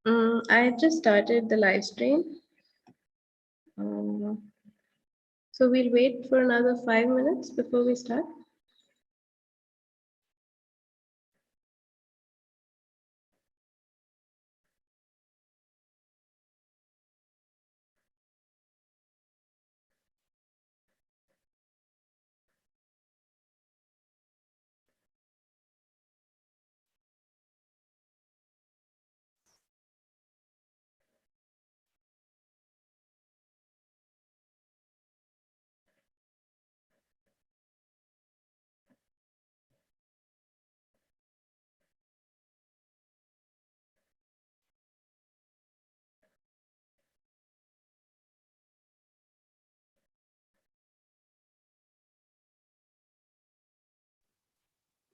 I just started the live stream. So we'll wait for another 5 minutes before we start.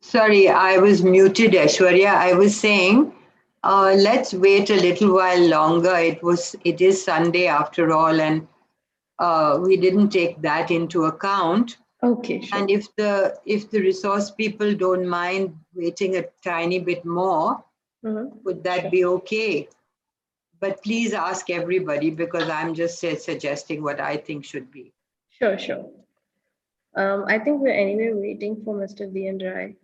Sorry, I was muted, Aishwarya. I was saying, let's wait a little while longer. It is Sunday after all, and we didn't take that into account. Okay, sure. And if the resource people don't mind waiting a tiny bit more, would that be okay? But please ask everybody, because I'm just suggesting what I think should be. Sure, sure. I think we're anyway waiting for Mr. V and Rai.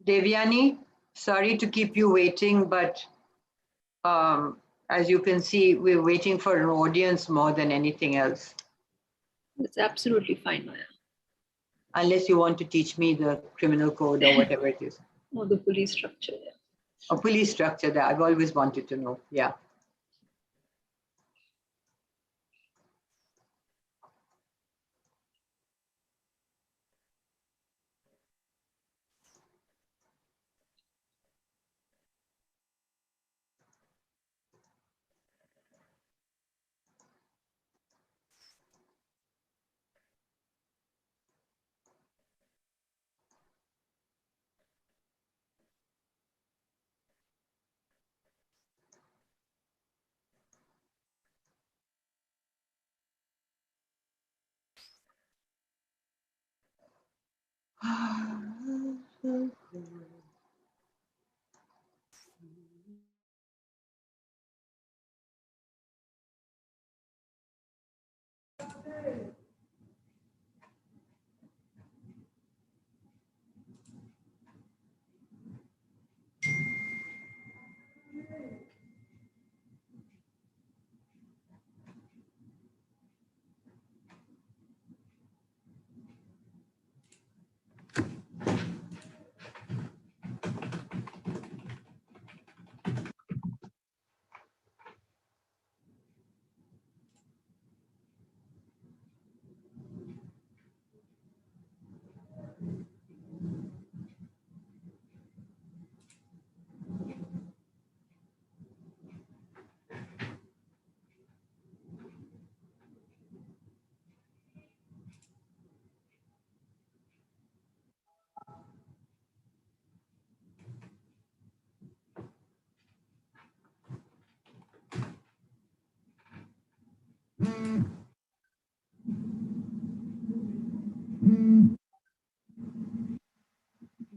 Devyani, sorry to keep you waiting, but as you can see, we're waiting for an audience more than anything else. It's absolutely fine, Maya. Unless you want to teach me the criminal code or whatever it is. Or the police structure. Yeah. A police structure that I've always wanted to know. Yeah.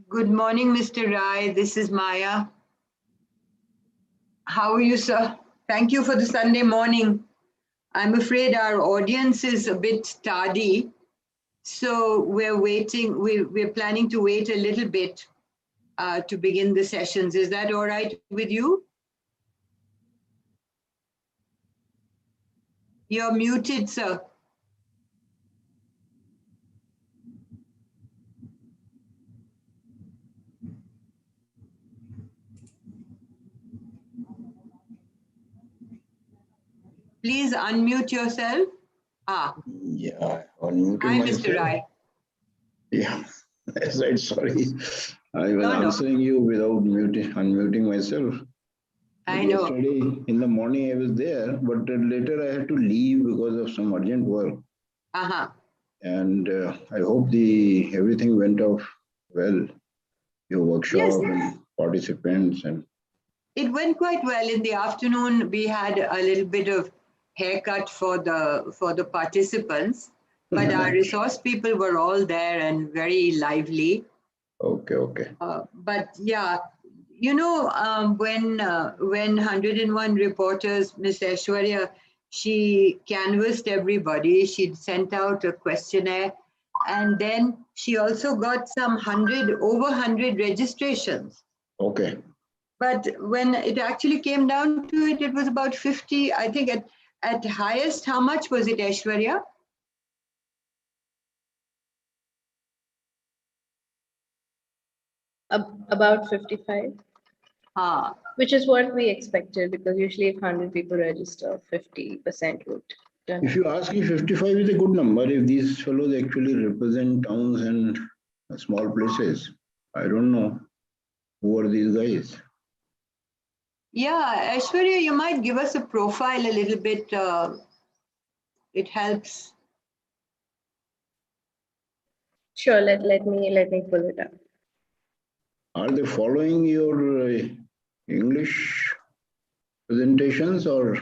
Good morning, Mr. Rai. This is Maya. How are you, sir? Thank you for the Sunday morning. I'm afraid our audience is a bit tardy, so we're waiting. We're planning to wait a little bit to begin the sessions. Is that all right with you? You're muted, sir. Please unmute yourself. Yeah, unmuted Hi, myself. Mr. Rai. Yeah, that's right. Sorry, I was answering you without unmuting myself. I know. Yesterday in the morning I was there, but later I had to leave because of some urgent work. And I hope everything went off well. Your workshop and participants and. It went quite well. In the afternoon, we had a little bit of haircut for the participants, but our resource people were all there and very lively. Okay, okay. But yeah, you know, when 101 reporters, Miss Aishwarya, she canvassed everybody. She sent out a questionnaire, and then she also got some over 100 registrations. Okay. But when it actually came down to it, it was about 50. I think at highest, how much was it, Aishwarya? About 55, Ah, which is what we expected, because usually if 100 people register, 50% would turn If up. you ask me, 55 is a good number. If these fellows actually represent towns and small places, I don't know who are these guys. yeah, Aishwarya, you might give us a profile a little bit. It helps. Sure, let me pull it up. Are they following your English presentations or?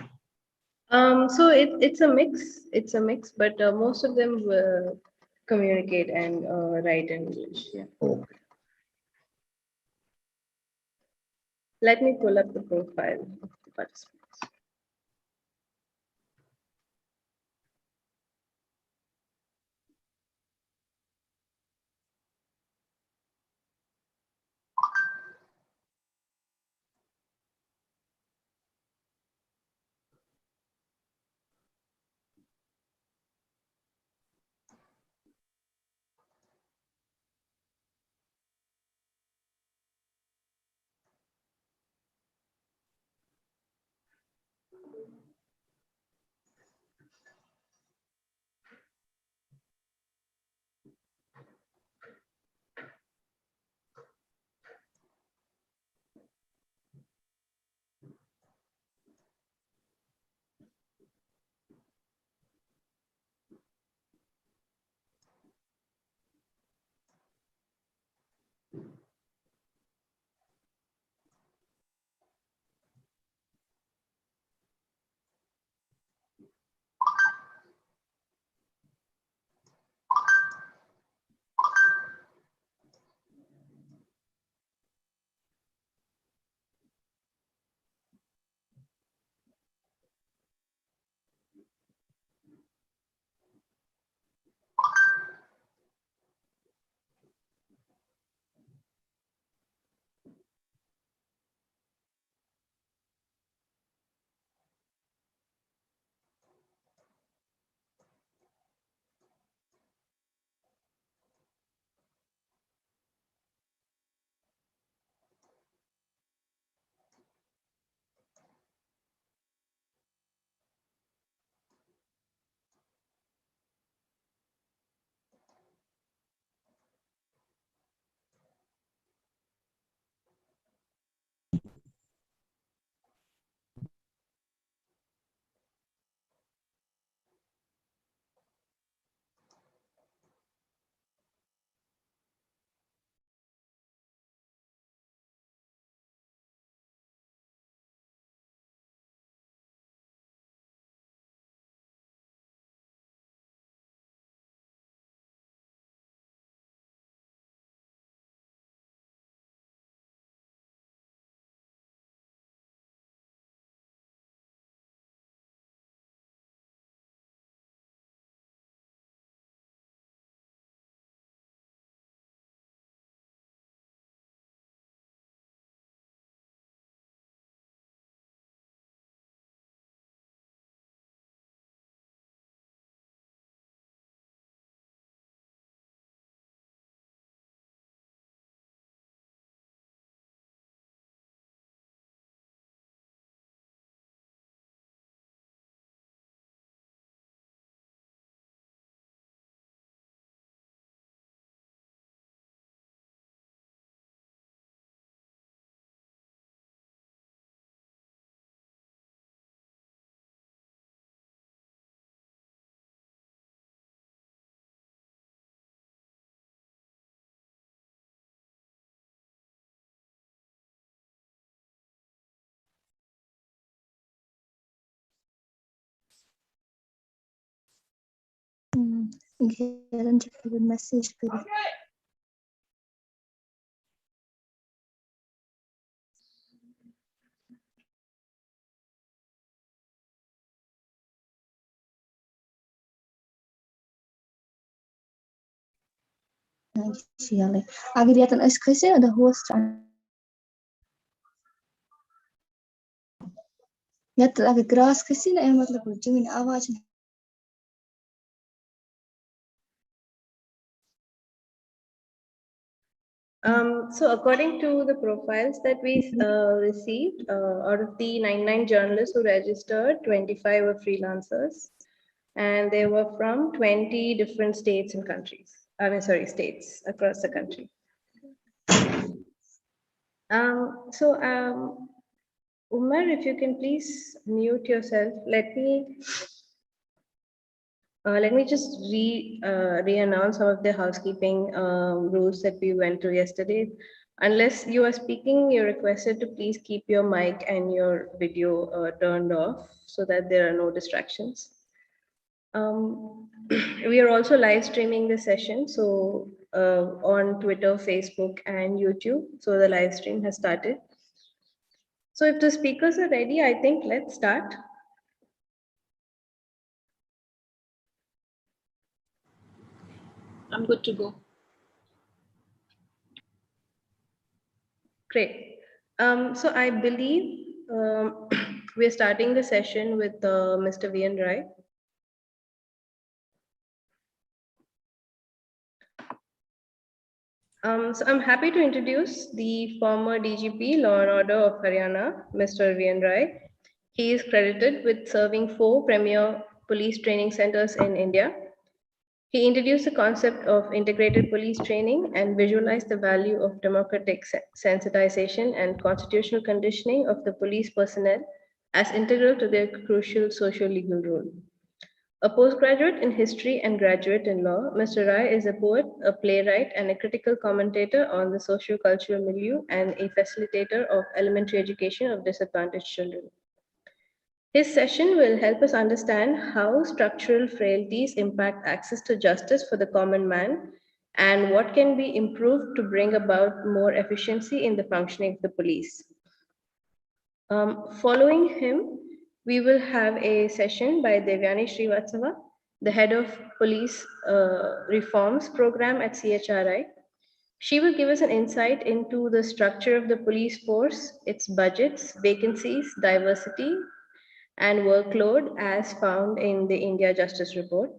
So it's a mix. It's a mix, but most of them communicate and write in English. Yeah. Okay. Let me pull up the profile of the participants. Guarantee message. initially. अगर या तो इस कैसे the host या तो अगर grass कैसे ना मतलब जमीन आवाज So according to the profiles that we received, out of the 99 journalists who registered, 25 were freelancers, and they were from 20 different states and countries. I mean, sorry, states across the country. Umar, if you can please mute yourself. Let me just re-announce some of the housekeeping rules that we went through yesterday. Unless you are speaking, you're requested to please keep your mic and your video turned off so that there are no distractions. We are also live streaming this session, so on Twitter, Facebook, and YouTube. So the live stream has started. So if the speakers are ready, I think let's start. I'm good to go. Great. So I believe we're starting the session with Mr. V.N. Rai. So I'm happy to introduce the former DGP, Law and Order of Haryana, Mr. V.N. Rai. He is credited with serving 4 premier police training centers in India. He introduced the concept of integrated police training and visualized the value of democratic sensitization and constitutional conditioning of the police personnel as integral to their crucial socio-legal role. A postgraduate in history and graduate in law, Mr. Rai is a poet, a playwright, and a critical commentator on the socio-cultural milieu and a facilitator of elementary education of disadvantaged children. His session will help us understand how structural frailties impact access to justice for the common man and what can be improved to bring about more efficiency in the functioning of the police. Following him, we will have a session by Devyani Srivatsava, the head of police reforms program at CHRI. She will give us an insight into the structure of the police force, its budgets, vacancies, diversity, and workload as found in the India Justice Report.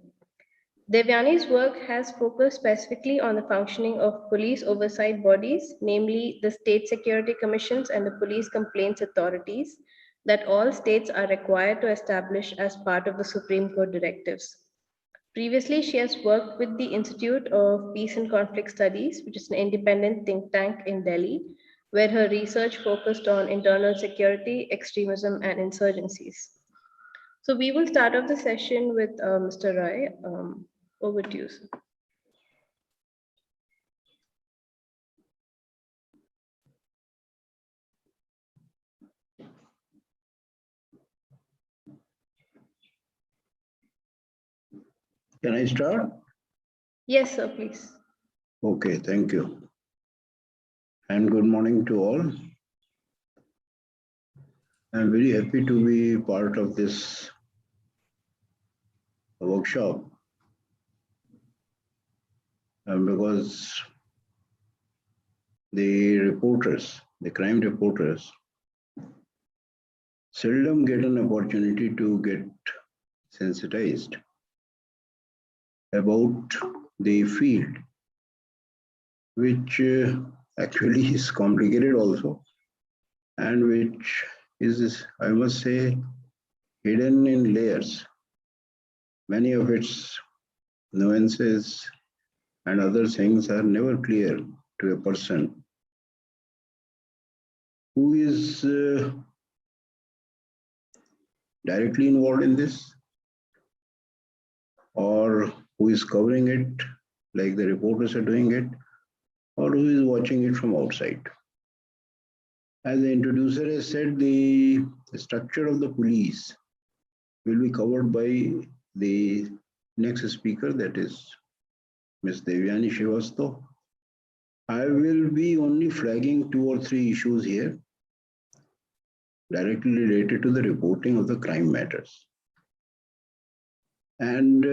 Devyani's work has focused specifically on the functioning of police oversight bodies, namely the state security commissions and the police complaints authorities that all states are required to establish as part of the Supreme Court directives. Previously, she has worked with the Institute of Peace and Conflict Studies, which is an independent think tank in Delhi, where her research focused on internal security, extremism, and insurgencies. So we will start off the session with Mr. Rai. Over to you, sir. Can I start? Yes, sir, please. Okay, thank you. And good morning to all. I'm very happy to be part of this workshop because the reporters, the crime reporters, seldom get an opportunity to get sensitized about the field, which actually is complicated also, and which is, I must say, hidden in layers. Many of its nuances and other things are never clear to a person who is directly involved in this or who is covering it like the reporters are doing it or who is watching it from outside. As the introducer has said, the structure of the police will be covered by the next speaker, that is Ms. Devyani Srivastav. I will be only flagging 2 or 3 issues here directly related to the reporting of the crime matters. And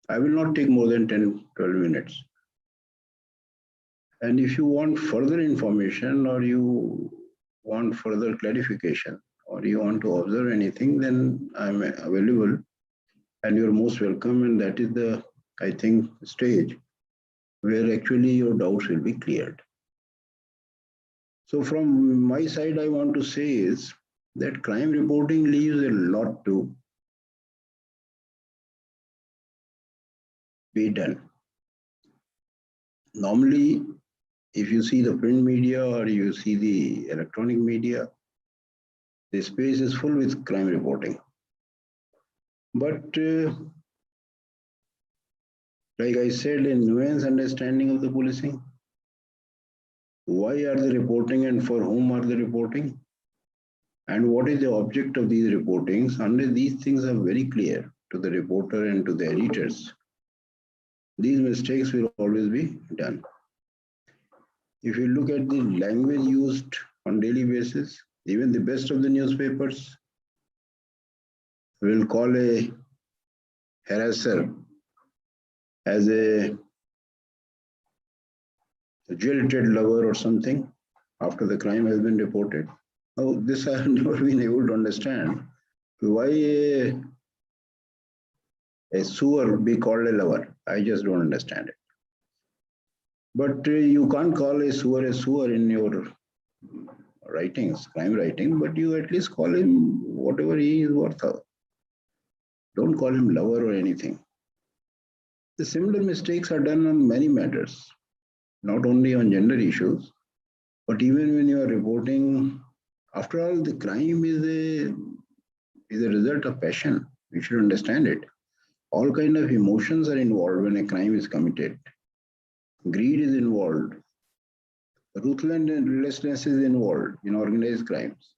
I will not take more than 10-12 minutes And if you want further information or you want further clarification or you want to observe anything, then I'm available and you're most welcome. And that is the, I think, stage where actually your doubts will be cleared. So from my side, I want to say is that crime reporting leaves a lot to be done. Normally, if you see the print media or you see the electronic media, the space is full with crime reporting. But like I said, a nuanced understanding of the policing. Why are they reporting and for whom are they reporting? And what is the object of these reportings? Unless these things are very clear to the reporter and to the editors, these mistakes will always be done. If you look at the language used on daily basis, even the best of the newspapers will call a harasser as a jilted lover or something after the crime has been reported. Now, this I have never been able to understand. Why a sewer be called a lover? I just don't understand it. But you can't call a sewer in your writings, crime writing, but you at least call him whatever he is worth of. Don't call him lover or anything. The similar mistakes are done on many matters, not only on gender issues, but even when you are reporting. After all, the crime is a result of passion. We should understand it. All kind of emotions are involved when a crime is committed. Greed is involved. Ruthlessness is involved in organized crimes.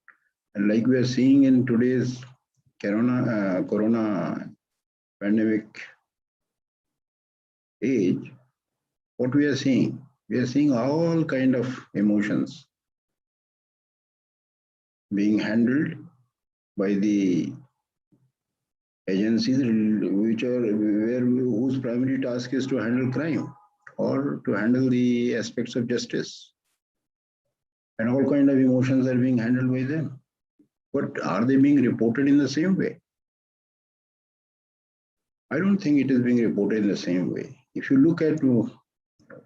And like we are seeing in today's corona pandemic age, what we are seeing? We are seeing all kind of emotions being handled by the agencies whose primary task is to handle crime or to handle the aspects of justice. And all kind of emotions are being handled by them. But are they being reported in the same way? I don't think it is being reported in the same way. If you look at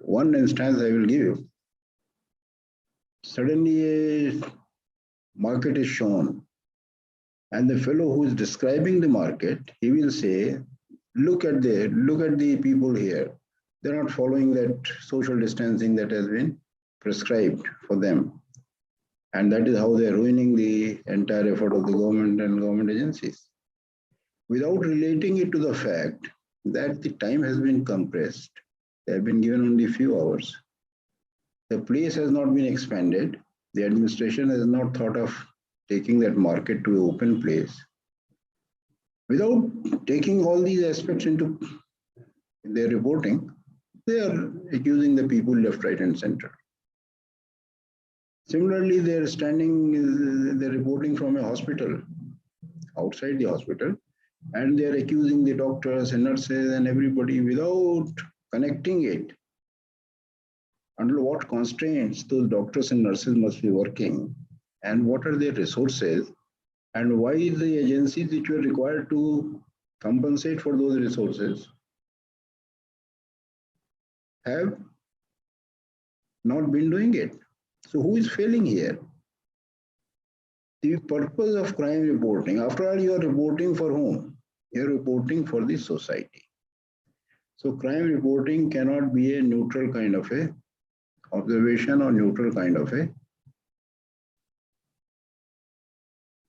one instance I will give you, suddenly a market is shown and the fellow who is describing the market, he will say, look at the people here. They're not following that social distancing that has been prescribed for them. And that is how they're ruining the entire effort of the government and government agencies. Without relating it to the fact that the time has been compressed. They have been given only a few hours. The place has not been expanded. The administration has not thought of taking that market to an open place. Without taking all these aspects into their reporting, they are accusing the people left, right, and center. Similarly, they're reporting from a hospital, outside the hospital, and they're accusing the doctors and nurses and everybody without connecting it. Under what constraints those doctors and nurses must be working, and what are their resources, and why the agencies which were required to compensate for those resources have not been doing it. So who is failing here? The purpose of crime reporting, after all, you are reporting for whom? You are reporting for the society. So crime reporting cannot be a neutral kind of a observation or neutral kind of a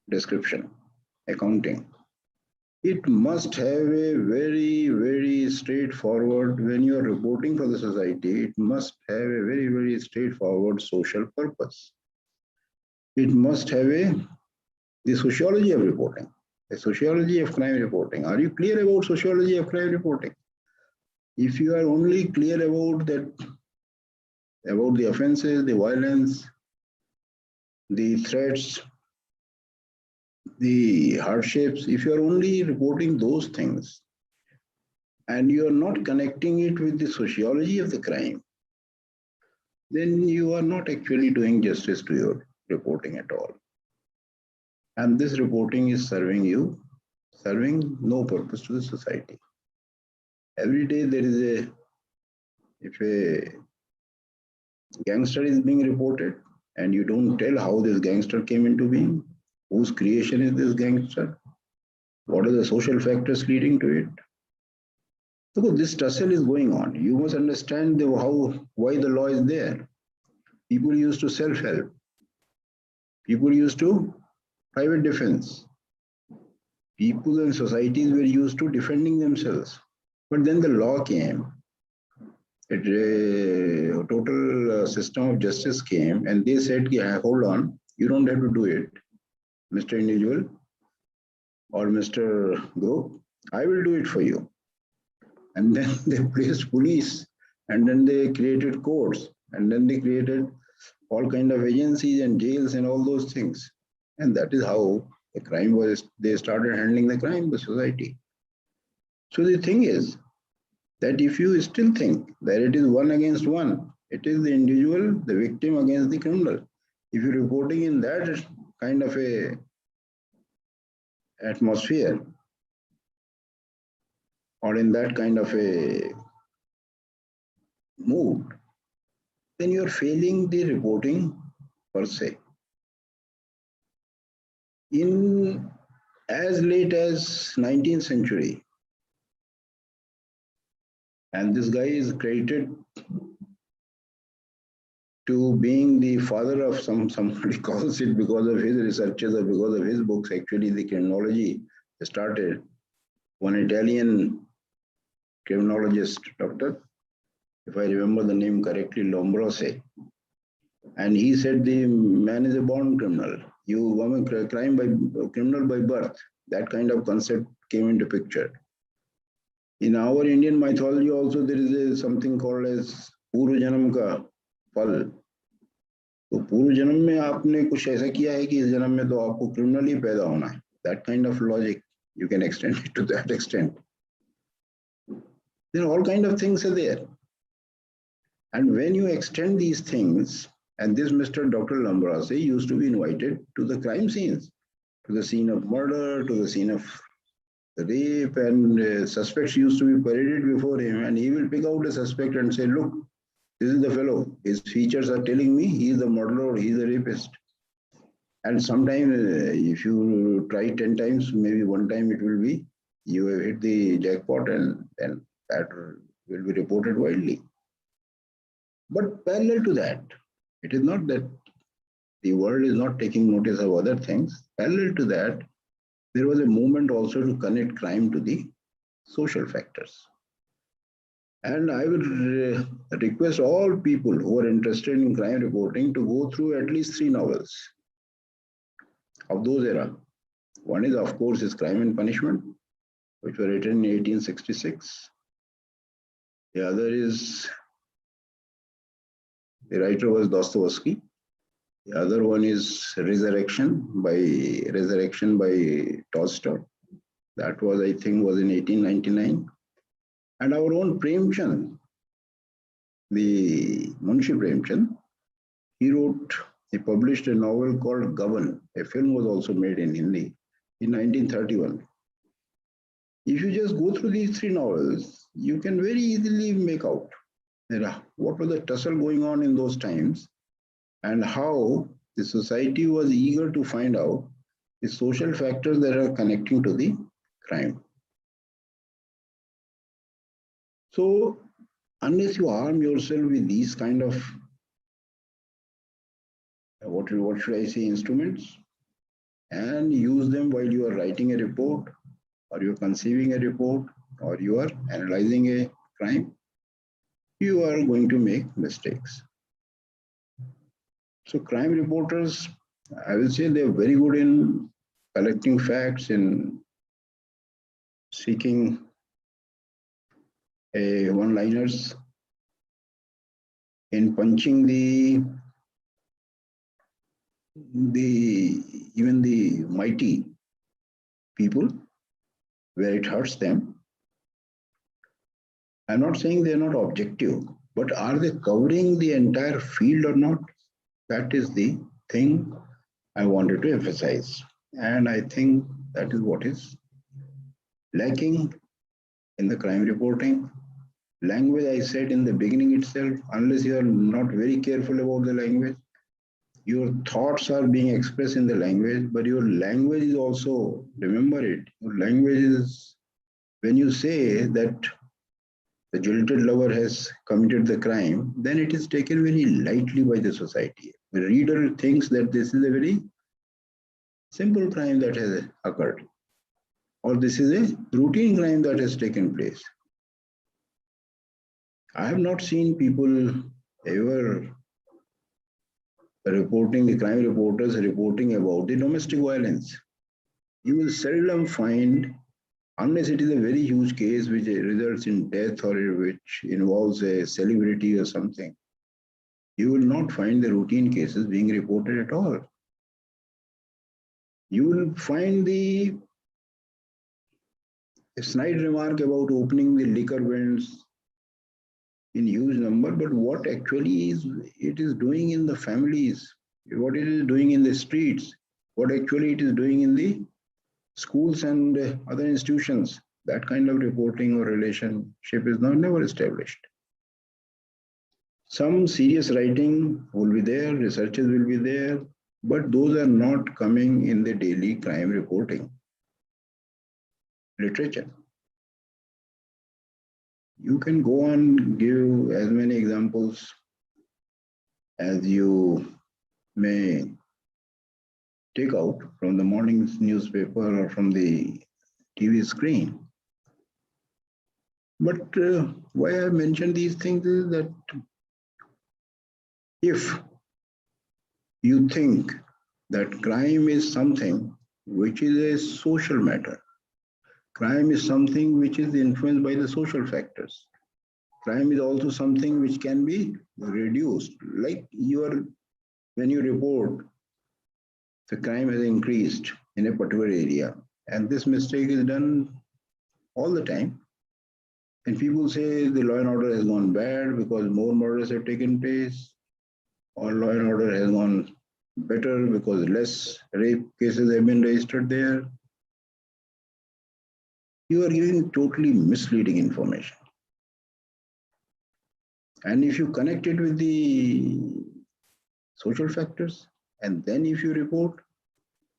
description, accounting. It must have a very, very straightforward, when you are reporting for the society, it must have a very, very straightforward social purpose. It must have the sociology of reporting, the sociology of crime reporting. Are you clear about sociology of crime reporting? If you are only clear about that, about the offenses, the violence, the threats, the hardships, if you are only reporting those things and you are not connecting it with the sociology of the crime, then you are not actually doing justice to your reporting at all. And this reporting is serving no purpose to the society. Every day there is if a gangster is being reported and you don't tell how this gangster came into being, whose creation is this gangster, what are the social factors leading to it. So this tussle is going on. You must understand why the law is there. People used to self-help. People used to private defense. People and societies were used to defending themselves. But then the law came. A total system of justice came and they said, hold on, you don't have to do it, Mr. Individual or Mr. Group, I will do it for you. And then they placed police and then they created courts and then they created all kind of agencies and jails and all those things. And that is how the crime was, they started handling the crime, the society. So the thing is that if you still think that it is one against one, it is the individual, the victim against the criminal. If you're reporting in that kind of a atmosphere or in that kind of a mood, then you're failing the reporting per se. In as late as 19th century, and this guy is credited to being the father of somebody calls it because of his researches or because of his books. Actually, the criminology started one Italian criminologist, doctor, if I remember the name correctly, Lombrose. And he said the man is a born criminal. You are a criminal by birth. That kind of concept came into picture. In our Indian mythology also there is something called as Purva Janam ka Phal. तो पूर्व जन्म में आपने कुछ ऐसा किया है कि इस जन्म में तो आपको क्रिमिनल ही पैदा होना है. That kind of logic, you can extend it to that extent. Then all kind of things are there. And when you extend these things, and this Mr. Dr. Lambrase used to be invited to the crime scenes, to the scene of murder, to the scene of rape, and suspects used to be paraded before him, and he will pick out a suspect and say, look, this is the fellow. His features are telling me he is the murderer or he is a rapist. And sometimes if you try 10 times, maybe one time it will be, you have hit the jackpot and then that will be reported widely. But parallel to that, it is not that the world is not taking notice of other things. Parallel to that, there was a movement also to connect crime to the social factors. And I would request all people who are interested in crime reporting to go through at least 3 novels of those era. One is, of course, is Crime and Punishment, which were written in 1866. The other is, the writer was Dostoevsky. The other one is Resurrection by Tolstoy. That was, I think, was in 1899. And our own Premchand, the Munshi Premchand, he published a novel called Gavan. A film was also made in Hindi in 1931. If you just go through these 3 novels, you can very easily make out what was the tussle going on in those times and how the society was eager to find out the social factors that are connecting to the crime. So unless you arm yourself with these kind of, what should I say, instruments, and use them while you are writing a report, or you're conceiving a report, or you are analyzing a crime, you are going to make mistakes. So crime reporters, I will say they're very good in collecting facts, in seeking one-liners, in punching even the mighty people where it hurts them. I'm not saying they're not objective. But are they covering the entire field or not? That is the thing I wanted to emphasize. And I think that is what is lacking in the crime reporting. Language, I said in the beginning itself, unless you are not very careful about the language, your thoughts are being expressed in the language, but your language is also, remember it, your language is, when you say that the jilted lover has committed the crime, then it is taken very lightly by the society. The reader thinks that this is a very simple crime that has occurred, or this is a routine crime that has taken place. I have not seen people ever reporting, the crime reporters reporting about the domestic violence. You will seldom find, unless it is a very huge case which results in death or which involves a celebrity or something, you will not find the routine cases being reported at all. You will find the snide remark about opening the liquor vents in huge number, but what actually is it is doing in the families, what it is doing in the streets, what actually it is doing in the schools and other institutions, that kind of reporting or relationship is never established. Some serious writing will be there, researches will be there, but those are not coming in the daily crime reporting literature. You can go on, give as many examples as you may take out from the morning's newspaper or from the TV screen. But why I mention these things is that if you think that crime is something which is a social matter, crime is something which is influenced by the social factors, crime is also something which can be reduced. Like when you report the crime has increased in a particular area, and this mistake is done all the time, and people say the law and order has gone bad because more murders have taken place, or law and order has gone better because less rape cases have been registered there. You are giving totally misleading information. And if you connect it with the social factors, and then if you report,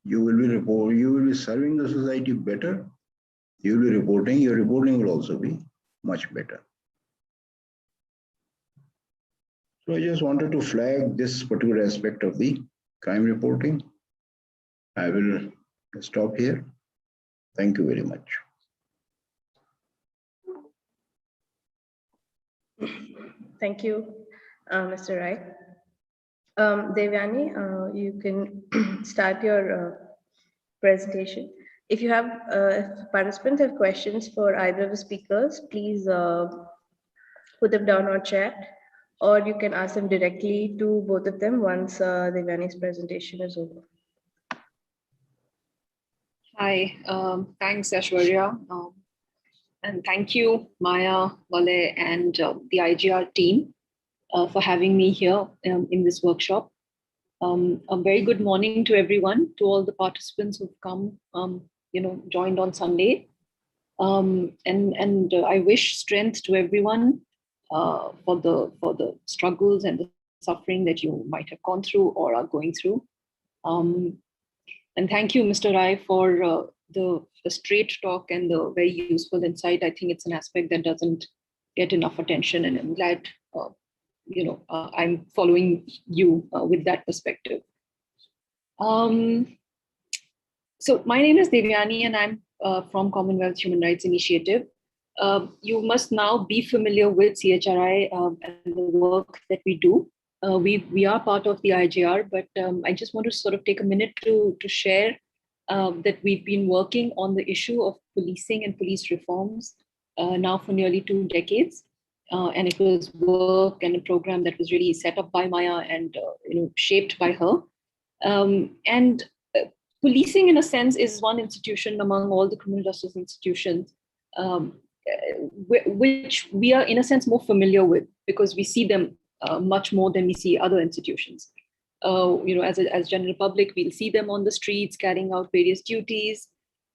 you will be serving the society better. You will be reporting, your reporting will also be much better. So I just wanted to flag this particular aspect of the crime reporting. I will stop here. Thank you very much. Thank you, Mr. Rai. Devyani, you can start your presentation. If you have, if participants have questions for either of the speakers, please put them down on chat, or you can ask them directly to both of them once Devyani's presentation is over. Hi, thanks Ashwarya. And thank you, Maya, Wale, and the IGR team for having me here in this workshop. A very good morning to everyone, to all the participants who've come, joined on Sunday. And I wish strength to everyone for the struggles and the suffering that you might have gone through or are going through. And thank you, Mr. Rai, for the straight talk and the very useful insight. I think it's an aspect that doesn't get enough attention, and I'm glad I'm following you with that perspective. So my name is Devyani, and I'm from Commonwealth Human Rights Initiative. You must now be familiar with CHRI and the work that we do. We are part of the IGR, but I just want to sort of take a minute to share that we've been working on the issue of policing and police reforms now for nearly 2 decades. And it was work and a program that was really set up by Maya and shaped by her. And policing, in a sense, is one institution among all the criminal justice institutions which we are in a sense more familiar with because we see them much more than we see other institutions. As general public, we'll see them on the streets carrying out various duties,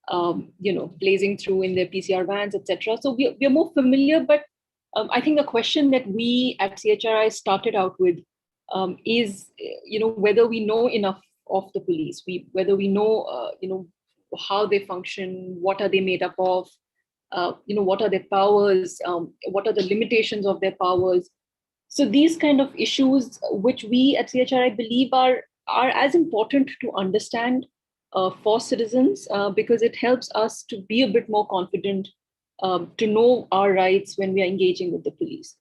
blazing through in their PCR vans, etc. So we are more familiar, but I think the question that we at CHRI started out with is, whether we know enough of the police, whether we know, how they function, what are they made up of, what are their powers, what are the limitations of their powers. So these kind of issues, which we at CHRI believe are as important to understand for citizens, because it helps us to be a bit more confident, to know our rights when we are engaging with the police.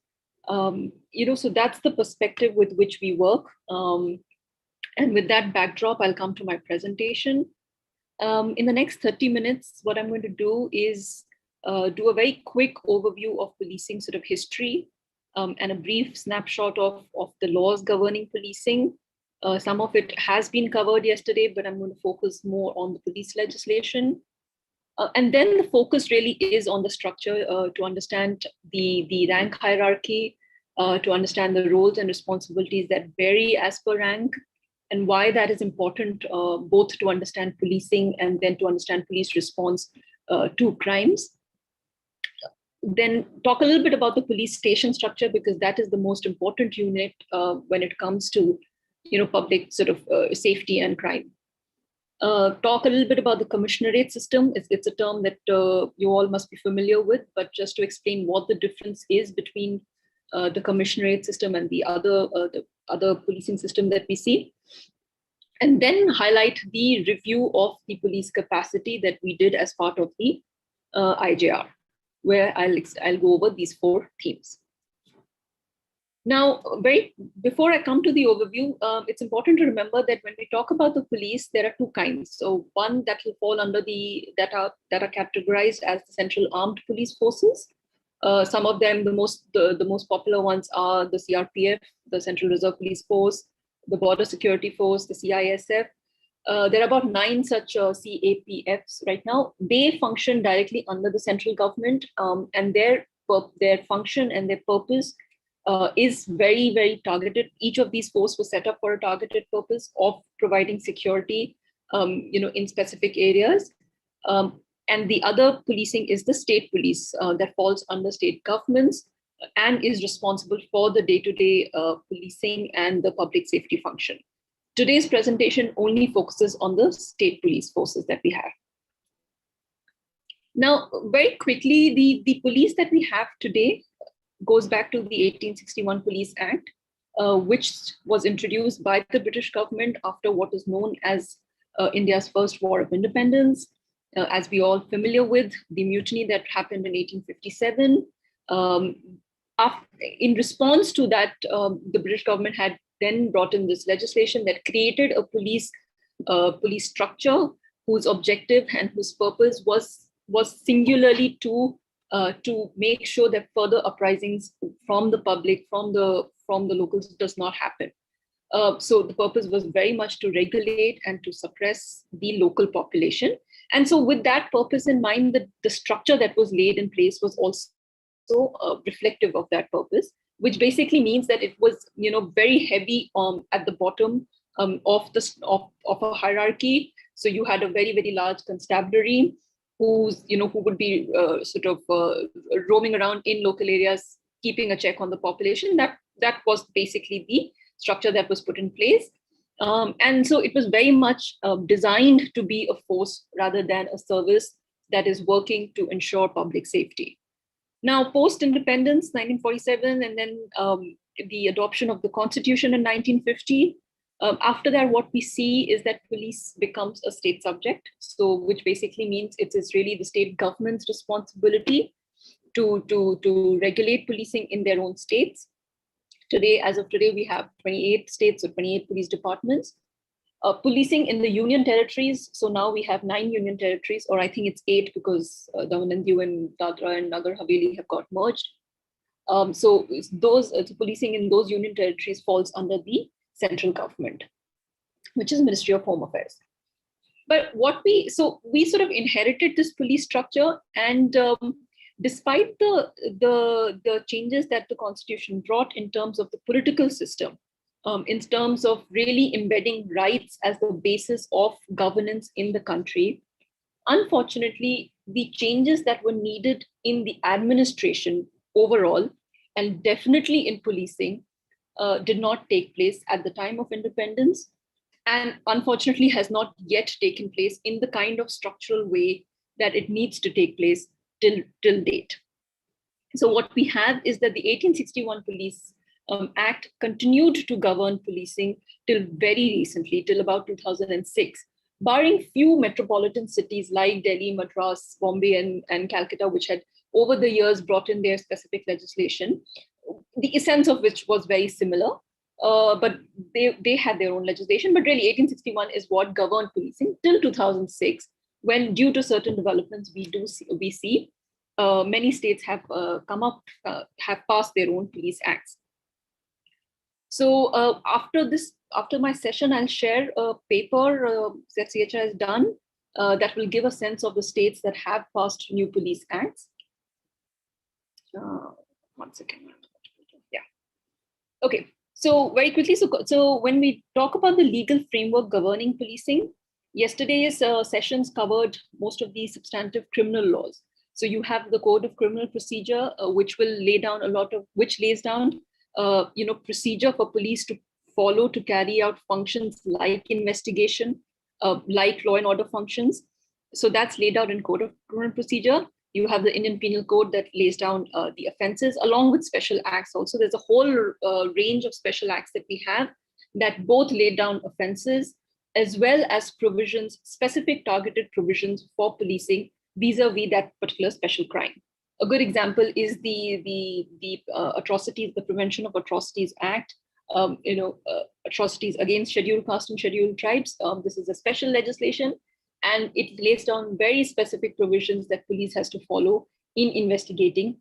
So that's the perspective with which we work. And with that backdrop, I'll come to my presentation. In the next 30 minutes, what I'm going to do is do a very quick overview of policing sort of history, and a brief snapshot of the laws governing policing. Some of it has been covered yesterday, but I'm going to focus more on the police legislation. And then the focus really is on the structure, to understand the rank hierarchy, to understand the roles and responsibilities that vary as per rank, and why that is important, both to understand policing and then to understand police response to crimes. Then talk a little bit about the police station structure, because that is the most important unit when it comes to public sort of safety and crime. Talk a little bit about the commissionerate system. It's a term that you all must be familiar with, but just to explain what the difference is between the commissionerate system and the other policing system that we see. And then highlight the review of the police capacity that we did as part of the IJR, where I'll go over these 4 themes. Now, before I come to the overview, it's important to remember that when we talk about the police, there are 2 kinds. So one that will fall under that are categorized as the Central Armed Police Forces. Some of them, the most popular ones are the CRPF, the Central Reserve Police Force, the Border Security Force, the CISF. There are about 9 such CAPFs right now. They function directly under the central government, and their function and their purpose is very, very targeted. Each of these forces was set up for a targeted purpose of providing security, in specific areas. And the other policing is the state police that falls under state governments and is responsible for the day-to-day policing and the public safety function. Today's presentation only focuses on the state police forces that we have. Now, very quickly, the police that we have today goes back to the 1861 Police Act, which was introduced by the British government after what is known as India's first war of independence. As we all familiar with, the mutiny that happened in 1857. In response to that, the British government had then brought in this legislation that created a police structure whose objective and whose purpose was singularly to make sure that further uprisings from the public, from the locals, does not happen. So the purpose was very much to regulate and to suppress the local population. And so with that purpose in mind, the structure that was laid in place was also reflective of that purpose, which basically means that it was, very heavy at the bottom of a hierarchy. So you had a very, very large constabulary who would be roaming around in local areas, keeping a check on the population. That was basically the structure that was put in place. And so it was very much designed to be a force rather than a service that is working to ensure public safety. Now, post-independence, 1947, and then the adoption of the Constitution in 1950, after that, what we see is that police becomes a state subject. So, which basically means it is really the state government's responsibility to regulate policing in their own states. Today, as of today, we have 28 states or 28 police departments. Policing in the union territories, so now we have 9 union territories, or I think it's 8 because Daman and Diu and Dadra and Nagar Haveli have got merged. So policing in those union territories falls under the central government, which is Ministry of Home Affairs. But we sort of inherited this police structure, and despite the changes that the Constitution brought in terms of the political system, in terms of really embedding rights as the basis of governance in the country, unfortunately, the changes that were needed in the administration overall, and definitely in policing, did not take place at the time of independence, and unfortunately has not yet taken place in the kind of structural way that it needs to take place till date. So what we have is that the 1861 Police Act continued to govern policing till very recently, till about 2006, barring few metropolitan cities like Delhi, Madras, Bombay, and Calcutta, which had over the years brought in their specific legislation, the essence of which was very similar. But they had their own legislation. But really, 1861 is what governed policing till 2006, when, due to certain developments, we see many states have have passed their own police acts. So after my session, I'll share a paper that CHR has done that will give a sense of the states that have passed new police acts. One second. Yeah. Okay. So very quickly, so when we talk about the legal framework governing policing, yesterday's sessions covered most of the substantive criminal laws. So you have the Code of Criminal Procedure, which lays down procedure for police to follow to carry out functions like investigation, like law and order functions. So that's laid out in Code of Criminal Procedure. You have the Indian Penal Code that lays down the offenses, along with special acts. Also, there's a whole range of special acts that we have that both lay down offenses as well as provisions, specific targeted provisions for policing vis-a-vis that particular special crime. A good example is the atrocities, the Prevention of Atrocities Act. Atrocities against scheduled caste and scheduled tribes. This is a special legislation, and it lays down very specific provisions that police has to follow in investigating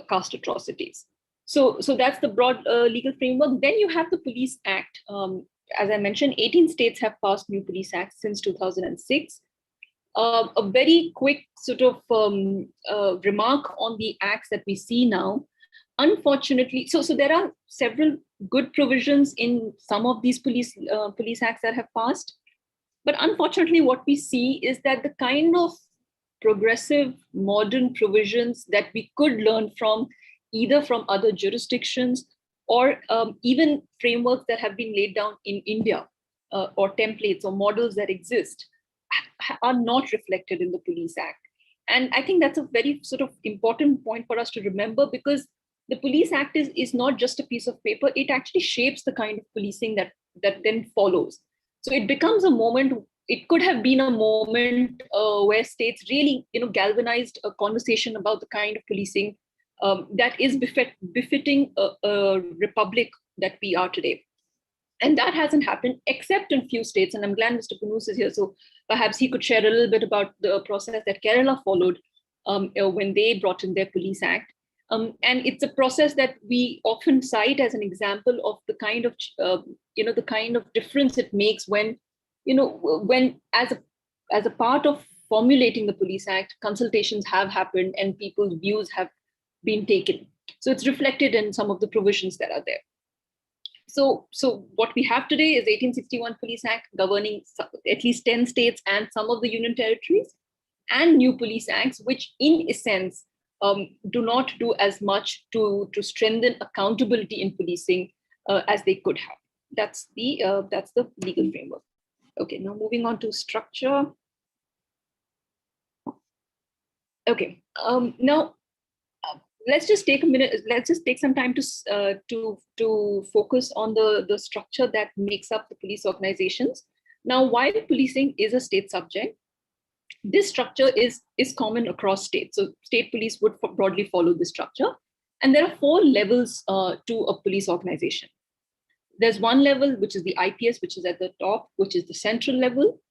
caste atrocities. So that's the broad legal framework. Then you have the Police Act. As I mentioned, 18 states have passed new police acts since 2006. A very quick sort of remark on the acts that we see now. Unfortunately, so there are several good provisions in some of these police acts that have passed. But unfortunately, what we see is that the kind of progressive modern provisions that we could learn from, either from other jurisdictions or even frameworks that have been laid down in India, or templates or models that exist, are not reflected in the Police Act. And I think that's a very sort of important point for us to remember, because the Police Act is not just a piece of paper. It actually shapes the kind of policing that then follows. So it becomes a moment, it could have been a moment where states really galvanized a conversation about the kind of policing that is befitting a republic that we are today. And that hasn't happened except in few states. And I'm glad Mr. Panus is here. So perhaps he could share a little bit about the process that Kerala followed when they brought in their Police Act. And it's a process that we often cite as an example of the kind of, the kind of difference it makes when, when as a part of formulating the Police Act, consultations have happened and people's views have been taken. So it's reflected in some of the provisions that are there. So what we have today is 1861 Police Act governing at least 10 states and some of the union territories, and new police acts, which in essence do not do as much to strengthen accountability in policing as they could have. That's the legal framework. Okay, now moving on to structure. Okay, now let's just take a minute. Let's just take some time to focus on the structure that makes up the police organizations. Now, while policing is a state subject, this structure is common across states. So state police would broadly follow this structure. And there are 4 levels to a police organization. There's one level, which is the IPS, which is at the top, which is the central level.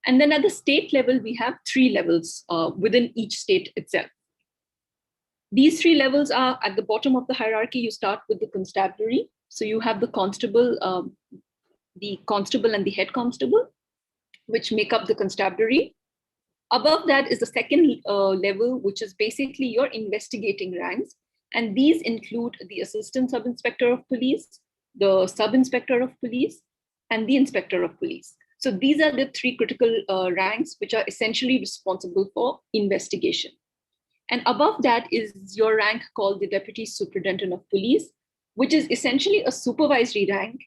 And then at the state level, we have 3 levels within each state itself. These 3 levels are at the bottom of the hierarchy. You start with the constabulary. So you have the constable and the head constable, which make up the constabulary. Above that is the second level, which is basically your investigating ranks. And these include the assistant sub-inspector of police, the sub-inspector of police, and the inspector of police. So these are the three critical ranks which are essentially responsible for investigation. And above that is your rank called the deputy superintendent of police, which is essentially a supervisory rank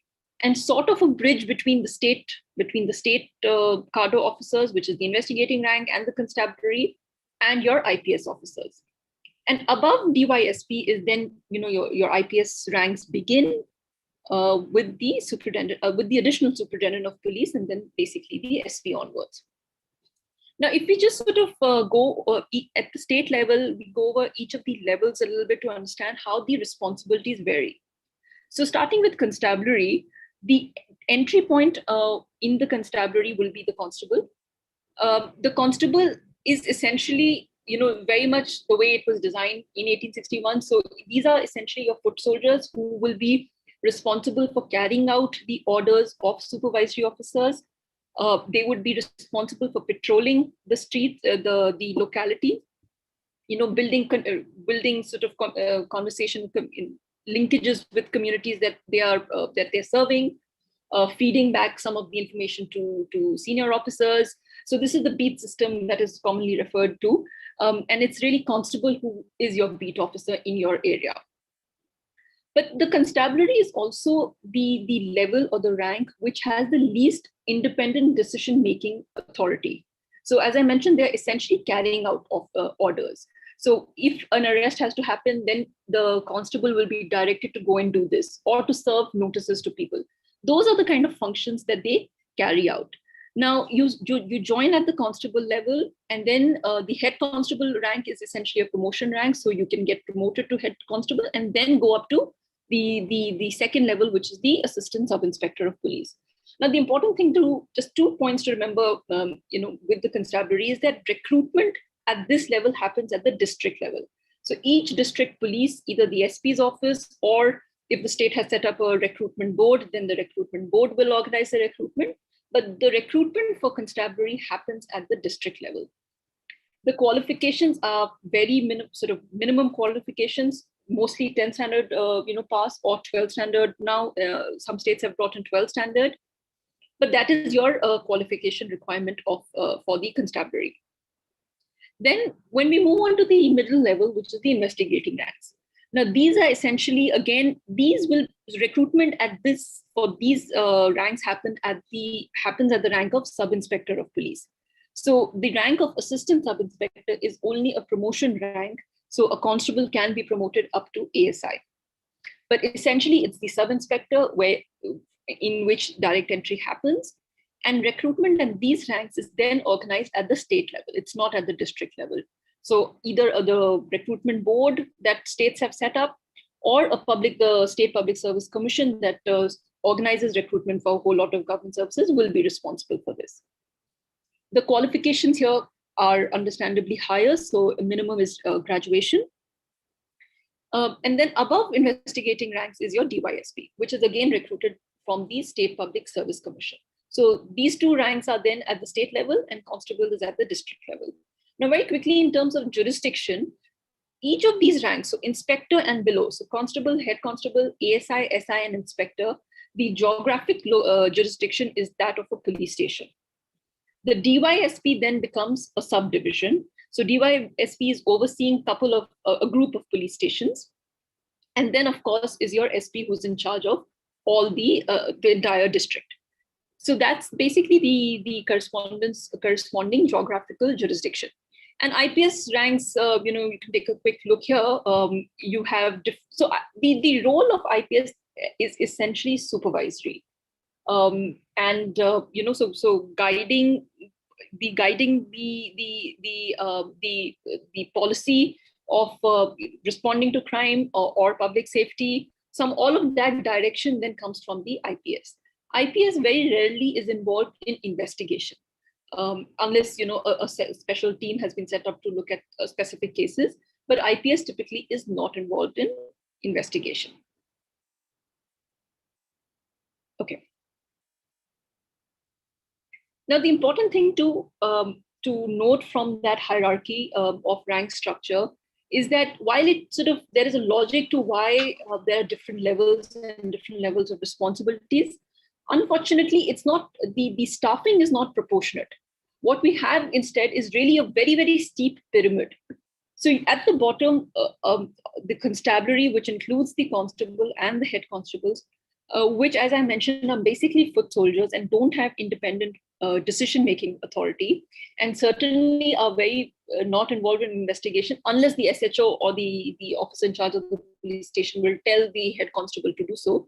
and sort of a bridge between the state cadre officers, which is the investigating rank, and the constabulary, and your IPS officers. And above DYSP is then, your IPS ranks begin with the superintendent, with the additional superintendent of police, and then basically the SP onwards. Now, if we just sort of go at the state level, we go over each of the levels a little bit to understand how the responsibilities vary. So starting with constabulary, the entry point in the constabulary will be the constable. The constable is essentially, very much the way it was designed in 1861. So these are essentially your foot soldiers who will be responsible for carrying out the orders of supervisory officers. They would be responsible for patrolling the streets, the locality, building sort of conversation linkages with communities that they're serving, feeding back some of the information to senior officers. So this is the beat system that is commonly referred to, and it's really constable who is your beat officer in your area. But the constabulary is also the level or the rank which has the least independent decision-making authority. So as I mentioned, they're essentially carrying out of orders. So if an arrest has to happen, then the constable will be directed to go and do this, or to serve notices to people. Those are the kind of functions that they carry out. Now, you join at the constable level, and then the head constable rank is essentially a promotion rank. So you can get promoted to head constable and then go up to the second level, which is the assistant sub-inspector of police. Now, the important thing just 2 points to remember, with the constabulary is that recruitment at this level happens at the district level. So each district police, either the SP's office, or if the state has set up a recruitment board, then the recruitment board will organize the recruitment. But the recruitment for constabulary happens at the district level. The qualifications are very minimum qualifications, mostly 10 standard, pass, or 12 standard. Now, some states have brought in 12 standard, but that is your qualification requirement for the constabulary. Then when we move on to the middle level, which is the investigating ranks. Now, these are essentially, again, recruitment for these ranks happens at the rank of sub-inspector of police. So the rank of assistant sub-inspector is only a promotion rank. So a constable can be promoted up to ASI. But essentially, it's the sub-inspector in which direct entry happens. And recruitment and these ranks is then organized at the state level. It's not at the district level. So either the recruitment board that states have set up, or the State Public Service Commission that organizes recruitment for a whole lot of government services will be responsible for this. The qualifications here are understandably higher. So a minimum is graduation. And then above investigating ranks is your DYSP, which is again recruited from the State Public Service Commission. So these two ranks are then at the state level, and constable is at the district level. Now, very quickly, in terms of jurisdiction, each of these ranks, so inspector and below, so constable, head constable, ASI, SI, and inspector, the geographic jurisdiction is that of a police station. The DYSP then becomes a subdivision. So DYSP is overseeing a group of police stations. And then, of course, is your SP, who's in charge of all the entire district. So that's basically the corresponding geographical jurisdiction. And IPS ranks, you can take a quick look here. You have, the role of IPS is essentially supervisory. So guiding the policy of responding to crime or public safety, all of that direction then comes from the IPS. IPS very rarely is involved in investigation, unless a special team has been set up to look at specific cases. But IPS typically is not involved in investigation. Okay. Now, the important thing to to note from that hierarchy of rank structure is that while there is a logic to why there are different levels and different levels of responsibilities, unfortunately, it's not, the staffing is not proportionate. What we have instead is really a very, very steep pyramid. So at the bottom, the constabulary, which includes the constable and the head constables, which, as I mentioned, are basically foot soldiers and don't have independent decision-making authority, and certainly are very not involved in investigation unless the SHO or the officer in charge of the police station will tell the head constable to do so.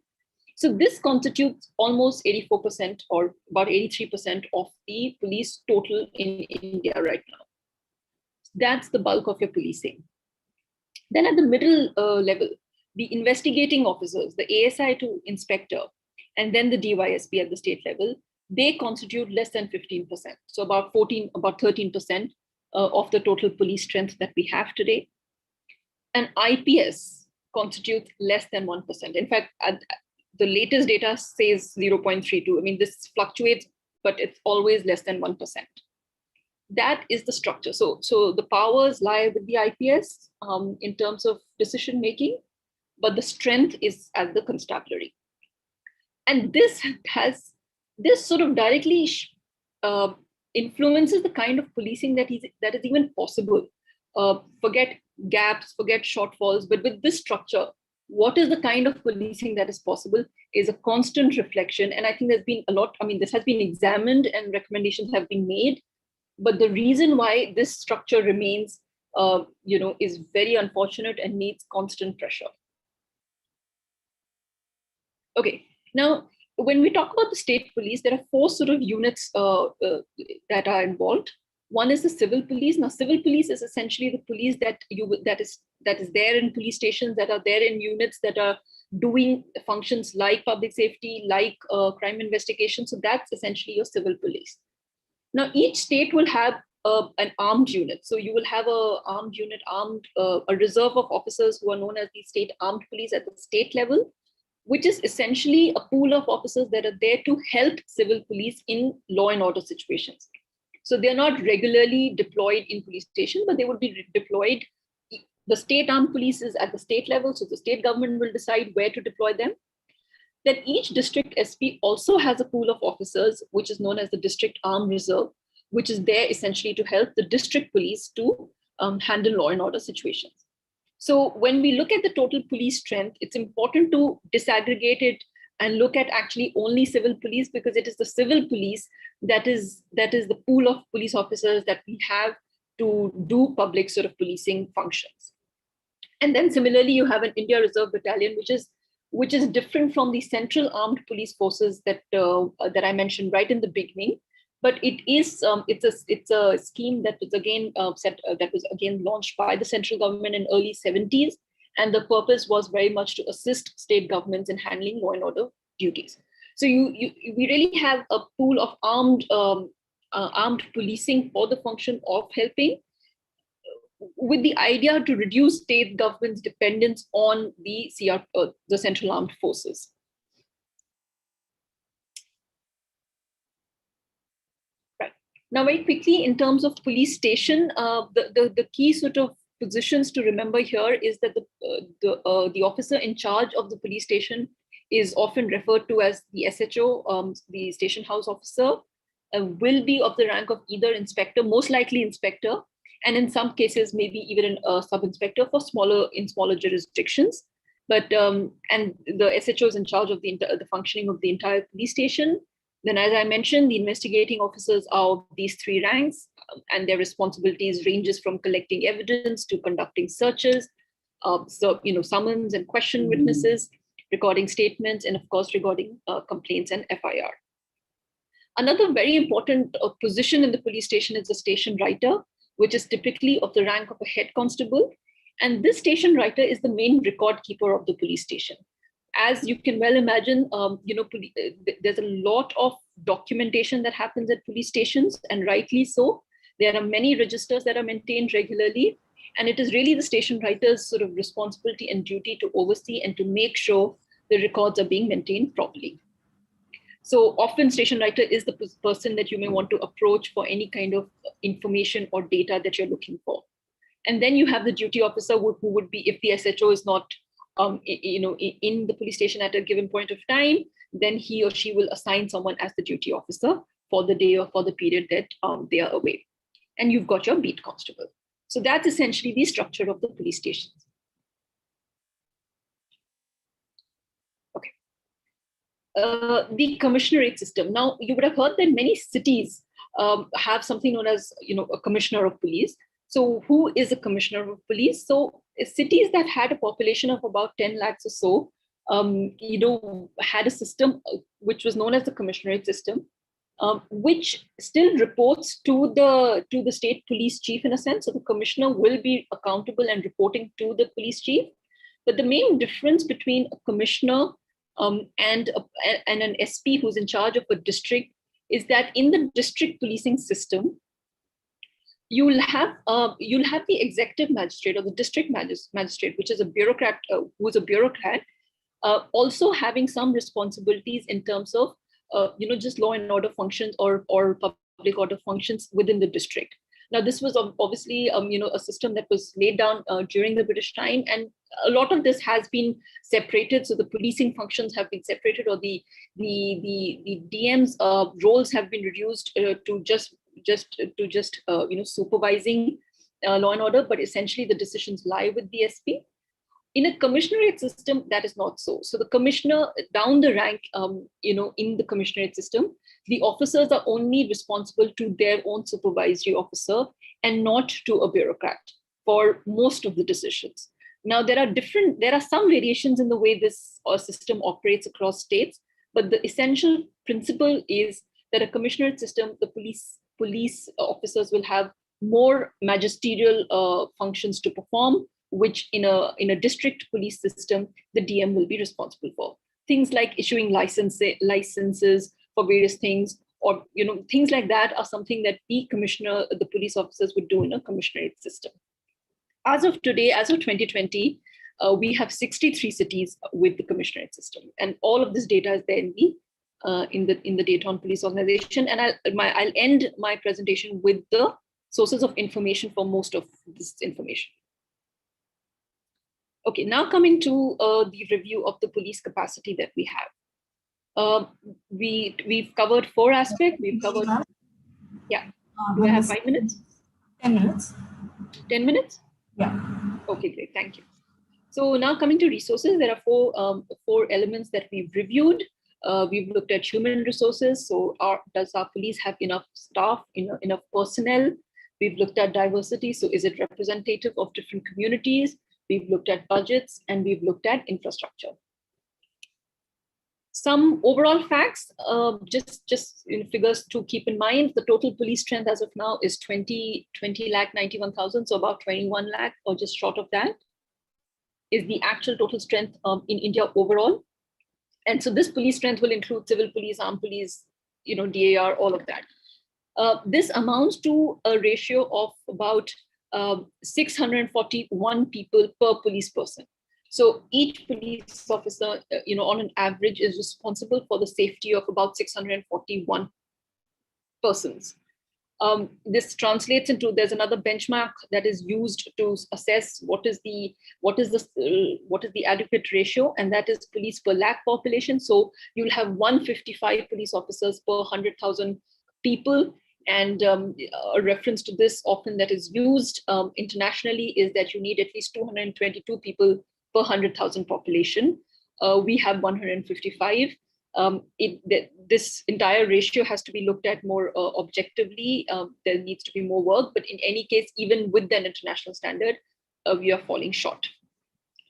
So this constitutes almost 84% or about 83% of the police total in India right now. That's the bulk of your policing. Then at the middle level, the investigating officers, the ASI to inspector, and then the DYSP at the state level, they constitute less than 15%. So about 13% of the total police strength that we have today. And IPS constitutes less than 1%. In fact, the latest data says 0.32. I mean, this fluctuates, but it's always less than 1%. That is the structure. So the powers lie with the IPS in terms of decision making, but the strength is at the constabulary. And this sort of directly influences the kind of policing that is even possible. Forget gaps, forget shortfalls, but with this structure, what is the kind of policing that is possible is a constant reflection. And I think there's been a lot, I mean, this has been examined and recommendations have been made. But the reason why this structure remains, is very unfortunate and needs constant pressure. Okay, now, when we talk about the state police, there are four sort of units that are involved. One is the civil police. Now, civil police is essentially the police that is there in police stations, that are there in units that are doing functions like public safety, like crime investigation. So that's essentially your civil police. Now, each state will have an armed unit. So you will have a armed unit, a reserve of officers who are known as the state armed police at the state level, which is essentially a pool of officers that are there to help civil police in law and order situations. So they're not regularly deployed in police station, but they would be deployed. The state armed police is at the state level, so the state government will decide where to deploy them. Then each district SP also has a pool of officers, which is known as the district armed reserve, which is there essentially to help the district police to handle law and order situations. So when we look at the total police strength, it's important to disaggregate it and look at actually only civil police, because it is the civil police that is the pool of police officers that we have to do public sort of policing functions. And then similarly, you have an India Reserve Battalion, which is different from the central armed police forces that I mentioned right in the beginning. But it's a scheme that was again launched by the central government in early 70s, and the purpose was very much to assist state governments in handling law and order duties. So we really have a pool of armed policing for the function of helping, with the idea to reduce state government's dependence on the central armed forces. Right. Now, very quickly, in terms of police station, the key sort of positions to remember here is that the officer in charge of the police station is often referred to as the SHO, the station house officer, will be of the rank of either inspector, most likely inspector, and in some cases, maybe even a sub-inspector for smaller jurisdictions. But and the SHO is in charge of the functioning of the entire police station. Then, as I mentioned, the investigating officers are of these three ranks, and their responsibilities ranges from collecting evidence to conducting searches, summons and question witnesses, recording statements, and of course, recording complaints and FIR. Another very important position in the police station is the station writer, which is typically of the rank of a head constable. And this station writer is the main record keeper of the police station. As you can well imagine, there's a lot of documentation that happens at police stations, and rightly so. There are many registers that are maintained regularly, and it is really the station writer's sort of responsibility and duty to oversee and to make sure the records are being maintained properly. So often station writer is the person that you may want to approach for any kind of information or data that you're looking for. And then you have the duty officer who would be, if the SHO is not in the police station at a given point of time, then he or she will assign someone as the duty officer for the day or for the period that they are away. And you've got your beat constable. So that's essentially the structure of the police stations. Okay. The commissionerate system. Now, you would have heard that many cities have something known as, a commissioner of police. So who is a commissioner of police? So cities that had a population of about 10 lakhs or so, had a system which was known as the commissionerate system, which still reports to the state police chief in a sense. So the commissioner will be accountable and reporting to the police chief. But the main difference between a commissioner and an SP who's in charge of a district is that in the district policing system, you'll have the executive magistrate or the district magistrate, which is a bureaucrat, who's a bureaucrat, also having some responsibilities in terms of just law and order functions or public order functions within the district. Now, this was obviously a system that was laid down during the British time, and a lot of this has been separated. So the policing functions have been separated, or the DM's roles have been reduced to just supervising law and order, but essentially the decisions lie with the SP. In a commissionerate system, that is not so. So the commissioner down the rank, in the commissionerate system, the officers are only responsible to their own supervisory officer and not to a bureaucrat for most of the decisions. Now, there are some variations in the way this system operates across states, but the essential principle is that a commissionerate system, the police officers will have more magisterial functions to perform, which in a district police system, the DM will be responsible for. Things like issuing licenses for various things, or things like that are something that the police officers would do in a commissionerate system. As of today, as of 2020, we have 63 cities with the commissionerate system, and all of this data is there in the data on police organization. And I'll end my presentation with the sources of information for most of this information. Okay, now coming to the review of the police capacity that we have. We've covered 4 aspects. We've covered, yeah. Do I have 5 minutes? 10 minutes. 10 minutes? Yeah. Okay, great, thank you. So now coming to resources, there are 4 elements that we've reviewed. We've looked at human resources. So does our police have enough staff, enough personnel? We've looked at diversity. So is it representative of different communities? We've looked at budgets, and we've looked at infrastructure. Some overall facts, just figures to keep in mind. The total police strength as of now is 20,91,000, so about 21 lakh or just short of that is the actual total strength in India overall. And so this police strength will include civil police, armed police, DAR, all of that. This amounts to a ratio of about 641 people per police person. So each police officer, on an average, is responsible for the safety of about 641 persons. This translates into, there's another benchmark that is used to assess what is the adequate ratio, and that is police per lakh population. So you'll have 155 police officers per 100,000 people. And a reference to this often that is used internationally is that you need at least 222 people per 100,000 population. We have 155. This entire ratio has to be looked at more objectively. There needs to be more work, but in any case, even with an international standard, we are falling short.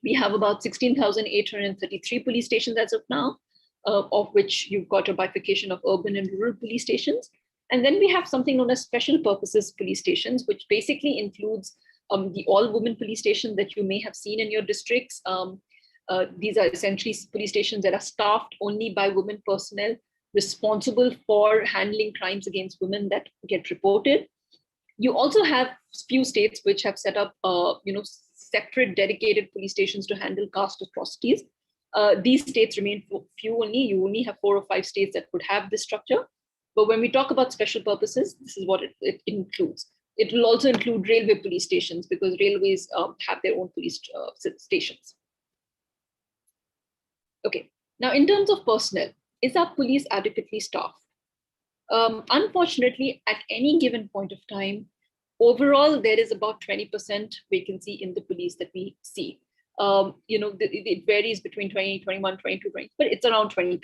We have about 16,833 police stations as of now, of which you've got a bifurcation of urban and rural police stations. And then we have something known as special purposes police stations, which basically includes the all-women police stations that you may have seen in your districts. These are essentially police stations that are staffed only by women personnel responsible for handling crimes against women that get reported. You also have few states which have set up, separate dedicated police stations to handle caste atrocities. These states remain few only. You only have 4 or 5 states that would have this structure. But when we talk about special purposes, this is what it includes. It will also include railway police stations because railways have their own police stations. Okay, now in terms of personnel, is our police adequately staffed? Unfortunately, at any given point of time, overall, there is about 20% vacancy in the police that we see. It varies between 20, 21, 22, 20, but it's around 20%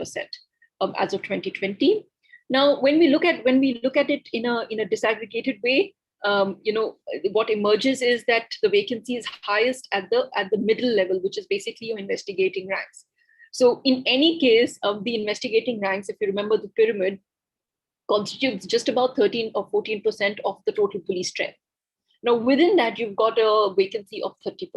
as of 2020. Now, when we look at it in a disaggregated way, what emerges is that the vacancy is highest at the middle level, which is basically your investigating ranks. So in any case, the investigating ranks, if you remember the pyramid, constitutes just about 13 or 14% of the total police strength. Now, within that, you've got a vacancy of 30%.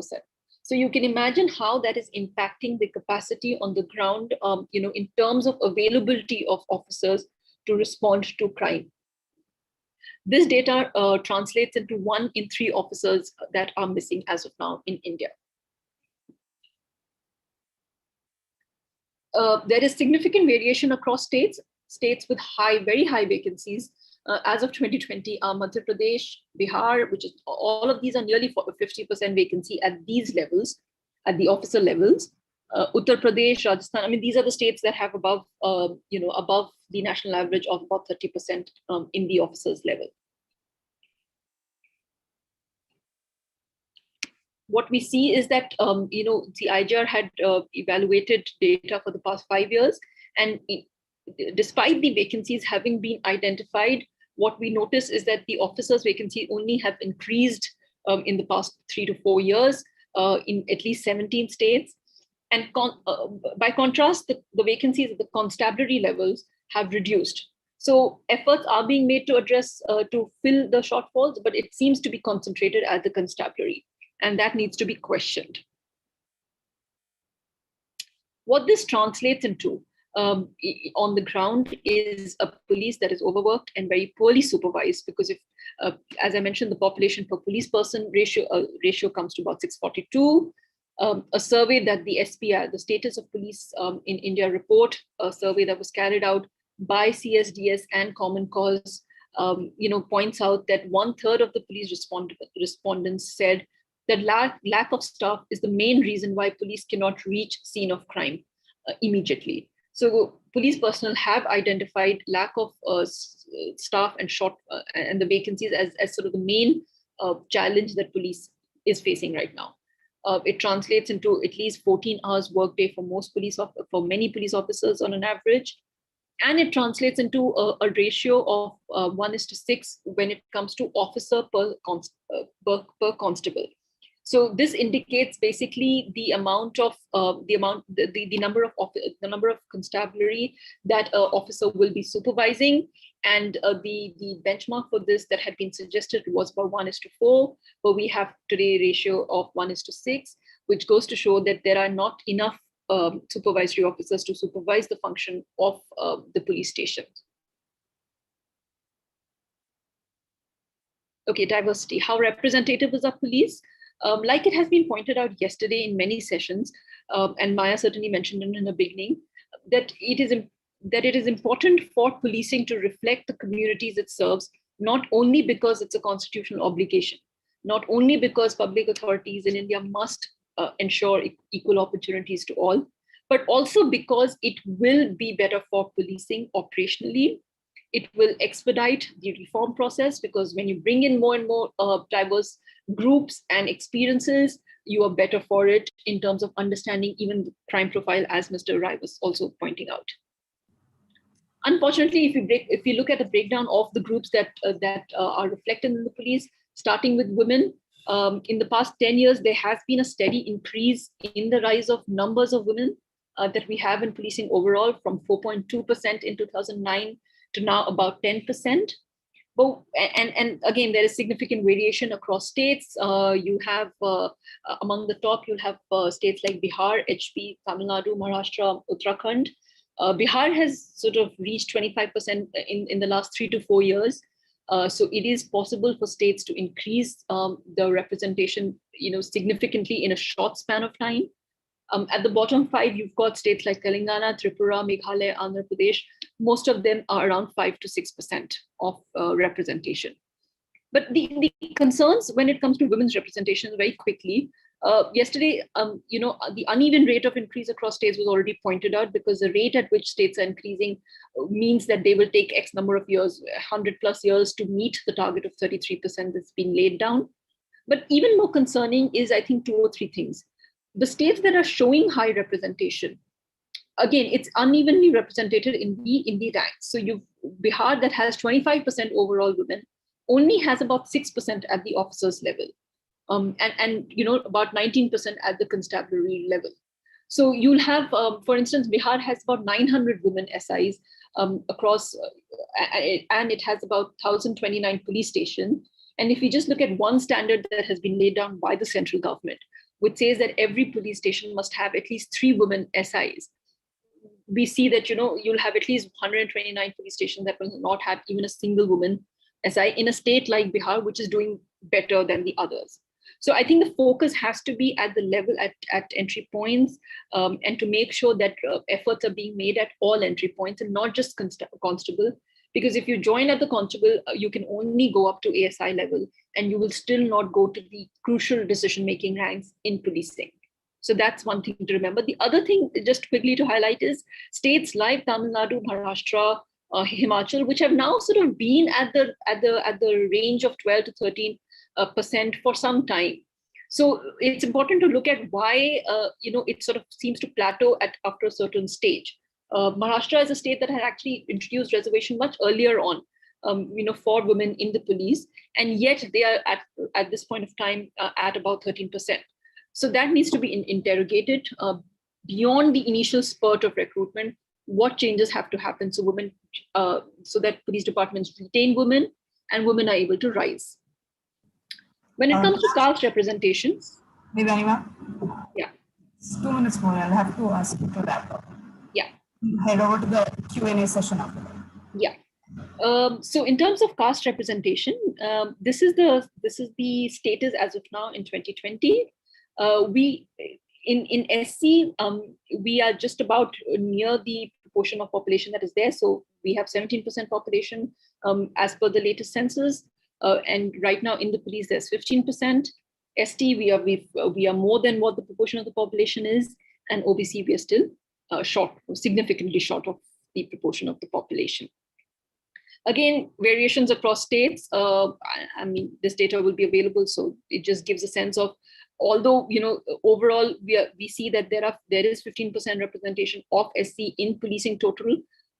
So you can imagine how that is impacting the capacity on the ground, in terms of availability of officers to respond to crime. This data translates into 1 in 3 officers that are missing as of now in India. There is significant variation across states. States with very high vacancies as of 2020 are Madhya Pradesh, Bihar, which is all of these are nearly 50% vacancy at these levels, at the officer levels. Uttar Pradesh, Rajasthan. I mean, these are the states that have above the national average of about 30% in the officers level. What we see is that the IGR had evaluated data for the past 5 years, and despite the vacancies having been identified, what we notice is that the officers' vacancy only have increased in the past 3 to 4 years in at least 17 states. And by contrast, the vacancies at the constabulary levels have reduced. So efforts are being made to address, to fill the shortfalls, but it seems to be concentrated at the constabulary, and that needs to be questioned. What this translates into on the ground is a police that is overworked and very poorly supervised, because if, as I mentioned, the population per police person ratio comes to about 642. A survey that the SPI, the Status of Police in India report, a survey that was carried out by CSDS and Common Cause, points out that 1/3 of the police respondents said that lack of staff is the main reason why police cannot reach scene of crime immediately. So police personnel have identified lack of staff and the vacancies as sort of the main challenge that police is facing right now. It translates into at least 14 hours workday for many police officers on an average. And it translates into a ratio of 1:6 when it comes to officer per constable. So this indicates basically the number of constabulary that an officer will be supervising, and the benchmark for this that had been suggested was about 1:4, but we have today a ratio of 1:6, which goes to show that there are not enough supervisory officers to supervise the function of the police station. Okay, diversity. How representative is our police? Like it has been pointed out yesterday in many sessions, and Maya certainly mentioned it in the beginning, that it is important for policing to reflect the communities it serves, not only because it's a constitutional obligation, not only because public authorities in India must ensure equal opportunities to all, but also because it will be better for policing operationally. It will expedite the reform process, because when you bring in more and more diverse groups and experiences, you are better for it in terms of understanding even the crime profile, as Mr. Rai was also pointing out. Unfortunately, if you look at the breakdown of the groups that are reflected in the police, starting with women, in the past 10 years, there has been a steady increase in the rise of numbers of women that we have in policing overall, from 4.2% in 2009 to now about 10%. But, and again, there is significant variation across states. You have among the top, you'll have states like Bihar, HP, Tamil Nadu, Maharashtra, Uttarakhand. Bihar has sort of reached 25% in the last 3 to 4 years. So it is possible for states to increase the representation, significantly in a short span of time. At the bottom 5, you've got states like Telangana, Tripura, Meghalaya, Andhra Pradesh. Most of them are around 5 to 6% of representation. But the concerns when it comes to women's representation very quickly. Yesterday, the uneven rate of increase across states was already pointed out, because the rate at which states are increasing means that they will take X number of years, 100 plus years, to meet the target of 33% that's been laid down. But even more concerning is, I think, 2 or 3 things. The states that are showing high representation, again, it's unevenly represented in the ranks. So you've Bihar, that has 25% overall women, only has about 6% at the officers level, and about 19% at the constabulary level. So you'll have, for instance, Bihar has about 900 women SIs across, and it has about 1,029 police stations. And if we just look at one standard that has been laid down by the central government, which says that every police station must have at least 3 women SIs, we see that you'll have at least 129 police stations that will not have even a single woman SI in a state like Bihar, which is doing better than the others. So I think the focus has to be at the level at entry points, and to make sure that efforts are being made at all entry points and not just constable. Because if you join at the constable, you can only go up to ASI level, and you will still not go to the crucial decision-making ranks in policing. So that's one thing to remember. The other thing, just quickly to highlight, is states like Tamil Nadu, Maharashtra, Himachal, which have now sort of been at the range of 12 to 13% for some time. So it's important to look at why it sort of seems to plateau after a certain stage. Maharashtra is a state that had actually introduced reservation much earlier on, for women in the police, and yet they are at this point of time at about 13%. So that needs to be interrogated beyond the initial spurt of recruitment. What changes have to happen so women, so that police departments retain women and women are able to rise. When it comes to caste representation, Devanima? Yeah. 2 minutes more. I'll have to ask you to wrap up. Yeah. Head over to the Q&A session after that. Yeah. So in terms of caste representation, this is the status as of now in 2020. We in SC, we are just about near the proportion of population that is there. So we have 17% population as per the latest census, and right now in the police there's 15%. ST, we are more than what the proportion of the population is, and OBC we are still significantly short of the proportion of the population. Again, variations across states. I mean, this data will be available, so it just gives a sense of, although overall we see that there is 15% representation of SC in policing total,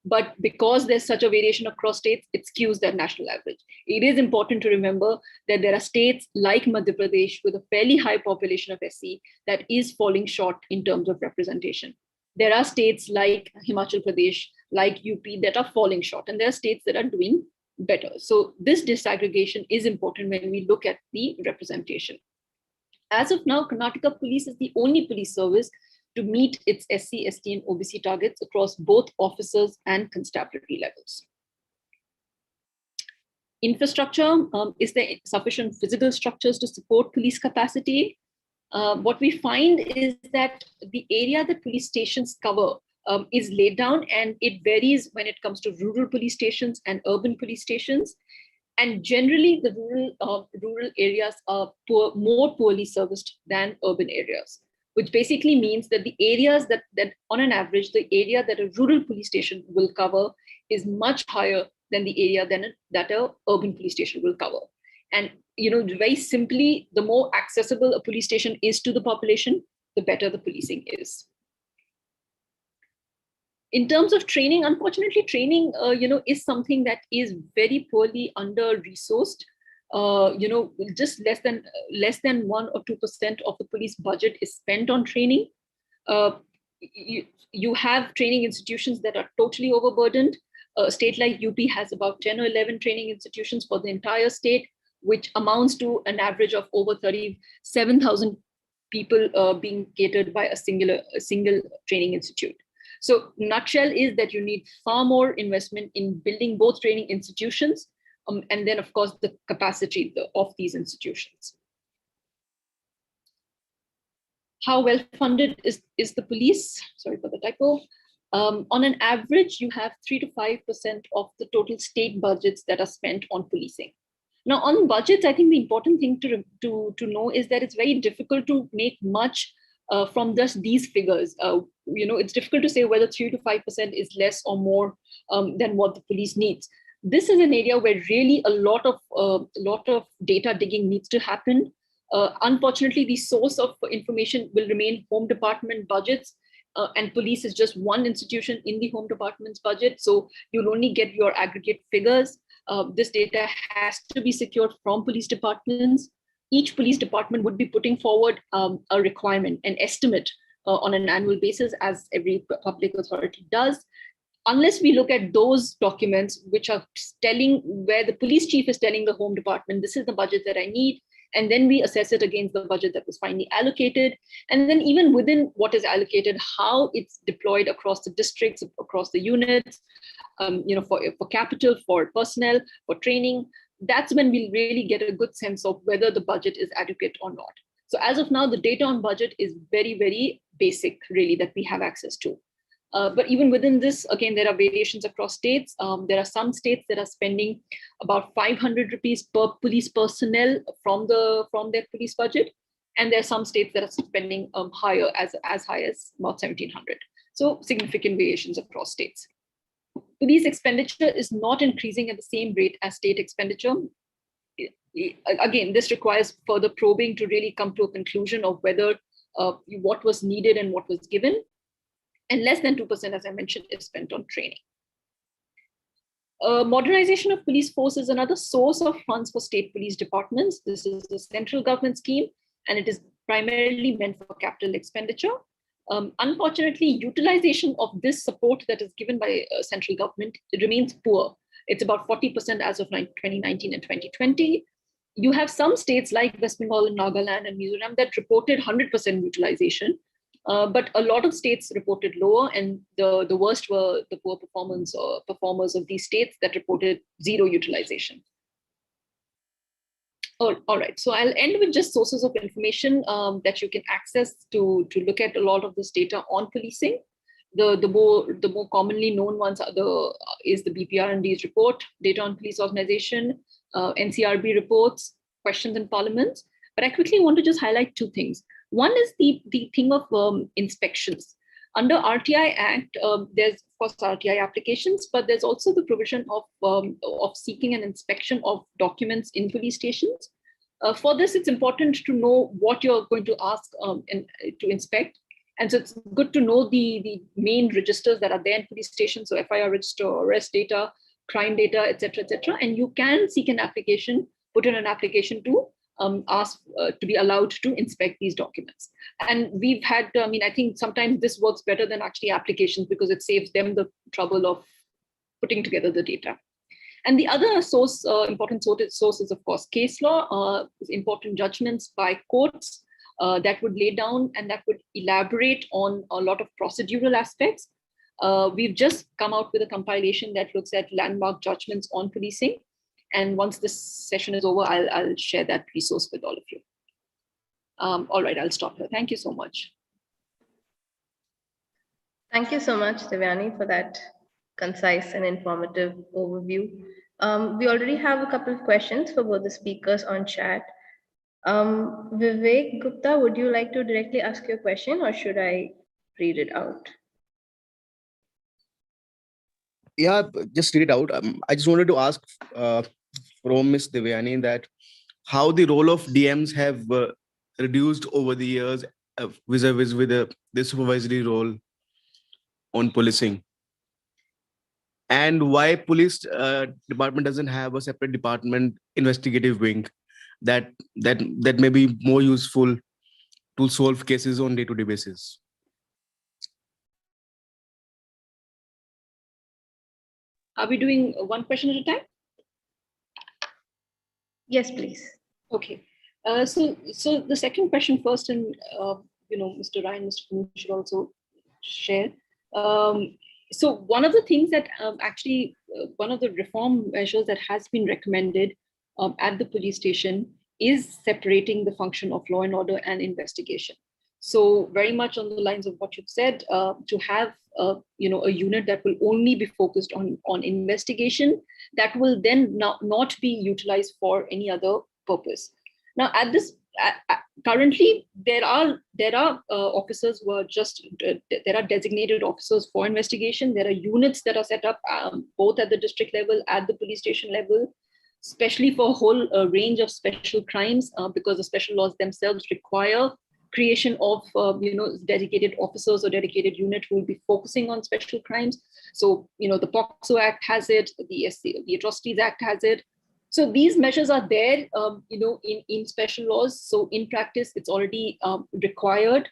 but because there's such a variation across states, it skews that national average. It is important to remember that there are states like Madhya Pradesh with a fairly high population of SC that is falling short in terms of representation. There are states like Himachal Pradesh, like UP, that are falling short, and there are states that are doing better. So this disaggregation is important when we look at the representation. As of now, Karnataka Police is the only police service to meet its SC, ST, and OBC targets across both officers and constabulary levels. Infrastructure, is there sufficient physical structures to support police capacity? What we find is that the area that police stations cover is laid down, and it varies when it comes to rural police stations and urban police stations. And generally, the rural areas are more poorly serviced than urban areas, which basically means that the areas that on an average, the area that a rural police station will cover is much higher than the area that a urban police station will cover. And very simply, the more accessible a police station is to the population, the better the policing is. In terms of training, unfortunately, training, is something that is very poorly under-resourced. Just less than 1 or 2% of the police budget is spent on training. You have training institutions that are totally overburdened. A state like UP has about 10 or 11 training institutions for the entire state, which amounts to an average of over 37,000 people being catered by a single training institute. So nutshell is that you need far more investment in building both training institutions and then, of course, the capacity of these institutions. how well funded is the police? Sorry for the typo. On an average, you have 3 to 5% of the total state budgets that are spent on policing. Now, on budgets, I think the important thing to know is that it's very difficult to make much from just these figures. It's difficult to say whether 3 to 5% is less or more than what the police needs. This is an area where really a lot of data digging needs to happen. Unfortunately, the source of information will remain Home Department budgets, and police is just one institution in the Home Department's budget. So you'll only get your aggregate figures. This data has to be secured from police departments. Each police department would be putting forward a requirement, an estimate on an annual basis, as every public authority does. Unless we look at those documents, which are telling where the police chief is telling the Home Department, this is the budget that I need, and then we assess it against the budget that was finally allocated. And then even within what is allocated, how it's deployed across the districts, across the units, for capital, for personnel, for training, that's when we'll really get a good sense of whether the budget is adequate or not. So as of now, the data on budget is very, very basic, really, that we have access to. But even within this, again, there are variations across states. There are some states that are spending about 500 rupees per police personnel from their police budget. And there are some states that are spending higher, as high as about 1,700. So significant variations across states. Police expenditure is not increasing at the same rate as state expenditure. Again, this requires further probing to really come to a conclusion of whether what was needed and what was given. And less than 2%, as I mentioned, is spent on training. Modernization of police force is another source of funds for state police departments. This is a central government scheme, and it is primarily meant for capital expenditure. Unfortunately, utilization of this support that is given by central government remains poor. It's about 40% as of 2019 and 2020. You have some states like West Bengal and Nagaland and Mizoram that reported 100% utilization. But a lot of states reported lower, and the worst were the poor performers of these states that reported zero utilization. Oh, all right, so I'll end with just sources of information that you can access to look at a lot of this data on policing. The more commonly known ones is the BPR&D's report, data on police organization, NCRB reports, questions in parliaments. But I quickly want to just highlight two things. One is the thing of inspections. Under RTI Act, there's of course RTI applications, but there's also the provision of seeking an inspection of documents in police stations. For this, it's important to know what you're going to ask to inspect. And so it's good to know the main registers that are there in police stations, so FIR register, arrest data, crime data, etc., etc. And you can seek an application, put in an application to ask to be allowed to inspect these documents. And we've had, I think sometimes this works better than actually applications because it saves them the trouble of putting together the data. And the other important source is, of course, case law, important judgments by courts that would lay down and that would elaborate on a lot of procedural aspects. We've just come out with a compilation that looks at landmark judgments on policing. And once this session is over, I'll share that resource with all of you. All right, I'll stop here. Thank you so much. Thank you so much, Devyani, for that concise and informative overview. We already have a couple of questions for both the speakers on chat. Vivek Gupta, would you like to directly ask your question or should I read it out? Yeah, just read it out. I just wanted to ask from Ms. Devyani that how the role of DMs have reduced over the years vis-a-vis with the supervisory role on policing, and why police department doesn't have a separate department investigative wing that may be more useful to solve cases on day-to-day basis. Are we doing one question at a time? Yes, please. Okay. So the second question first, and Mr. Ryan, Mr. Panu should also share. So one of the things that one of the reform measures that has been recommended at the police station is separating the function of law and order and investigation. So very much on the lines of what you've said, to have a unit that will only be focused on investigation, that will then not be utilized for any other purpose. Now, at this currently, there are officers who are just there are designated officers for investigation. There are units that are set up both at the district level, at the police station level, especially for a whole range of special crimes, because the special laws themselves require creation of dedicated officers or dedicated unit who will be focusing on special crimes. So the POCSO Act has it, the Atrocities Act has it. So these measures are there, in special laws. So in practice, it's already required.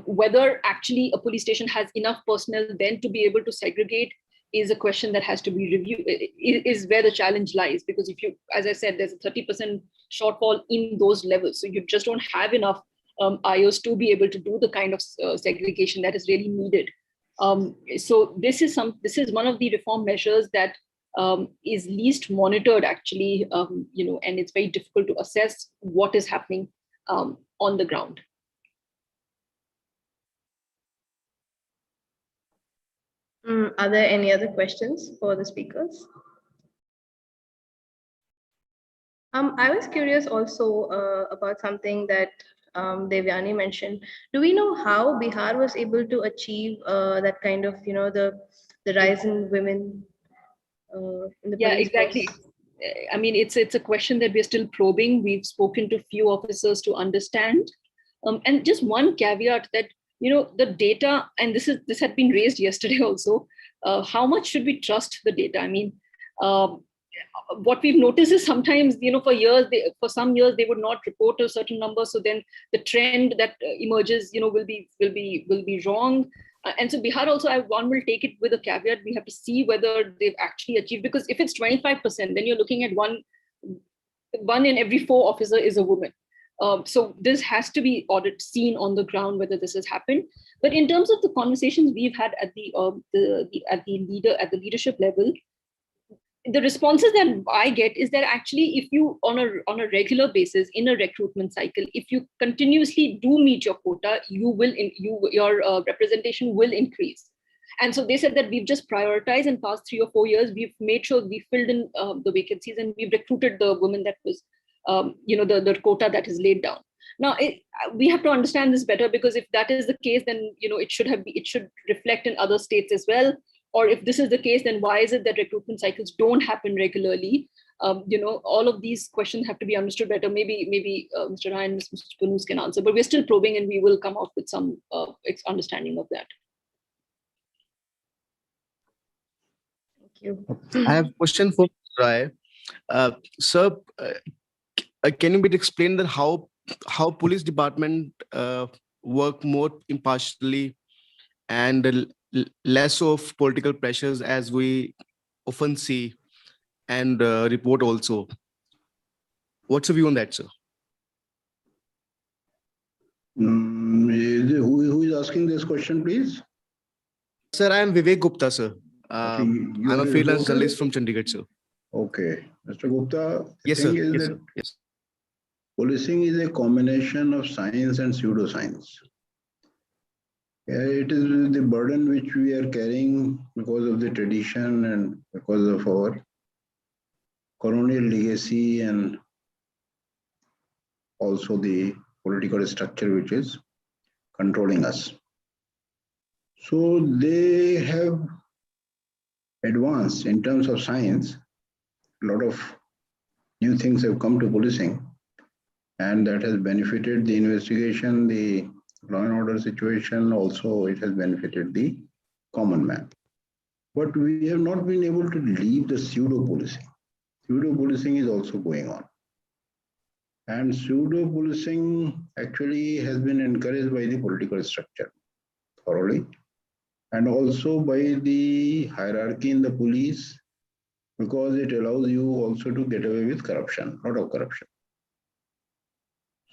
Whether actually a police station has enough personnel then to be able to segregate is a question that has to be reviewed, is where the challenge lies. Because if you, as I said, there's a 30% shortfall in those levels. So you just don't have enough IOs to be able to do the kind of segregation that is really needed. So this is one of the reform measures that is least monitored actually, and it's very difficult to assess what is happening on the ground. Are there any other questions for the speakers? I was curious also about something that Devyani mentioned. Do we know how Bihar was able to achieve that kind of, the rise in women in the police exactly. force? I mean, it's a question that we're still probing. We've spoken to few officers to understand. And just one caveat that, the data, and this had been raised yesterday also, how much should we trust the data? I mean, what we've noticed is sometimes, for some years they would not report a certain number. So then the trend that emerges, will be wrong. And so Bihar also, one will take it with a caveat. We have to see whether they've actually achieved, because if it's 25%, then you're looking at one in every 4 officer is a woman. So this has to be seen on the ground whether this has happened. But in terms of the conversations we've had at the leadership level, the responses that I get is that actually, if you on a regular basis in a recruitment cycle, if you continuously do meet your quota, your representation will increase. And so they said that we've just prioritized in past 3 or 4 years. We've made sure we filled in the vacancies and we've recruited the women that was, the quota that is laid down. Now, we have to understand this better, because if that is the case, then it should reflect in other states as well. Or if this is the case, then why is it that recruitment cycles don't happen regularly? All of these questions have to be understood better. Maybe Mr. Ryan and Mr. Panus can answer, but we're still probing and we will come out with some understanding of that. Thank you. I have a question for Rai. Sir, can you explain that how police department work more impartially and less of political pressures, as we often see and report also? What's your view on that, sir? Who is asking this question, please? Sir, I am Vivek Gupta, sir. You I'm are a freelance reporter? journalist from Chandigarh, sir. Okay. Mr. Gupta, Yes, sir. Yes. Policing is a combination of science and pseudoscience. It is the burden which we are carrying because of the tradition and because of our colonial legacy, and also the political structure which is controlling us. So they have advanced in terms of science. A lot of new things have come to policing, and that has benefited the investigation, the law and order situation. Also, it has benefited the common man. But we have not been able to leave the pseudo-policing. Pseudo-policing is also going on. And pseudo-policing actually has been encouraged by the political structure thoroughly, and also by the hierarchy in the police, because it allows you also to get away with corruption, a lot of corruption.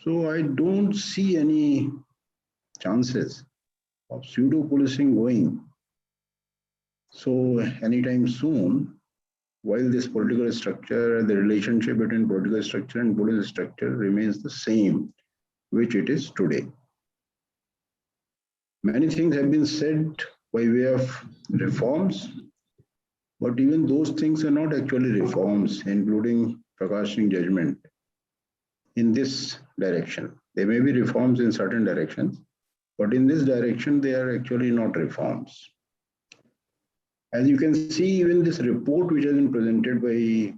So I don't see any chances of pseudo-policing going so anytime soon, while this political structure, the relationship between political structure and police structure remains the same, which it is today. Many things have been said by way of reforms, but even those things are not actually reforms, including Prakashing judgment in this direction. There may be reforms in certain directions, but in this direction, they are actually not reforms. As you can see, even this report which has been presented by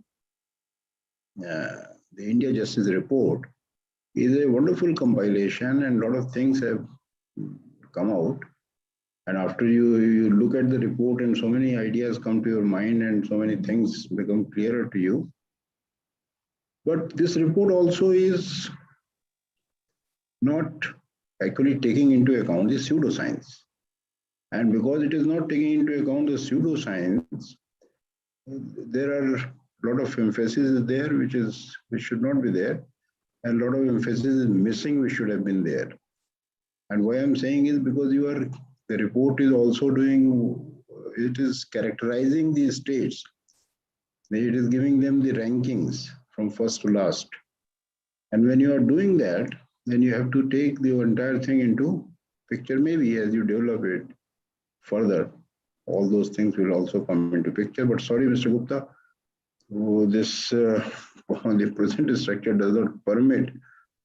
the India Justice Report is a wonderful compilation, and a lot of things have come out. And after you look at the report, and so many ideas come to your mind and so many things become clearer to you. But this report also is not actually taking into account the pseudoscience. And because it is not taking into account the pseudoscience, there are a lot of emphasis there which should not be there, and a lot of emphasis is missing which should have been there. And why I'm saying is because the report is also it is characterizing the states. It is giving them the rankings from first to last. And when you are doing that, then you have to take the entire thing into picture. Maybe as you develop it further, all those things will also come into picture. But sorry, Mr. Gupta, the present structure does not permit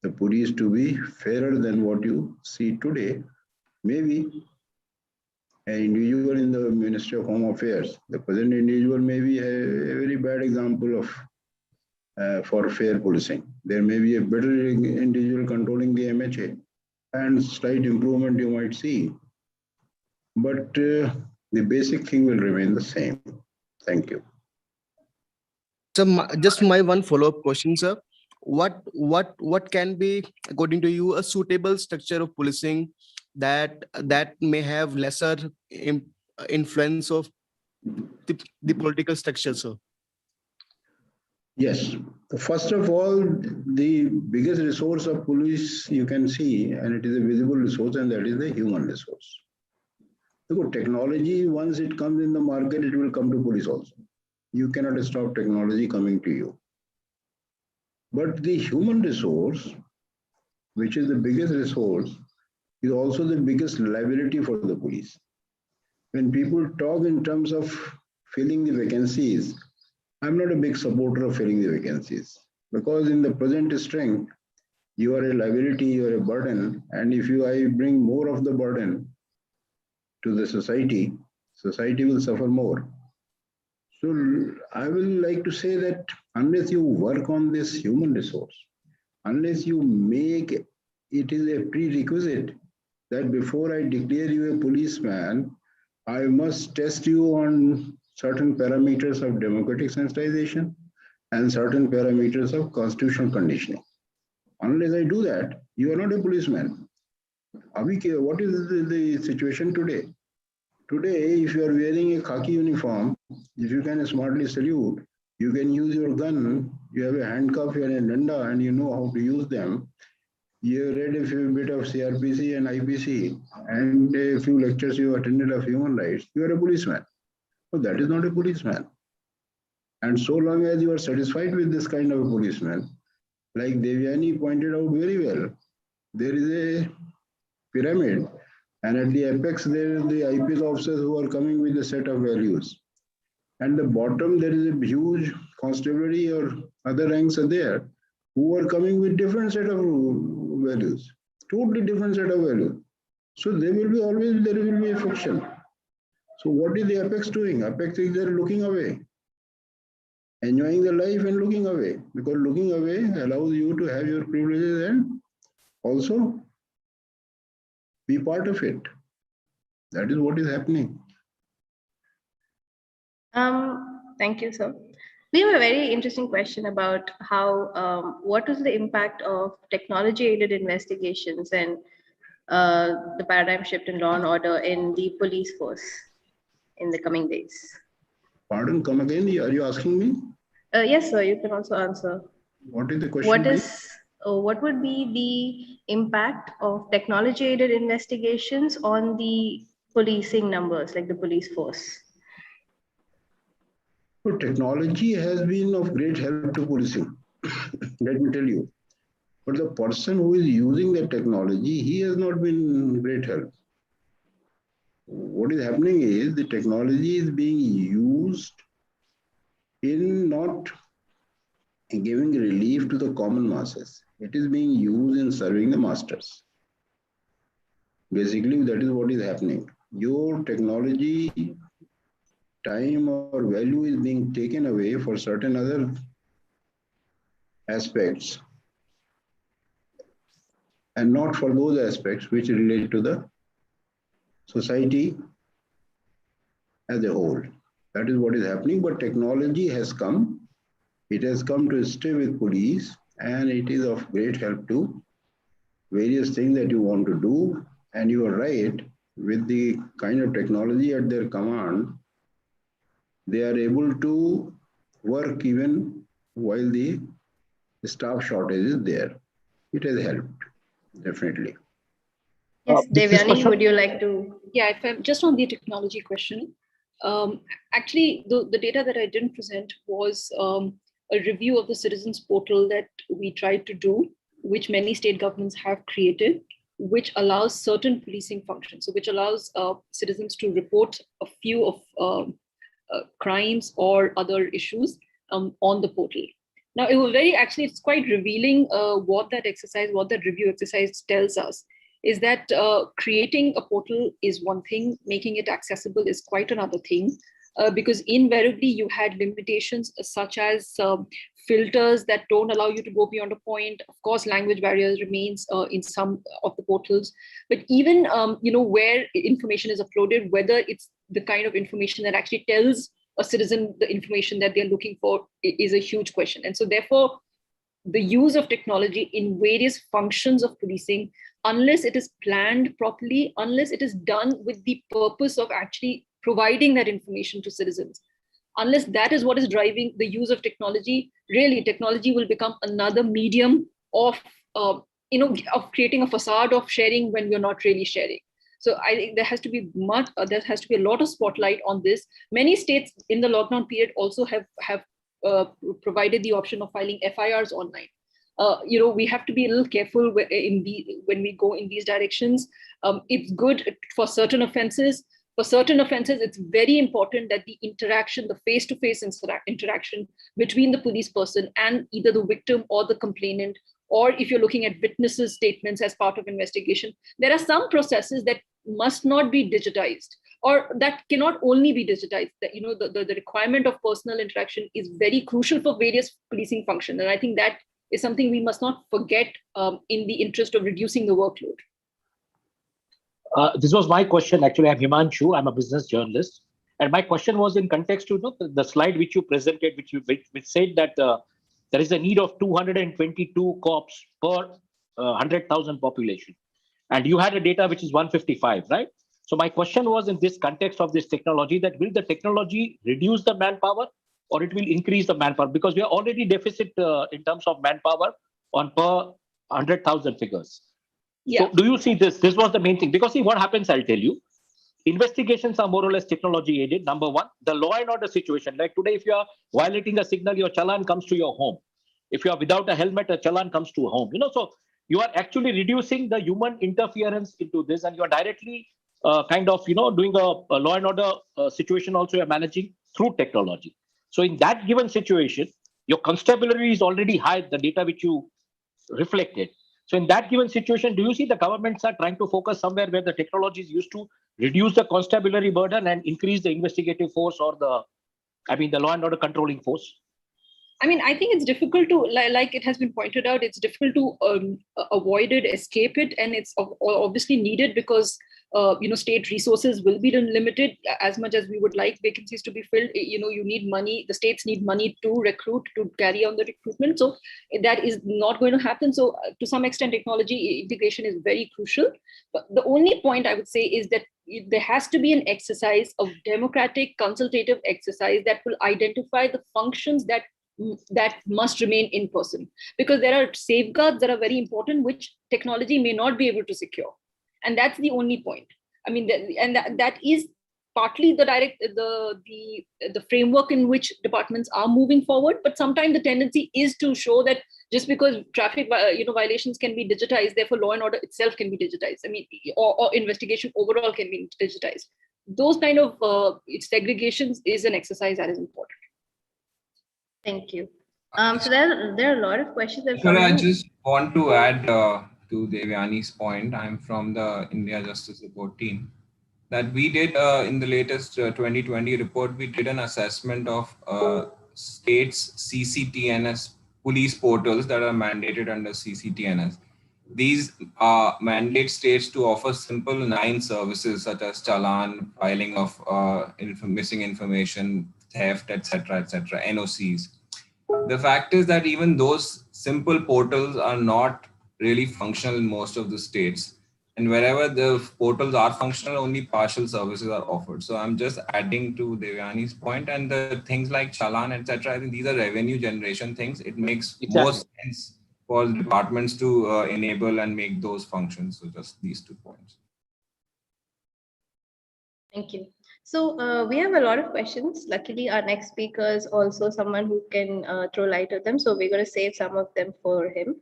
the police to be fairer than what you see today. Maybe an individual in the Ministry of Home Affairs, the present individual may be a very bad example of for fair policing. There may be a better individual controlling the MHA, and slight improvement you might see. But the basic thing will remain the same. Thank you. So just my one follow-up question, sir. What can be, according to you, a suitable structure of policing that may have lesser influence of the political structure, sir? Yes. First of all, the biggest resource of police you can see, and it is a visible resource, and that is the human resource. Look, technology, once it comes in the market, it will come to police also. You cannot stop technology coming to you. But the human resource, which is the biggest resource, is also the biggest liability for the police. When people talk in terms of filling the vacancies, I'm not a big supporter of filling the vacancies, because in the present strength, you are a liability, you are a burden, and if I bring more of the burden to the society, society will suffer more. So I will like to say that unless you work on this human resource, unless you make it is a prerequisite that before I declare you a policeman, I must test you on certain parameters of democratic sensitization and certain parameters of constitutional conditioning. Unless I do that, you are not a policeman. What is the situation today? Today, if you are wearing a khaki uniform, if you can smartly salute, you can use your gun, you have a handcuff and a danda, and you know how to use them. You have read a few bit of CRPC and IPC, and a few lectures you attended of human rights, you are a policeman. So that is not a policeman. And so long as you are satisfied with this kind of a policeman, like Devyani pointed out very well, there is a pyramid, and at the apex there is the IPS officers who are coming with a set of values. And the bottom there is a huge constabulary or other ranks are there who are coming with different set of values, totally different set of values. So there will be a friction. So what is the apex doing? Apex is there looking away, enjoying the life and looking away, because looking away allows you to have your privileges and also be part of it. That is what is happening. Thank you, sir. We have a very interesting question about how, what is the impact of technology-aided investigations and the paradigm shift in law and order in the police force in the coming days? Pardon, come again. Are you asking me? Yes, sir. You can also answer. What is the question? What would be the impact of technology-aided investigations on the policing numbers, like the police force? So technology has been of great help to policing. Let me tell you. But the person who is using the technology, he has not been great help. what is happening is the technology is being used in not giving relief to the common masses. It is being used in serving the masters. Basically, that is what is happening. Your technology, time or value is being taken away for certain other aspects and not for those aspects which relate to the society as a whole. That is what is happening, but technology has come. It has come to stay with police, and it is of great help to various things that you want to do. And you are right, with the kind of technology at their command, they are able to work even while the staff shortage is there. It has helped, definitely. Yes, This Devyani, question? would you like to? Yeah, if I'm just on the technology question, actually, the data that I didn't present was a review of the citizens portal that we tried to do, which many state governments have created, which allows certain policing functions, so which allows citizens to report a few of crimes or other issues on the portal. Now, it was actually, it's quite revealing what that review exercise tells us is that creating a portal is one thing, making it accessible is quite another thing, because invariably you had limitations such as filters that don't allow you to go beyond a point. Of course, language barriers remains in some of the portals, but even where information is uploaded, whether it's the kind of information that actually tells a citizen the information that they're looking for is a huge question. And so therefore, the use of technology in various functions of policing, unless it is planned properly, unless it is done with the purpose of actually providing that information to citizens, unless that is what is driving the use of technology, really technology will become another medium of of creating a facade of sharing when we're not really sharing. So I think there has to be a lot of spotlight on this. Many states in the lockdown period also have provided the option of filing FIRs online. We have to be a little careful when we go in these directions. It's good for certain offenses. For certain offenses, it's very important that the interaction, the face-to-face interaction between the police person and either the victim or the complainant, or if you're looking at witnesses' statements as part of investigation, there are some processes that must not be digitized, or that cannot only be digitized. That the requirement of personal interaction is very crucial for various policing functions, and I think that is something we must not forget in the interest of reducing the workload. This was my question. Actually, I'm Himanshu. I'm a business journalist, and my question was in context to the slide which you presented, which said that there is a need of 222 cops per 100,000 population, and you had a data which is 155, right? So my question was in this context of this technology, that will the technology reduce the manpower or it will increase the manpower? Because we are already deficit in terms of manpower on per 100,000 figures. Yeah. So do you see this? This was the main thing. Because see what happens, I'll tell you. Investigations are more or less technology aided. Number one, the law and order situation. Like today, if you are violating a signal, your challan comes to your home. If you are without a helmet, a challan comes to home. So you are actually reducing the human interference into this, and you are directly doing a law and order situation also you're managing through technology. So in that given situation, your constabulary is already high, the data which you reflected. So in that given situation, do you see the governments are trying to focus somewhere where the technology is used to reduce the constabulary burden and increase the investigative force or the law and order controlling force? I mean, I think it's difficult to, like it has been pointed out, it's difficult to avoid it, escape it, and it's obviously needed because state resources will be limited. As much as we would like vacancies to be filled, you need money. The states need money to recruit, to carry on the recruitment. So that is not going to happen. So to some extent, technology integration is very crucial. But the only point I would say is that there has to be an exercise of democratic consultative exercise that will identify the functions that must remain in person, because there are safeguards that are very important, which technology may not be able to secure. And that's the only point. I mean, that is partly the framework in which departments are moving forward, but sometimes the tendency is to show that just because traffic violations can be digitized, therefore law and order itself can be digitized. I mean, or investigation overall can be digitized. Those kind of segregations is an exercise that is important. Thank you. So there are a lot of questions that Sir, I just want to add to Devyani's point. I'm from the India Justice Report team. That we did in the latest 2020 report, we did an assessment of states' CCTNS police portals that are mandated under CCTNS. These mandate states to offer simple 9 services such as challan, filing of missing information, theft, etc., NOCs. The fact is that even those simple portals are not really functional in most of the states. And wherever the portals are functional, only partial services are offered. So I'm just adding to Devyani's point, and the things like challan, etc. I think these are revenue generation things. It makes more sense for departments to enable and make those functions. So just these 2 points. Thank you. So we have a lot of questions. Luckily, our next speaker is also someone who can throw light on them. So we're going to save some of them for him.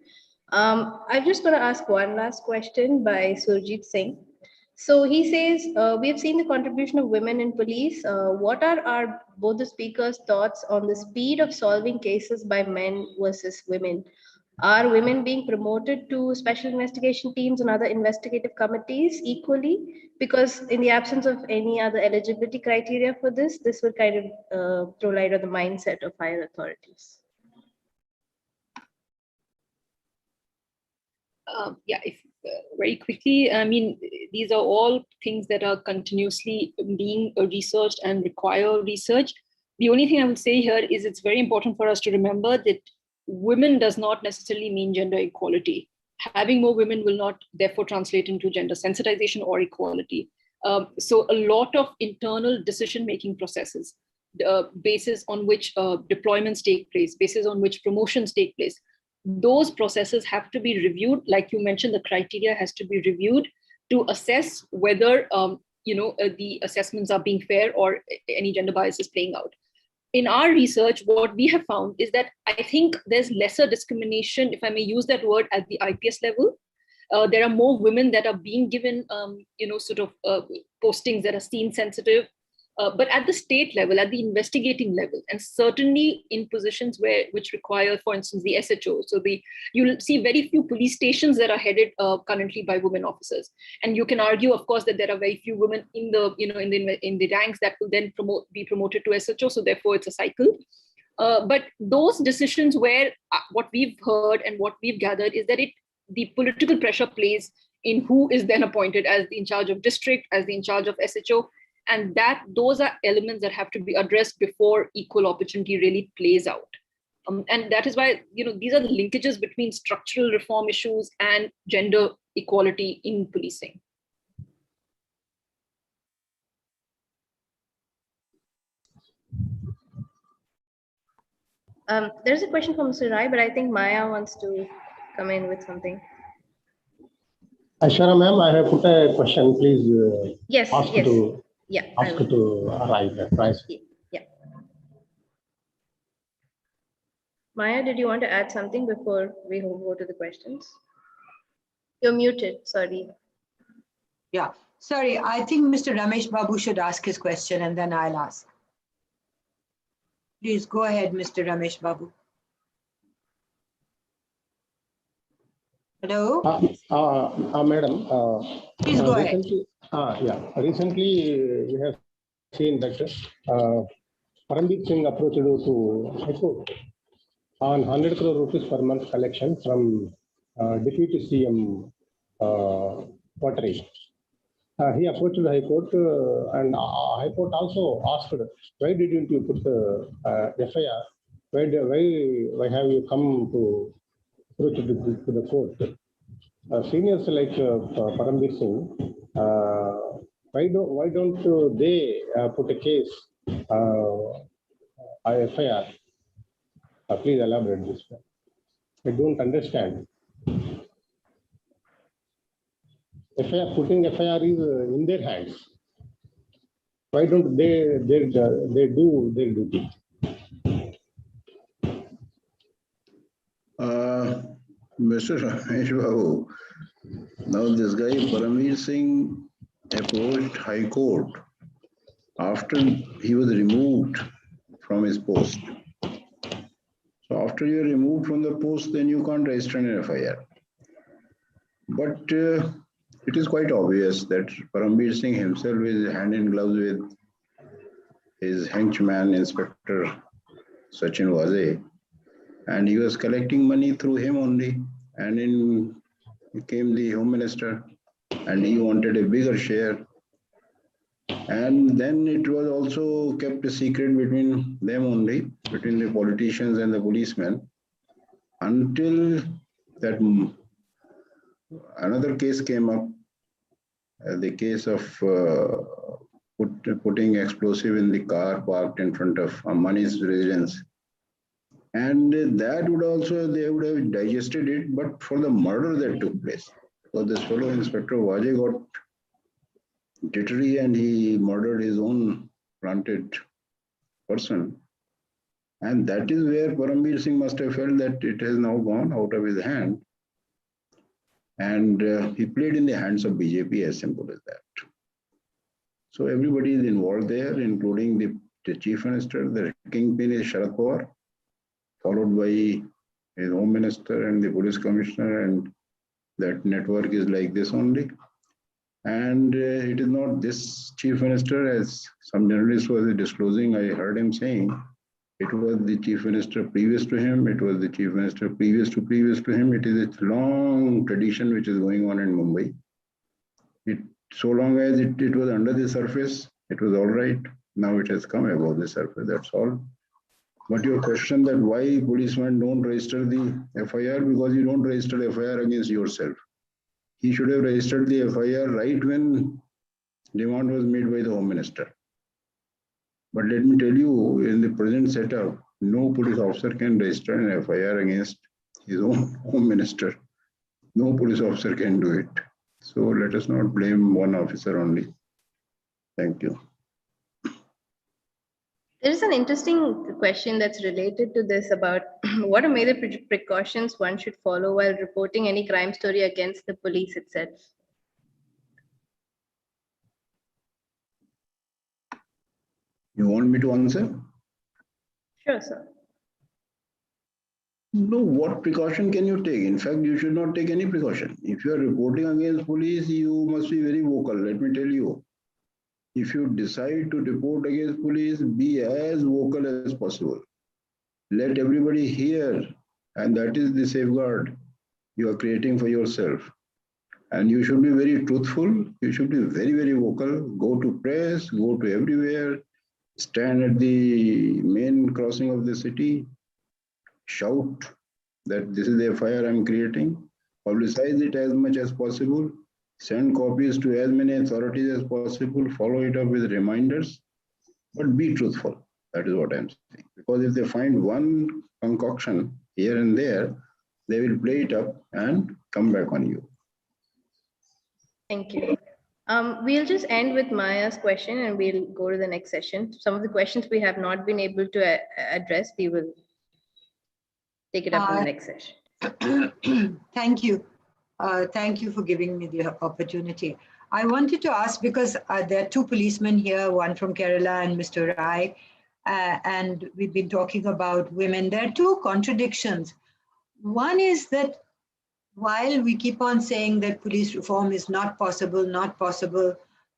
I'm just going to ask one last question by Surjit Singh. So he says, we have seen the contribution of women in police. What are both the speakers' thoughts on the speed of solving cases by men versus women? Are women being promoted to special investigation teams and other investigative committees equally? Because in the absence of any other eligibility criteria for this would kind of throw light on the mindset of higher authorities. Very quickly, I mean, these are all things that are continuously being researched and require research. The only thing I would say here is it's very important for us to remember that women does not necessarily mean gender equality. Having more women will not therefore translate into gender sensitization or equality. So a lot of internal decision-making processes, basis on which deployments take place, basis on which promotions take place, those processes have to be reviewed. Like you mentioned, the criteria has to be reviewed to assess whether the assessments are being fair or any gender bias is playing out. In our research, what we have found is that I think there's lesser discrimination, if I may use that word, at the IPS level. There are more women that are being given, postings that are scene sensitive. But at the state level, at the investigating level, and certainly in positions which require, for instance, the SHO. So you'll see very few police stations that are headed currently by women officers. And you can argue, of course, that there are very few women in the ranks that will then be promoted to SHO. So therefore, it's a cycle. But those decisions where what we've heard and what we've gathered is that the political pressure plays in who is then appointed as in charge of district, as in charge of SHO. And those are elements that have to be addressed before equal opportunity really plays out. And that is why, these are the linkages between structural reform issues and gender equality in policing. There's a question from Mr. Rai, but I think Maya wants to come in with something. Ashwara ma'am, I have put a question. Please yes. Ask to Rai. Yeah. Maya, did you want to add something before we go to the questions? You're muted, sorry. Yeah, sorry, I think Mr. Ramesh Babu should ask his question and then I'll ask. Please go ahead, Mr. Ramesh Babu. Hello? Madam. Please go ahead. Recently we have seen that Paramveer Singh approached to High Court on 100 crore rupees per month collection from Deputy CM Pottery. He approached the High Court and High Court also asked, why didn't you put FIR? Why have you come to approach to the court? Seniors like Paramveer Singh, why don't they put a case FIR? Please elaborate this. I don't understand. Putting FIR is in their hands. Why don't they do their duty? Mr. Ramesh Babu, now this guy Paramveer Singh approached High Court after he was removed from his post. So after you're removed from the post, then you can't register an FIR. But it is quite obvious that Paramveer Singh himself is hand in gloves with his henchman, Inspector Sachin Waze, and he was collecting money through him only. And in came the Home Minister, and he wanted a bigger share. And then it was also kept a secret between them only, between the politicians and the policemen, until that another case came up, the case of putting explosive in the car parked in front of Ambani's residence. And that would also, they would have digested it, but for the murder that took place, because this fellow Inspector Waje got jittery and he murdered his own planted person. And that is where Paramveer Singh must have felt that it has now gone out of his hand. And he played in the hands of BJP, as simple as that. So everybody is involved there, including the Chief Minister. The kingpin is Sharad Pawar, followed by his Home Minister and the Police Commissioner, and that network is like this only. And it is not this Chief Minister, as some journalist was disclosing. I heard him saying it was the Chief Minister previous to him, it was the Chief Minister previous to him. It is a long tradition which is going on in Mumbai. So long as it was under the surface, it was all right. Now it has come above the surface, that's all. But your question that why policemen don't register the FIR, because you don't register FIR against yourself. He should have registered the FIR right when demand was made by the Home Minister. But let me tell you, in the present setup, no police officer can register an FIR against his own Home Minister. No police officer can do it. So let us not blame one officer only. Thank you. There is an interesting question that's related to this about what are major precautions one should follow while reporting any crime story against the police itself. You want me to answer? Sure, sir. No, what precaution can you take? In fact, you should not take any precaution. If you are reporting against police, you must be very vocal. Let me tell you. If you decide to report against police, be as vocal as possible. Let everybody hear, and that is the safeguard you are creating for yourself. And you should be very truthful. You should be very, very vocal. Go to press, go to everywhere, stand at the main crossing of the city, shout that this is the FIR I'm creating, publicize it as much as possible, send copies to as many authorities as possible, follow it up with reminders, but be truthful. That is what I'm saying. Because if they find one concoction here and there, they will play it up and come back on you. Thank you. We'll just end with Maya's question and we'll go to the next session. Some of the questions we have not been able to address, we will take it up in the next session. Thank you. Thank you for giving me the opportunity. I wanted to ask, because there are two policemen here, one from Kerala and Mr. Rai, and we've been talking about women. There are two contradictions. One is that while we keep on saying that police reform is not possible,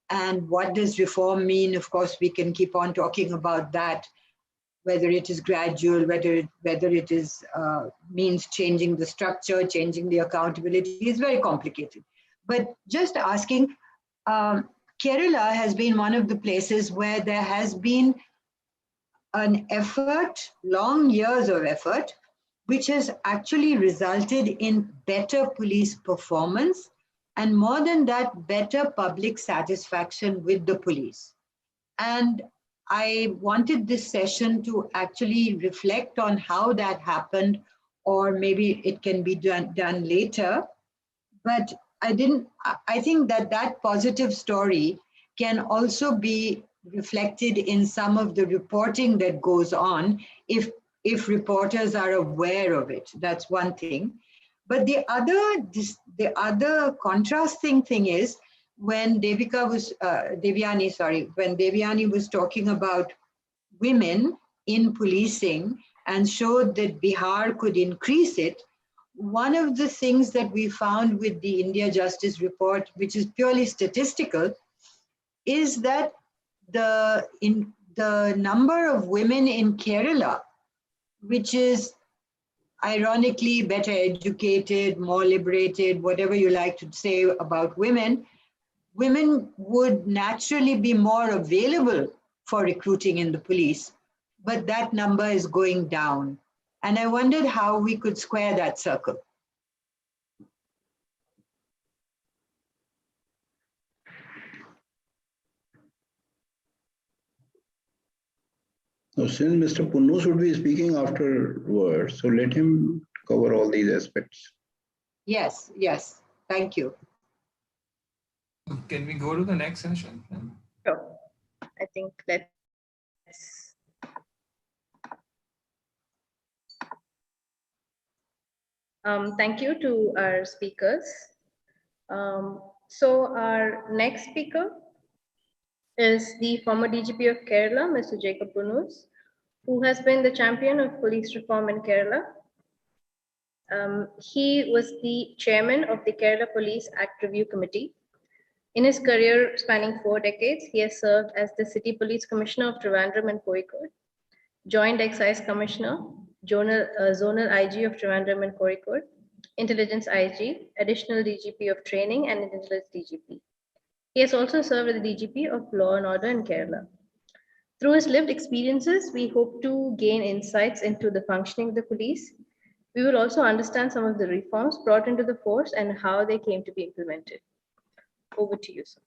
and what does reform mean? Of course, we can keep on talking about that, whether it is gradual, whether it is means changing the structure, changing the accountability is very complicated. But just asking, Kerala has been one of the places where there has been an effort, long years of effort, which has actually resulted in better police performance, and more than that, better public satisfaction with the police. And I wanted this session to actually reflect on how that happened, or maybe it can be done later. But I think that positive story can also be reflected in some of the reporting that goes on if reporters are aware of it. That's one thing. But the other contrasting thing is when Devyani was talking about women in policing and showed that Bihar could increase it. One of the things that we found with the India Justice Report, which is purely statistical, is that the number of women in Kerala, which is ironically better educated, more liberated, whatever you like to say about women, women would naturally be more available for recruiting in the police, but that number is going down. And I wondered how we could square that circle. So since Mr. Punnu should be speaking afterwards, so let him cover all these aspects. Yes, yes. Thank you. Can we go to the next session? Sure. I think let's. Thank you to our speakers. So our next speaker is the former DGP of Kerala, Mr. Jacob Punus, who has been the champion of police reform in Kerala. He was the chairman of the Kerala Police Act Review Committee. In his career spanning 4 decades, he has served as the City Police Commissioner of Trivandrum and Kozhikode, Joint Excise Commissioner, Zonal IG of Trivandrum and Kozhikode, Intelligence IG, Additional DGP of Training, and Intelligence DGP. He has also served as the DGP of Law and Order in Kerala. Through his lived experiences, we hope to gain insights into the functioning of the police. We will also understand some of the reforms brought into the force and how they came to be implemented. Over to you, sir.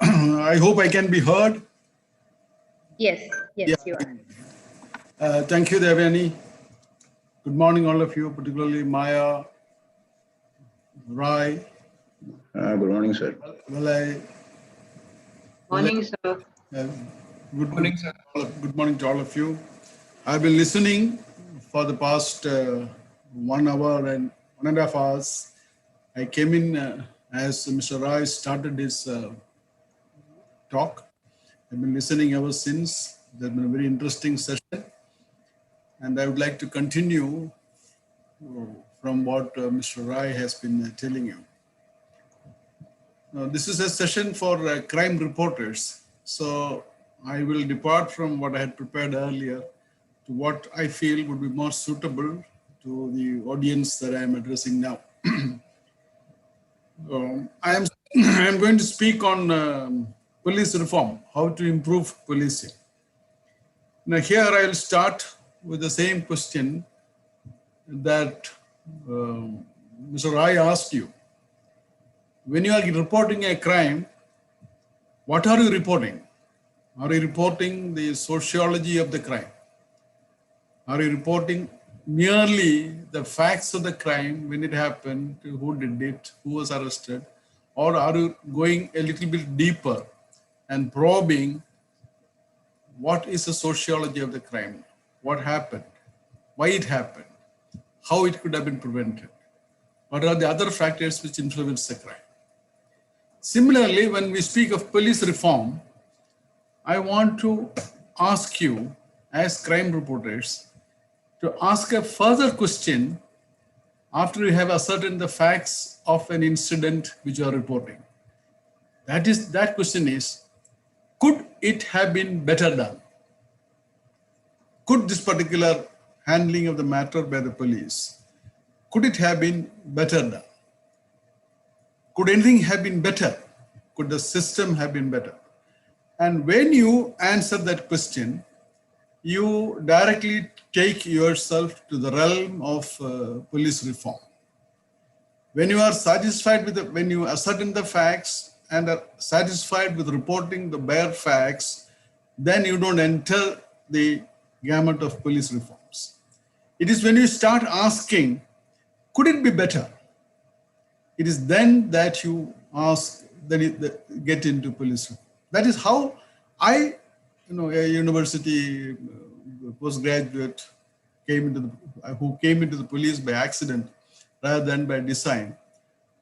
I hope I can be heard. Yes, yes, you are. Thank you, Devyani. Good morning, all of you, particularly Maya, Rai. Good morning, sir. Morning, sir. Good morning, sir. Good morning to all of you. I've been listening for the past 1 hour and 1.5 hours. I came in as Mr. Rai started his talk. I've been listening ever since. There's been a very interesting session. And I would like to continue from what Mr. Rai has been telling you. This is a session for crime reporters. So I will depart from what I had prepared earlier to what I feel would be more suitable to the audience that I am addressing now. I am going to speak on police reform, how to improve policing. Now here I will start with the same question that Mr. Rai asked you. When you are reporting a crime, what are you reporting? Are you reporting the sociology of the crime? Are you reporting merely the facts of the crime when it happened, who did it, who was arrested? Or are you going a little bit deeper and probing what is the sociology of the crime? What happened? Why it happened? How it could have been prevented? What are the other factors which influence the crime? Similarly, when we speak of police reform, I want to ask you as crime reporters to ask a further question after you have ascertained the facts of an incident which you are reporting. That question is, could it have been better done? Could this particular handling of the matter by the police, could it have been better done? Could anything have been better? Could the system have been better? And when you answer that question, you directly take yourself to the realm of police reform. When you are satisfied with when you ascertain the facts and are satisfied with reporting the bare facts, then you don't enter the gamut of police reforms. It is when you start asking, could it be better? It is then that you ask, then you get into police. That is how I, a university postgraduate who came into the police by accident rather than by design.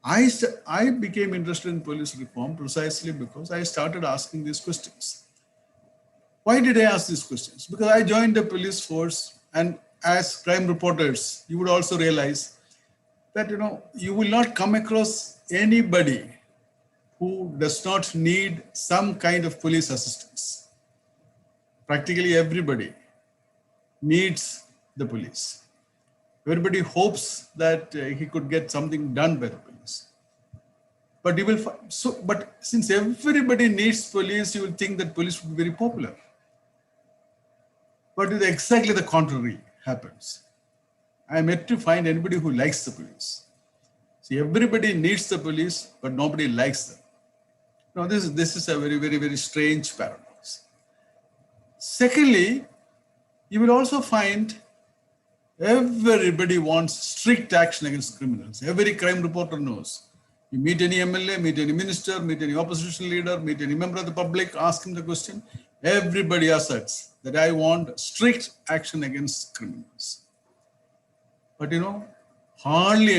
I became interested in police reform precisely because I started asking these questions. Why did I ask these questions? Because I joined the police force, and as crime reporters, you would also realize that you will not come across anybody who does not need some kind of police assistance. Practically everybody needs the police. Everybody hopes that he could get something done by the police. But you will but since everybody needs police, you will think that police will be very popular. But exactly the contrary happens. I am yet to find anybody who likes the police. See, everybody needs the police, but nobody likes them. Now, this is a very, very, very strange paradox. Secondly, you will also find everybody wants strict action against criminals. Every crime reporter knows. You meet any MLA, meet any minister, meet any opposition leader, meet any member of the public, ask him the question. Everybody asserts that I want strict action against criminals. But hardly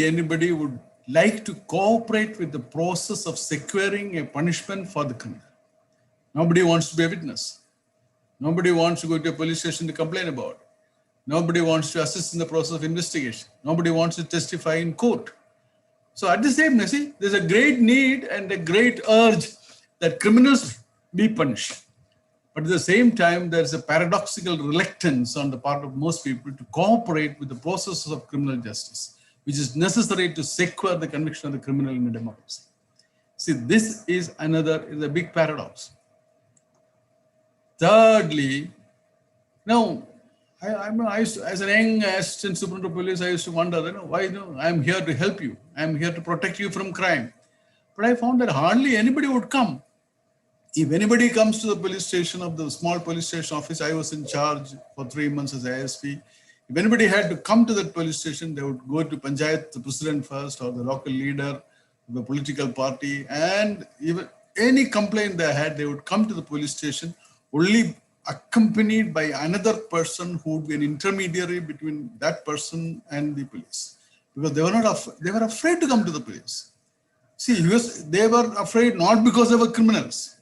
anybody would like to cooperate with the process of securing a punishment for the criminal. Nobody wants to be a witness. Nobody wants to go to a police station to complain about it. Nobody wants to assist in the process of investigation. Nobody wants to testify in court. So at the same time, there's a great need and a great urge that criminals be punished. But at the same time, there's a paradoxical reluctance on the part of most people to cooperate with the processes of criminal justice, which is necessary to secure the conviction of the criminal in a democracy. See, this is a big paradox. Thirdly, I used to, as a young assistant superintendent of police, I used to wonder, why I'm here to help you. I'm here to protect you from crime. But I found that hardly anybody would come. If anybody comes to the police station of the small police station office, I was in charge for 3 months as ISP. If anybody had to come to that police station, they would go to Panchayat, the president first, or the local leader, the political party, and even any complaint they had, they would come to the police station only accompanied by another person who would be an intermediary between that person and the police, because they were afraid to come to the police. See, they were afraid not because they were criminals.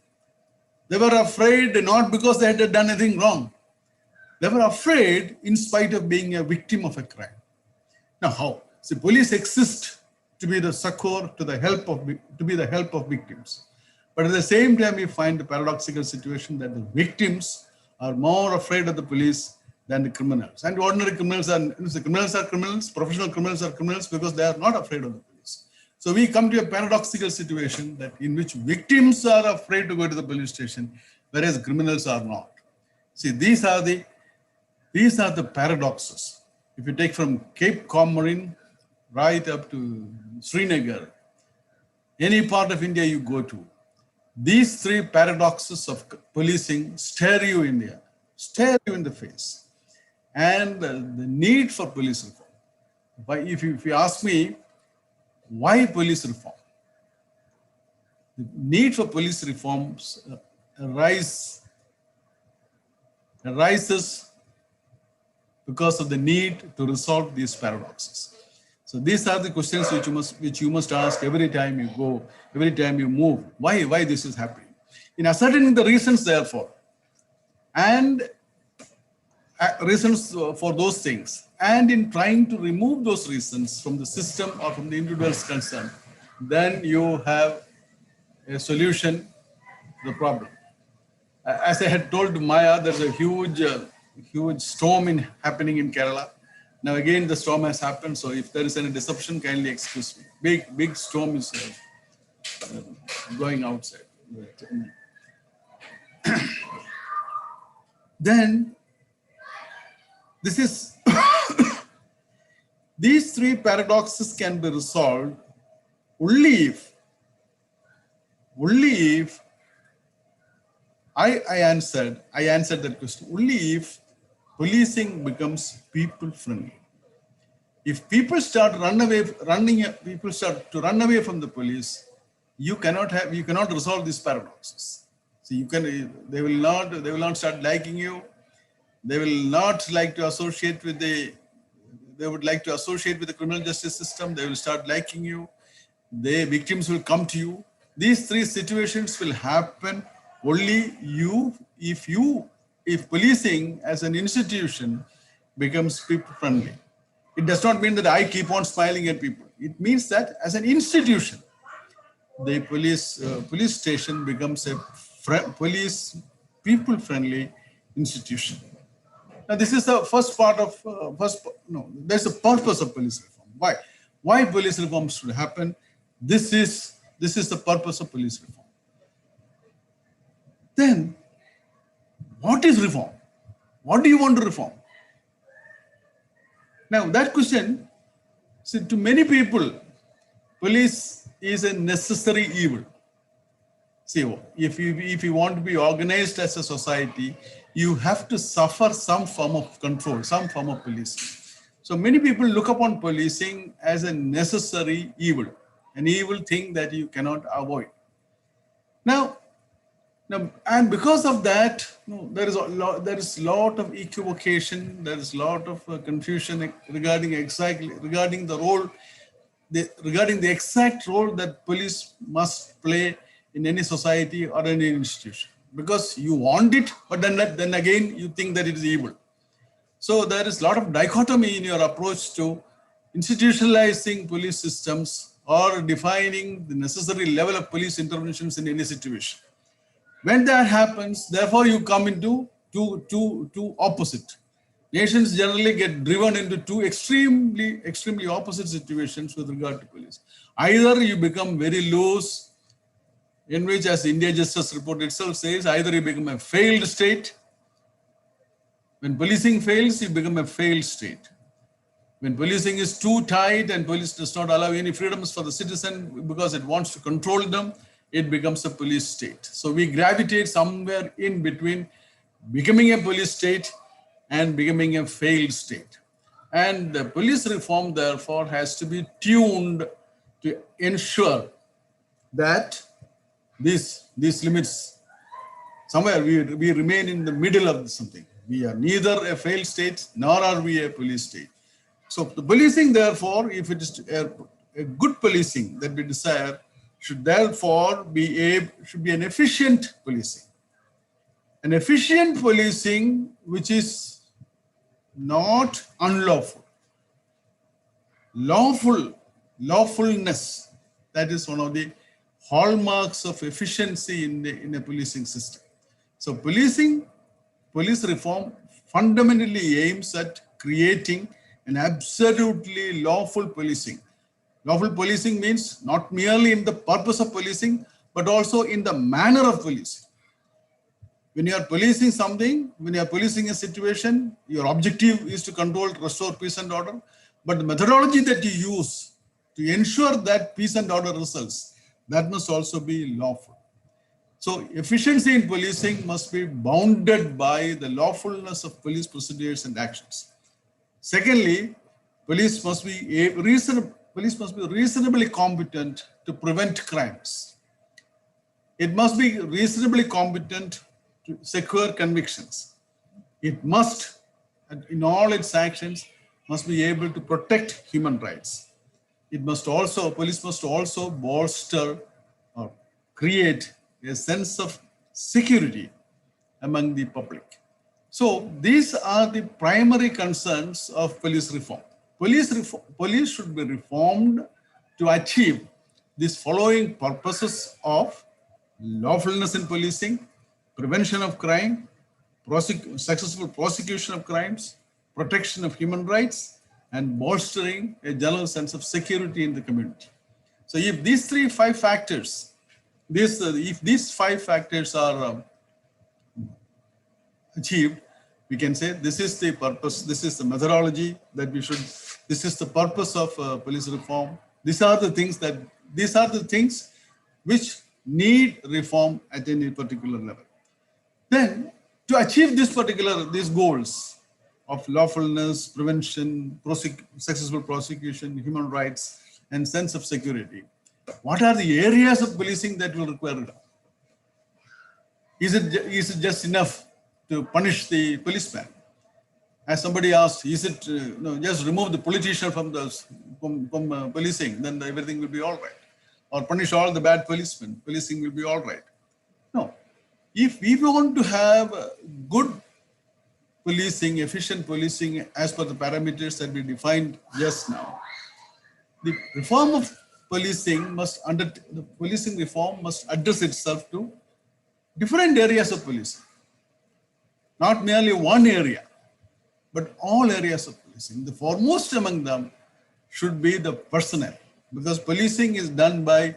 They were afraid not because they had done anything wrong. They were afraid in spite of being a victim of a crime. Now, how? See, police exist to be the succor, to be the help of victims. But at the same time, we find the paradoxical situation that the victims are more afraid of the police than the criminals. And ordinary criminals are criminals, professional criminals are criminals because they are not afraid of the police. So we come to a paradoxical situation that in which victims are afraid to go to the police station, whereas criminals are not. See, these are the paradoxes. If you take from Cape Comorin right up to Srinagar, any part of India you go to, these three paradoxes of policing stare you in the face. And the need for police reform. If you ask me, why police reform? The need for police reforms arises because of the need to resolve these paradoxes. So these are the questions which you must ask every time you go, every time you move. Why this is happening? In ascertaining the reasons, therefore, and reasons for those things, and in trying to remove those reasons from the system or from the individual's concern, then you have a solution to the problem. As I had told Maya, there's a huge storm happening in Kerala. Now again, the storm has happened. So if there is any disruption, kindly excuse me. Big storm is going outside. Then this is these three paradoxes can be resolved only if I answered that question. Only if policing becomes people friendly. If people people start to run away from the police, you cannot resolve these paradoxes. So they will not start liking you. They will not like to associate with they would like to associate with the criminal justice system. They will start liking you. The victims will come to you. These three situations will happen only if policing as an institution becomes people friendly. It does not mean that I keep on smiling at people. It means that as an institution, the police station becomes a police people friendly institution. Now, this is the first part of there's a purpose of police reform. Why police reform should happen? This is the purpose of police reform. Then, what is reform? What do you want to reform? Now, that question, see, to many people, police is a necessary evil. See, if you want to be organized as a society, you have to suffer some form of control, some form of policing. So many people look upon policing as a necessary evil, an evil thing that you cannot avoid. Now, and because of that, there is a lot of equivocation, there is a lot of confusion regarding the role, regarding the exact role that police must play in any society or any institution. Because you want it, but then again you think that it is evil. So there is a lot of dichotomy in your approach to institutionalizing police systems or defining the necessary level of police interventions in any situation. When that happens, therefore, you come into two opposite. Nations generally get driven into two extremely opposite situations with regard to police. Either you become very loose, in which, as India Justice Report itself says, either you become a failed state. When policing fails, you become a failed state. When policing is too tight and police does not allow any freedoms for the citizen because it wants to control them, it becomes a police state. So we gravitate somewhere in between becoming a police state and becoming a failed state. And the police reform, therefore, has to be tuned to ensure that these limits, somewhere we remain in the middle of something. We are neither a failed state nor are we a police state. So the policing, therefore, if it is a good policing that we desire, should therefore be an efficient policing. An efficient policing which is not unlawful. Lawfulness, that is one of the hallmarks of efficiency in a policing system. So police reform fundamentally aims at creating an absolutely lawful policing. Lawful policing means not merely in the purpose of policing, but also in the manner of policing. When you are policing something, when you are policing a situation, your objective is to control, restore peace and order. But the methodology that you use to ensure that peace and order results, that must also be lawful. So efficiency in policing must be bounded by the lawfulness of police procedures and actions. Secondly, police must be reasonably competent to prevent crimes. It must be reasonably competent to secure convictions. It must, in all its actions, must be able to protect human rights. Police must also bolster or create a sense of security among the public. So these are the primary concerns of police reform. Police should be reformed to achieve these following purposes of lawfulness in policing, prevention of crime, successful prosecution of crimes, protection of human rights, and bolstering a general sense of security in the community. So if these five factors are achieved, we can say this is the purpose, this is the methodology that this is the purpose of police reform. These are the things which need reform at any particular level. Then to achieve these goals, of lawfulness, prevention, successful prosecution, human rights, and sense of security. What are the areas of policing that will require? Is it just enough to punish the policeman? As somebody asked, is it just remove the politician from policing, then everything will be all right? Or punish all the bad policemen, policing will be all right? No. If we want to have good policing, efficient policing as per the parameters that we defined just now, the reform of policing the policing reform must address itself to different areas of policing. Not merely one area, but all areas of policing. The foremost among them should be the personnel, because policing is done by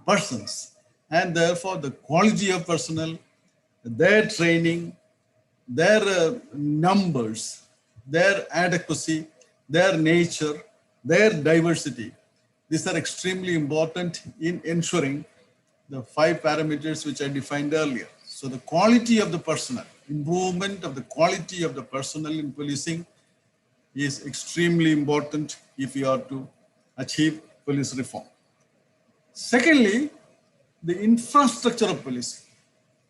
persons, and therefore the quality of personnel, their training, their numbers, their adequacy, their nature, their diversity. These are extremely important in ensuring the 5 parameters which I defined earlier. So the quality of the personnel, improvement of the quality of the personnel in policing is extremely important if we are to achieve police reform. Secondly, the infrastructure of policing.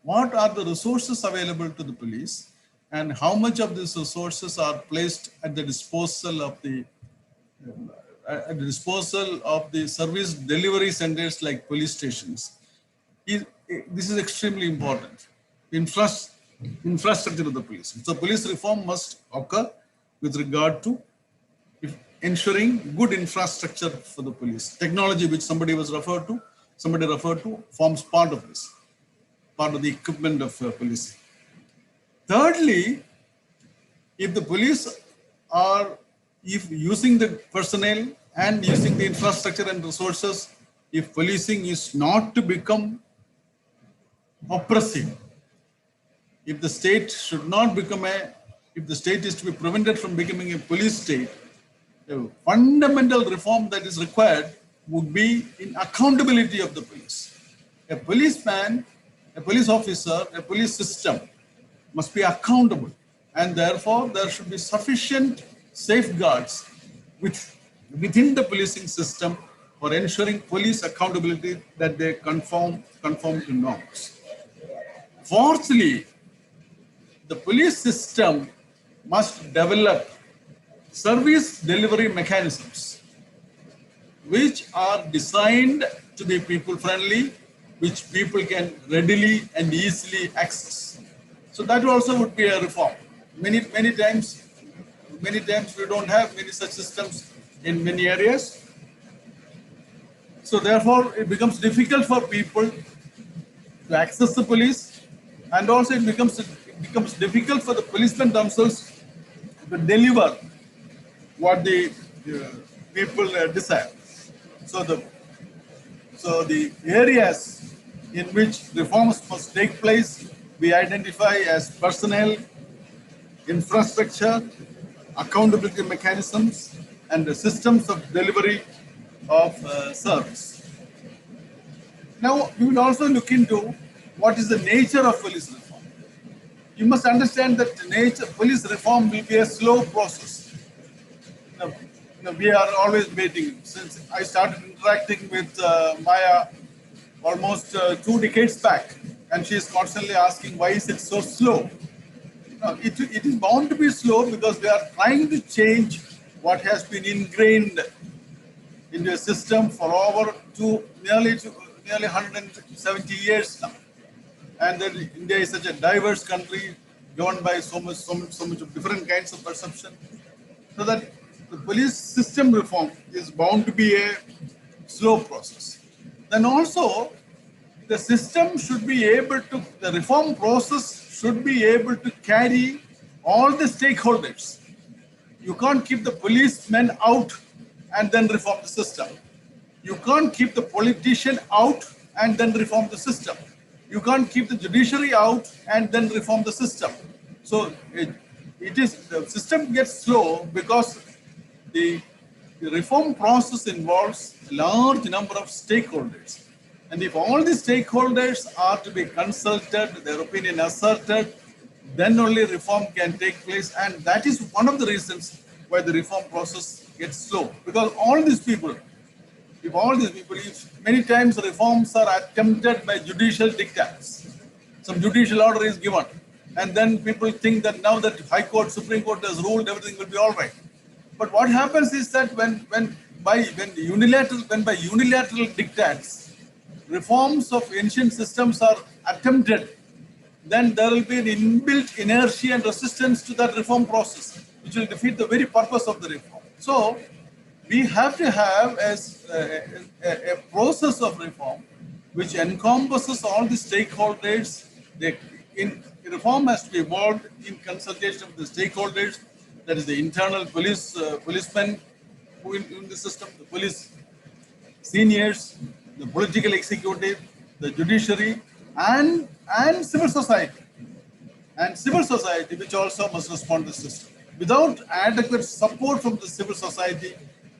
What are the resources available to the police, and how much of these resources are placed at the disposal of the service delivery centers like police stations? This is extremely important. Infrastructure of the police. So police reform must occur with regard to ensuring good infrastructure for the police. Technology, which somebody referred to, forms part of this, part of the equipment of policing. Thirdly, if the police are using the personnel and using the infrastructure and resources, if policing is not to become oppressive, if the state should not become if the state is to be prevented from becoming a police state, a fundamental reform that is required would be in accountability of the police. A policeman, a police officer, a police system must be accountable, and therefore there should be sufficient safeguards within the policing system for ensuring police accountability, that they conform to norms. Fourthly, the police system must develop service delivery mechanisms which are designed to be people friendly, which people can readily and easily access. So that also would be a reform. Many times we don't have many such systems in many areas. So therefore it becomes difficult for people to access the police, and also it becomes difficult for the policemen themselves to deliver what the people desire. So the areas in which reforms must take place, we identify as personnel, infrastructure, accountability mechanisms, and the systems of delivery of service. Now, we will also look into what is the nature of police reform. You must understand that police reform will be a slow process. We are always waiting. Since I started interacting with Maya almost 2 decades back, and she is constantly asking, why is it so slow? It is bound to be slow because we are trying to change what has been ingrained into a system for over nearly 170 years now. And then India is such a diverse country, governed by so much of different kinds of perception, so that the police system reform is bound to be a slow process. Then also, the system should be able to, the reform process should be able to carry all the stakeholders. You can't keep the policemen out and then reform the system. You can't keep the politician out and then reform the system. You can't keep the judiciary out and then reform the system. So the system gets slow because the reform process involves a large number of stakeholders. And if all the stakeholders are to be consulted, their opinion asserted, then only reform can take place. And that is one of the reasons why the reform process gets slow. Because all these people, if many times reforms are attempted by judicial dictats, some judicial order is given, and then people think that now that High Court, Supreme Court has ruled, everything will be all right. But what happens is that when by unilateral dictats, reforms of ancient systems are attempted, then there will be an inbuilt inertia and resistance to that reform process, which will defeat the very purpose of the reform. So we have to have a process of reform which encompasses all the stakeholders. Reform has to be evolved in consultation with the stakeholders, that is the internal policemen who in the system, the police seniors, the political executive, the judiciary, and civil society. And civil society, which also must respond to the system. Without adequate support from the civil society,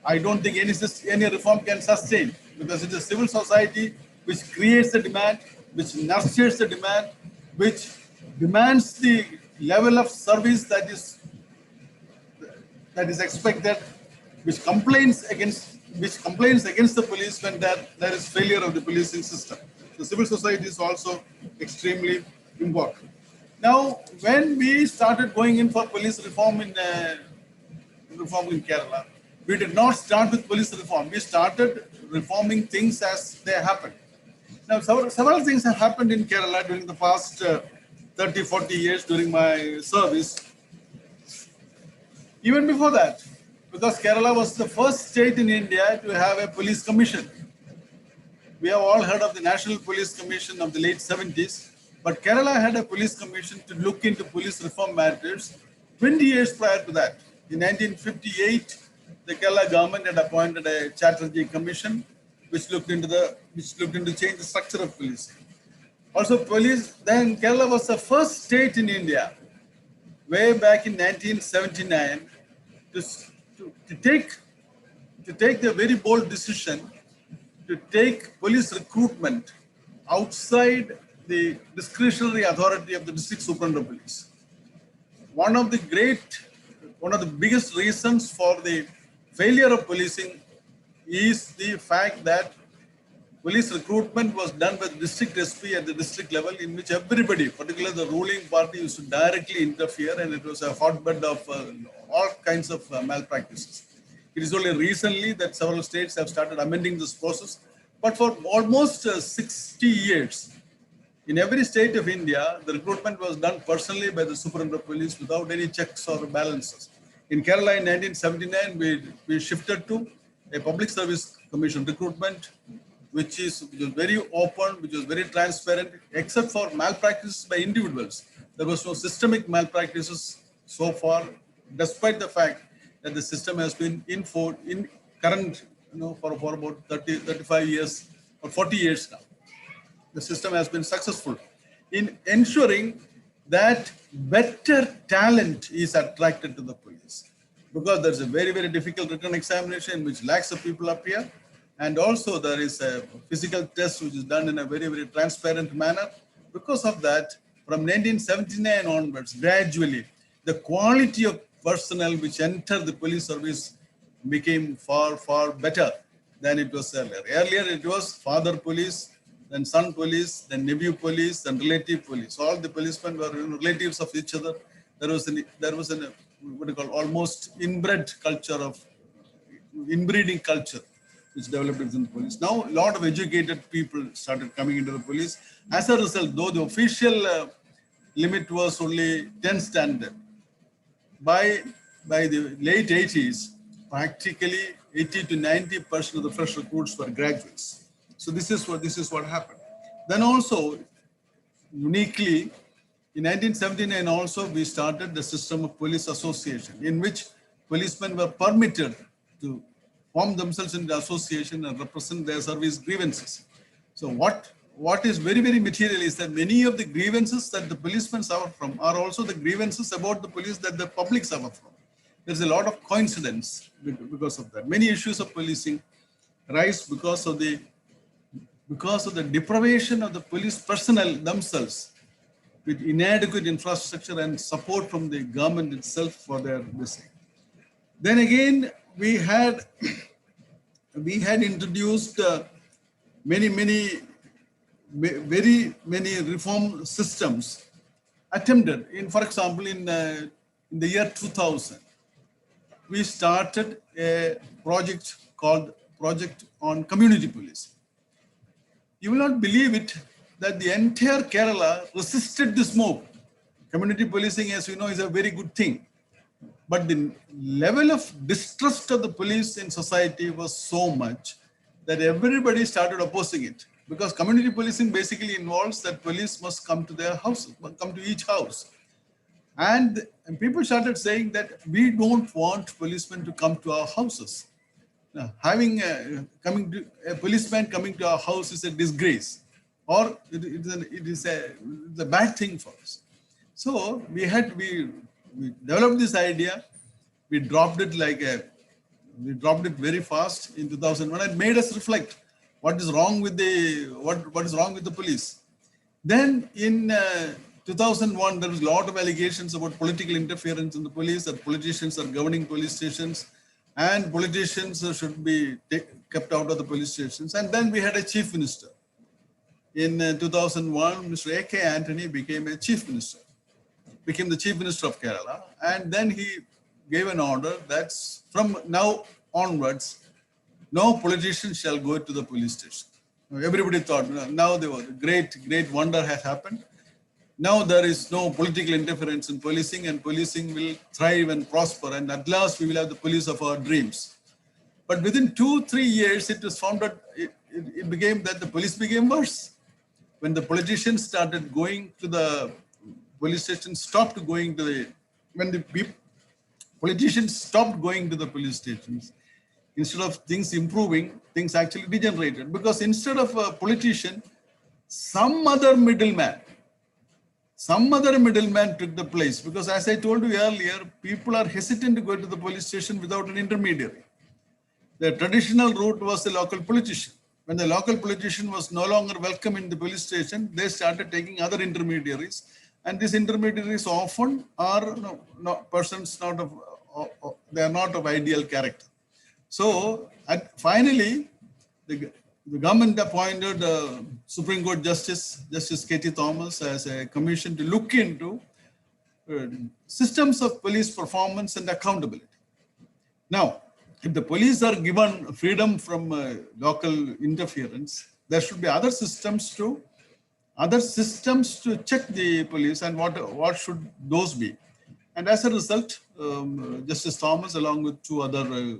I don't think any reform can sustain, because it is civil society which creates the demand, which nurtures the demand, which demands the level of service that is expected, which complains against the police when there is failure of the policing system. The civil society is also extremely important. Now, when we started going in for police reform in Kerala, we did not start with police reform. We started reforming things as they happened. Now, several things have happened in Kerala during the past 30, 40 years during my service. Even before that, because Kerala was the first state in India to have a police commission. We have all heard of the National Police Commission of the late 70s, but Kerala had a police commission to look into police reform matters 20 years prior to that. In 1958, the Kerala government had appointed a Chatterjee commission, which looked into change the structure of policing. Also, then Kerala was the first state in India, way back in 1979, to take the very bold decision to take police recruitment outside the discretionary authority of the district superintendent of police. One of the biggest reasons for the failure of policing is the fact that police recruitment was done by the district SP at the district level, in which everybody, particularly the ruling party, used to directly interfere, and it was a hotbed of all kinds of malpractices. It is only recently that several states have started amending this process, but for almost 60 years, in every state of India, the recruitment was done personally by the superintendent of police without any checks or balances. In Kerala in 1979, we shifted to a public service commission recruitment, which was very open, which was very transparent, except for malpractices by individuals. There was no systemic malpractices so far, despite the fact that the system has been in current, for about 30, 35 years or 40 years now. The system has been successful in ensuring that better talent is attracted to the police, because there's a very, very difficult written examination in which lakhs of people appear. And also there is a physical test which is done in a very, very transparent manner. Because of that, from 1979 onwards, gradually, the quality of personnel which enter the police service became far, far better than it was earlier. Earlier, it was father police, then son police, then nephew police, then relative police. All the policemen were relatives of each other. There was an what you call almost inbreeding culture which developed within the police. Now, a lot of educated people started coming into the police. As a result, though the official limit was only 10 standard, by the late 80s, practically 80 to 90% of the fresh recruits were graduates. So this is what happened. Then also, uniquely, in 1979 also, we started the system of police association, in which policemen were permitted to form themselves in the association and represent their service grievances. So what is very, very material is that many of the grievances that the policemen suffer from are also the grievances about the police that the public suffer from. There's a lot of coincidence because of that. Many issues of policing rise because of the deprivation of the police personnel themselves with inadequate infrastructure and support from the government itself for their missing. Then again, we had introduced very many reform systems attempted. For example, in the year 2000, we started a project called Project on Community Policing. You will not believe it that the entire Kerala resisted this move. Community policing, as you know, is a very good thing. But the level of distrust of the police in society was so much that everybody started opposing it. Because community policing basically involves that police must come to their houses, come to each house. And people started saying that we don't want policemen to come to our houses. Now, having a policeman coming to our house is a disgrace, or it is a bad thing for us. So we developed this idea. We dropped it very fast in 2001. It made us reflect what is wrong with the police. Then in 2001, there was a lot of allegations about political interference in the police, that politicians are governing police stations, and politicians should be kept out of the police stations. And then we had a chief minister. In 2001, Mr. A.K. Antony became the chief minister of Kerala. And then he gave an order that from now onwards, no politician shall go to the police station. Everybody thought, now the great wonder has happened. Now there is no political interference in policing, and policing will thrive and prosper. And at last, we will have the police of our dreams. But within 2-3 years, it was found that it became that the police became worse. When the politicians started going to the police station, when the politicians stopped going to the police stations, instead of things improving, things actually degenerated. Because instead of a politician, some other middleman took the place. Because as I told you earlier, people are hesitant to go to the police station without an intermediary. The traditional route was the local politician. When the local politician was no longer welcome in the police station, they started taking other intermediaries. And these intermediaries often are persons they are not of ideal character. So finally, the government appointed Supreme Court Justice K.T. Thomas, as a commission to look into systems of police performance and accountability. Now, if the police are given freedom from local interference, there should be other systems to check the police, and what should those be? And as a result, Justice Thomas, along with 2 other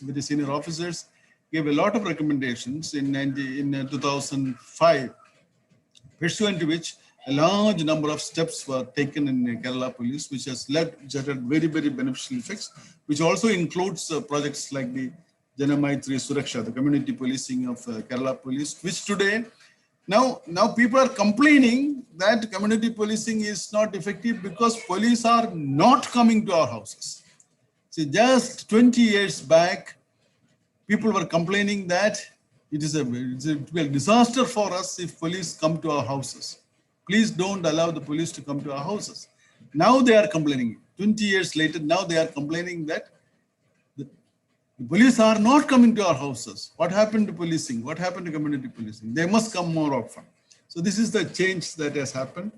very senior officers, gave a lot of recommendations in 2005, pursuant to which a large number of steps were taken in Kerala Police, which has had very, very beneficial effects, which also includes projects like the Janamaitri Suraksha, the community policing of Kerala Police, which today, now people are complaining that community policing is not effective because police are not coming to our houses. See, just 20 years back, people were complaining that it will be a disaster for us if police come to our houses. Please don't allow the police to come to our houses. Now they are complaining. 20 years later, now they are complaining that the police are not coming to our houses. What happened to policing? What happened to community policing? They must come more often. So this is the change that has happened.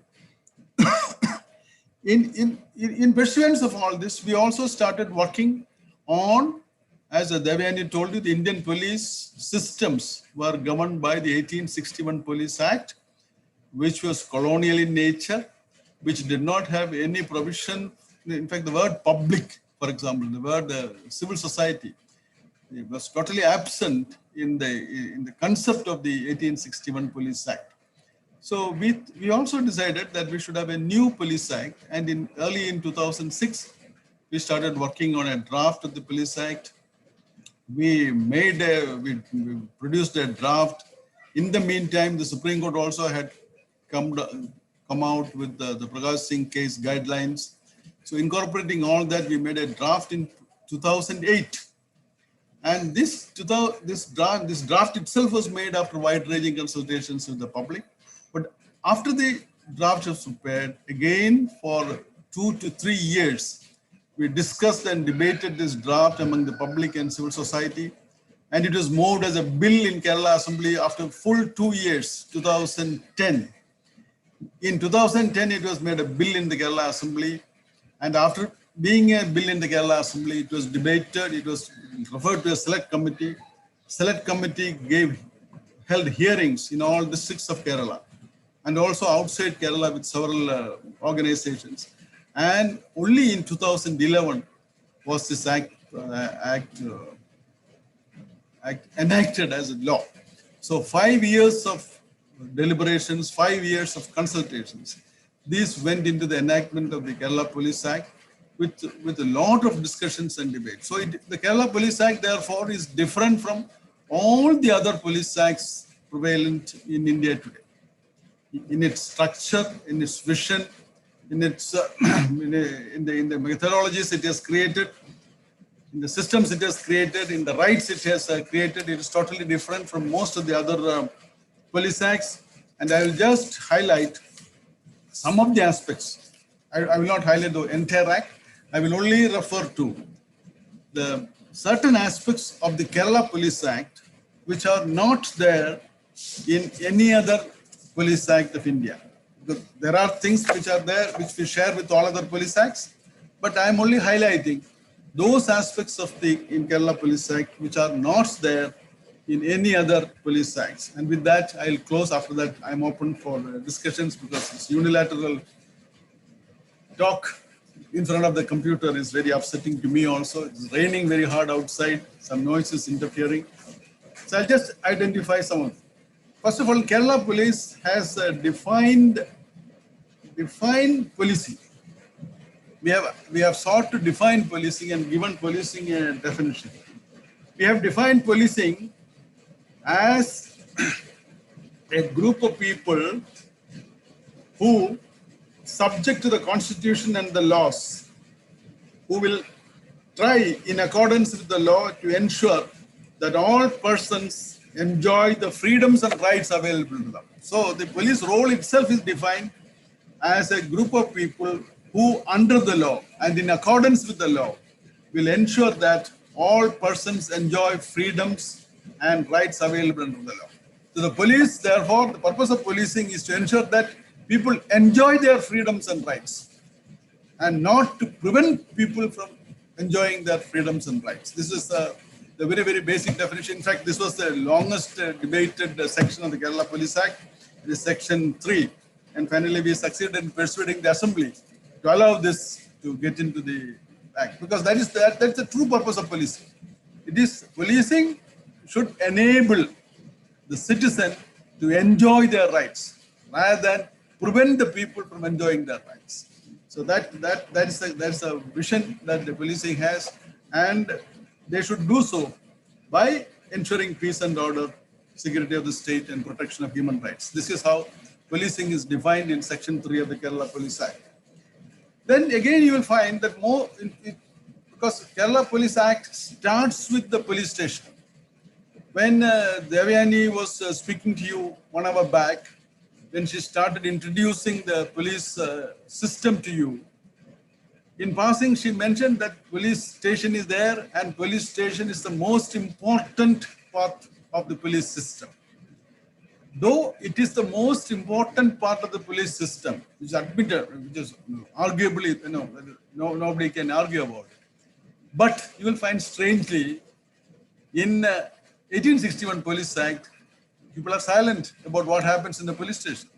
In pursuance of all this, we also started working on, as Devyani told you, the Indian police systems were governed by the 1861 Police Act, which was colonial in nature, which did not have any provision. In fact, the word public, for example, the word civil society, it was totally absent in the concept of the 1861 Police Act. So we also decided that we should have a new Police Act, and early in 2006, we started working on a draft of the Police Act. We produced a draft. In the meantime, the Supreme Court also had come out with the Prakash Singh case guidelines. So incorporating all that, we made a draft in 2008. And this draft itself was made after wide-ranging consultations with the public. But after the draft was prepared. Again, for 2 to 3 years, we discussed and debated this draft among the public and civil society, and it was moved as a bill in Kerala Assembly after full 2 years, 2010. In 2010, it was made a bill in the Kerala Assembly, and after being a bill in the Kerala Assembly, it was debated, it was referred to a select committee. Select committee held hearings in all districts of Kerala and also outside Kerala with several organizations. And only in 2011 was this act enacted as a law. So 5 years of deliberations, 5 years of consultations. These went into the enactment of the Kerala Police Act with a lot of discussions and debates. So the Kerala Police Act, therefore, is different from all the other police acts prevalent in India today. In its structure, in its vision, in its in the methodologies it has created, in the systems it has created, in the rights it has created, it is totally different from most of the other police acts. And I will just highlight some of the aspects. I will not highlight the entire act. I will only refer to the certain aspects of the Kerala Police Act which are not there in any other police act of India. There are things which are there which we share with all other police acts, but I am only highlighting those aspects of the Kerala Police Act which are not there in any other police acts. And with that, I'll close. After that, I'm open for discussions because it's unilateral talk in front of the computer is very upsetting to me also. It's raining very hard outside, some noise is interfering. So I'll just identify some of them. First of all, Kerala Police has defined policing. We have sought to define policing and given policing a definition. We have defined policing as a group of people who, subject to the constitution and the laws, who will try in accordance with the law to ensure that all persons enjoy the freedoms and rights available to them. So the police role itself is defined as a group of people who, under the law and in accordance with the law, will ensure that all persons enjoy freedoms and rights available under the law. So the police, therefore, the purpose of policing is to ensure that people enjoy their freedoms and rights and not to prevent people from enjoying their freedoms and rights. This is the very, very basic definition. In fact, this was the longest debated section of the Kerala Police Act. It is section 3. And finally, we succeeded in persuading the Assembly to allow this to get into the Act, because that's the true purpose of policing. It is policing should enable the citizen to enjoy their rights rather than prevent the people from enjoying their rights. So that's a vision that the policing has, and they should do so by ensuring peace and order, security of the state, and protection of human rights. This is how policing is defined in section 3 of the Kerala Police Act. Then again, you will find that because Kerala Police Act starts with the police station. When Devyani was speaking to you 1 hour back, when she started introducing the police system to you, in passing, she mentioned that police station is there, and police station is the most important part of the police system. Though it is the most important part of the police system, which is admitted, which is arguably, nobody can argue about it. But you will find strangely, in 1861 Police Act, people are silent about what happens in the police station.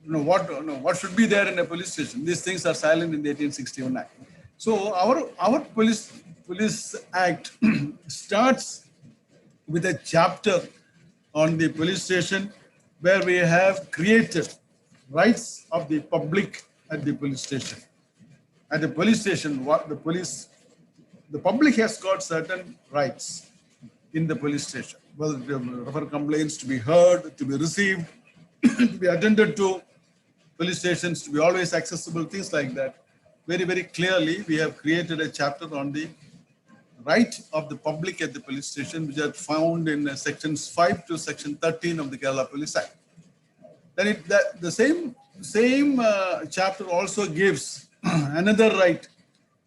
What should be there in a police station? These things are silent in the 1861 Act. So our police Act starts with a chapter on the police station where we have created rights of the public at the police station. At the police station, the public has got certain rights in the police station, whether to refer complaints, to be heard, to be received, to be attended to, police stations to be always accessible, things like that. Very, very clearly, we have created a chapter on the right of the public at the police station, which are found in sections 5 to section 13 of the Kerala Police Act. then the same chapter also gives another right,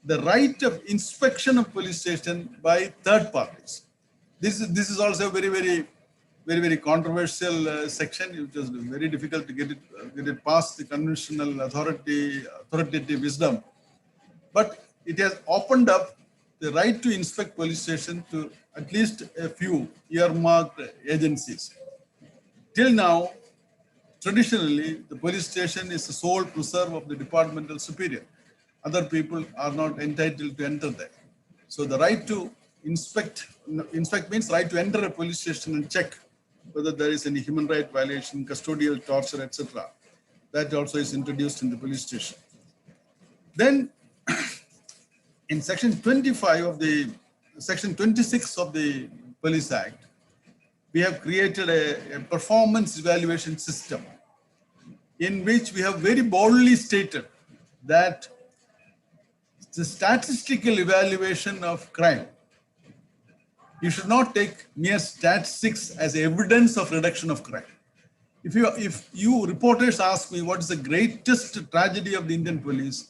the right of inspection of police station by third parties. This is also a very controversial section. It was very difficult to get it past the conventional authoritative wisdom. But it has opened up the right to inspect police station to at least a few earmarked agencies. Till now, traditionally, the police station is the sole preserve of the departmental superior. Other people are not entitled to enter there. So the right to inspect means right to enter a police station and check whether there is any human right violation, custodial torture, etc. That also is introduced in the police station. Then in section 26 of the Police Act, we have created a performance evaluation system in which we have very boldly stated that the statistical evaluation of crime, you should not take mere statistics as evidence of reduction of crime. If you reporters ask me what is the greatest tragedy of the Indian police,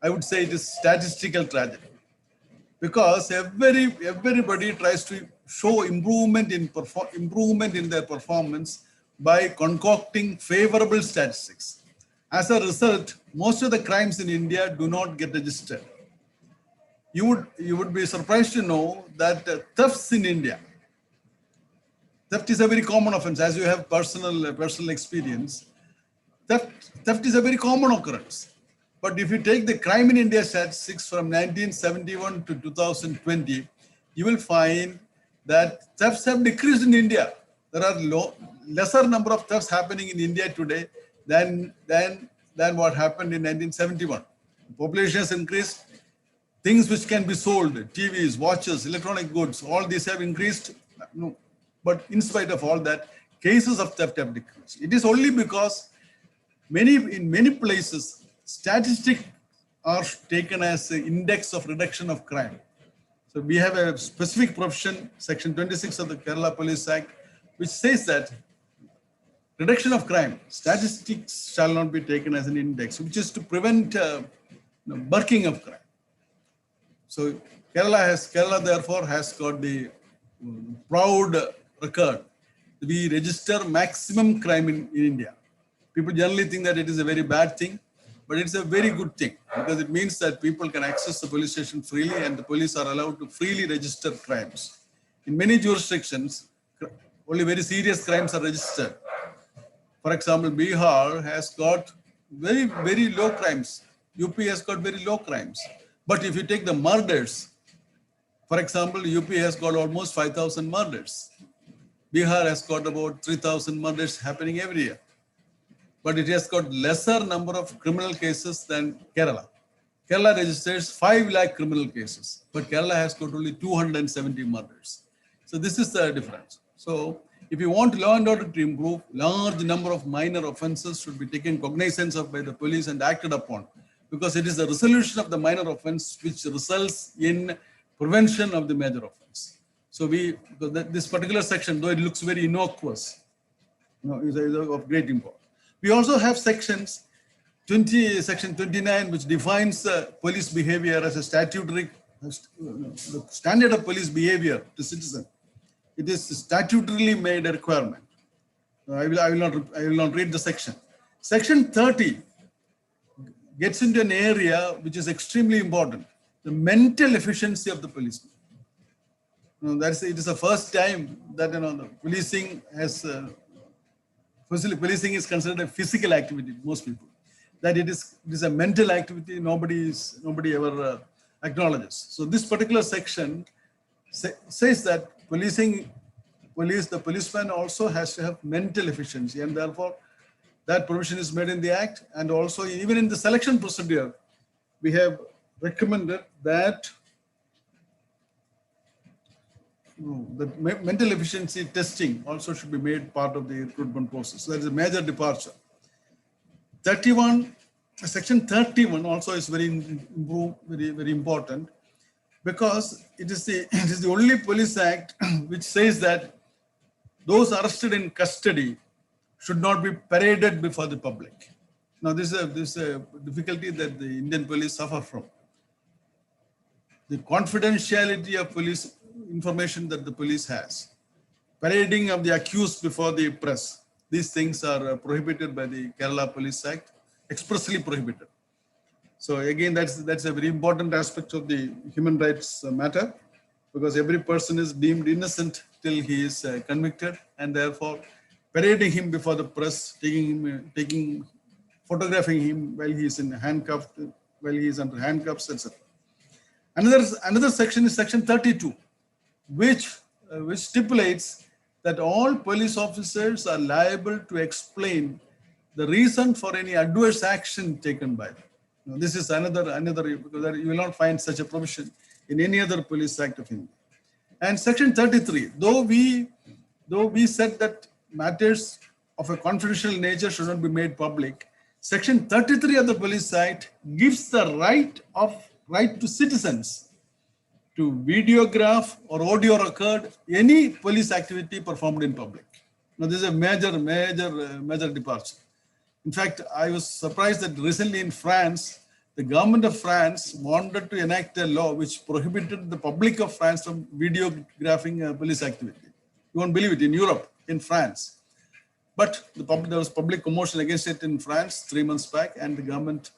I would say it is statistical tragedy. Because everybody tries to show improvement in their performance by concocting favorable statistics. As a result, most of the crimes in India do not get registered. You would be surprised to know that thefts in India, theft is a very common offense. As you have personal experience, theft is a very common occurrence. But if you take the crime in India statistics from 1971 to 2020, you will find that thefts have decreased in India. There are lesser number of thefts happening in India today than what happened in 1971. The population has increased. Things which can be sold, TVs, watches, electronic goods, all these have increased. No, but in spite of all that, cases of theft have decreased. It is only because in many places, statistics are taken as an index of reduction of crime. So we have a specific provision, section 26 of the Kerala Police Act, which says that reduction of crime, statistics shall not be taken as an index, which is to prevent bulking of crime. So Kerala therefore has got the proud record. We register maximum crime in India. People generally think that it is a very bad thing, but it's a very good thing because it means that people can access the police station freely and the police are allowed to freely register crimes. In many jurisdictions, only very serious crimes are registered. For example, Bihar has got very, very low crimes. UP has got very low crimes. But if you take the murders, for example, UP has got almost 5,000 murders. Bihar has got about 3,000 murders happening every year. But it has got lesser number of criminal cases than Kerala. Kerala registers 5 lakh criminal cases, but Kerala has got only 270 murders. So this is the difference. So if you want law and order to improve, large number of minor offenses should be taken cognizance of by the police and acted upon, because it is the resolution of the minor offense which results in prevention of the major offense. So because this particular section, though it looks very innocuous, is of great importance. We also have section 29, which defines police behavior as a statutory standard of police behavior to citizen. It is statutorily made a requirement. I will not read the section. Section 30 gets into an area which is extremely important: the mental efficiency of the policeman. It is the first time that the policing has. Policing is considered a physical activity. Most people, that it is a mental activity. Nobody ever acknowledges. So this particular section says that the policeman also has to have mental efficiency, and therefore that provision is made in the Act. And also even in the selection procedure, we have recommended that the mental efficiency testing also should be made part of the recruitment process. So that is a major departure. Section 31 also is very important, because it is the only police act which says that those arrested in custody should not be paraded before the public. Now, this is a difficulty that the Indian police suffer from. The confidentiality of police information that the police has, parading of the accused before the press, these things are prohibited by the Kerala Police Act, expressly prohibited. So again, that's a very important aspect of the human rights matter, because every person is deemed innocent till he is convicted, and therefore parading him before the press, photographing him while he is while he is under handcuffs, etc. Another section is section 32, which stipulates that all police officers are liable to explain the reason for any adverse action taken by them. Now, this is another because you will not find such a provision in any other police act of India. And section 33, though we said that matters of a confidential nature should not be made public, section 33 of the police act gives the right to citizens to videograph or audio record any police activity performed in public. Now, this is a major departure. In fact, I was surprised that recently in France, the government of France wanted to enact a law which prohibited the public of France from videographing police activity. You won't believe it, in Europe, in France. But there was public commotion against it in France 3 months back, and the government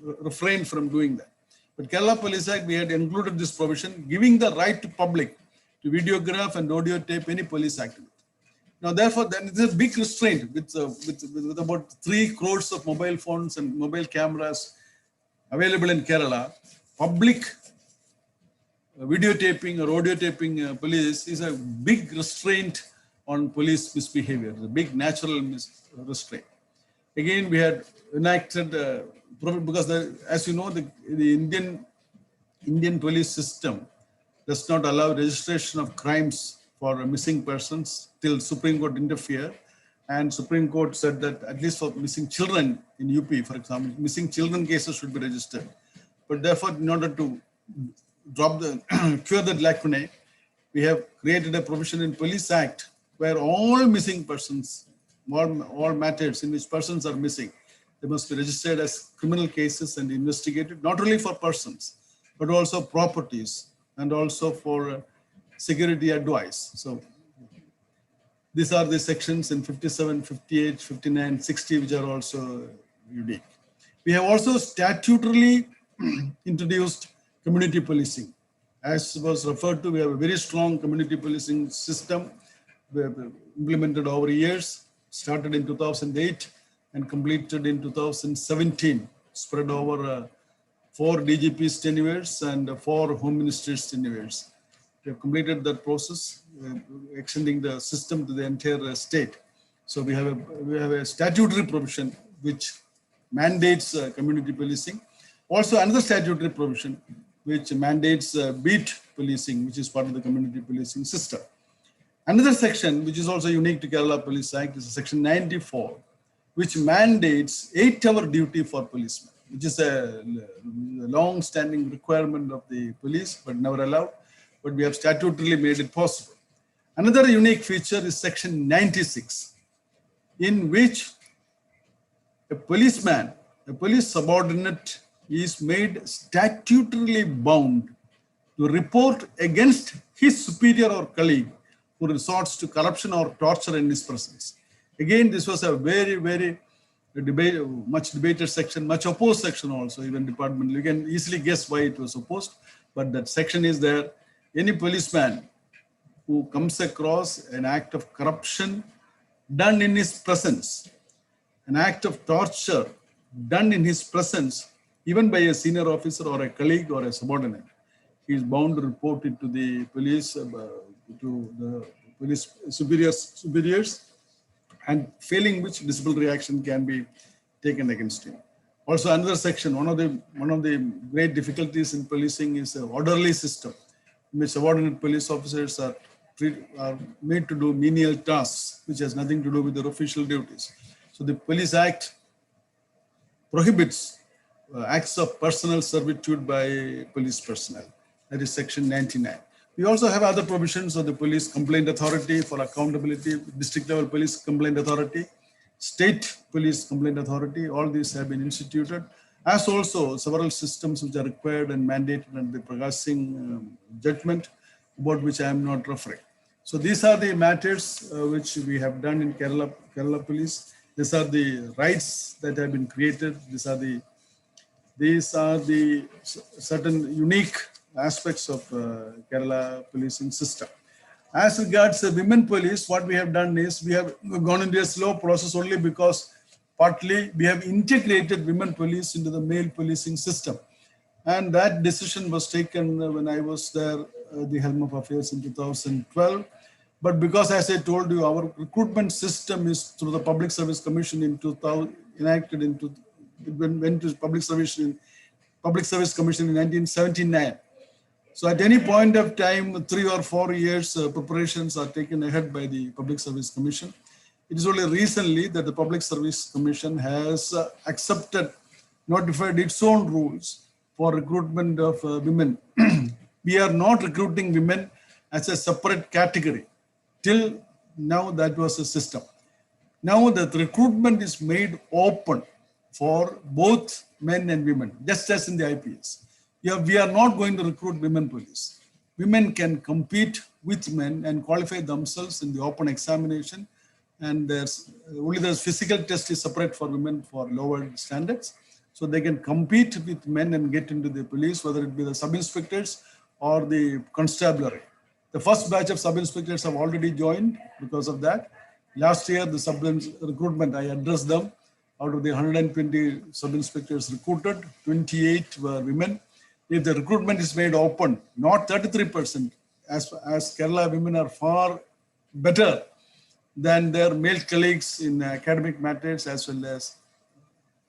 refrained from doing that. But Kerala Police Act, we had included this provision, giving the right to public to videograph and audio tape any police activity. Now, therefore, then it's a big restraint with about 3 crores of mobile phones and mobile cameras available in Kerala. Public videotaping or audio taping police is a big restraint on police misbehavior, a big natural restraint. Again, we had enacted, because as you know, the Indian police system does not allow registration of crimes for missing persons till Supreme Court interfered. And Supreme Court said that at least for missing children in UP, for example, missing children cases should be registered. But therefore, in order to cure that lacunae, we have created a provision in Police Act where all missing persons, all matters in which persons are missing, they must be registered as criminal cases and investigated, not only for persons, but also properties and also for security advice. So these are the sections in 57, 58, 59, 60, which are also unique. We have also statutorily introduced community policing. As was referred to, we have a very strong community policing system. We have implemented over years, started in 2008 and completed in 2017, spread over 4 DGP's tenures and 4 Home Ministers' tenures. We have completed that process, extending the system to the entire state. So we have a statutory provision which mandates community policing. Also, another statutory provision which mandates beat policing, which is part of the community policing system. Another section, which is also unique to Kerala Police Act, is section 94, which mandates 8-hour duty for policemen, which is a long-standing requirement of the police, but never allowed. But we have statutorily made it possible. Another unique feature is section 96, in which a policeman, a police subordinate, is made statutorily bound to report against his superior or colleague who resorts to corruption or torture in his presence. Again, this was a very, very much debated section, much opposed section also, even department. You can easily guess why it was opposed, but that section is there. Any policeman who comes across an act of corruption done in his presence, an act of torture done in his presence, even by a senior officer or a colleague or a subordinate, he is bound to report it to the police, to the police superiors, and failing which disciplinary action can be taken against him. Also, another section, one of the great difficulties in policing is an orderly system, in which subordinate police officers are made to do menial tasks, which has nothing to do with their official duties. So the Police Act prohibits acts of personal servitude by police personnel. That is section 99. We also have other provisions of the police complaint authority for accountability, district level police complaint authority, state police complaint authority. All these have been instituted, as also several systems which are required and mandated under the Prakash Singh judgment, about which I am not referring. So these are the matters which we have done in Kerala Police. These are the rights that have been created. These are the certain unique aspects of Kerala policing system. As regards the women police, what we have done is we have gone into a slow process only because partly we have integrated women police into the male policing system. And that decision was taken when I was there, the helm of affairs in 2012. But because, as I told you, our recruitment system is through the Public Service Commission in 2000, enacted into, it went to Public Service Commission in 1979. So at any point of time, 3 or 4 years, preparations are taken ahead by the Public Service Commission. It is only recently that the Public Service Commission has notified its own rules for recruitment of women. We are not recruiting women as a separate category. Till now, that was a system. Now that recruitment is made open for both men and women, just as in the IPS. We are not going to recruit women police. Women can compete with men and qualify themselves in the open examination. And there's physical test is separate for women for lower standards. So they can compete with men and get into the police, whether it be the sub-inspectors or the constabulary. The first batch of sub-inspectors have already joined because of that. Last year, the recruitment, I addressed them. Out of the 120 sub-inspectors recruited, 28 were women. If the recruitment is made open, not 33%, as Kerala women are far better than their male colleagues in academic matters as well as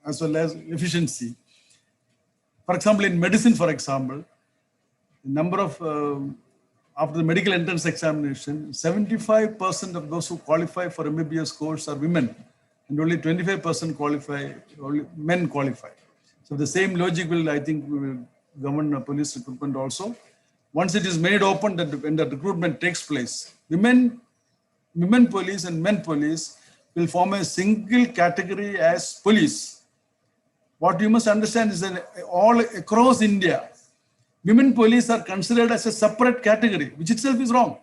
efficiency. For example, in medicine, for example, the number of after the medical entrance examination, 75% of those who qualify for MBBS course are women, and only 25% qualify, only men qualify. So the same logic will, I think, will govern police recruitment also. Once it is made open that when the recruitment takes place, women police and men police will form a single category as police. What you must understand is that all across India, women police are considered as a separate category, which itself is wrong.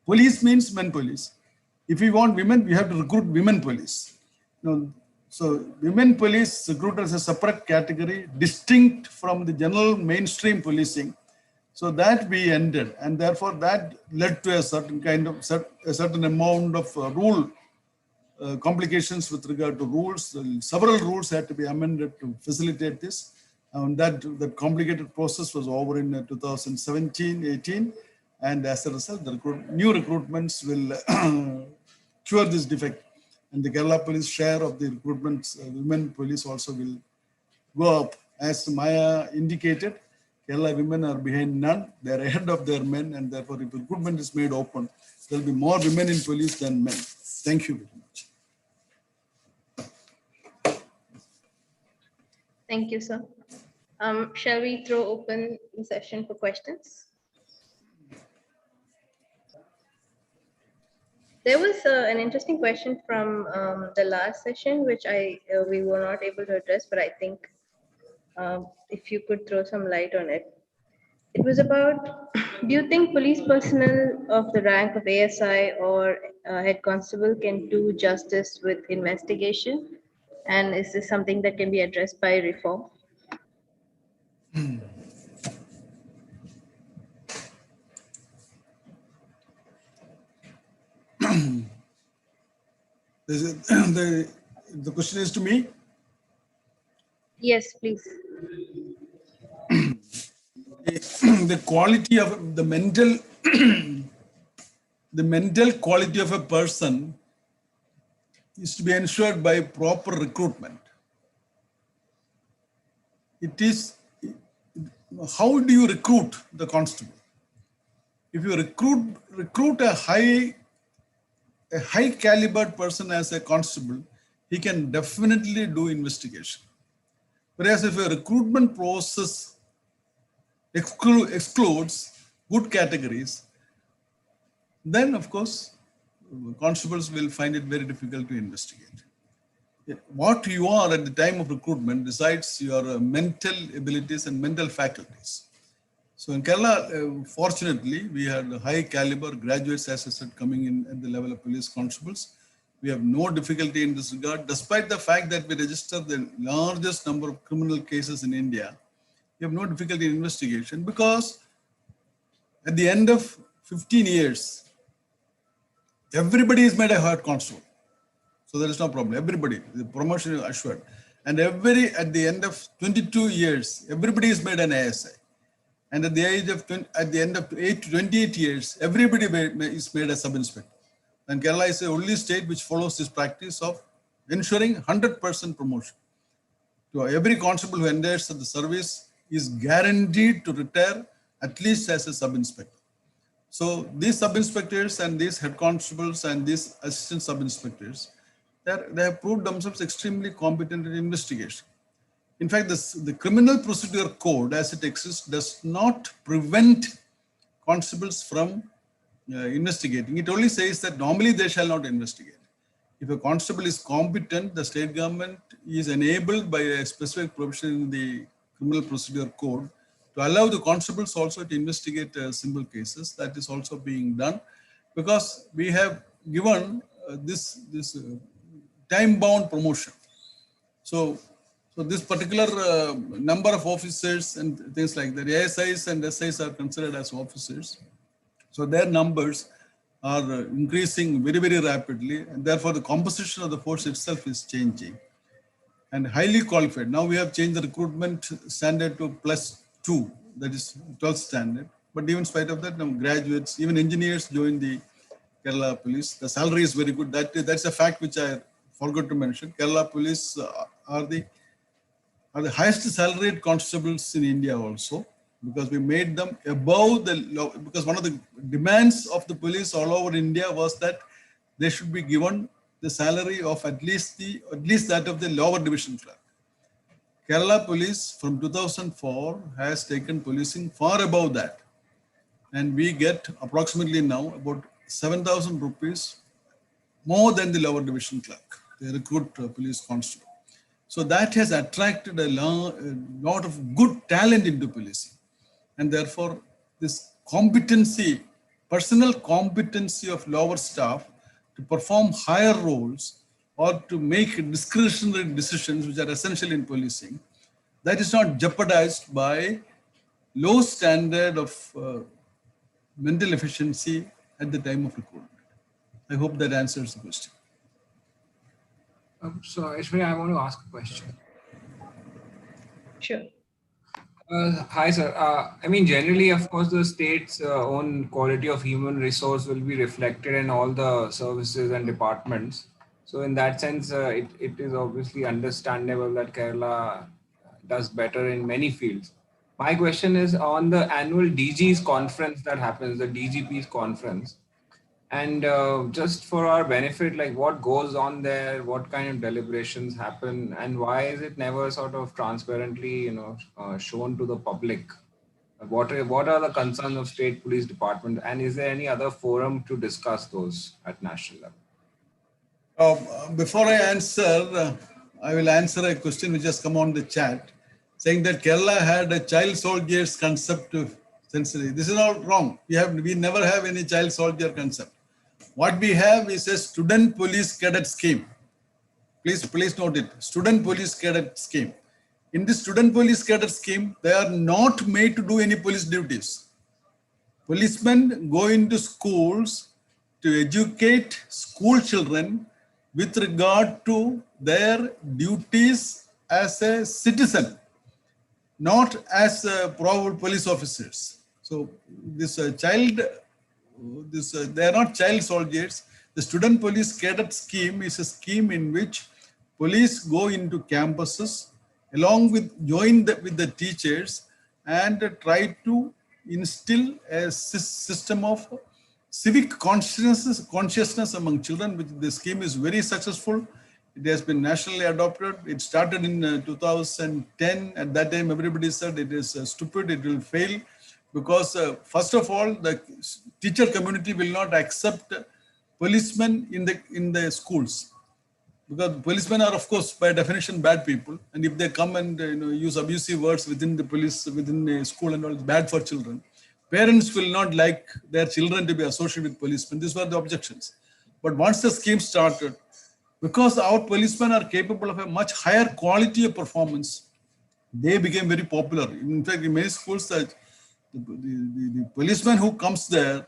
Police means men police. If we want women, we have to recruit women police. So women police recruited as a separate category, distinct from the general mainstream policing. So that we ended, and therefore that led to a certain amount of rule complications with regard to rules. Several rules had to be amended to facilitate this. And that complicated process was over in 2017-18, and as a result, the new recruitments will cure this defect. And the Kerala police share of the recruitments, women police also will go up. As Maya indicated, Kerala women are behind none. They are ahead of their men, and therefore, if recruitment is made open, there will be more women in police than men. Thank you very much. Thank you, sir. Shall we throw open the session for questions? There was an interesting question from the last session, which we were not able to address, but I think if you could throw some light on it. It was about, do you think police personnel of the rank of ASI or head constable can do justice with investigation? And is this something that can be addressed by reform? The question is to me? Yes, please. The quality of the mental quality of a person is to be ensured by proper recruitment. It is, how do you recruit the constable? If you recruit a high calibered person as a constable, he can definitely do investigation. Whereas if a recruitment process excludes good categories, then of course, constables will find it very difficult to investigate. What you are at the time of recruitment decides your mental abilities and mental faculties. So in Kerala, fortunately, we had high caliber graduates, as I said, coming in at the level of police constables. We have no difficulty in this regard, despite the fact that we register the largest number of criminal cases in India. We have no difficulty in investigation because at the end of 15 years, everybody is made a head constable. So there is no problem. Everybody, the promotion is assured. And at the end of 22 years, everybody is made an ASI. And at the end of 28 years, everybody is made a sub-inspector. And Kerala is the only state which follows this practice of ensuring 100% promotion. So every constable who enters the service is guaranteed to retire at least as a sub-inspector. So these sub-inspectors and these head constables and these assistant sub-inspectors, they have proved themselves extremely competent in investigation. In fact, the criminal procedure code as it exists does not prevent constables from investigating. It only says that normally they shall not investigate. If a constable is competent, the state government is enabled by a specific provision in the criminal procedure code to allow the constables also to investigate simple cases. That is also being done because we have given this time-bound promotion. So this particular number of officers and things like that, ASIs and SIs are considered as officers. So their numbers are increasing very, very rapidly. And therefore, the composition of the force itself is changing and highly qualified. Now we have changed the recruitment standard to +2, that is 12th standard. But even in spite of that, now graduates, even engineers join the Kerala police. The salary is very good. That's a fact which I forgot to mention. Kerala police are the highest salaried constables in India also, because we made them above the law, because one of the demands of the police all over India was that they should be given the salary of at least that of the lower division clerk. Kerala police from 2004 has taken policing far above that. And we get approximately now about 7,000 rupees more than the lower division clerk. They recruit police constable. So that has attracted a lot of good talent into policing. And therefore, this competency, personal competency of lower staff to perform higher roles or to make discretionary decisions which are essential in policing, that is not jeopardized by low standard of mental efficiency at the time of recruitment. I hope that answers the question. So, Aishwarya, I want to ask a question. Sure. Hi, sir. I mean, generally, of course, the state's own quality of human resource will be reflected in all the services and departments. So in that sense, it is obviously understandable that Kerala does better in many fields. My question is on the annual DG's conference that happens, the DGP's conference. And just for our benefit, like what goes on there, what kind of deliberations happen, and why is it never sort of transparently, shown to the public? What are the concerns of state police department, and is there any other forum to discuss those at national level? Before I answer, I will answer a question which has come on the chat, saying that Kerala had a child soldiers concept of sensory. This is all wrong. We never have any child soldier concept. What we have is a student police cadet scheme. Please note it. Student police cadet scheme. In this student police cadet scheme, they are not made to do any police duties. Policemen go into schools to educate school children with regard to their duties as a citizen, not as probable police officers. So this they are not child soldiers. The student police cadet scheme is a scheme in which police go into campuses join with the teachers and try to instill a system of civic consciousness among children, which the scheme is very successful. It has been nationally adopted. It started in 2010. At that time, everybody said it is stupid, it will fail. because first of all, the teacher community will not accept policemen in the schools, because policemen are, of course, by definition, bad people, and if they come and use abusive words within the police, within the school, and all, it's bad for children. Parents will not like their children to be associated with policemen. These were the objections. But once the scheme started, because our policemen are capable of a much higher quality of performance, they became very popular. In fact, in many schools, the policeman who comes there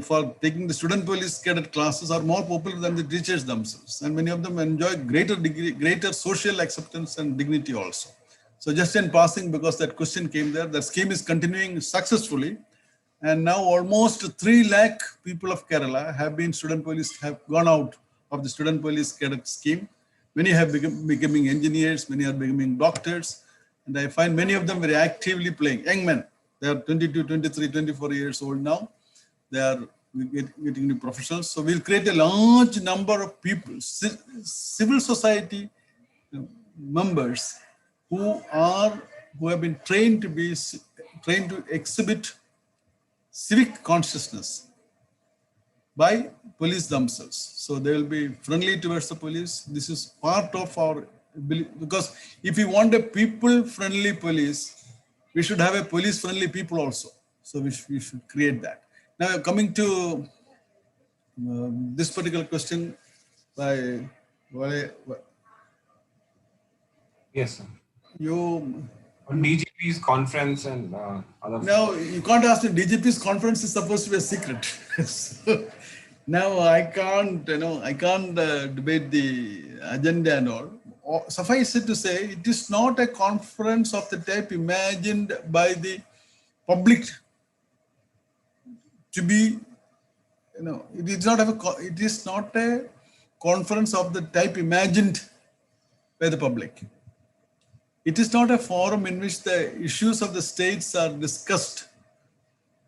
for taking the student police cadet classes are more popular than the teachers themselves. And many of them enjoy greater social acceptance and dignity also. So just in passing, because that question came there, the scheme is continuing successfully. And now almost 3 lakh people of Kerala have gone out of the student police cadet scheme. Many have becoming engineers, many are becoming doctors. And I find many of them very actively playing. Young men, they are 22, 23, 24 years old now. They are getting into professionals. So we'll create a large number of people, civil society members who have been trained to exhibit civic consciousness by police themselves. So they will be friendly towards the police. This is part of our ability, because if we want a people-friendly police, we should have a police-friendly people also. So we should create that. Now coming to this particular question by yes, sir. You on DGP's conference and other. No, you can't ask the DGP's conference is supposed to be a secret. So, now I can't debate the agenda and all. Suffice it to say, it is not a conference of the type imagined by the public to be, it is not a conference of the type imagined by the public. It is not a forum in which the issues of the states are discussed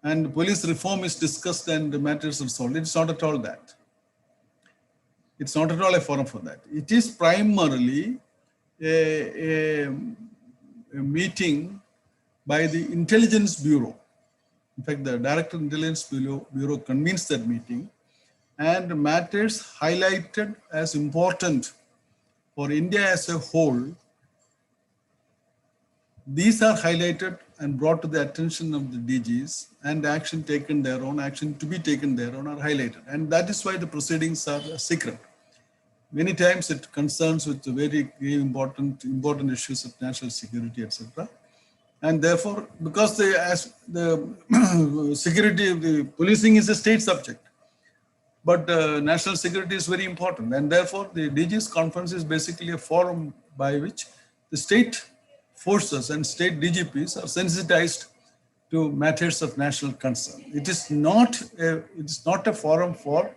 and police reform is discussed and the matters are solved. It's not at all that. It's not at all a forum for that. It is primarily a meeting by the Intelligence Bureau. In fact, the Director of Intelligence Bureau convenes that meeting, and matters highlighted as important for India as a whole, these are highlighted and brought to the attention of the DGs, and action to be taken thereon are highlighted. And that is why the proceedings are secret. Many times it concerns with very important issues of national security, etc. And therefore, because the security of the policing is a state subject, but national security is very important. And therefore, the DG's conference is basically a forum by which the state forces and state DGPs are sensitized to matters of national concern. It is not a forum for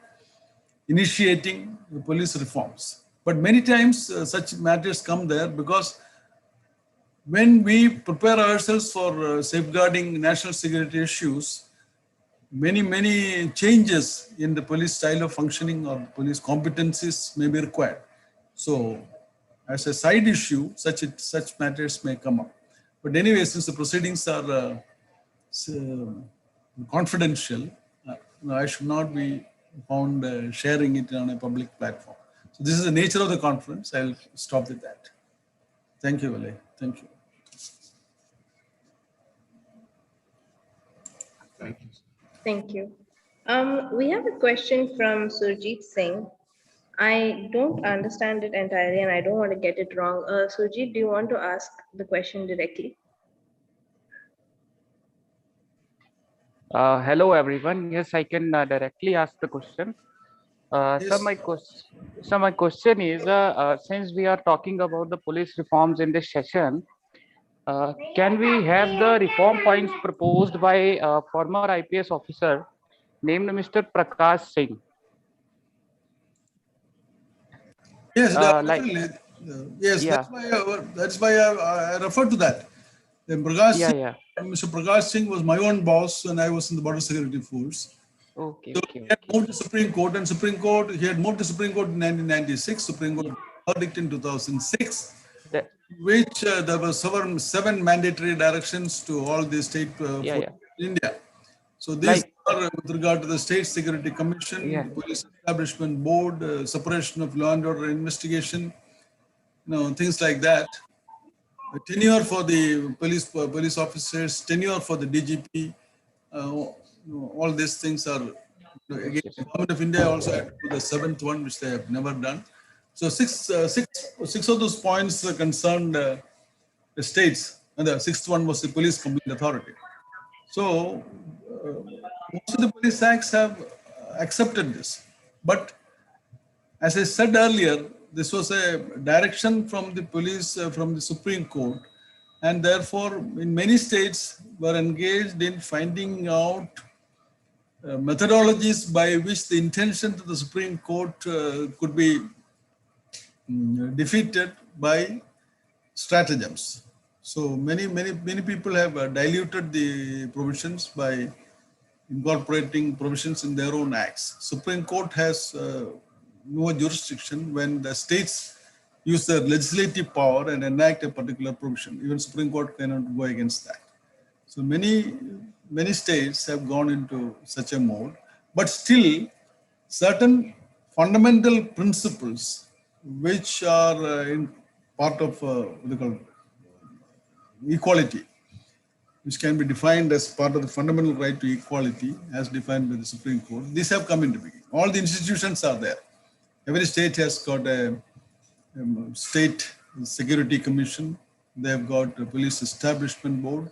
initiating the police reforms. But many times such matters come there because when we prepare ourselves for safeguarding national security issues, many changes in the police style of functioning or police competencies may be required. So as a side issue, such matters may come up. But anyway, since the proceedings are confidential, I should not be found sharing it on a public platform. So this is the nature of the conference. I'll stop with that. Thank you, Valay. Thank you. Thank you. Thank you. We have a question from Surjit Singh. I don't understand it entirely and I don't want to get it wrong. Surjit, do you want to ask the question directly? Hello, everyone. Yes, I can directly ask the question. Yes. So my question is, since we are talking about the police reforms in this session, can we have the reform points proposed by a former IPS officer named Mr. Prakash Singh? Yes, Like, definitely. Yes, yeah, that's why I referred to that. yeah. Mr. Prakash Singh was my own boss when I was in the Border Security Force. Okay. He had moved to Supreme Court, and he had moved to Supreme Court in 1996. Supreme Court verdict in 2006. which there were seven mandatory directions to all the state forces in India. So these are with regard to the State Security Commission, the Police Establishment Board, separation of law and order investigation, things like that. Tenure for the police officers, tenure for the DGP, all these things are, again, the government of India also had to do the seventh one, which they have never done. So six of those points concerned the states, and the sixth one was the police complaint authority. So most of the police acts have accepted this, but as I said earlier, this was a direction from the police, from the Supreme Court, and therefore in many states were engaged in finding out methodologies by which the intention to the Supreme Court could be defeated by stratagems. So many people have diluted the provisions by incorporating provisions in their own acts. Supreme Court has no jurisdiction when the states use their legislative power and enact a particular provision. Even Supreme Court cannot go against that. So many states have gone into such a mode, but still certain fundamental principles which are in part of what they call equality, which can be defined as part of the fundamental right to equality as defined by the Supreme Court. These have come into being. All the institutions are there. Every state has got a state security commission. They've got a police establishment board.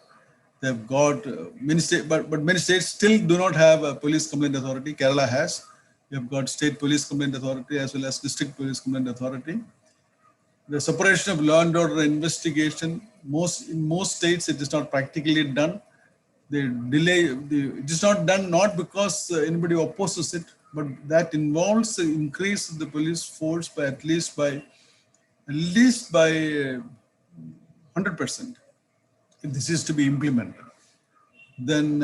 They've got many states, but many states still do not have a police complaint authority. Kerala has. You've got state police complaint authority as well as district police complaint authority. The separation of law and order investigation, in most states it is not practically done. It is not done not because anybody opposes it, but that involves the increase of the police force by at least by 100%. If this is to be implemented. Then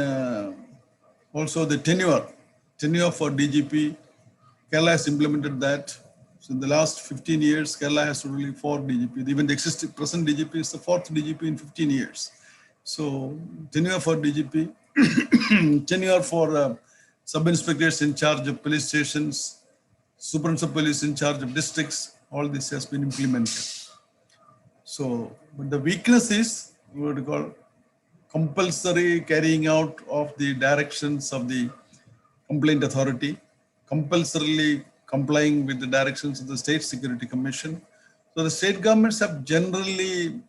also the tenure for DGP, Kerala has implemented that. So in the last 15 years, Kerala has only 4 DGP. Even the present DGP is the 4th DGP in 15 years. So tenure for DGP, tenure for sub-inspectors in charge of police stations, superintendents of police in charge of districts, all this has been implemented. So, but the weakness is what we call compulsory carrying out of the directions of the complaint authority, compulsorily complying with the directions of the State Security Commission. So the state governments are generally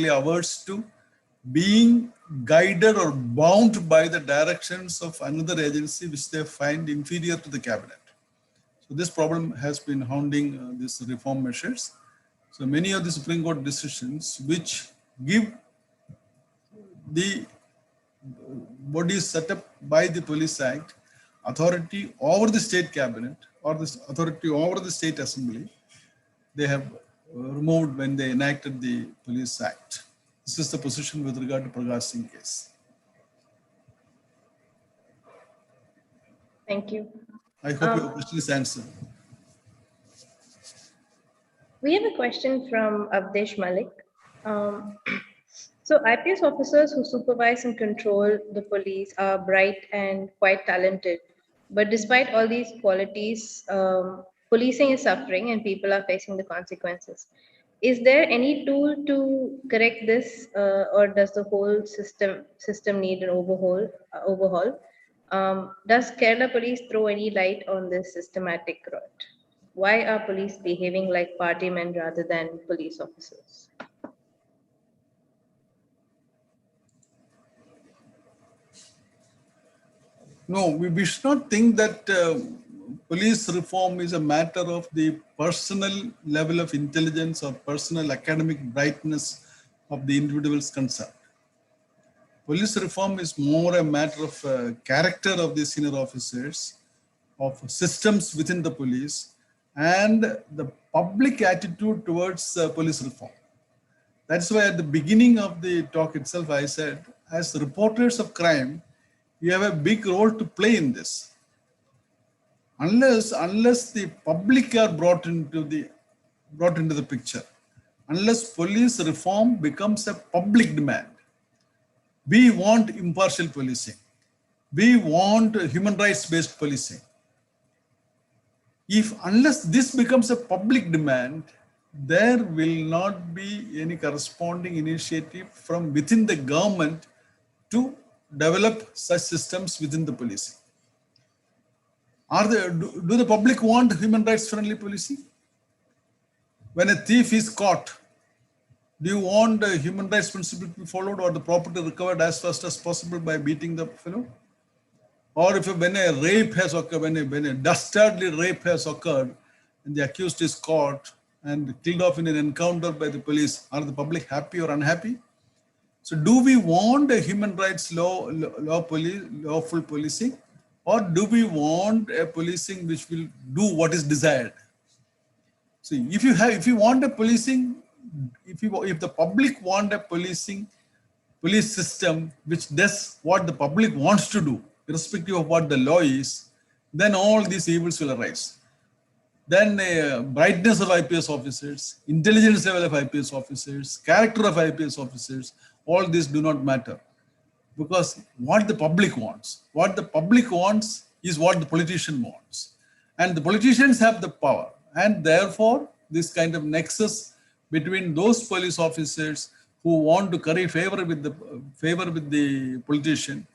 averse to being guided or bound by the directions of another agency which they find inferior to the cabinet. So this problem has been hounding these reform measures. So many of the Supreme Court decisions which give the bodies set up by the Police Act authority over the state cabinet or this authority over the state assembly, they have removed when they enacted the Police Act. This is the position with regard to Prakash Singh case. Thank you. I hope your question is answered. We have a question from Avdesh Malik. So IPS officers who supervise and control the police are bright and quite talented. But despite all these qualities, policing is suffering and people are facing the consequences. Is there any tool to correct this, or does the whole system need an overhaul? Does Kerala police throw any light on this systematic rot? Why are police behaving like party men rather than police officers? No, we should not think that police reform is a matter of the personal level of intelligence or personal academic brightness of the individuals concerned. Police reform is more a matter of character of the senior officers, of systems within the police, and the public attitude towards police reform. That's why at the beginning of the talk itself, I said, as reporters of crime, you have a big role to play in this. Unless the public are brought into the brought into the picture. Unless police reform becomes a public demand, we want impartial policing. We want human rights based policing. Unless this becomes a public demand, there will not be any corresponding initiative from within the government to develop such systems within the policing. Do the public want human rights friendly policing? When a thief is caught, do you want the human rights principle to be followed or the property recovered as fast as possible by beating the fellow? Or when a rape has occurred, when a dastardly rape has occurred and the accused is caught and killed off in an encounter by the police, are the public happy or unhappy? So do we want a human rights lawful policing, or do we want a policing which will do what is desired? So if you want a policing, if the public want a police system which does what the public wants to do, irrespective of what the law is, then all these evils will arise. Then brightness of IPS officers, intelligence level of IPS officers, character of IPS officers, all these do not matter. Because what the public wants is what the politician wants. And the politicians have the power. And therefore, this kind of nexus between those police officers who want to curry favor with the politician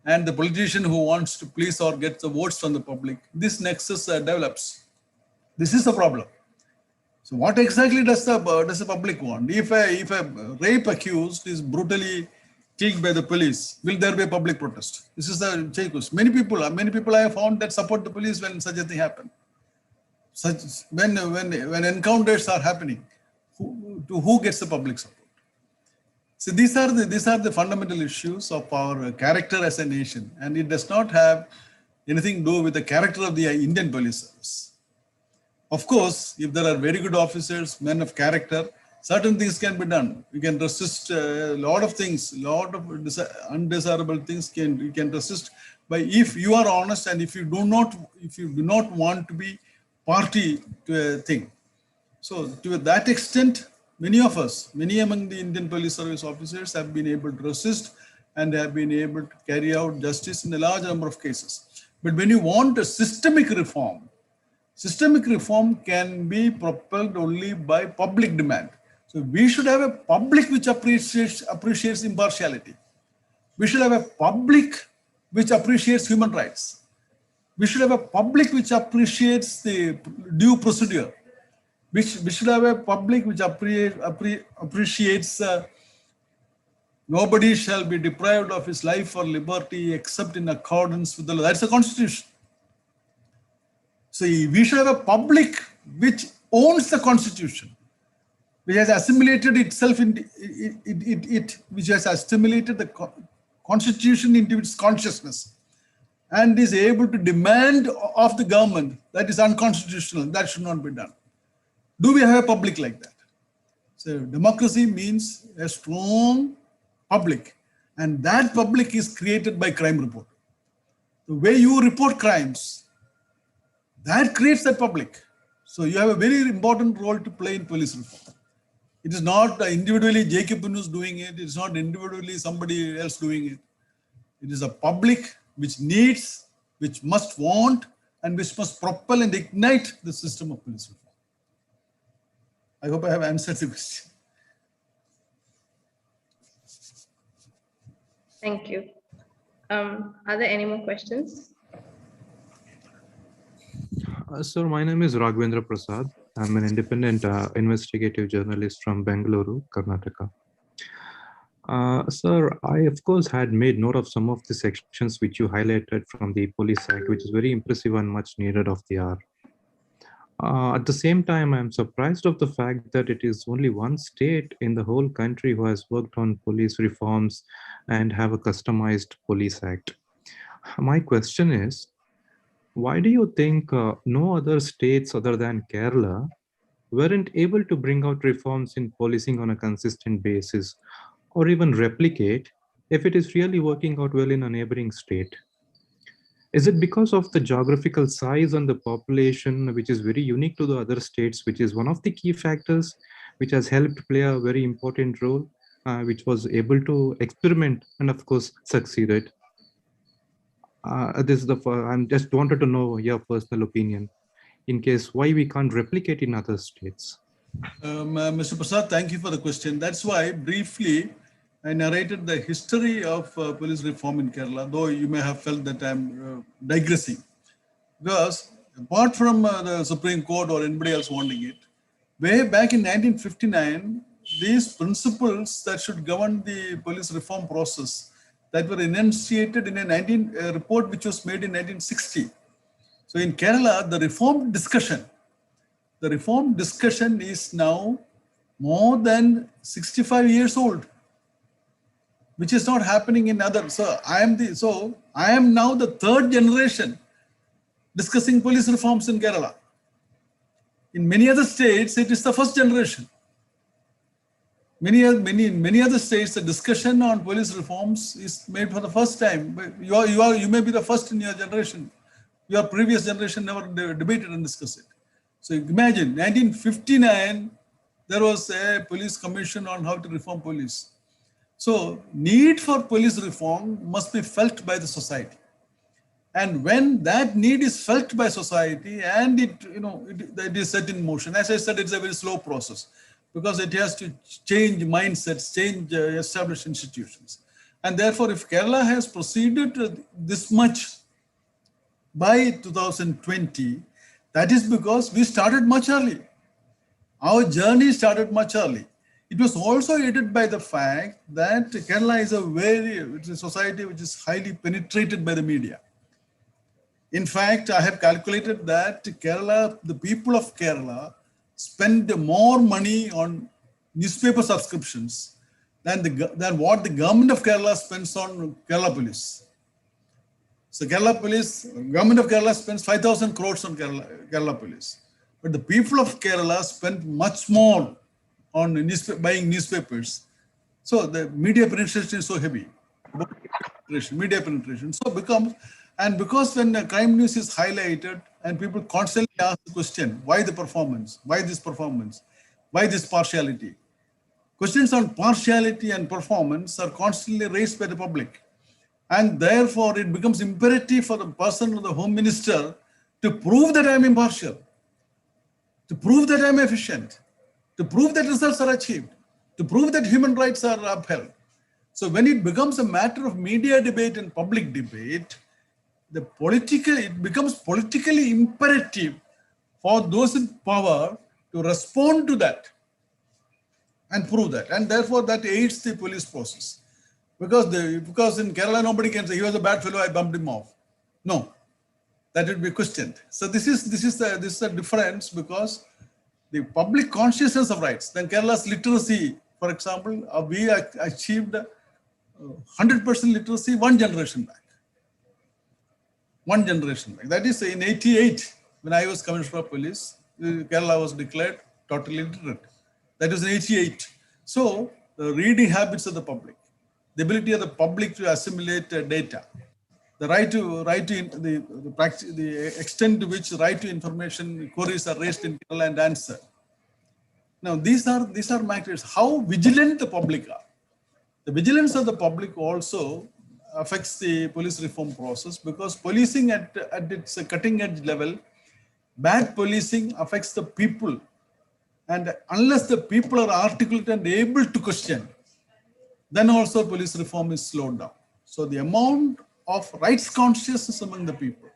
and the politician who wants to please or get the votes from the public, this nexus develops. This is the problem. So what exactly does the public want? If a rape accused is brutally killed by the police, will there be a public protest? This is the question. Many people I have found that support the police when such a thing happens. When encounters are happening, who gets the public support? So these are the fundamental issues of our character as a nation, and it does not have anything to do with the character of the Indian police service. Of course, if there are very good officers, men of character, certain things can be done. You can resist a lot of things, undesirable things you can resist. But if you are honest and if you do not want to be party to a thing. So to that extent, many among the Indian police service officers have been able to resist and have been able to carry out justice in a large number of cases. But when you want a systemic reform can be propelled only by public demand. So we should have a public which appreciates impartiality. We should have a public which appreciates human rights. We should have a public which appreciates the due procedure. We should have a public which appreciates nobody shall be deprived of his life or liberty except in accordance with the law. That's the Constitution. So we should have a public which owns the Constitution, which has assimilated itself which has assimilated the Constitution into its consciousness and is able to demand of the government that is unconstitutional. That should not be done. Do we have a public like that? So democracy means a strong public, and that public is created by crime report. The way you report crimes, that creates that public. So you have a very important role to play in police reform. It is not individually Jacob Inus doing it. It is not individually somebody else doing it. It is a public which needs, which must want, and which must propel and ignite the system of police reform. I hope I have answered the question. Thank you. Are there any more questions? Sir, my name is Raghavendra Prasad. I'm an independent investigative journalist from Bengaluru, Karnataka. Sir, I of course had made note of some of the sections which you highlighted from the Police Act, which is very impressive and much needed of the hour. At the same time, I'm surprised of the fact that it is only one state in the whole country who has worked on police reforms and have a customized Police Act. My question is, why do you think no other states other than Kerala weren't able to bring out reforms in policing on a consistent basis or even replicate if it is really working out well in a neighboring state? Is it because of the geographical size and the population, which is very unique to the other states, which is one of the key factors which has helped play a very important role, which was able to experiment and of course succeeded? This is I'm just wanted to know your personal opinion in case why we can't replicate in other states. Mr. Prasad, thank you for the question. That's why briefly I narrated the history of police reform in Kerala, though you may have felt that I'm digressing. Because apart from the Supreme Court or anybody else wanting it, way back in 1959, these principles that should govern the police reform process that were enunciated in a report which was made in 1960. So in Kerala, the reform discussion is now more than 65 years old, which is not happening in other. So I am now the third generation discussing police reforms in Kerala. In many other states, it is the first generation. Many other states, the discussion on police reforms is made for the first time. But you may be the first in your generation. Your previous generation never debated and discussed it. So imagine, 1959, there was a police commission on how to reform police. So need for police reform must be felt by the society. And when that need is felt by society and it is set in motion, as I said, it's a very slow process because it has to change mindsets, change established institutions. And therefore, if Kerala has proceeded this much by 2020, that is because we started much early. Our journey started much early. It was also aided by the fact that Kerala is a society which is highly penetrated by the media. In fact, I have calculated that Kerala, the people of Kerala spend more money on newspaper subscriptions than what the government of Kerala spends on Kerala police. So government of Kerala spends 5,000 crores on Kerala police. But the people of Kerala spend much more on buying newspapers. So the media penetration is so heavy. Media penetration. So because when crime news is highlighted and people constantly ask the question, why the performance? Why this performance? Why this partiality? Questions on partiality and performance are constantly raised by the public. And therefore, it becomes imperative for the person or the home minister to prove that I'm impartial, to prove that I'm efficient, to prove that results are achieved, to prove that human rights are upheld. So when it becomes a matter of media debate and public debate, it becomes politically imperative for those in power to respond to that and prove that. And therefore, that aids the police process. Because in Kerala, nobody can say, he was a bad fellow, I bumped him off. No, that would be questioned. So this is the difference because the public consciousness of rights, then Kerala's literacy, for example, we achieved 100% literacy one generation back. That is in 88, when I was Commissioner of Police, Kerala was declared totally literate. That was in 88. So the reading habits of the public, the ability of the public to assimilate data, the the extent to which right to information queries are raised in Kerala and answered. Now these are matters. How vigilant the public are. The vigilance of the public also affects the police reform process because policing at its cutting edge level, bad policing affects the people. And unless the people are articulate and able to question, then also police reform is slowed down. So the amount of rights consciousness among the people,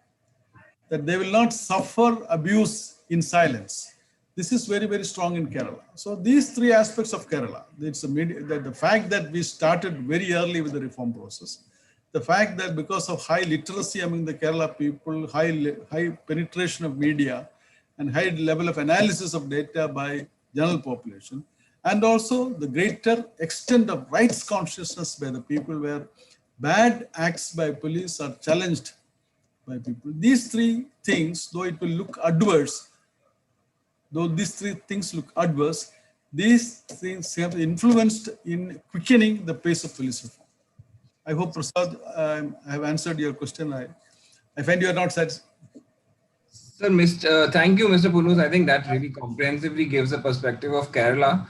that they will not suffer abuse in silence. This is very, very strong in Kerala. So these three aspects of Kerala, the fact that we started very early with the reform process, the fact that because of high literacy among the Kerala people, high penetration of media, and high level of analysis of data by general population, and also the greater extent of rights consciousness by the people where bad acts by police are challenged by people. These three things, though it will look adverse, these things have influenced in quickening the pace of police reform. I hope, Prasad, I have answered your question. I find you are not satisfied. Sir, thank you, Mr. Punus. I think that really comprehensively gives a perspective of Kerala.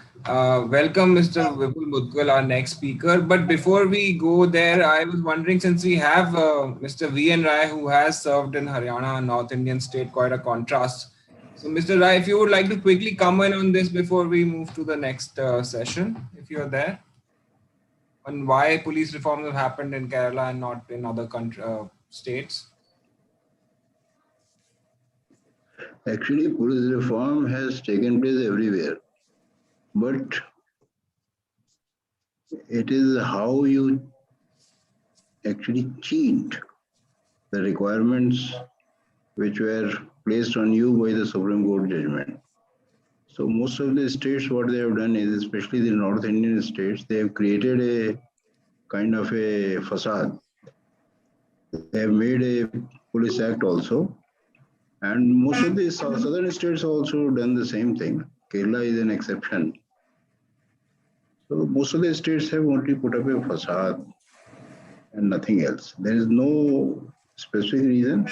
Welcome, Mr. Vipul Mudgal, our next speaker. But before we go there, I was wondering, since we have Mr. V.N. Rai, who has served in Haryana, a North Indian state, quite a contrast. So, Mr. Rai, if you would like to quickly comment on this before we move to the next session, if you are there, on why police reforms have happened in Kerala and not in other states. Actually, police reform has taken place everywhere, but it is how you actually cheat the requirements which were placed on you by the Supreme Court judgment. So most of the states, what they have done is, especially the North Indian states, they have created a kind of a facade. They have made a police act also. And most of the southern states have also done the same thing. Kerala is an exception. So most of the states have only put up a facade and nothing else. There is no specific reason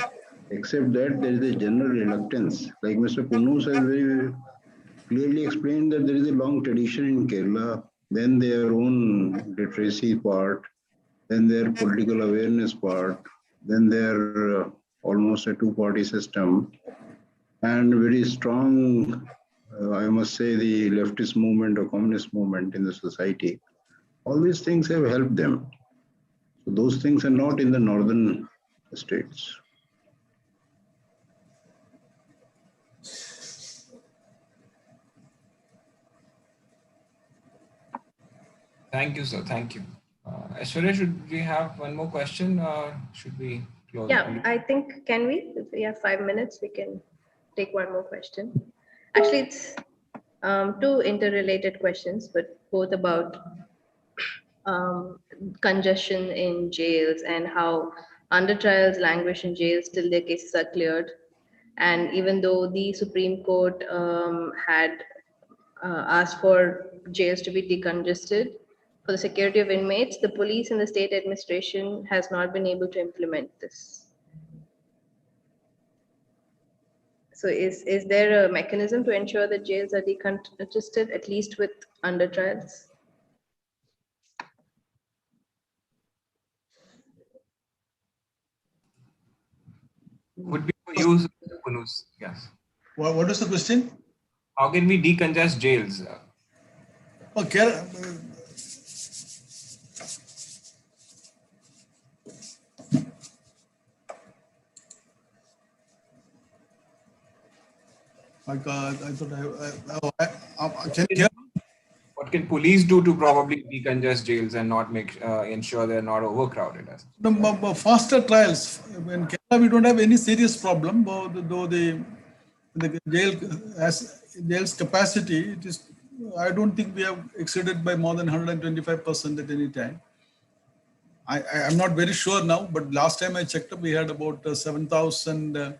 except that there is a general reluctance. Like Mr. Punus has very clearly explained that there is a long tradition in Kerala, then their own literacy part, then their political awareness part, then their almost a two-party system, and very strong, I must say, the leftist movement or communist movement in the society. All these things have helped them. So those things are not in the northern states. Thank you, sir. Thank you. Aishwarya, should we have one more question or should we close? Yeah, I think, can we? If we have 5 minutes, we can take one more question. Actually, it's two interrelated questions, but both about congestion in jails and how under trials languish in jails till their cases are cleared. And even though the Supreme Court had asked for jails to be decongested for the security of inmates, the police and the state administration has not been able to implement this. So is there a mechanism to ensure that jails are decongested, at least with under trials? Would be for you, Punus. Yes. What is the question? How can we decongest jails? Okay. I thought can you hear? What can police do to probably decongest jails and not ensure they're not overcrowded? The faster trials. In Kerala, we don't have any serious problem, though the jail's capacity, it is, I don't think we have exceeded by more than 125% at any time. I'm not very sure now, but last time I checked up, we had about 7,000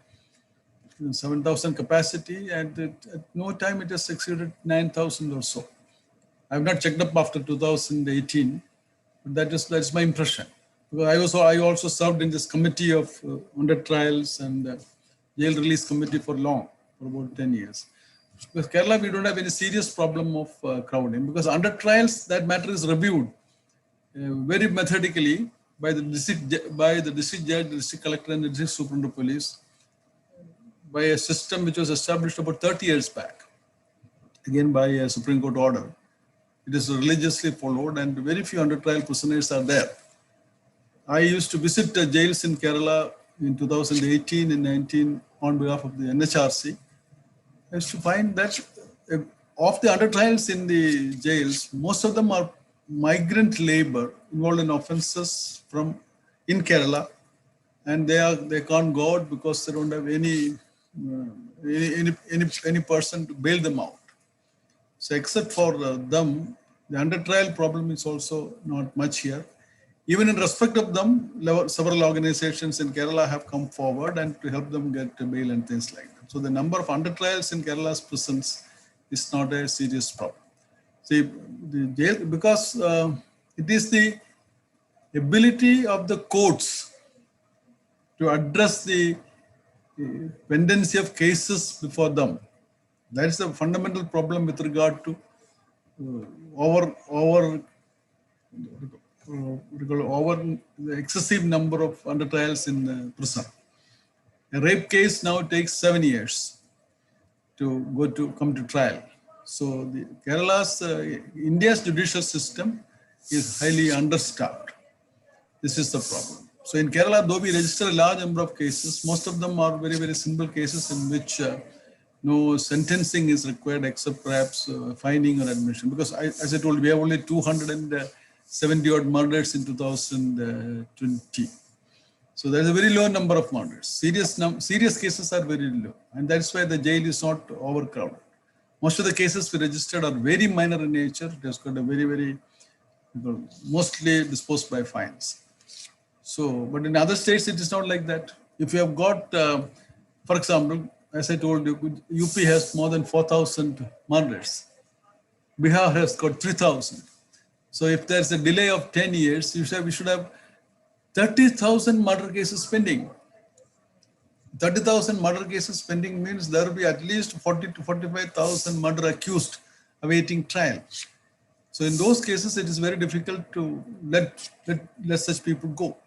capacity, and at no time it has exceeded 9,000 or so. I have not checked up after 2018, but that's my impression. Because I also served in this committee of under trials and jail release committee for about 10 years. With Kerala, we don't have any serious problem of crowding, because under trials, that matter is reviewed very methodically by the district judge, the district collector, and the district superintendent of police, by a system which was established about 30 years back, again by a Supreme Court order. It is religiously followed, and very few under trial prisoners are there. I used to visit jails in Kerala in 2018 and 19 on behalf of the NHRC. I used to find that of the under trials in the jails, most of them are migrant labor involved in offences in Kerala, and they can't go out because they don't have any person to bail them out. So except for them, the under trial problem is also not much here. Even in respect of them, several organizations in Kerala have come forward and to help them get bail and things like that. So the number of under trials in Kerala's prisons is not a serious problem. See, the jail, because it is the ability of the courts to address the pendency of cases before them. That's a fundamental problem with regard to over the excessive number of under trials in prison. A rape case now takes 7 years to come to trial. So the Kerala's India's judicial system is highly understaffed. This is the problem. So in Kerala, though we register a large number of cases, most of them are very, very simple cases in which no sentencing is required except perhaps finding or admission. Because as I told you, we have only 270 odd murders in 2020. So there's a very low number of murders. Serious cases are very low. And that's why the jail is not overcrowded. Most of the cases we registered are very minor in nature. It has got a very, mostly disposed by fines. So, but in other states, it is not like that. If you have got, for example, as I told you, UP has more than 4,000 murders. Bihar has got 3,000. So if there's a delay of 10 years, we should have 30,000 murder cases pending. 30,000 murder cases pending means there will be at least 40 to 45,000 murder accused awaiting trial. So in those cases, it is very difficult to let such people go.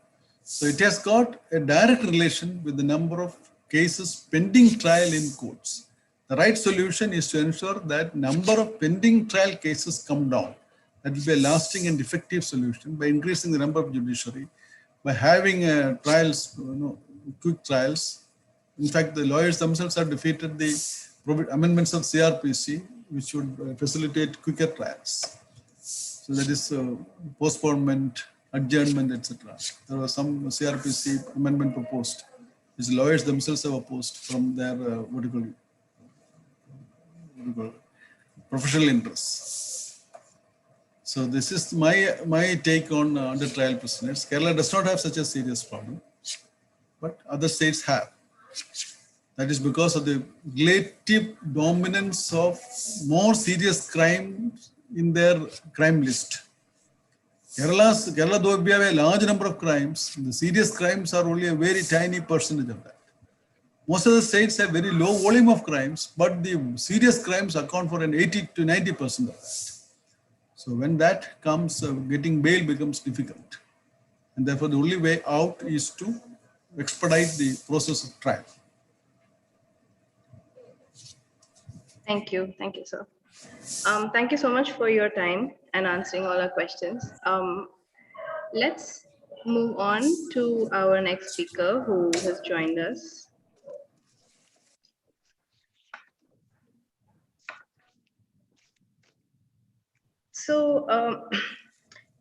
So it has got a direct relation with the number of cases pending trial in courts. The right solution is to ensure that number of pending trial cases come down. That will be a lasting and effective solution by increasing the number of judiciary, by having trials, quick trials. In fact, the lawyers themselves have defeated the amendments of CRPC, which would facilitate quicker trials. So that is postponement, adjournment, etc. There was some CRPC amendment proposed, which lawyers themselves have opposed from their professional interests. So this is my take on under trial prisoners. Kerala does not have such a serious problem, but other states have. That is because of the relative dominance of more serious crimes in their crime list. Kerala, though we have a large number of crimes, the serious crimes are only a very tiny percentage of that. Most of the states have very low volume of crimes, but the serious crimes account for an 80 to 90% of that. So when that comes, getting bail becomes difficult. And therefore, the only way out is to expedite the process of trial. Thank you, sir. Thank you so much for your time and answering all our questions. Let's move on to our next speaker who has joined us. So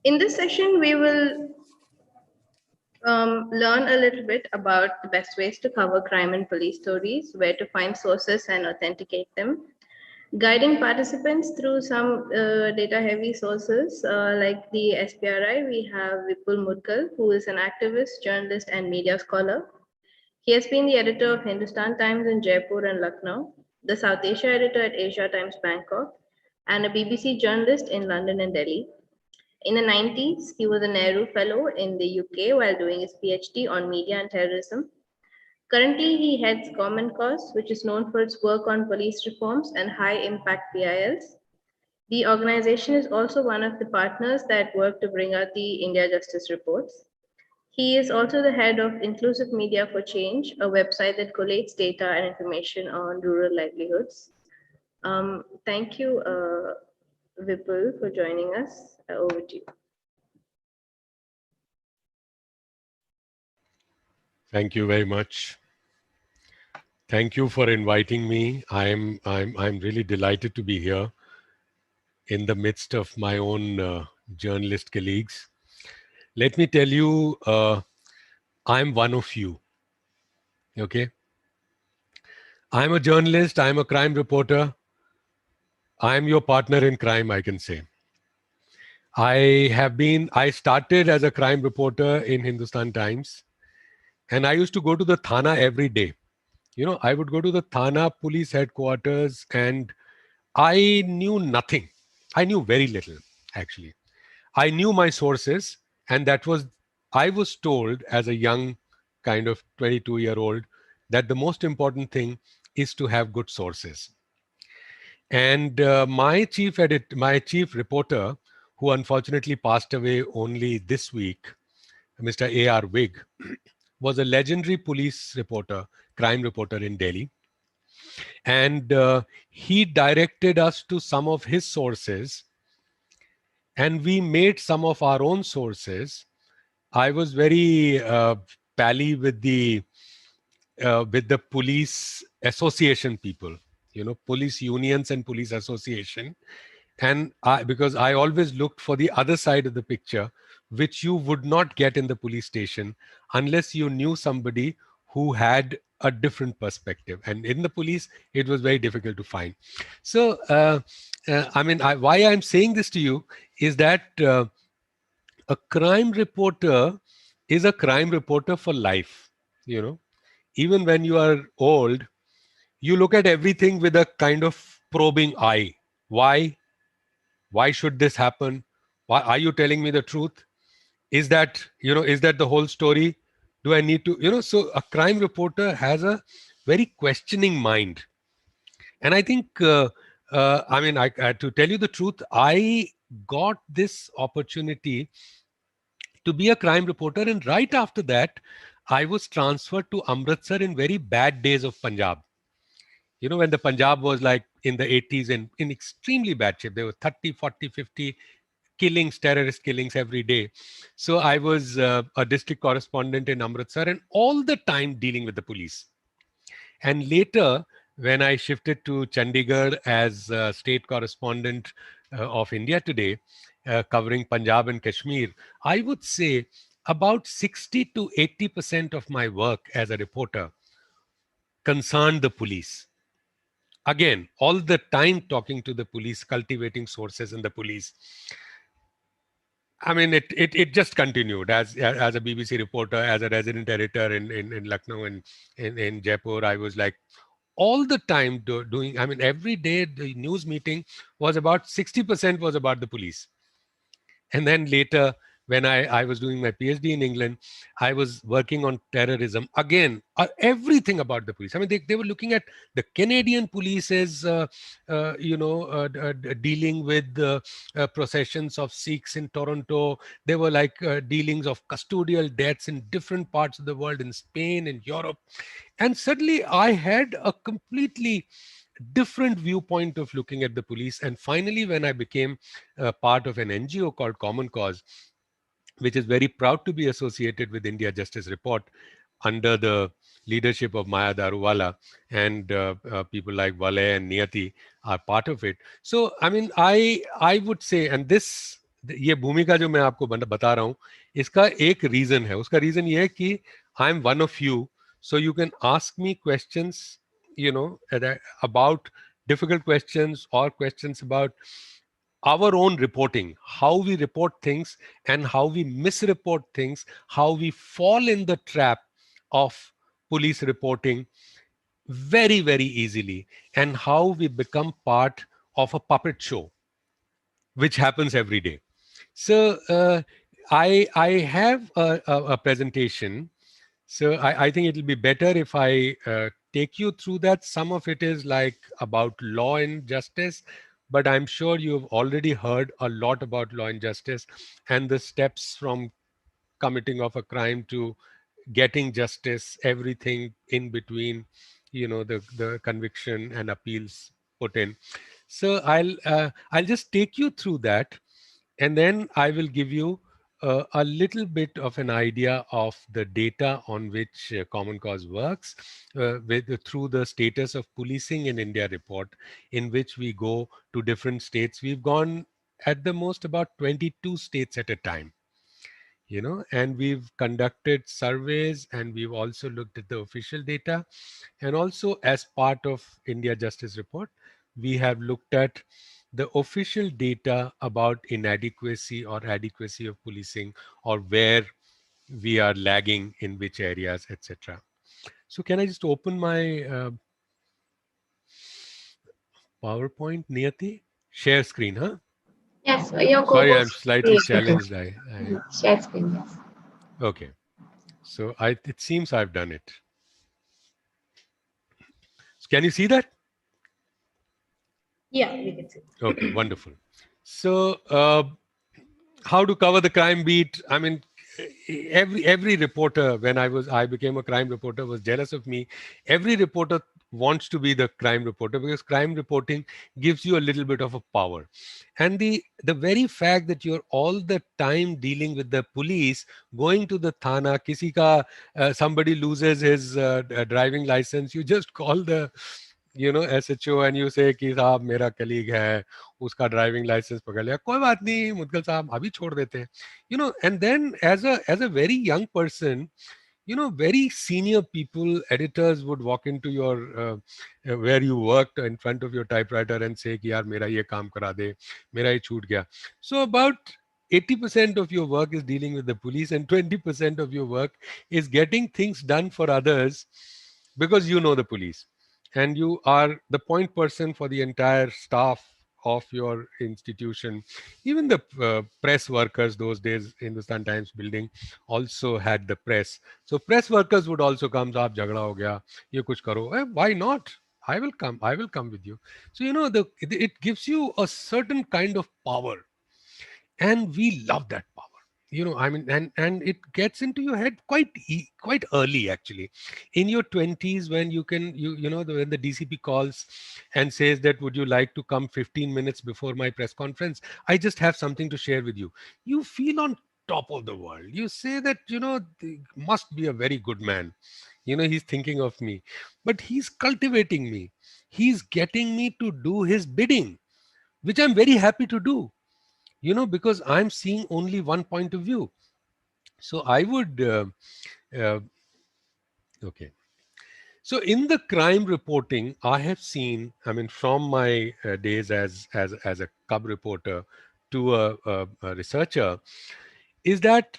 in this session, we will learn a little bit about the best ways to cover crime and police stories, where to find sources and authenticate them, guiding participants through some data-heavy sources like the SPRI. We have Vipul Mudgal, who is an activist, journalist, and media scholar. He has been the editor of Hindustan Times in Jaipur and Lucknow, the South Asia editor at Asia Times Bangkok, and a BBC journalist in London and Delhi. In the 90s, he was a Nehru Fellow in the UK while doing his PhD on media and terrorism. Currently, he heads Common Cause, which is known for its work on police reforms and high-impact PILs. The organization is also one of the partners that work to bring out the India Justice Reports. He is also the head of Inclusive Media for Change, a website that collates data and information on rural livelihoods. Thank you, Vipul, for joining us. Over to you. Thank you very much. Thank you for inviting me. I'm really delighted to be here in the midst of my own journalist colleagues. Let me tell you, I'm one of you. Okay. I'm a journalist. I'm a crime reporter. I'm your partner in crime, I can say. I started as a crime reporter in Hindustan Times, and I used to go to the Thana every day. I would go to the Thana police headquarters, and I knew nothing. I knew very little, actually. I knew my sources, and I was told as a young kind of 22-year-old that the most important thing is to have good sources. And my chief reporter, who unfortunately passed away only this week, Mr. A.R. Wig, was a legendary police reporter, crime reporter in Delhi. And he directed us to some of his sources, and we made some of our own sources. I was very pally with the police association people, police unions and police association. And because I always looked for the other side of the picture, which you would not get in the police station unless you knew somebody who had a different perspective. And in the police, it was very difficult to find. So, why I'm saying this to you is that a crime reporter is a crime reporter for life. Even when you are old, you look at everything with a kind of probing eye. Why should this happen? Why are you telling me the truth? Is that the whole story? Do I need to? So a crime reporter has a very questioning mind. And I think to tell you the truth, I got this opportunity to be a crime reporter, and right after that I was transferred to Amritsar in very bad days of Punjab. When the Punjab was like in the 80s and in extremely bad shape. There were 30, 40, 50 killings, terrorist killings every day. So I was a district correspondent in Amritsar and all the time dealing with the police. And later, when I shifted to Chandigarh as state correspondent of India Today, covering Punjab and Kashmir, I would say about 60 to 80% of my work as a reporter concerned the police. Again, all the time talking to the police, cultivating sources in the police. I mean, it just continued as a BBC reporter, as a resident editor in Lucknow and in Jaipur. I was like all the time doing, I mean, every day the news meeting was about 60% was about the police. And then later, when I was doing my PhD in England, I was working on terrorism. Again, everything about the police. I mean, they were looking at the Canadian police as, dealing with processions of Sikhs in Toronto. They were like dealings of custodial deaths in different parts of the world, in Spain, in Europe. And suddenly I had a completely different viewpoint of looking at the police. And finally, when I became part of an NGO called Common Cause, which is very proud to be associated with India Justice Report under the leadership of Maya Daruwala, and people like Vale and Niyati are part of it. So, I mean, I would say, and this, ये भूमिका जो मैं आपको बता रहा हूँ, इसका एक reason है. उसका reason ये है कि I'm one of you, so you can ask me questions, about difficult questions or questions about our own reporting, how we report things and how we misreport things, how we fall in the trap of police reporting very, very easily, and how we become part of a puppet show, which happens every day. So I have a presentation. So I think it'll be better if I take you through that. Some of it is like about law and justice, but I'm sure you've already heard a lot about law and justice and the steps from committing of a crime to getting justice, everything in between, the conviction and appeals put in. So I'll just take you through that, and then I will give you a little bit of an idea of the data on which Common Cause works through the status of policing in India report, in which we go to different states. We've gone at the most about 22 states at a time, and we've conducted surveys, and we've also looked at the official data. And also, as part of India Justice Report, we have looked at the official data about inadequacy or adequacy of policing, or where we are lagging in which areas, etc. So can I just open my PowerPoint, Niyati? Share screen, huh? Yes, your Sorry, I'm co-host. slightly challenged. Share screen, yes. Okay. So it seems I've done it. Can you see that? Yeah, we can see. Okay, wonderful. So how to cover the crime beat? I mean, every reporter, when I became a crime reporter, was jealous of me. Every reporter wants to be the crime reporter because crime reporting gives you a little bit of a power. And the very fact that you're all the time dealing with the police, going to the thana, kisi ka somebody loses his driving license, you just call the SHO and you say कि साहब मेरा colleague है, उसका driving licence पकड़ लिया, कोई बात नहीं मुदगल साहब अभी छोड़ देते हैं. And then as a very young person, very senior people, editors would walk into your where you worked in front of your typewriter and say कि यार मेरा ये काम करा दे, मेरा ये छूट गया. So about 80% of your work is dealing with the police and 20% of your work is getting things done for others because you know the police and you are the point person for the entire staff of your institution. Even the press workers those days, Hindustan Times building also had the press. So press workers would also come, "Saab jhagda ho gaya, ye kuch karo." Why not? I will come with you. So, it gives you a certain kind of power and we love that power. I mean, and it gets into your head quite early, actually in your 20s, when when the DCP calls and says that, "Would you like to come 15 minutes before my press conference? I just have something to share with you." You feel on top of the world. You say that, must be a very good man. He's thinking of me, but he's cultivating me. He's getting me to do his bidding, which I'm very happy to do, because I'm seeing only one point of view. So I would, uh, okay. So in the crime reporting, I have seen, I mean, from my days as a cub reporter to a researcher, is that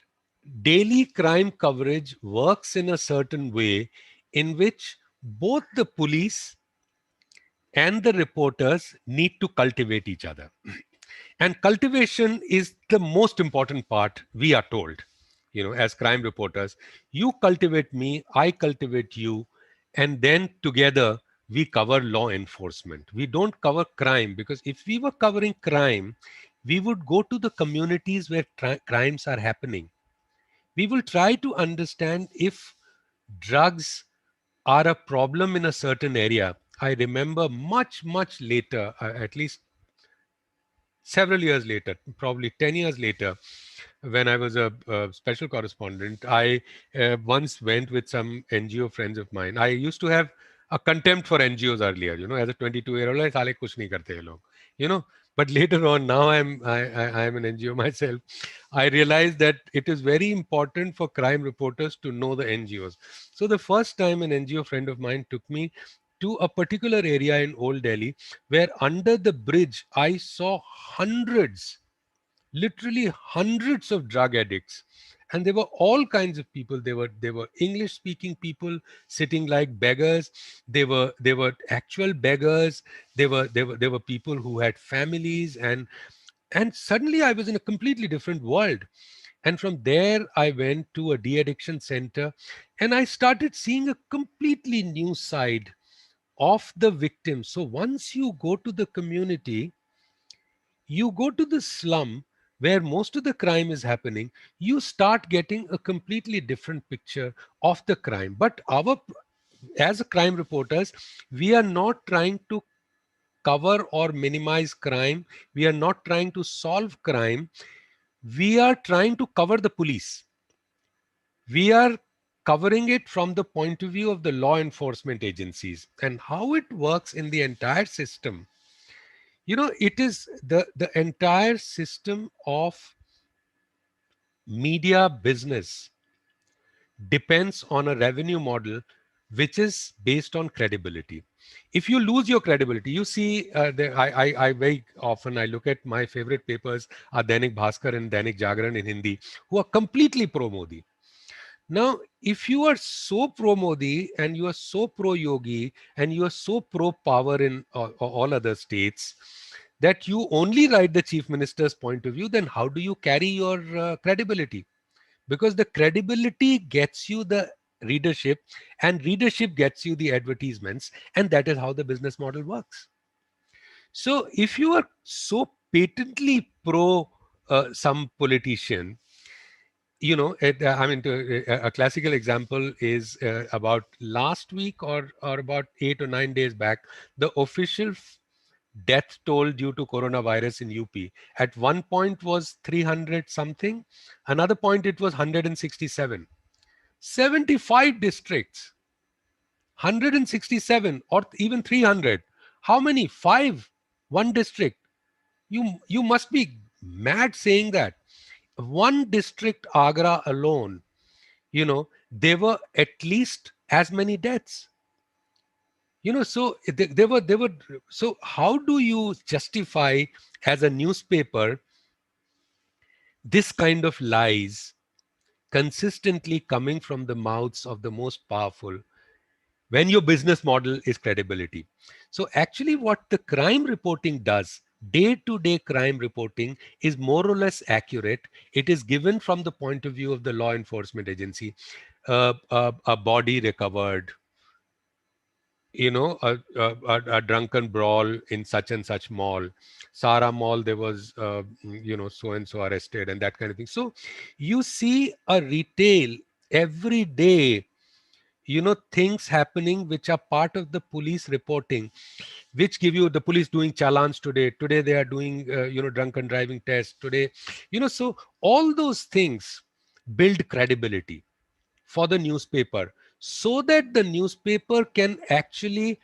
daily crime coverage works in a certain way in which both the police and the reporters need to cultivate each other. And cultivation is the most important part, we are told, as crime reporters. You cultivate me, I cultivate you, and then together we cover law enforcement. We don't cover crime, because if we were covering crime, we would go to the communities where crimes are happening. We will try to understand if drugs are a problem in a certain area. I remember much later, at least several years later, probably 10 years later, when I was a special correspondent, I once went with some NGO friends of mine. I used to have a contempt for NGOs earlier, as a 22-year-old, "Aay saale kuch nahi karte ye log," you know. But later on, now I'm an NGO myself. I realized that it is very important for crime reporters to know the NGOs. So the first time an NGO friend of mine took me to a particular area in Old Delhi, where under the bridge I saw hundreds, literally hundreds of drug addicts, and there were all kinds of people. They were English speaking people sitting like beggars. They were actual beggars. There were people who had families, and suddenly I was in a completely different world. And from there I went to a de-addiction center, and I started seeing a completely new side of the victim. So once you go to the community, you go to the slum where most of the crime is happening, you start getting a completely different picture of the crime. But as a crime reporters, we are not trying to cover or minimize crime. We are not trying to solve crime. We are trying to cover the police. We are covering it from the point of view of the law enforcement agencies and how it works in the entire system. It is the entire system of media business depends on a revenue model which is based on credibility. If you lose your credibility, you see, I very often I look at my favorite papers are Dainik Bhaskar and Dainik Jagran in Hindi, who are completely pro Modi. Now, if you are so pro Modi and you are so pro Yogi and you are so pro power in all other states that you only write the chief minister's point of view, then how do you carry your credibility? because the credibility gets you the readership, and readership gets you the advertisements, and that is how the business model works. So if you are so patently pro some politician, I mean, a classical example is about last week or about 8 or 9 days back, the official death toll due to coronavirus in UP at one point was 300 something, another point it was 167. 75 districts, 167 or even 300. How many? 5, one district. You must be mad saying that. One district, Agra alone, there were at least as many deaths. So they were. So how do you justify as a newspaper this kind of lies consistently coming from the mouths of the most powerful when your business model is credibility? So actually what the crime reporting does, day-to-day crime reporting, is more or less accurate. It is given from the point of view of the law enforcement agency. A body recovered, a drunken brawl in such and such mall, Sara mall, there was so and so arrested, and that kind of thing. So you see a retail every day, things happening which are part of the police reporting, which give you the police doing challans today they are doing drunken driving tests today. So all those things build credibility for the newspaper, so that the newspaper can actually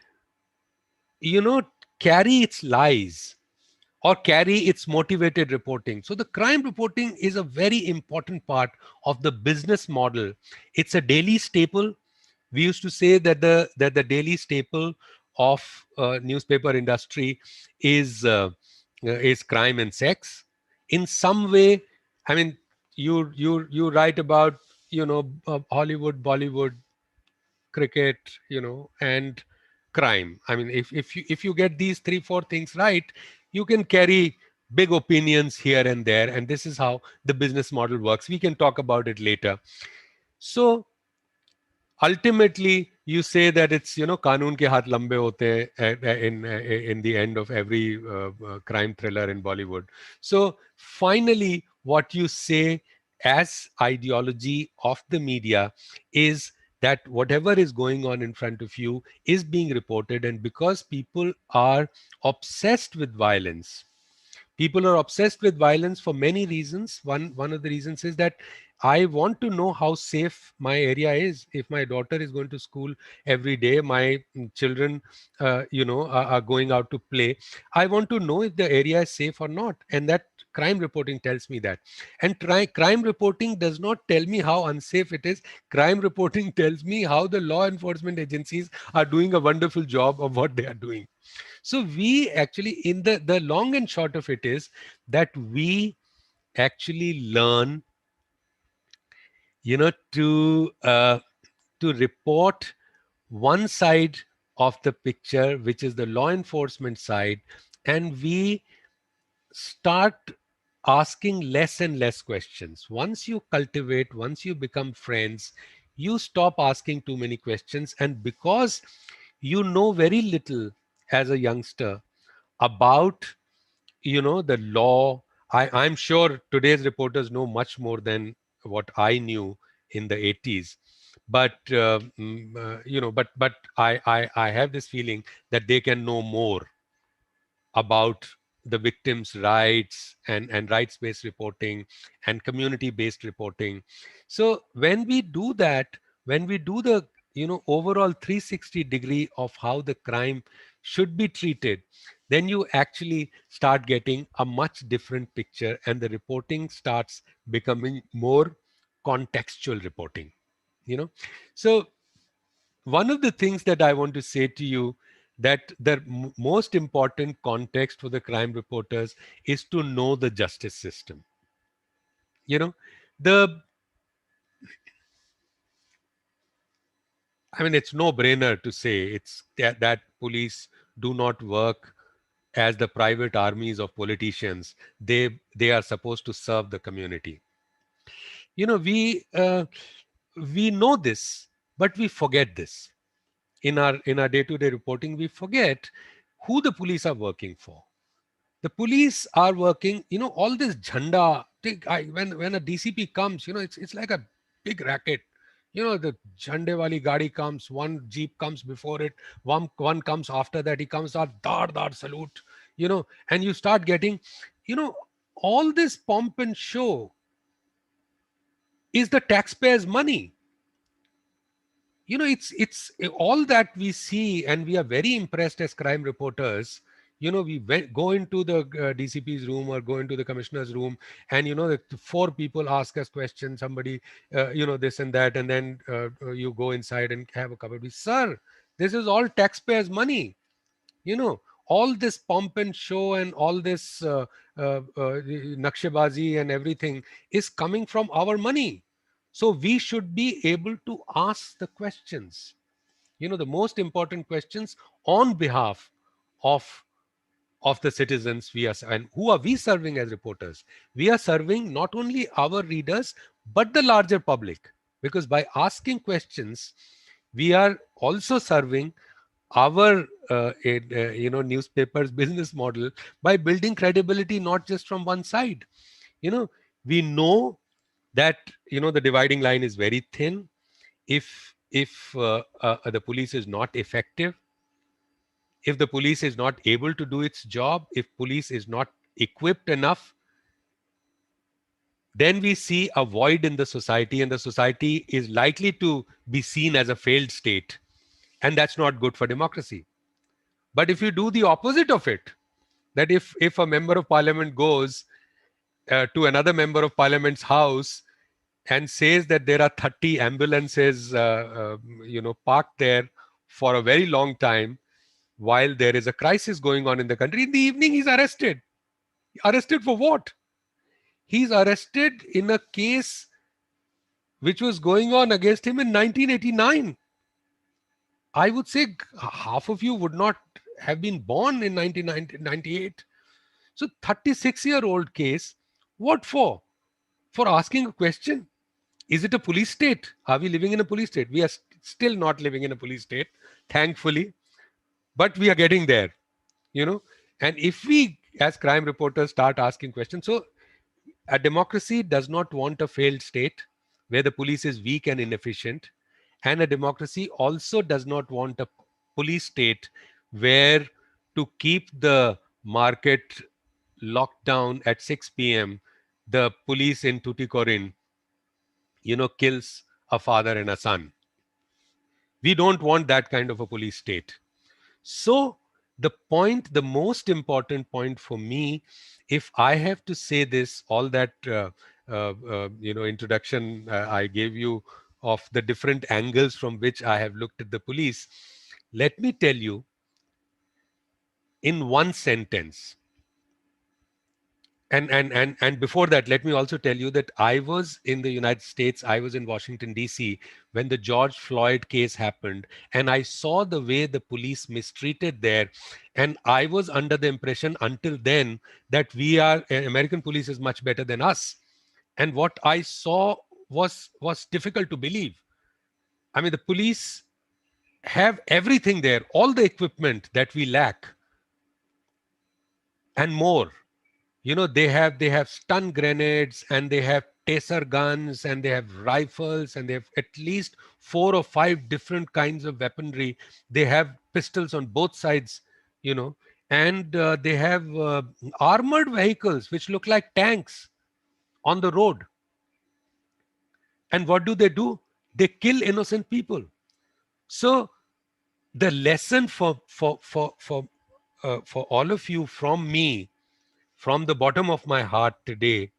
you know, carry its lies or carry its motivated reporting. So the crime reporting is a very important part of the business model. It's a daily staple. We used to say that the daily staple of newspaper industry is crime and sex. In some way, I mean, you write about Hollywood, Bollywood, cricket, and crime. I mean, if you get these 3-4 things right, you can carry big opinions here and there, and this is how the business model works. We can talk about it later. So ultimately you say that it's कानून के हाथ लंबे होते हैं in the end of every crime thriller in Bollywood. So finally what you say as ideology of the media is that whatever is going on in front of you is being reported, and because people are obsessed with violence, people are obsessed with violence for many reasons. One of the reasons is that I want to know how safe my area is. If my daughter is going to school every day, my children are going out to play, I want to know if the area is safe or not, and that crime reporting tells me that. And crime reporting does not tell me how unsafe it is. Crime reporting tells me how the law enforcement agencies are doing a wonderful job of what they are doing. So we actually, in the long and short of it is that we actually learn, to report one side of the picture, which is the law enforcement side, and we start asking less and less questions. Once you cultivate, once you become friends, you stop asking too many questions, and because you know very little as a youngster about the law. I'm sure today's reporters know much more than what I knew in the 80s. But I have this feeling that they can know more about the victims' rights and rights-based reporting and community-based reporting. So when we do that, when we do the overall 360-degree of how the crime should be treated, then you actually start getting a much different picture, and the reporting starts becoming more contextual reporting. So one of the things that I want to say to you, that the most important context for the crime reporters is to know the justice system. The I mean, it's no brainer to say it's that police do not work as the private armies of politicians. They are supposed to serve the community. we know this, but we forget this. In our day-to-day reporting, we forget who the police are working for. The police are working, all this jhanda. When a DCP comes, it's like a big racket. The jhande wali gadi comes, one jeep comes before it, one comes after that. He comes out, dar salute, and you start getting, all this pomp and show is the taxpayers' money. It's all that we see, and we are very impressed as crime reporters. We go into the DCP's room or go into the commissioner's room, and the four people ask us questions, somebody this and that, and then you go inside and have a cup of tea. Sir, this is all taxpayers' money. All this pomp and show and all this nakshebazi and everything is coming from our money. So we should be able to ask the questions, the most important questions on behalf of the citizens we are. And who are we serving as reporters? We are serving not only our readers but the larger public, because by asking questions we are also serving our newspapers business model by building credibility not just from one side. We know that the dividing line is very thin. If the police is not effective, if the police is not able to do its job, if police is not equipped enough, then we see a void in the society, and the society is likely to be seen as a failed state, and that's not good for democracy. But if you do the opposite of it, that if a member of parliament goes to another member of parliament's house and says that there are 30 ambulances parked there for a very long time while there is a crisis going on in the country, in the evening he's arrested. Arrested for what? He's arrested in a case which was going on against him in 1989. I would say half of you would not have been born in 1998. So 36-year-old case, what for? For asking a question. Is it a police state? Are we living in a police state? We are still not living in a police state, thankfully, but we are getting there, And if we, as crime reporters, start asking questions, so a democracy does not want a failed state where the police is weak and inefficient. And a democracy also does not want a police state where, to keep the market locked down at 6 p.m., the police in Tuticorin, kills a father and a son. We don't want that kind of a police state. So the most important point for me, if I have to say this, all that introduction I gave you of the different angles from which I have looked at the police, let me tell you in one sentence. And before that, let me also tell you that I was in the United States. I was in Washington, D.C. when the George Floyd case happened, and I saw the way the police mistreated there. And I was under the impression until then that American police is much better than us. And what I saw was difficult to believe. I mean, the police have everything there, all the equipment that we lack and more. They have stun grenades, and they have taser guns, and they have rifles, and they have at least 4 or 5 different kinds of weaponry. They have pistols on both sides, and they have armored vehicles which look like tanks on the road. And what do? They kill innocent people. So the lesson for all of you from me, from the bottom of my heart today,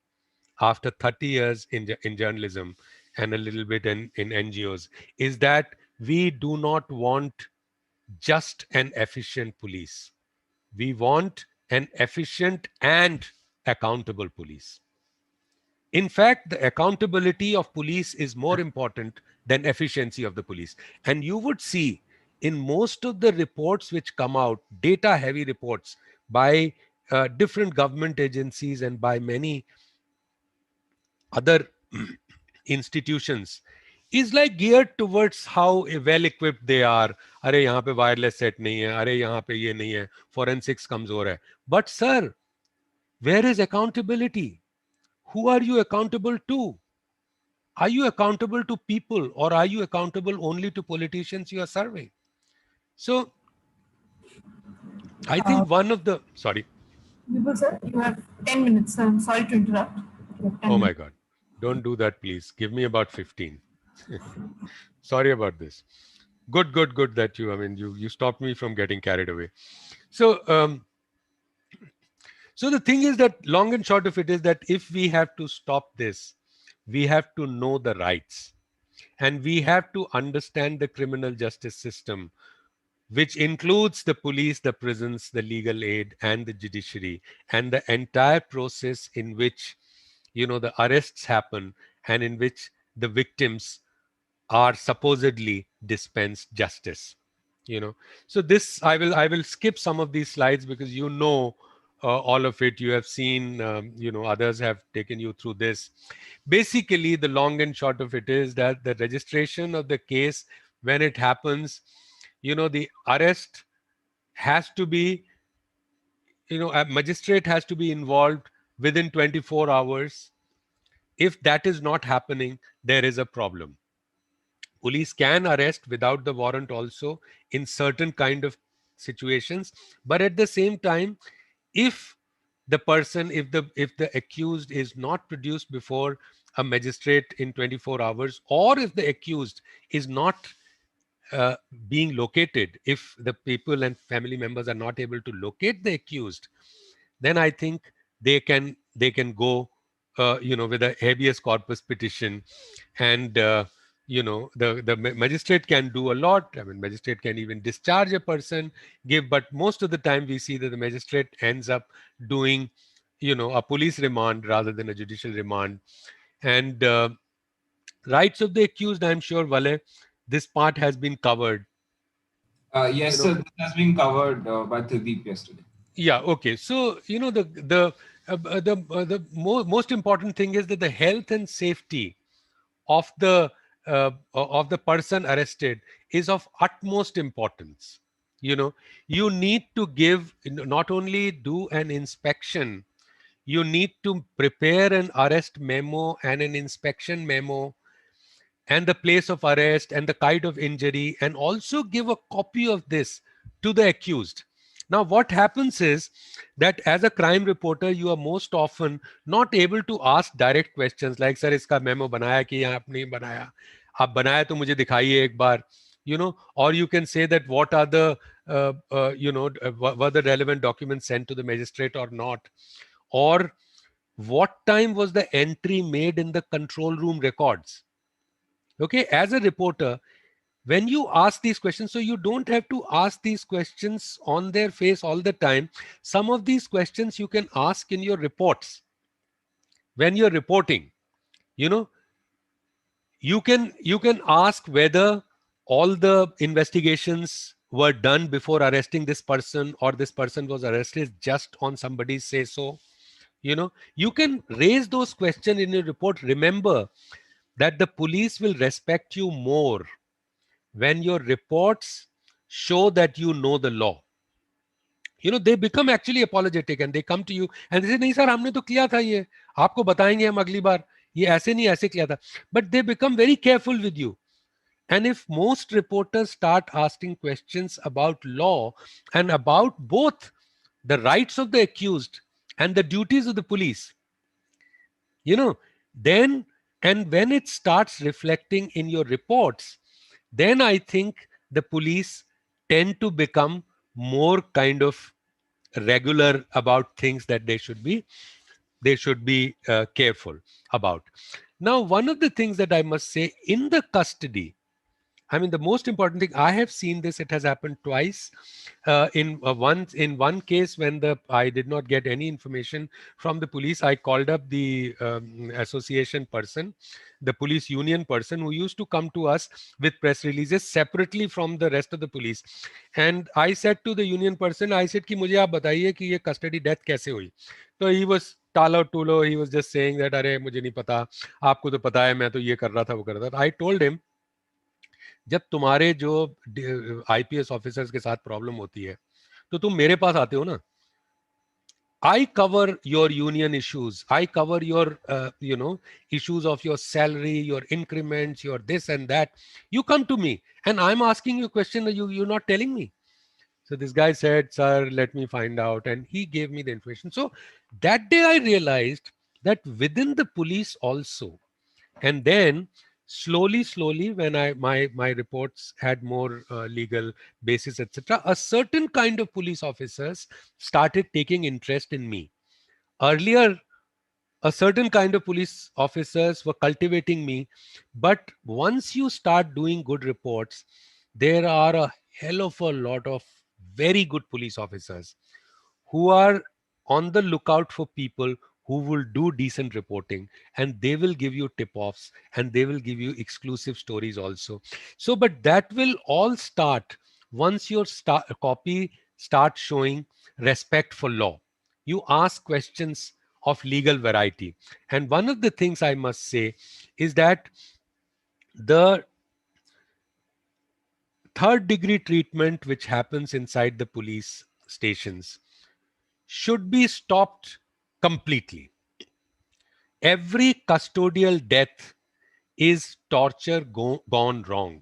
after 30 years in journalism and a little bit in NGOs, is that we do not want just an efficient police. We want an efficient and accountable police. In fact, the accountability of police is more important than efficiency of the police. And you would see in most of the reports which come out, data heavy reports by different government agencies and by many other institutions is like geared towards how well equipped they are. अरे यहाँ पे wireless set नहीं है, अरे यहाँ पे ये नहीं है, forensics कमजोर है. But sir, where is accountability? Who are you accountable to? Are you accountable to people, or are you accountable only to politicians you are serving? So I think one of the, sorry. Vibhu sir, you have 10 minutes. I'm sorry to interrupt. You have 10 Oh my minutes. God. Don't do that, please. Give me about 15. Sorry about this. Good that you, I mean, you stopped me from getting carried away. So, so the thing is that long and short of it is that if we have to stop this, we have to know the rights, and we have to understand the criminal justice system, which includes the police, the prisons, the legal aid, and the judiciary, and the entire process in which, you know, the arrests happen and in which the victims are supposedly dispensed justice. You know, so this I will skip some of these slides because you know all of it. You have seen, you know, others have taken you through this. Basically, the long and short of it is that the registration of the case, when it happens, you know, the arrest has to be, you know, a magistrate has to be involved within 24 hours. If that is not happening, there is a problem. Police can arrest without the warrant also in certain kind of situations, but at the same time, if the person, if the accused is not produced before a magistrate in 24 hours, or if the accused is not being located, if the people and family members are not able to locate the accused, then I think they can go, you know, with a habeas corpus petition, and you know, the magistrate can do a lot. I mean, magistrate can even discharge a person, give, but most of the time we see that the magistrate ends up doing, you know, a police remand rather than a judicial remand. And rights of the accused, I'm sure, Vale, this part has been covered. Yes, You know, sir. This has been covered by Pradeep yesterday. yeah, okay. So, you know, the most important thing is that the health and safety of the person arrested is of utmost importance. You know, you need to give, not only do an inspection, you need to prepare an arrest memo and an inspection memo and the place of arrest and the kind of injury, and also give a copy of this to the accused. Now, what happens is that as a crime reporter, you are most often not able to ask direct questions like, sir, iska memo banaya ki ya aap nahi banaya? Aap banaya to mujhe dikhaiye ek baar. You know, or you can say that what are the, were the relevant documents sent to the magistrate or not? Or what time was the entry made in the control room records? Okay, as a reporter, when you ask these questions, so you don't have to ask these questions on their face all the time. Some of these questions you can ask in your reports. When you're reporting, you know, you can ask whether all the investigations were done before arresting this person, or this person was arrested just on somebody's say so. You know, you can raise those questions in your report. Remember that the police will respect you more when your reports show that you know the law. You know, they become actually apologetic and they come to you and they say, nahi sir, humne to kiya tha ye, aapko batayenge hum agli baar, ye aise nahi aise kiya tha. But they become very careful with you. And if most reporters start asking questions about law and about both the rights of the accused and the duties of the police, you know, then, and when it starts reflecting in your reports, then I think the police tend to become more kind of regular about things that they should be careful about. Now, one of the things that I must say, in the custody, I mean, the most important thing, I have seen this, it has happened twice. In one case, when I did not get any information from the police, I called up the association person, the police union person, who used to come to us with press releases separately from the rest of the police. And I said to the union person, I said, कि मुझे आप बताइए कि ये custody death कैसे हुई? So he was talo tulo. He was just saying that, "Arey, mujhe nahi pata. Aapko to pata hai, main to ye kar raha tha, wo kar raha tha." I told him, जब तुम्हारे जो IPS officers के साथ problem होती है, तो तुम मेरे पास आते हो ना. I cover your union issues. I cover your, issues of your salary, your increments, your this and that. You come to me and I'm asking you a question that you're not telling me. So this guy said, "Sir, let me find out." And he gave me the information. So that day I realized that within the police also, and then slowly, when my reports had more legal basis, etc., a certain kind of police officers started taking interest in me. Earlier, a certain kind of police officers were cultivating me, but once you start doing good reports, there are a hell of a lot of very good police officers who are on the lookout for people who will do decent reporting, and they will give you tip offs and they will give you exclusive stories also. So but that will all start once your copy starts showing respect for law. You ask questions of legal variety. And one of the things I must say is that the third degree treatment which happens inside the police stations should be stopped completely. Every custodial death is torture gone wrong.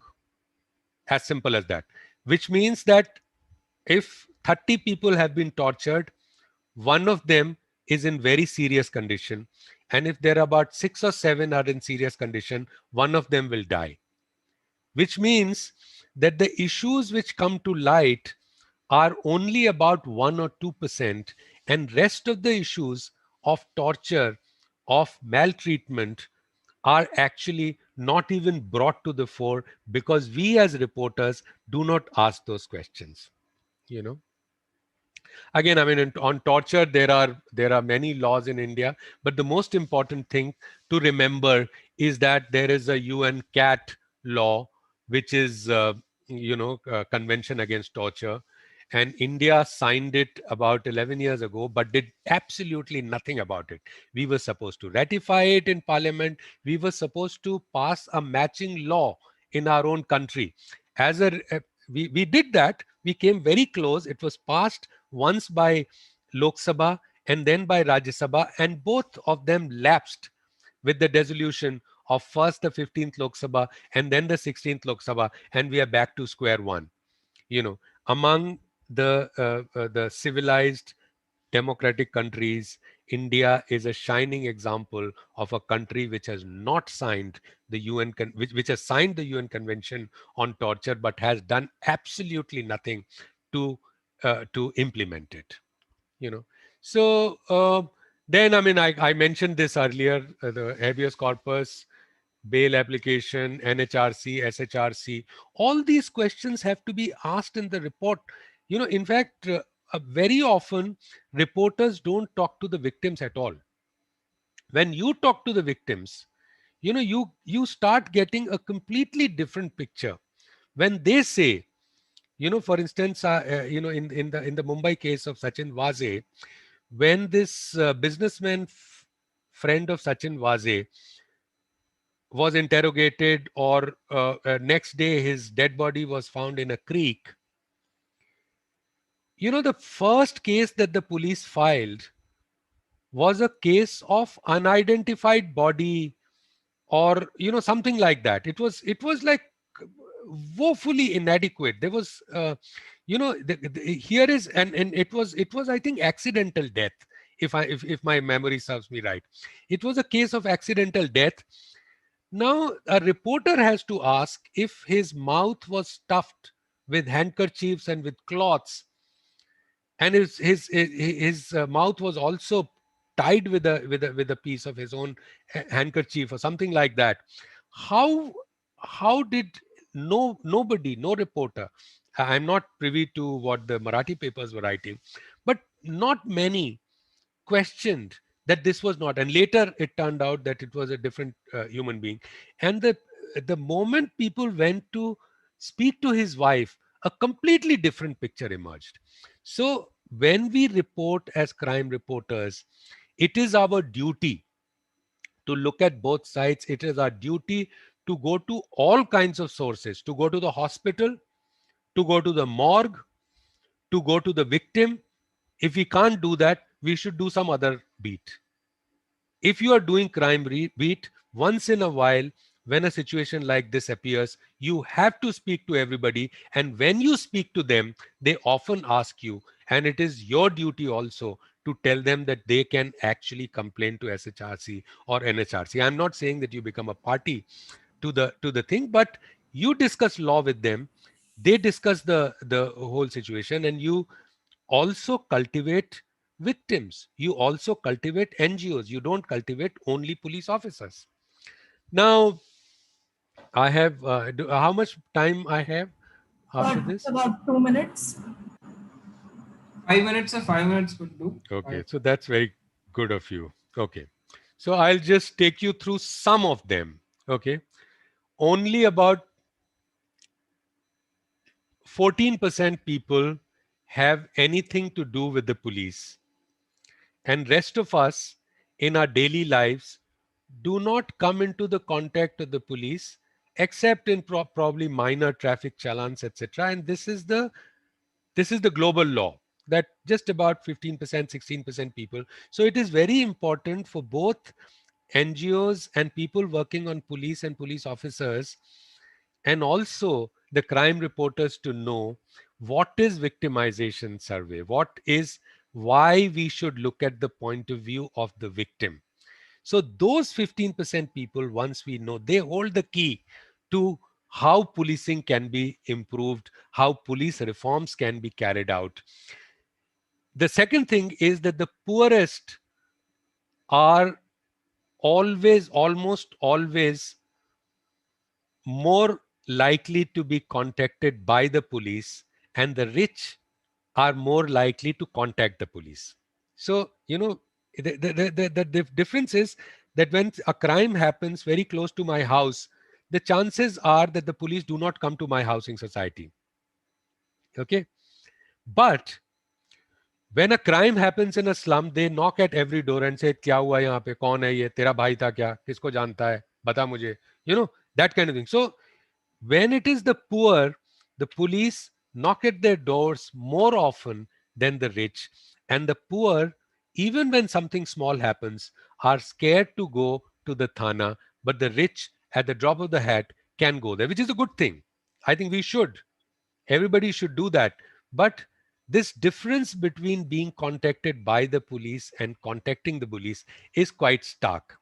As simple as that. Which means that if 30 people have been tortured, one of them is in very serious condition. And if there are about 6 or 7 are in serious condition, one of them will die. Which means that the issues which come to light are only about 1 or 2%, and rest of the issues of torture, of maltreatment, are actually not even brought to the fore because we as reporters do not ask those questions. Again, I mean, on torture, there are many laws in India, but the most important thing to remember is that there is a UN CAT law, which is Convention Against Torture, and India signed it about 11 years ago, but did absolutely nothing about it. We were supposed to ratify it in Parliament. We were supposed to pass a matching law in our own country. We did that. We came very close. It was passed once by Lok Sabha and then by Rajya Sabha, and both of them lapsed with the dissolution of first the 15th Lok Sabha and then the 16th Lok Sabha, and we are back to square one. Among the civilized democratic countries, India is a shining example of a country which has not signed the which has signed the UN Convention on Torture, but has done absolutely nothing to implement it. So then, I mean, I mentioned this earlier, the habeas corpus, bail application, NHRC, SHRC, all these questions have to be asked in the report. In fact, very often reporters don't talk to the victims at all. When you talk to the victims, you start getting a completely different picture. When they say, for instance, in the Mumbai case of Sachin Waze, when this businessman friend of Sachin Waze was interrogated, or next day his dead body was found in a creek, the first case that the police filed was a case of unidentified body, or something like that. It was like woefully inadequate. There was here is, and it was I think accidental death, if my memory serves me right. It was a case of accidental death. Now a reporter has to ask if his mouth was stuffed with handkerchiefs and with cloths, and his mouth was also tied with a piece of his own handkerchief or something like that. How did nobody, no reporter, I'm not privy to what the Marathi papers were writing, but not many questioned that this was not, and later it turned out that it was a different human being. And the moment people went to speak to his wife, a completely different picture emerged. So when we report as crime reporters, It is our duty to look at both sides. It is our duty to go to all kinds of sources, to go to the hospital, to go to the morgue, to go to the victim. If we can't do that, we should do some other beat. If you are doing crime beat, once in a while, when a situation like this appears, you have to speak to everybody. And when you speak to them, they often ask you, and it is your duty also to tell them that they can actually complain to SHRC or NHRC. I'm not saying that you become a party to the thing, but you discuss law with them. They discuss the whole situation, and you also cultivate victims. You also cultivate NGOs. You don't cultivate only police officers. Now, I have, how much time I have after this? About 2 minutes. 5 minutes or 5 minutes would do. Okay, so that's very good of you. Okay, so I'll just take you through some of them. Okay, only about 14% people have anything to do with the police, and rest of us in our daily lives do not come into the contact of the police except in probably minor traffic challans, etc. And this is the global law, that just about 15%, 16% people. So it is very important for both NGOs and people working on police and police officers, and also the crime reporters, to know what is victimization survey, why we should look at the point of view of the victim. So those 15% people, once we know, they hold the key to how policing can be improved, how police reforms can be carried out. The second thing is that the poorest are almost always more likely to be contacted by the police, and the rich are more likely to contact the police. So, the difference is that when a crime happens very close to my house, the chances are that the police do not come to my housing society. Okay. But when a crime happens in a slum, they knock at every door and say, "Kya hua yahan pe? Kaun hai ye? Tera bhai tha kya? Kisko janta hai? Bata mujhe." That kind of thing. So when it is the poor, the police knock at their doors more often than the rich. And the poor, even when something small happens, are scared to go to the thana. But the rich, at the drop of the hat, can go there, which is a good thing. I think we should. Everybody should do that. But this difference between being contacted by the police and contacting the police is quite stark.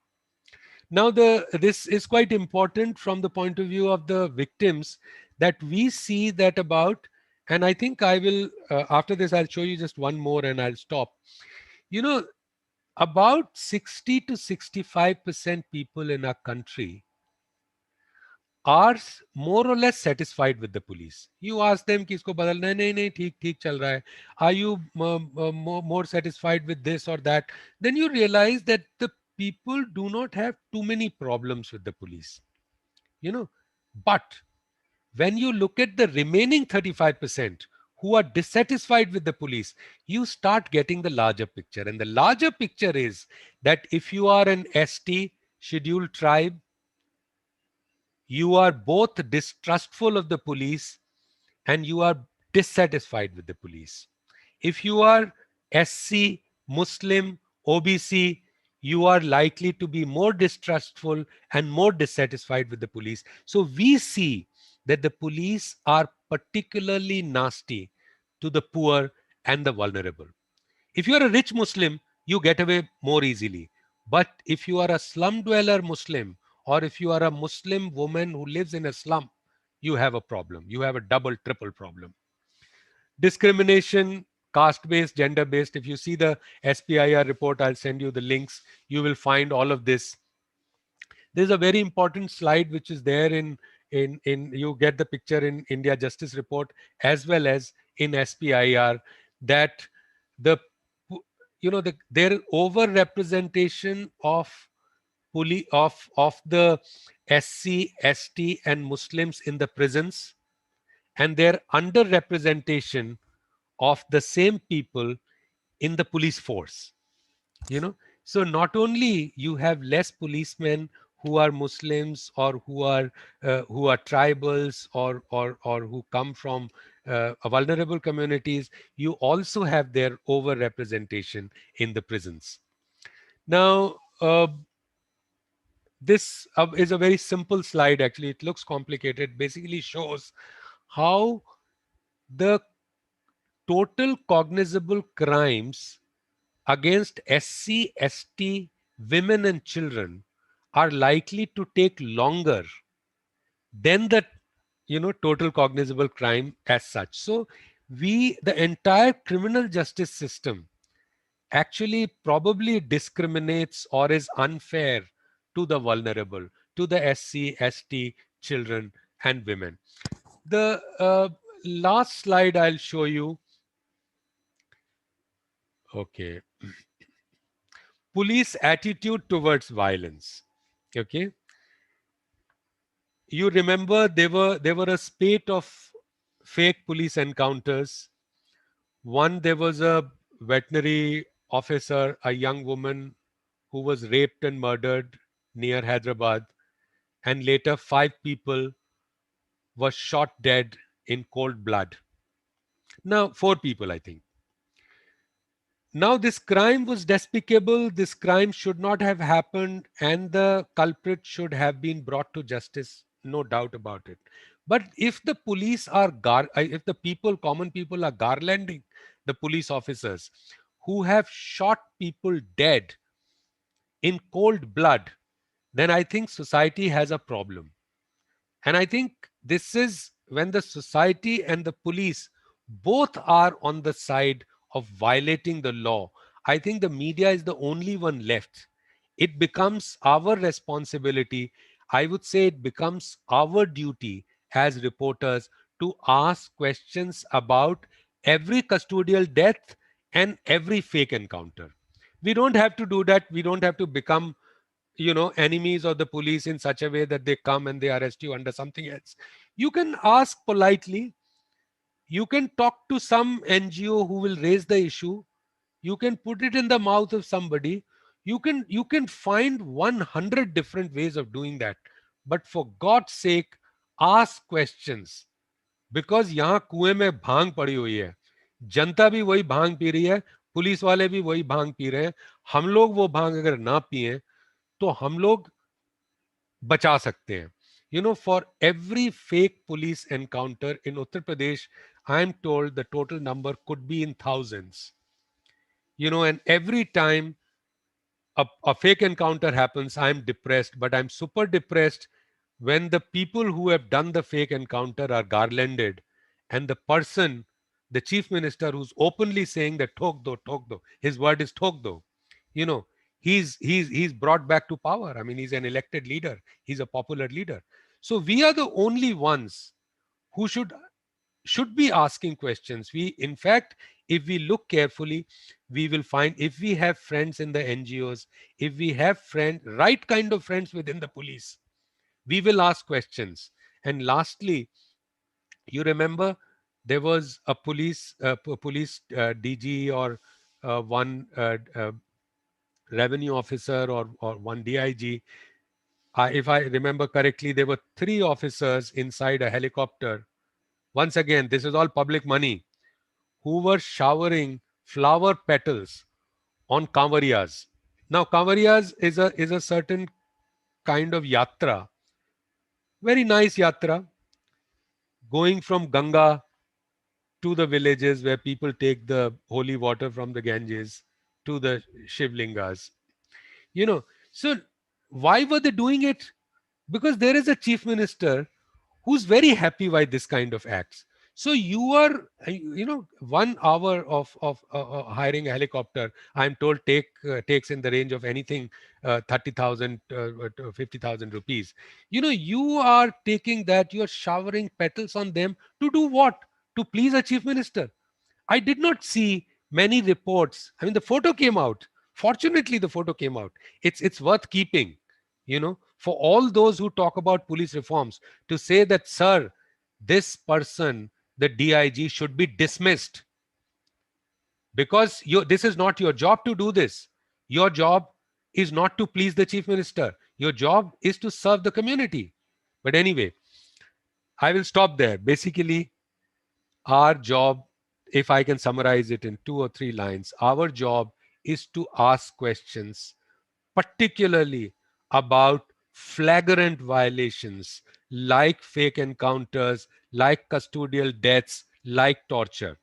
Now, this is quite important from the point of view of the victims, that we see that about, and I think I will, after this, I'll show you just one more and I'll stop. About 60 to 65% people in our country are more or less satisfied with the police. You ask them, kisko badalna hai? Nahi, theek chal raha hai. Are you more satisfied with this or that? Then you realize that the people do not have too many problems with the police. But when you look at the remaining 35% who are dissatisfied with the police, you start getting the larger picture. And the larger picture is that if you are an ST, scheduled tribe, you are both distrustful of the police and you are dissatisfied with the police. If you are SC, Muslim, OBC, you are likely to be more distrustful and more dissatisfied with the police. So we see that the police are particularly nasty to the poor and the vulnerable. If you are a rich Muslim, you get away more easily. But if you are a slum dweller Muslim, or if you are a Muslim woman who lives in a slum, you have a problem. You have a double, triple problem. Discrimination, caste-based, gender-based. If you see the SPIR report, I'll send you the links. You will find all of this. There's a very important slide which is there in you get the picture in India Justice Report as well as in SPIR, that their overrepresentation of the SC, ST and Muslims in the prisons, and their underrepresentation of the same people in the police force. So not only you have less policemen who are Muslims or who are tribals or who come from vulnerable communities, you also have their overrepresentation in the prisons. Now, this is a very simple slide. Actually, it looks complicated. Basically, shows how the total cognizable crimes against SC, ST, women and children are likely to take longer than the total cognizable crime as such. So the entire criminal justice system actually probably discriminates or is unfair to the vulnerable, to the SC, ST, children and women. The last slide I'll show you. Okay. Police attitude towards violence. Okay. You remember there were a spate of fake police encounters. One, there was a veterinary officer, a young woman who was raped and murdered near Hyderabad, and later 5 people were shot dead in cold blood. Now 4 people, I think. Now, this crime was despicable. This crime should not have happened, and the culprit should have been brought to justice. No doubt about it. But if the police are if the people, common people, are garlanding the police officers who have shot people dead in cold blood, then I think society has a problem. And I think this is when the society and the police both are on the side of violating the law. I think the media is the only one left. It becomes our responsibility. I would say it becomes our duty as reporters to ask questions about every custodial death and every fake encounter. We don't have to do that. We don't have to become enemies of the police in such a way that they come and they arrest you under something else. You can ask politely. You can talk to some NGO who will raise the issue. You can put it in the mouth of somebody. You can find 100 different ways of doing that. But for God's sake, ask questions. Because यहाँ कुएं में भांग पड़ी हुई है, जनता भी वही भांग P रही है, पुलिस वाले भी वही भांग पी रहे हैं. हम लोग वो भांग अगर ना पिए तो हम लोग बचा सकते हैं. For every fake police encounter in Uttar Pradesh, I am told the total number could be in thousands. And every time a fake encounter happens, I am depressed, but I'm super depressed when the people who have done the fake encounter are garlanded and the person, the chief minister who's openly saying that thok do, his word is thok do, you know, he's brought back to power. I mean, he's an elected leader. He's a popular leader. So we are the only ones who should be asking questions. In fact, if we look carefully, we will find, if we have friends in the NGOs, if we have right kind of friends within the police, we will ask questions. And lastly, you remember there was a police DG or one revenue officer or one DIG. If I remember correctly, there were 3 officers inside a helicopter. Once again, this is all public money, who were showering flower petals on Kanvariyas. Now, Kanvariyas is a certain kind of yatra, very nice yatra, going from Ganga to the villages where people take the holy water from the Ganges to the Shivlingas. So why were they doing it? Because there is a chief minister who's very happy by this kind of acts. So you are, 1 hour of hiring a helicopter, I'm told takes in the range of anything 30,000 to 50,000 rupees. You are taking that, you are showering petals on them to do what? To please a chief minister. I did not see many reports. I mean, the photo came out. Fortunately, the photo came out. It's worth keeping, for all those who talk about police reforms, to say that, sir, this person, the DIG, should be dismissed because this is not your job to do this. Your job is not to please the chief minister. Your job is to serve the community. But anyway, I will stop there. Basically, our job, if I can summarize it in 2 or 3 lines, our job is to ask questions, particularly about flagrant violations like fake encounters, like custodial deaths, like torture.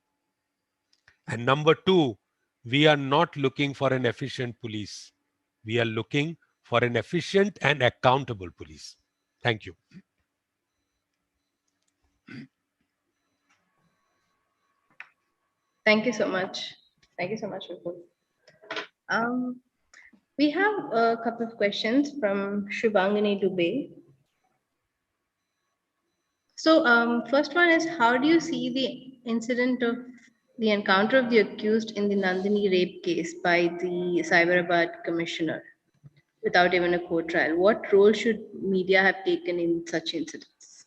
And number 2, we are not looking for an efficient police. We are looking for an efficient and accountable police. Thank you. Thank you so much. Thank you so much, Vipul. We have a couple of questions from Shubhangini Dubey. So, first one is, how do you see the incident of the encounter of the accused in the Nandini rape case by the Cyberabad commissioner without even a court trial? What role should media have taken in such incidents?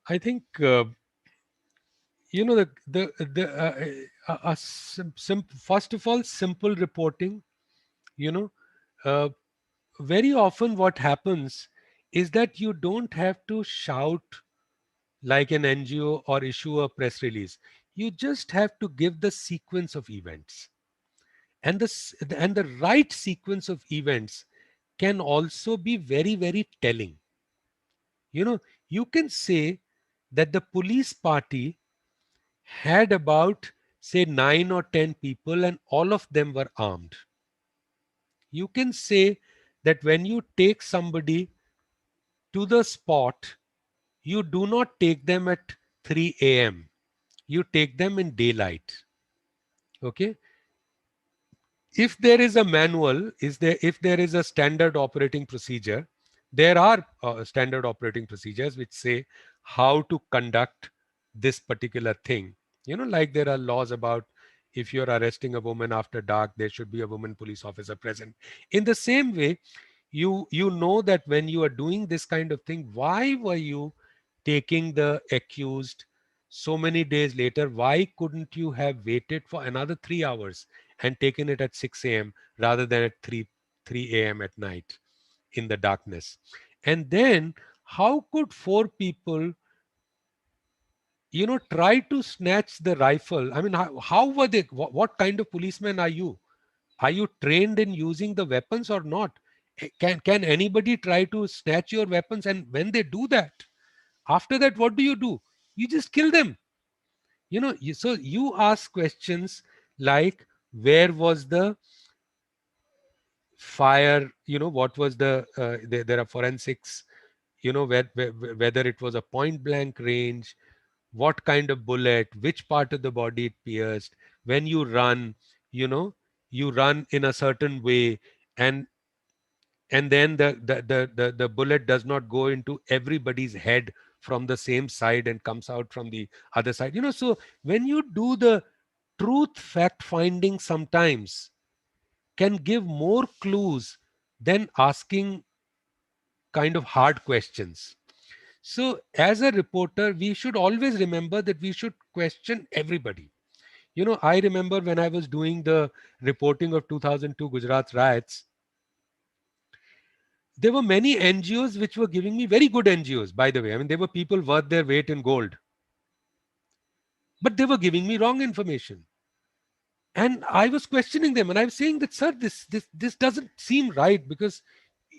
I think you know first of all, simple reporting. You know, uh, very often what happens is that you don't have to shout like an NGO or issue a press release. You just have to give the sequence of events, and the right sequence of events can also be very, very telling. You know, you can say that the police party had about, say, 9 or 10 people and all of them were armed. You can say that when you take somebody to the spot, you do not take them at 3 a.m. You take them in daylight. Okay. If there is a manual, if there is a standard operating procedure, there are standard operating procedures which say how to conduct this particular thing. You know, like there are laws about if you're arresting a woman after dark, there should be a woman police officer present. In the same way, you know that when you are doing this kind of thing, why were you taking the accused so many days later? Why couldn't you have waited for another 3 hours and taken it at 6 a.m. rather than at 3 a.m. at night in the darkness? And then how could 4 people, you know, try to snatch the rifle? I mean, how were they? What kind of policemen are you? Are you trained in using the weapons or not? Can anybody try to snatch your weapons? And when they do that, after that, what do? You just kill them. You know, so you ask questions like, where was the fire? You know, what was there are forensics, you know, whether it was a point blank range, what kind of bullet, which part of the body it pierced. When you run, you know, you run in a certain way, and then the bullet does not go into everybody's head from the same side and comes out from the other side. You know, so when you do the truth fact finding, sometimes can give more clues than asking kind of hard questions. So as a reporter, we should always remember that we should question everybody. You know, I remember when I was doing the reporting of 2002 Gujarat riots, there were many NGOs which were giving me, very good NGOs, by the way. I mean, they were people worth their weight in gold, but they were giving me wrong information. And I was questioning them, and I was saying that, sir, this doesn't seem right, because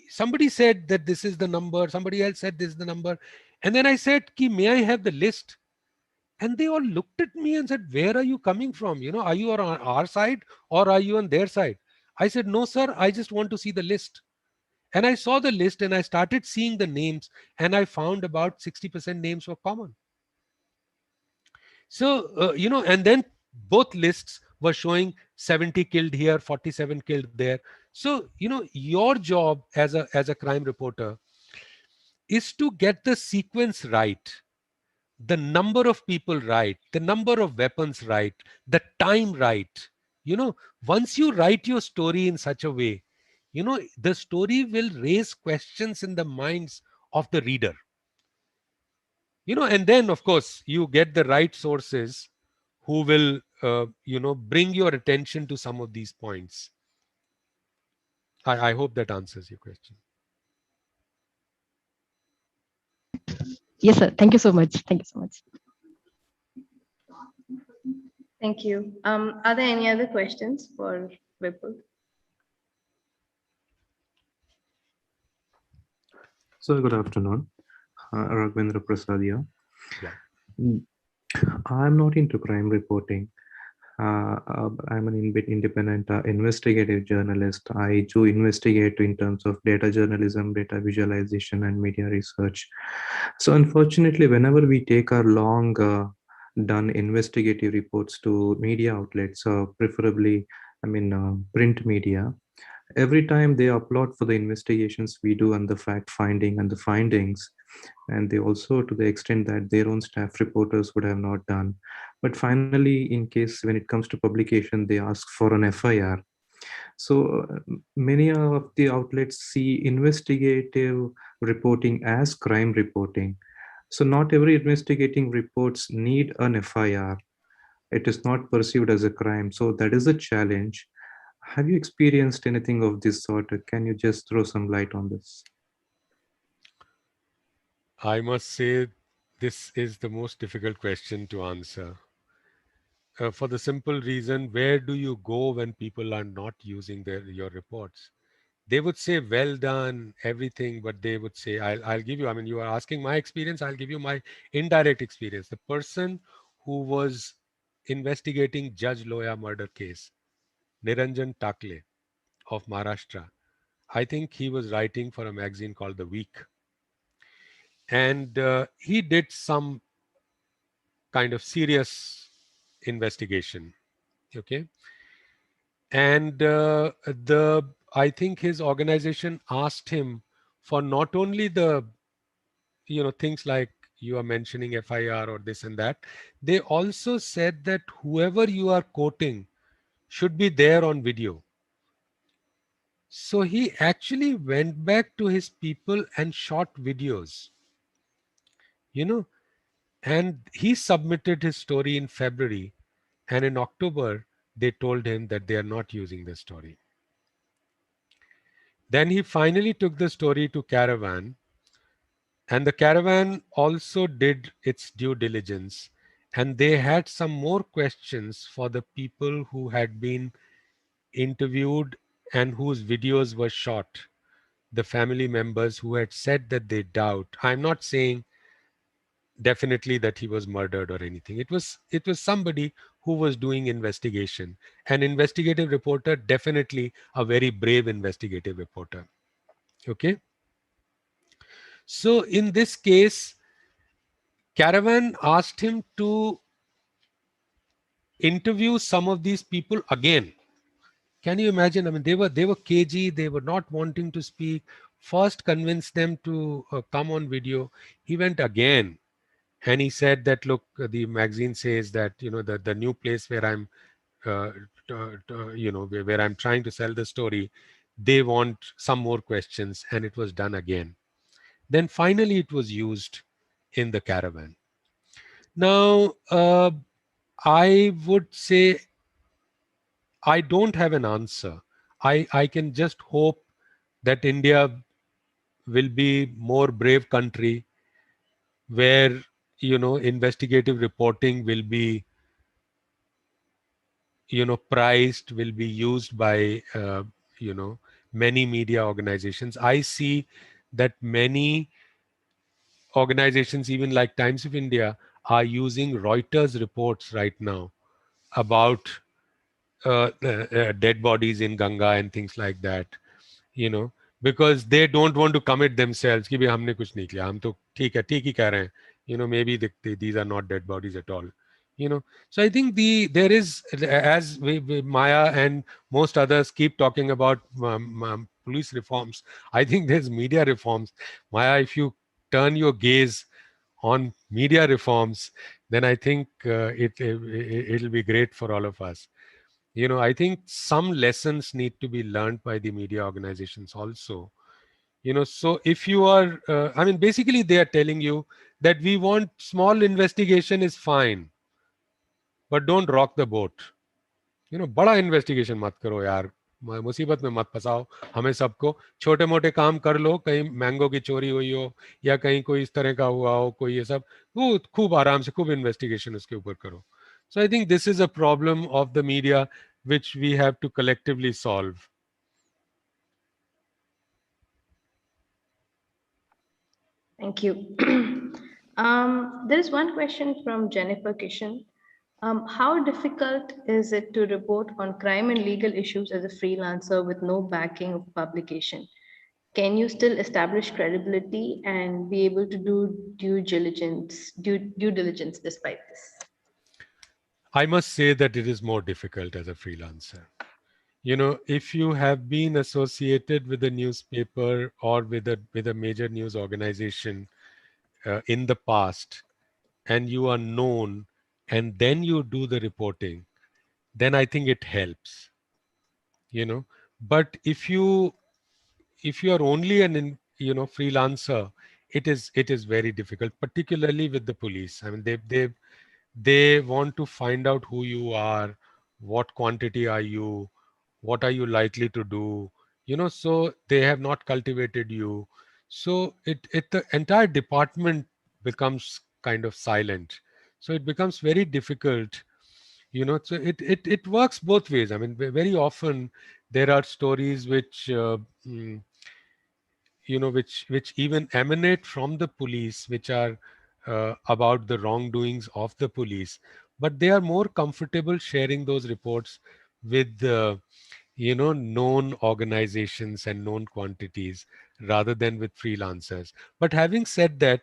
somebody said that this is the number, somebody else said this is the number. And then I said, Ki, may I have the list? And they all looked at me and said, where are you coming from? You know, are you on our side or are you on their side? I said, no, sir, I just want to see the list. And I saw the list and I started seeing the names, and I found about 60% names were common. So, you know, and then both lists were showing 70 killed here, 47 killed there. So, you know, your job as a crime reporter is to get the sequence right, the number of people right, the number of weapons right, the time right. You know, once you write your story in such a way, you know, the story will raise questions in the minds of the reader. You know, and then of course you get the right sources who will, you know, bring your attention to some of these points. I hope that answers your question. Yes, sir. Thank you so much. Thank you so much. Thank you. Are there any other questions for Vipul? So good afternoon, Raghvendra Prasadia. Yeah. I'm not into crime reporting. I'm an independent investigative journalist. I do investigate in terms of data journalism, data visualization, and media research. So unfortunately, whenever we take our long done investigative reports to media outlets, preferably, print media, every time they applaud for the investigations we do and the fact finding and the findings, and they also to the extent that their own staff reporters would have not done, but finally in case when it comes to publication they ask for an FIR. So many of the outlets see investigative reporting as crime reporting. So not every investigating reports need an FIR. It is not perceived as a crime, so that is a challenge. Have you experienced anything of this sort? Can you just throw some light on this? I must say, this is the most difficult question to answer. For the simple reason, where do you go when people are not using your reports? They would say, well done, everything, but they would say, I'll give you, I mean, you are asking my experience, I'll give you my indirect experience. The person who was investigating Judge Loya murder case, Niranjan Takle of Maharashtra, I think he was writing for a magazine called The Week. And he did some kind of serious investigation. Okay. And I think his organization asked him for not only the, things like you are mentioning FIR or this and that, they also said that whoever you are quoting should be there on video. So he actually went back to his people and shot videos, you know, and he submitted his story in February, and in October, they told him that they are not using the story. Then he finally took the story to Caravan, and the Caravan also did its due diligence, and they had some more questions for the people who had been interviewed and whose videos were shot, the family members who had said that they doubt. I'm not saying definitely that he was murdered or anything. It was somebody who was doing investigation, an investigative reporter, definitely a very brave investigative reporter. Okay. So in this case, Caravan asked him to interview some of these people again. Can you imagine? I mean, they were cagey. They were not wanting to speak. First, convinced them to come on video. He went again, and he said that, look, the magazine says that the new place where I'm, where I'm trying to sell the story, they want some more questions, and it was done again. Then finally, it was used in the Caravan. Now, I would say I don't have an answer. I can just hope that India will be more brave country where investigative reporting will be prized, will be used by many media organizations. I see that many organizations, even like Times of India, are using Reuters reports right now about dead bodies in Ganga and things like that, you know, because they don't want to commit themselves कि भी हमने कुछ नहीं किया, हम तो ठीक ही कह रहे हैं, maybe these are not dead bodies at all, so I think there is, as Maya and most others keep talking about police reforms, I think there's media reforms. Maya, if you turn your gaze on media reforms, then I think it'll be great for all of us. I think some lessons need to be learned by the media organizations also. So if you are, I mean, basically they are telling you that we want small investigation is fine, but don't rock the boat. Bada investigation mat karo yaar. मुसीबत में मत फंसाओ हमें सबको। छोटे मोटे काम कर लो, कहीं मैंगो की चोरी हुई हो या कहीं कोई इस तरह का हुआ हो, कोई ये सब, वो खूब आराम से खूब इन्वेस्टिगेशन उसके ऊपर करो. So I think this is a problem of the media which we have to collectively solve. Thank you. There is one question from Jennifer Kishan. How difficult is it to report on crime and legal issues as a freelancer with no backing of publication? Can you still establish credibility and be able to do due diligence despite this? I must say that it is more difficult as a freelancer. You know, if you have been associated with a newspaper or with a major news organization in the past, and you are known, and then you do the reporting, then I think it helps. You know, but if you are only freelancer, it is very difficult, particularly with the police. I mean, they want to find out who you are, what quantity are you, what are you likely to do, so they have not cultivated you. So it the entire department becomes kind of silent. So it becomes very difficult, so it works both ways. I mean, very often there are stories which mm, which even emanate from the police, which are about the wrongdoings of the police, but they are more comfortable sharing those reports with known organizations and known quantities rather than with freelancers. But having said that,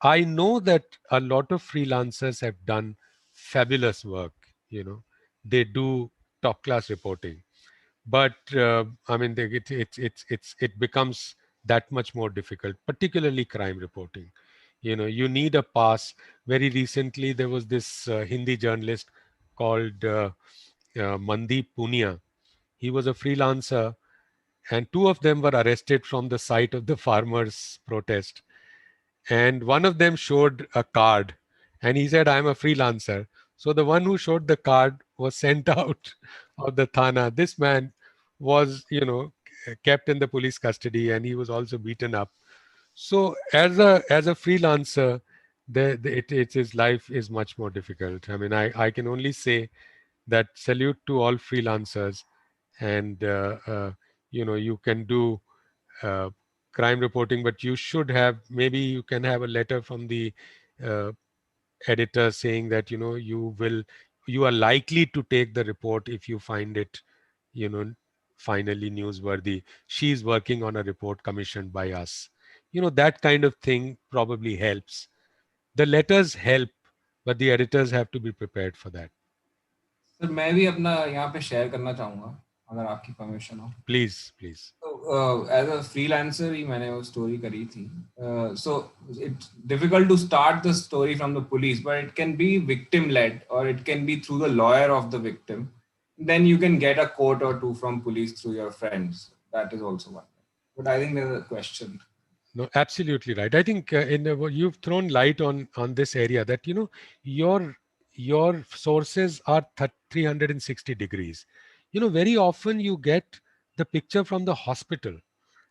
I know that a lot of freelancers have done fabulous work. They do top class reporting, but I mean, it becomes that much more difficult, particularly crime reporting. You need a pass. Very recently there was this Hindi journalist called Mandeep Punia. He was a freelancer, and two of them were arrested from the site of the farmers protest, and one of them showed a card, and he said, I'm a freelancer. So the one who showed the card was sent out of the thana. This man was kept in the police custody, and he was also beaten up. So as a freelancer, his life is much more difficult. I mean, I can only say that salute to all freelancers, and you can do uh, crime reporting, but you should have, maybe you can have a letter from the uh, editor saying that you are likely to take the report if you find it you know finally newsworthy. She's working on a report commissioned by us. That kind of thing probably helps. The letters help, but the editors have to be prepared for that. Sir मैं भी अपना यहाँ पे share करना चाहूँगा अगर आपकी permission हो. Please. So as a freelancer ही मैंने वो story करी थी. So it's difficult to start the story from the police, but it can be victim led or it can be through the lawyer of the victim. Then you can get a quote or two from police through your friends. That is also one. But I think there's a question. No, absolutely right. I think you've thrown light on this area, that your sources are 360 degrees. Very often you get the picture from the hospital.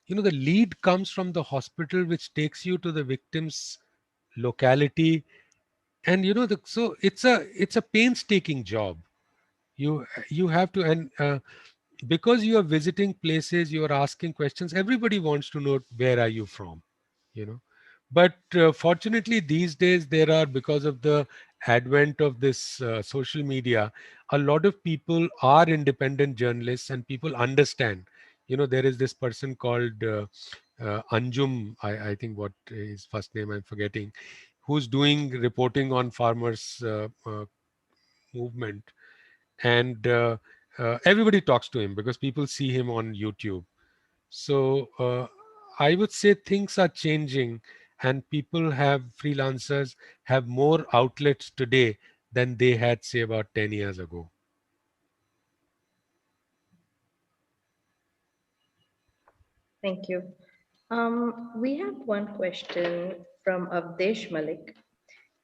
The lead comes from the hospital, which takes you to the victim's locality, and so it's a painstaking job. You have to, and because you are visiting places, you are asking questions. Everybody wants to know, where are you from, you know but fortunately these days, there are, because of the advent of this social media, a lot of people are independent journalists, and people understand. There is this person called Anjum, I think, what his first name I'm forgetting, who's doing reporting on farmers movement, and everybody talks to him because people see him on YouTube. So I would say things are changing, and freelancers have more outlets today than they had, say, about 10 years ago. Thank you. We have one question from Avdesh Malik.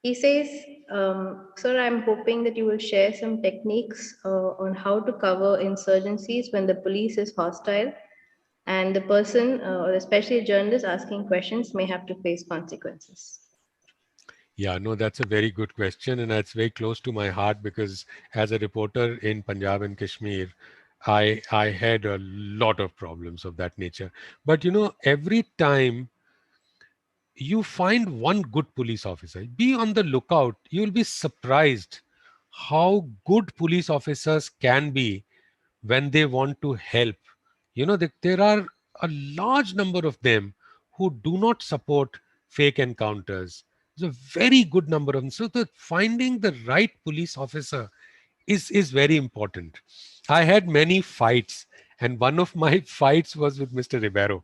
He says, Sir, I'm hoping that you will share some techniques on how to cover insurgencies when the police is hostile and the person, or especially a journalist asking questions, may have to face consequences. Yeah, no, that's a very good question, and that's very close to my heart because as a reporter in Punjab and Kashmir, I had a lot of problems of that nature. But you know, every time you find one good police officer, be on the lookout. You will be surprised how good police officers can be when they want to help. You know, there are a large number of them who do not support fake encounters. There's a very good number of them. So the finding the right police officer is very important. I had many fights, and one of my fights was with Mr. Ribeiro.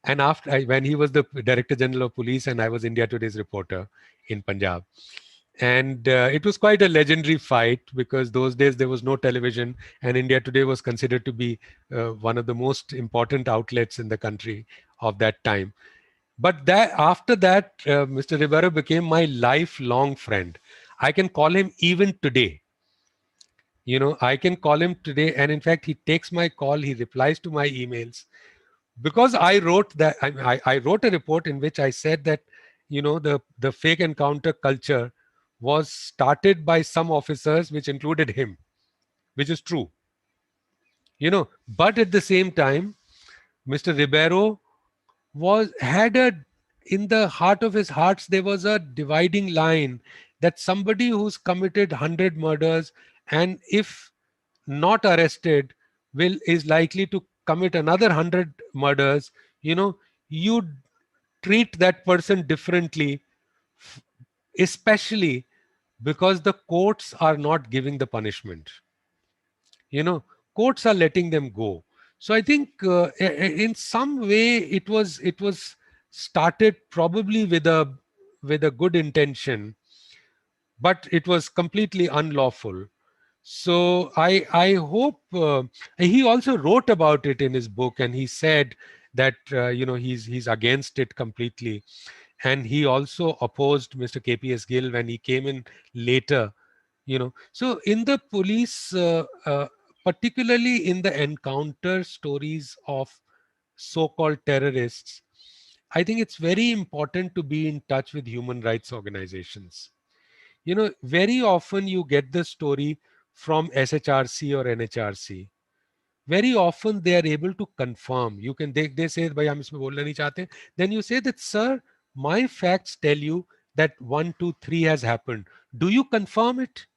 And when he was the Director General of Police, and I was India Today's reporter in Punjab, and it was quite a legendary fight because those days there was no television, and India Today was considered to be one of the most important outlets in the country of that time. But that after that, Mr. Ribeiro became my lifelong friend. I can call him even today. You know, I can call him today, and in fact, he takes my call, he replies to my emails because I wrote that. I wrote a report in which I said that, you know, the fake encounter culture was started by some officers, which included him, which is true. You know, but at the same time, Mr. Ribeiro was had a in the heart of his hearts there was a dividing line that somebody who's committed 100 murders and if not arrested will is likely to commit another 100 murders. You know, you treat that person differently, especially because the courts are not giving the punishment. You know, courts are letting them go. So I think in some way it was started probably with a good intention, but it was completely unlawful. So I hope he also wrote about it in his book, and he said that you know, he's against it completely, and he also opposed Mr. KPS Gill when he came in later. You know, so in the police, particularly in the encounter stories of so-called terrorists, I think it's very important to be in touch with human rights organizations. You know, very often you get the story from SHRC or NHRC. Very often they are able to confirm. You can they say, "Bhai, hum isme bolna nahi chahte." Then you say that, "Sir, my facts tell you that 1, 2, 3 has happened. Do you confirm it?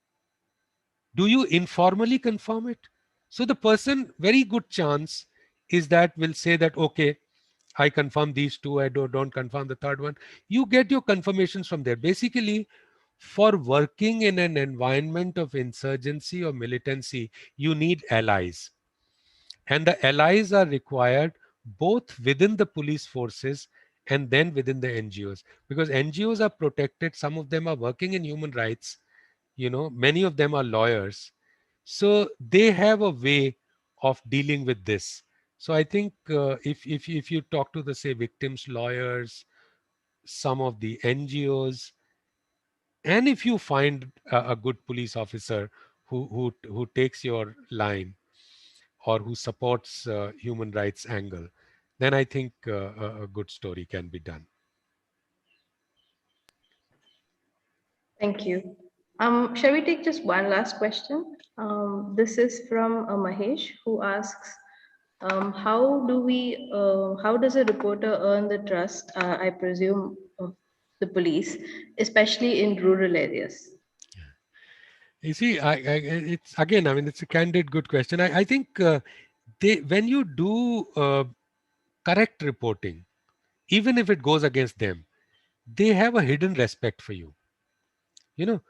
Do you informally confirm it?" So the person, very good chance is that will say that, "Okay, I confirm these two, I don't confirm the third one." You get your confirmations from there. Basically, for working in an environment of insurgency or militancy, you need allies. And the allies are required both within the police forces and then within the NGOs. Because NGOs are protected, some of them are working in human rights, you know, many of them are lawyers. So they have a way of dealing with this. So I think if you talk to the, say, victims lawyers, some of the NGOs, and if you find a good police officer who takes your line or who supports human rights angle, then I think a good story can be done. Thank you. Shall we take just one last question? This is from Mahesh, who asks, how does a reporter earn the trust, I presume, of the police, especially in rural areas? You see, it's again, I mean, it's a candid, good question. I think when you do correct reporting, even if it goes against them, they have a hidden respect for you. You know,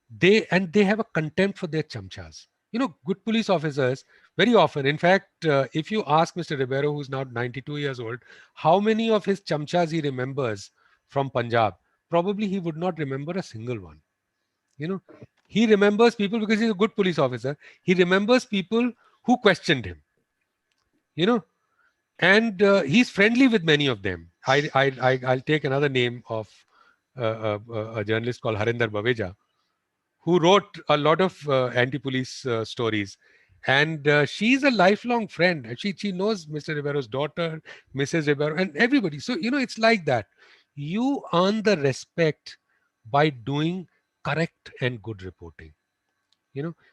they have a contempt for their chamchas. You know, good police officers very often. In fact, if you ask Mr. Ribeiro, who's now 92 years old, how many of his chamchas he remembers from Punjab, probably he would not remember a single one. You know, he remembers people because he's a good police officer. He remembers people who questioned him. You know, and he's friendly with many of them. I'll take another name of a journalist called Harinder Baweja, who wrote a lot of anti-police stories. And she's a lifelong friend. She knows Mr. Ribeiro's daughter, Mrs. Ribeiro, and everybody. So, it's like that. You earn the respect by doing correct and good reporting.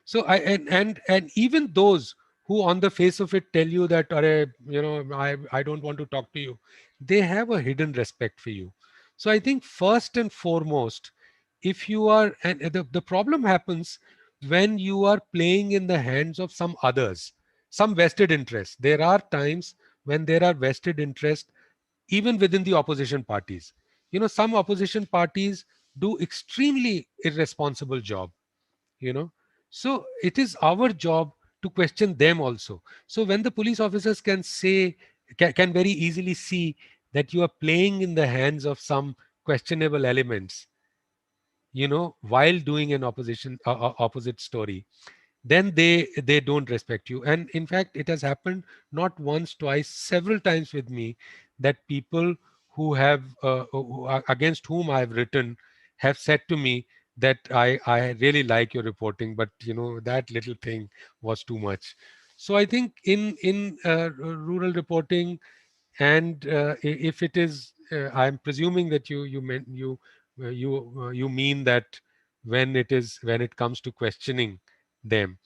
So and even those who on the face of it tell you that, I don't want to talk to you, they have a hidden respect for you. So I think first and foremost, if you are, and the problem happens when you are playing in the hands of some others, some vested interest. There are times when there are vested interest even within the opposition parties. Some opposition parties do extremely irresponsible job. you know so it is our job to question them also. So when the police officers can say, can very easily see that you are playing in the hands of some questionable elements, while doing an opposite story, then they don't respect you. And in fact, it has happened not once, twice, several times with me, that people who have against whom I have written have said to me that I really like your reporting, but that little thing was too much. So I think in rural reporting, and if it is, I'm presuming that you mean that when it comes to questioning them.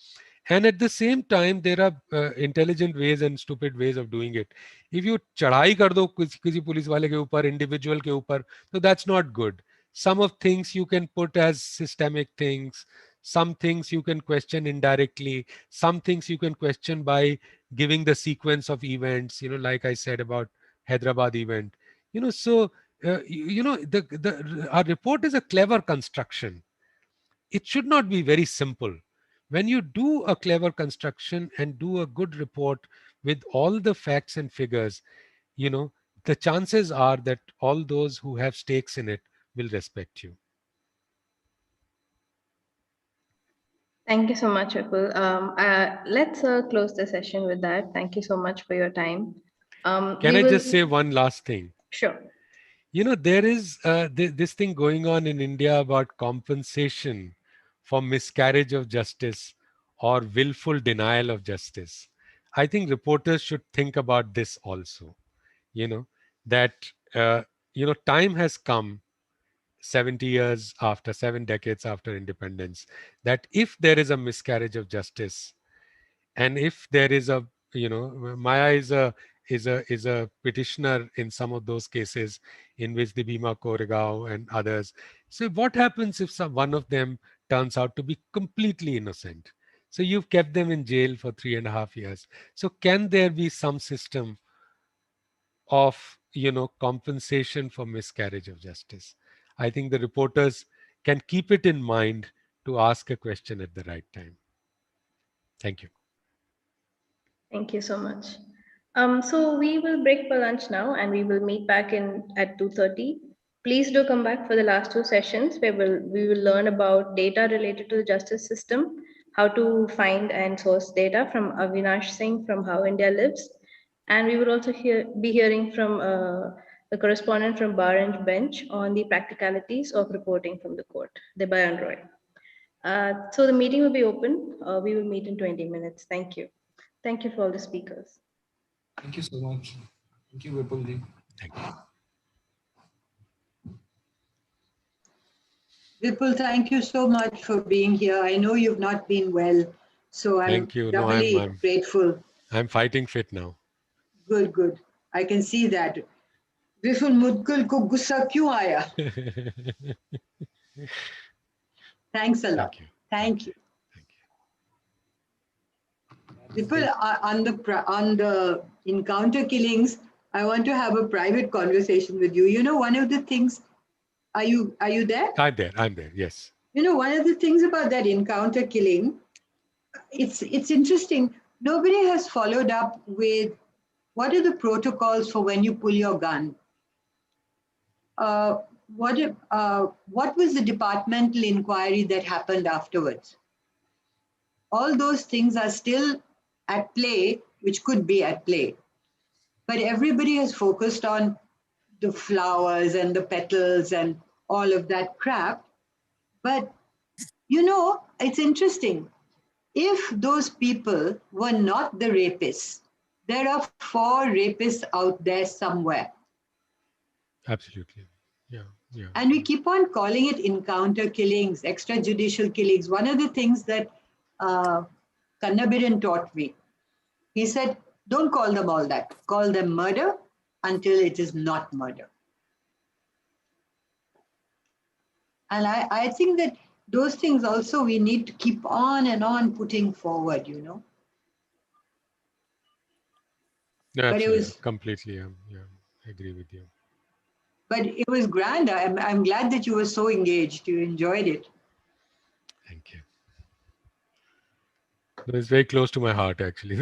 And at the same time, there are intelligent ways and stupid ways of doing it. If you चढ़ाई कर दो किसी police वाले के ऊपर, individual के ऊपर, so that's not good. Some of things you can put as systemic things. Some things you can question indirectly. Some things you can question by giving the sequence of events. Like I said about Hyderabad event. So our report is a clever construction. It should not be very simple. When you do a clever construction and do a good report with all the facts and figures, the chances are that all those who have stakes in it will respect you. Thank you so much, Vipul. Let's close the session with that. Thank you so much for your time. Can I just say one last thing? Sure. There is this thing going on in India about compensation for miscarriage of justice or willful denial of justice. I think reporters should think about this also. That time has come 70 years after, 7 decades after independence, that if there is a miscarriage of justice, and if there is a, Maya is a petitioner in some of those cases in which the Bhima Koregaon and others. So what happens if one of them turns out to be completely innocent? So you've kept them in jail for 3.5 years. So can there be some system of compensation for miscarriage of justice? I think the reporters can keep it in mind to ask a question at the right time. Thank you. Thank you so much. So we will break for lunch now, and we will meet back in at 2:30. Please do come back for the last 2 sessions where we will learn about data related to the justice system, how to find and source data from Avinash Singh from How India Lives. And we will also be hearing from the correspondent from Bar and Bench on the practicalities of reporting from the court, Debayan Roy. So the meeting will be open. We will meet in 20 minutes. Thank you. Thank you for all the speakers. Thank you so much. Thank you, Vipulji. Thank you. Vipul, thank you so much for being here. I know you've not been well, so I'm doubly grateful. I'm fighting fit now. Good, good. I can see that. Vipul, mujhko ko gussa kyun aaya? Thanks a lot. Thank you. Vipul, on the encounter killings, I want to have a private conversation with you. One of the things, are you there? I'm there, yes. One of the things about that encounter killing, it's interesting. Nobody has followed up with what are the protocols for when you pull your gun? What was the departmental inquiry that happened afterwards? All those things are still at play, which could be at play. But everybody has focused on the flowers and the petals and all of that crap. But, you know, it's interesting. If those people were not the rapists, there are 4 rapists out there somewhere. Absolutely. Yeah. Yeah. And we keep on calling it encounter killings, extrajudicial killings. One of the things that Kannabiran taught me, he said, don't call them all that. Call them murder until it is not murder. And I think that those things also we need to keep on and on putting forward, you know. Yeah, But it absolutely. was Completely. Yeah, I agree with you. But it was grand. I'm glad that you were so engaged. You enjoyed it. Thank you. It's very close to my heart, actually.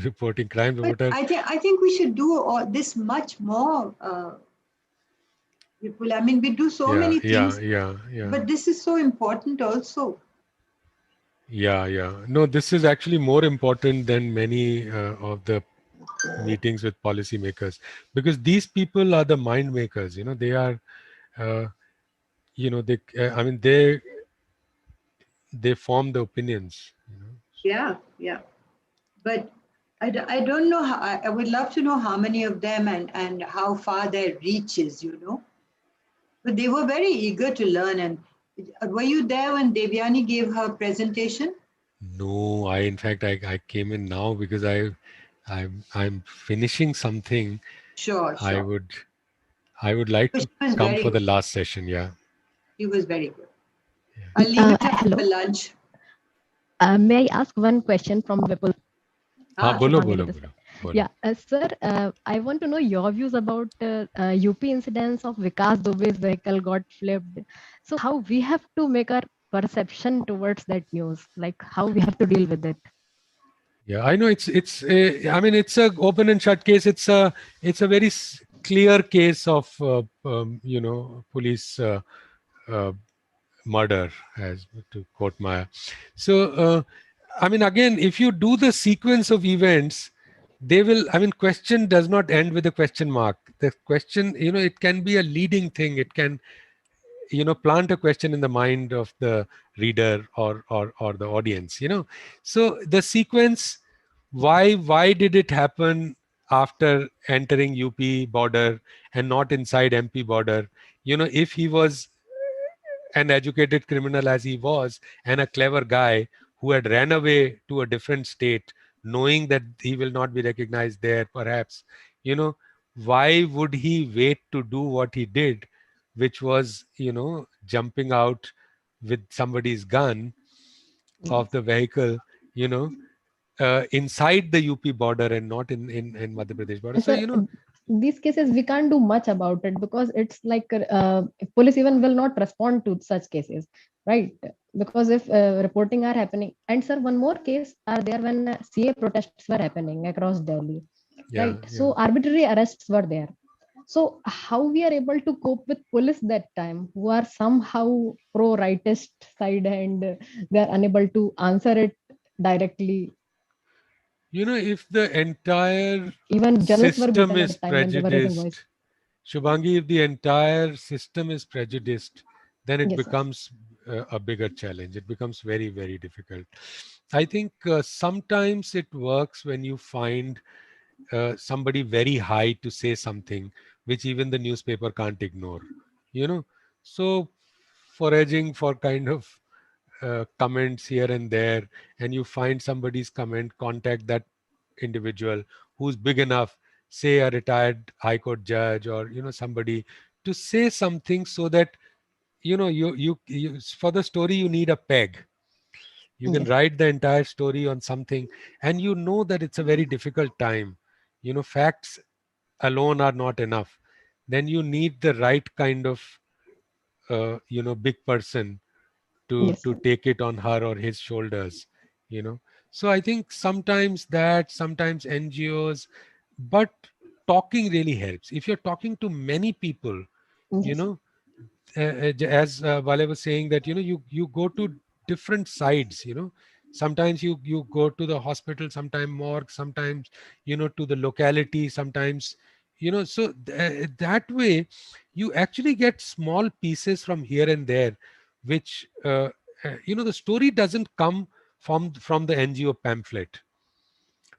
Reporting crime reporter. I think we should do all this much more. People, I mean, we do so many things, Yeah. but this is so important also. Yeah. No, this is actually more important than many of the meetings with policymakers, because these people are the mind makers. You know, they are, I mean, they form the opinions. You know. Yeah. But I don't know how, I would love to know how many of them and how far their reach is, you know. But they were very eager to learn. And were you there when Devyani gave her presentation? No, in fact, I came in now because I'm finishing something. Sure. I would like She to was come very for the good. last session. Yeah. She was very good. I'll leave it up Hello. for lunch. May I ask one question from Vipul? Bolo. Yeah, sir, I want to know your views about UP incidents of Vikas Dubey's vehicle got flipped. So how we have to make our perception towards that news, like how we have to deal with it. Yeah, I know I mean, it's a open and shut case. It's a very clear case of police murder, as to quote Maya. So I mean, again, if you do the sequence of events, they will. I mean, question does not end with a question mark. The question, it can be a leading thing. It can plant a question in the mind of the reader or the audience. So the sequence, why did it happen after entering UP border and not inside MP border? If he was an educated criminal as he was, and a clever guy who had ran away to a different state, knowing that he will not be recognized there, perhaps, why would he wait to do what he did, which was, jumping out with somebody's gun of the vehicle, inside the UP border and not in Madhya Pradesh border. So, Sir, these cases we can't do much about it because it's like police even will not respond to such cases, right? Because if reporting are happening, and sir, one more case are there when CA protests were happening across Delhi, right? So arbitrary arrests were there. So how we are able to cope with police that time, who are somehow pro rightist side and they are unable to answer it directly? If the entire Even journalists were system beaten at is the time when they were raising voice. prejudiced, Shubhangi, if the entire system is prejudiced, then it Yes, sir. becomes a bigger challenge. It becomes very, very difficult. I think sometimes it works when you find somebody very high to say something which even the newspaper can't ignore. So foraging for kind of comments here and there, and you find somebody's comment, contact that individual who's big enough, say a retired high court judge, or somebody, to say something, so that you for the story you need a peg. You can Yes. write the entire story on something, and that it's a very difficult time. Facts alone are not enough. Then you need the right kind of big person to Yes, sir. take it on her or his shoulders. So I think sometimes NGOs, but talking really helps. If you're talking to many people, you Yes. know as Vale was saying, that you go to different sides. Sometimes you go to the hospital, sometimes morgue, sometimes to the locality, sometimes So that way you actually get small pieces from here and there, which the story doesn't come from the NGO pamphlet.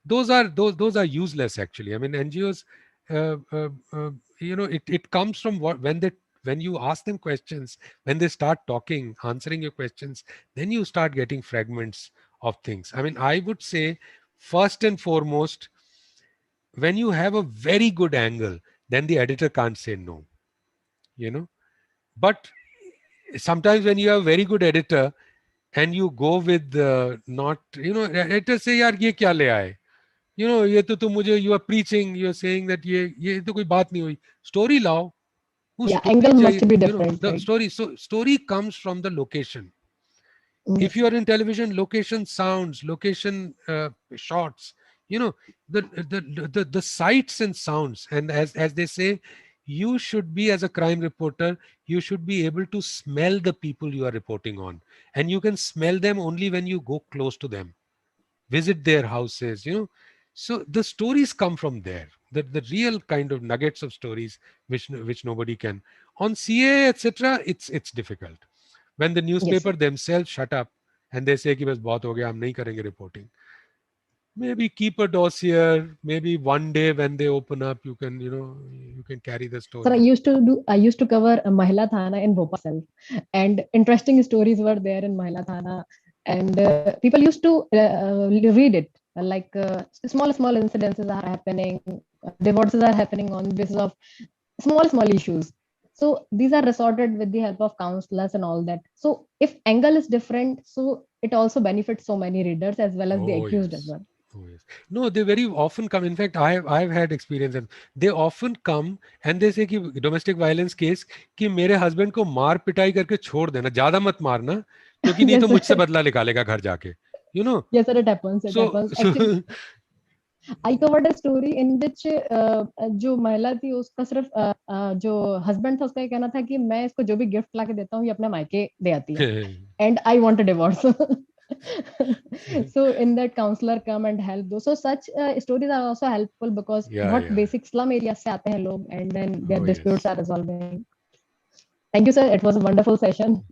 Those are useless actually. I mean, NGOs, uh, uh, it comes from when you ask them questions, when they start talking, answering your questions, then you start getting fragments of things. I mean, I would say first and foremost, when you have a very good angle, then the editor can't say no, you know but sometimes when you have a very good editor and you go with not, editor say yaar ye kya le aaye, ye to tum mujhe, you are preaching, you are saying that ye to koi baat nahi hui, story lao. Yeah, angle must be different, The right? story comes from the location. If Yes. you are in television, location sounds, location shots, you know the sights and sounds, and as they say, you should be, as a crime reporter, you should be able to smell the people you are reporting on, and you can smell them only when you go close to them, visit their houses, so the stories come from there, the real kind of nuggets of stories, which nobody can. On CA, etc., it's difficult when the Yes. newspaper themselves shut up and they say कि बस बहुत हो गया, हम नहीं करेंगे reporting. Maybe keep a dossier, maybe one day when they open up, you can carry the Sir, story. I used to cover Mahila Thana in Bhopal itself, and interesting stories were there in Mahila Thana, and people used to read it, like small incidences are happening, divorces are happening on basis of small issues. So these are resorted with the help of counselors and all that. So if angle is different, so it also benefits so many readers as well as the Oh accused as yes. well. Oh yes. No, they very often come. In fact, I've had experience, and they often come and they say कि domestic violence case कि मेरे husband को मार पिटाई करके छोड़ देना, ज़्यादा मत मारना, क्योंकि नहीं तो Yes, मुझसे sir. बदला निकालेगा घर जाके. You know. Yes, sir. It happens. It So happens. Actually, I covered a story in which जो महिला थी उसका सिर्फ जो हस्बैंड था उसका ये कहना था कि मैं इसको जो भी गिफ्ट ला के देता हूँ ये अपने मायके दे आती है and I want a divorce. So in that counselor come and help those. So such stories are also helpful because yeah, बहुत yeah. basic slum areas से आते हैं लोग and then their Oh disputes yes. are resolving. Thank you, sir. It was a wonderful session.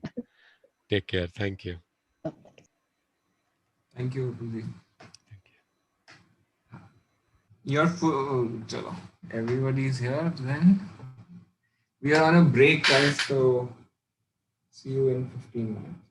Take care. Thank you. Thank you, Ruby. You're chalo. Everybody's here then. We are on a break, guys, so see you in 15 minutes.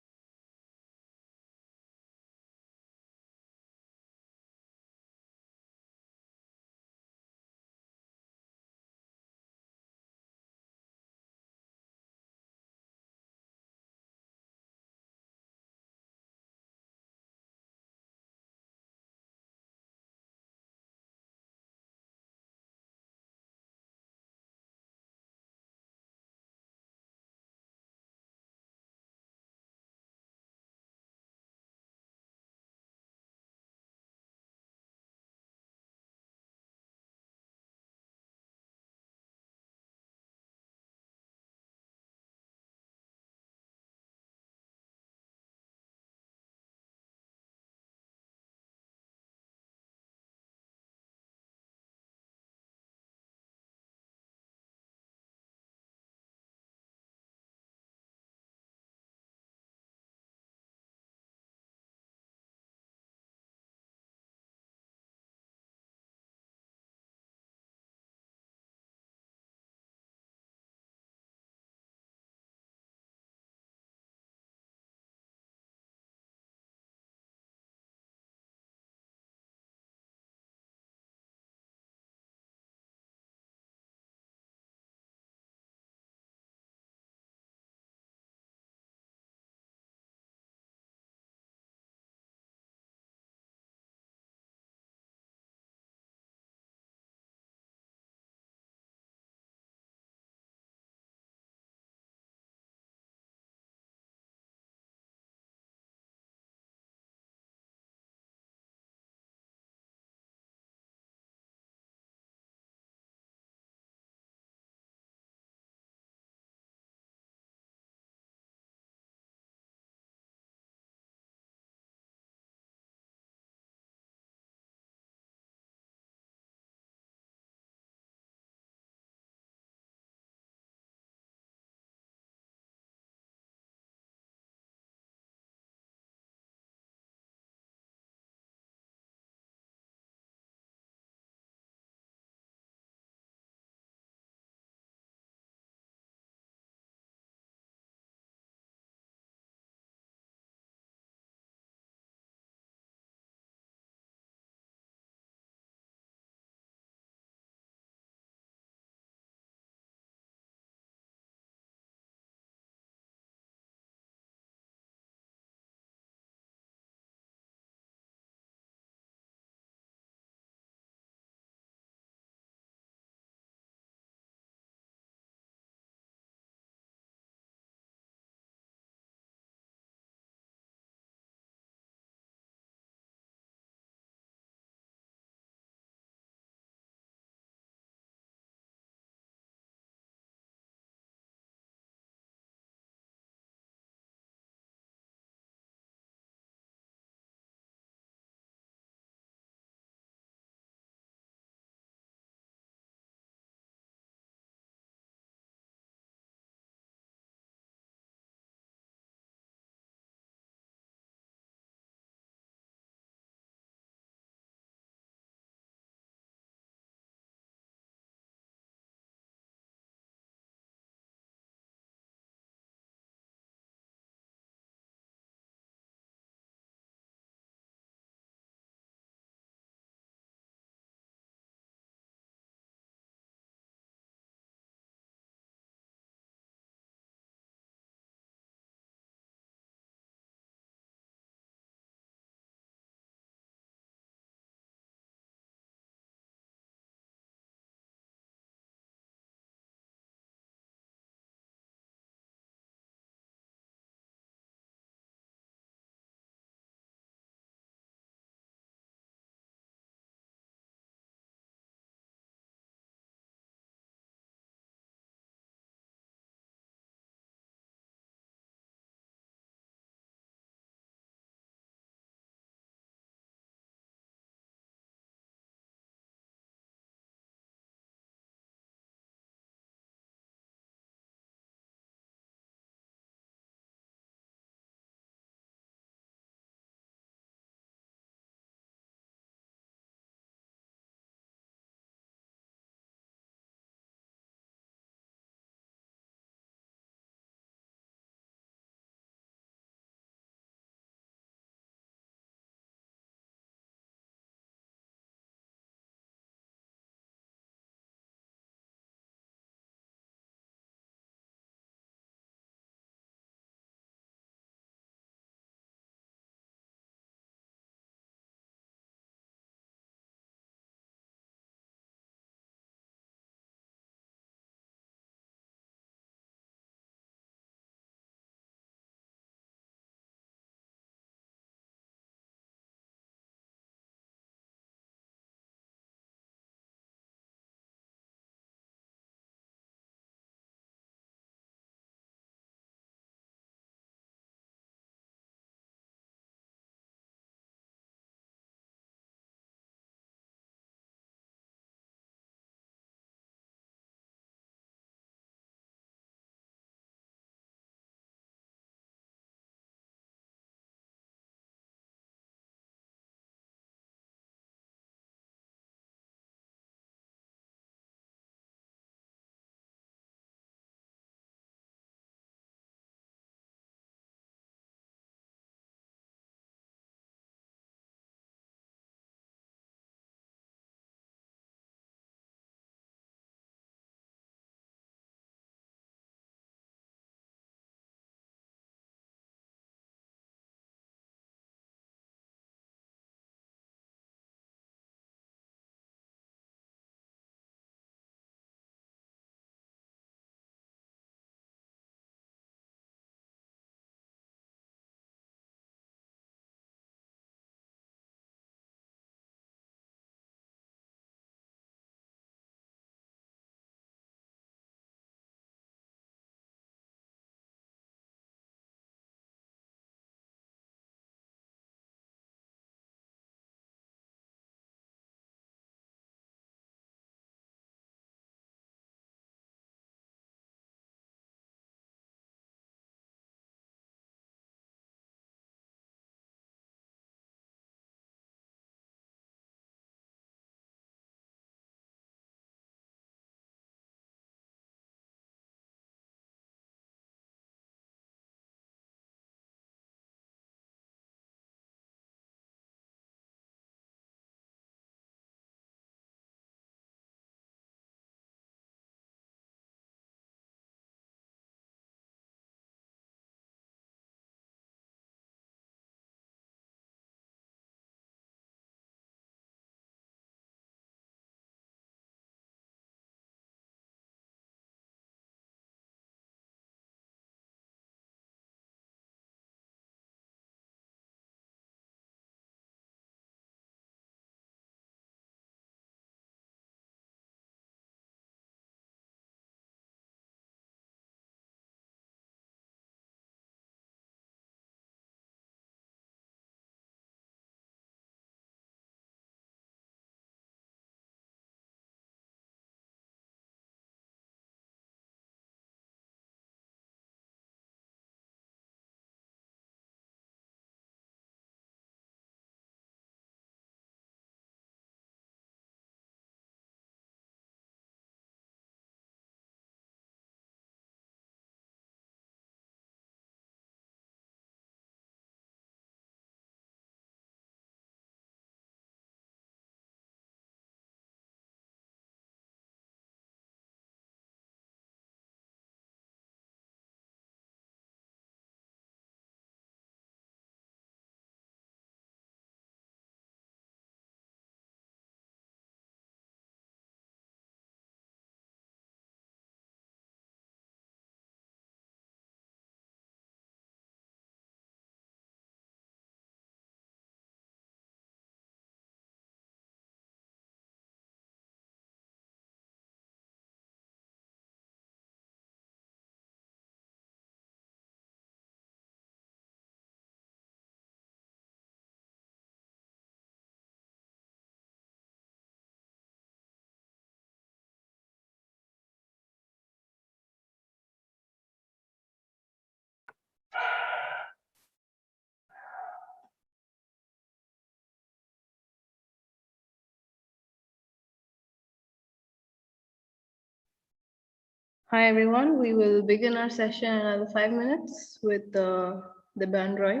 Hi everyone, we will begin our session in another 5 minutes with the band Roy.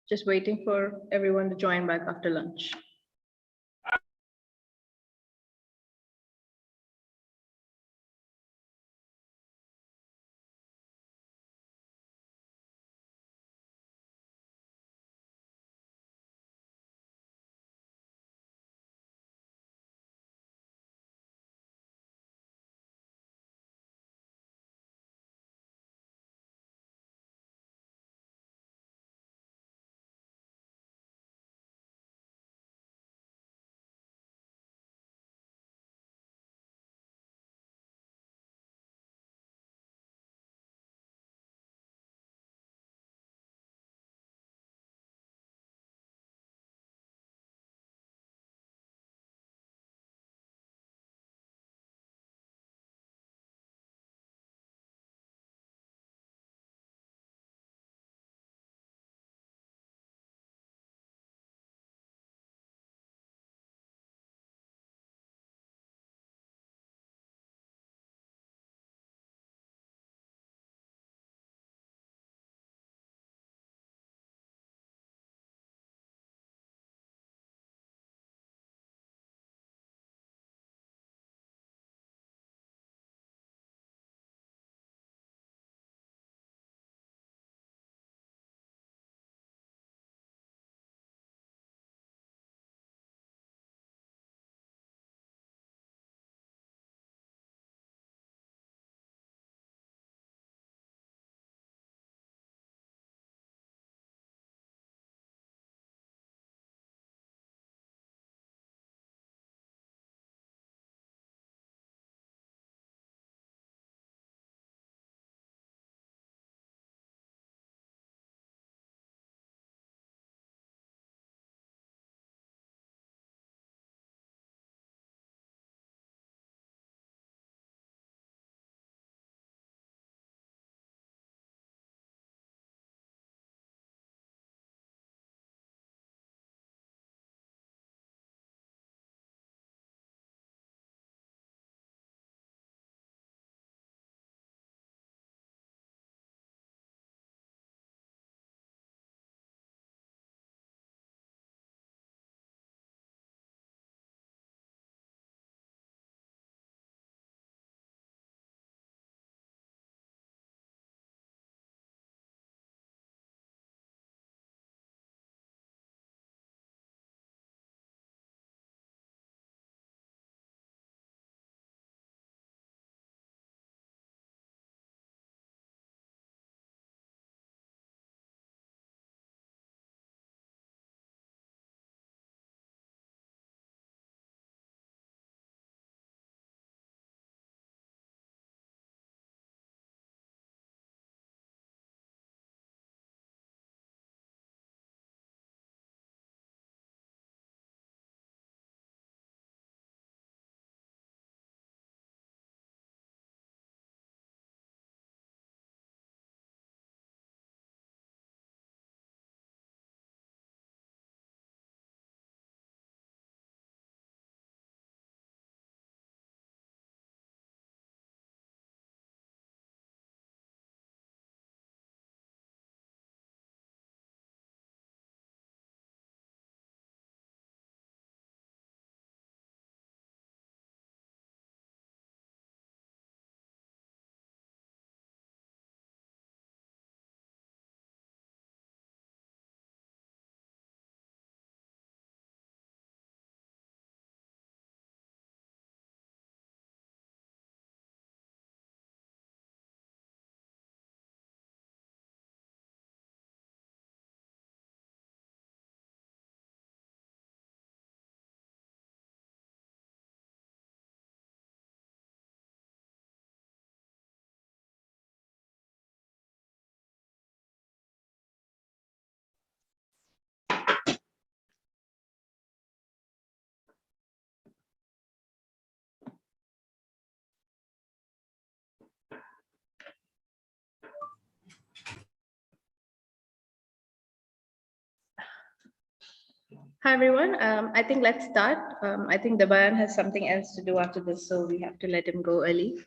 Just waiting for everyone to join back after lunch. Hi everyone, I think let's start. I think the Bayan has something else to do after this, so we have to let him go early.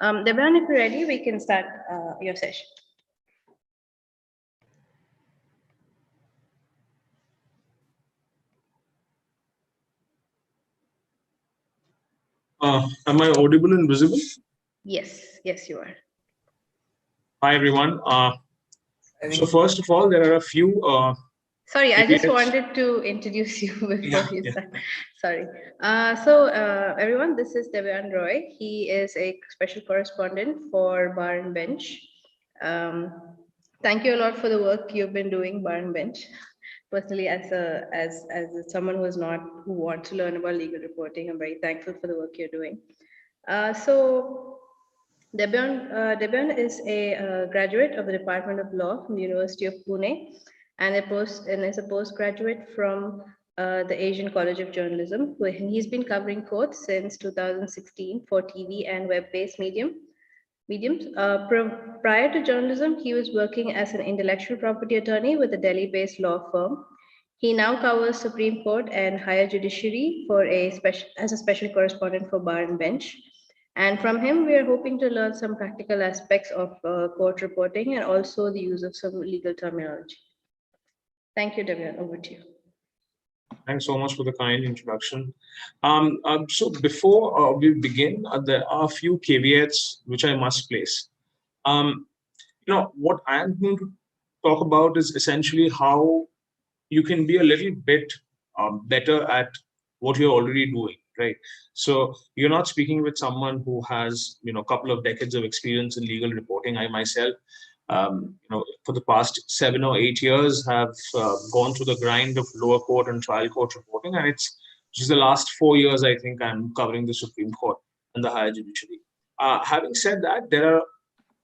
Devran, if you're ready, we can start your session. Am I audible and visible? Yes, yes, you are. Hi, everyone. So first of all, there are a few. Sorry, I just areas- wanted to introduce you before you start. Sorry. Everyone, this is Devyan Roy. He is a special correspondent for Bar and Bench. Thank you a lot for the work you've been doing, Bar and Bench. Personally, as someone who wants to learn about legal reporting, I'm very thankful for the work you're doing. Debian is a graduate of the Department of Law from the University of Pune and is a postgraduate from the Asian College of Journalism, where he's been covering courts since 2016 for TV and web-based mediums. Prior to journalism, he was working as an intellectual property attorney with a Delhi-based law firm. He now covers Supreme Court and higher judiciary as a special correspondent for Bar and Bench. And from him, we are hoping to learn some practical aspects of court reporting and also the use of some legal terminology. Thank you, Debian. Over to you. Thanks so much for the kind introduction. So before we begin, there are a few caveats which I must place. What I'm going to talk about is essentially how you can be a little bit better at what you're already doing, right? So you're not speaking with someone who has, a couple of decades of experience in legal reporting. I myself, for the past 7 or 8 years, have gone through the grind of lower court and trial court reporting, and it's just the last 4 years, I think, I'm covering the Supreme Court and the higher judiciary. Having said that, there are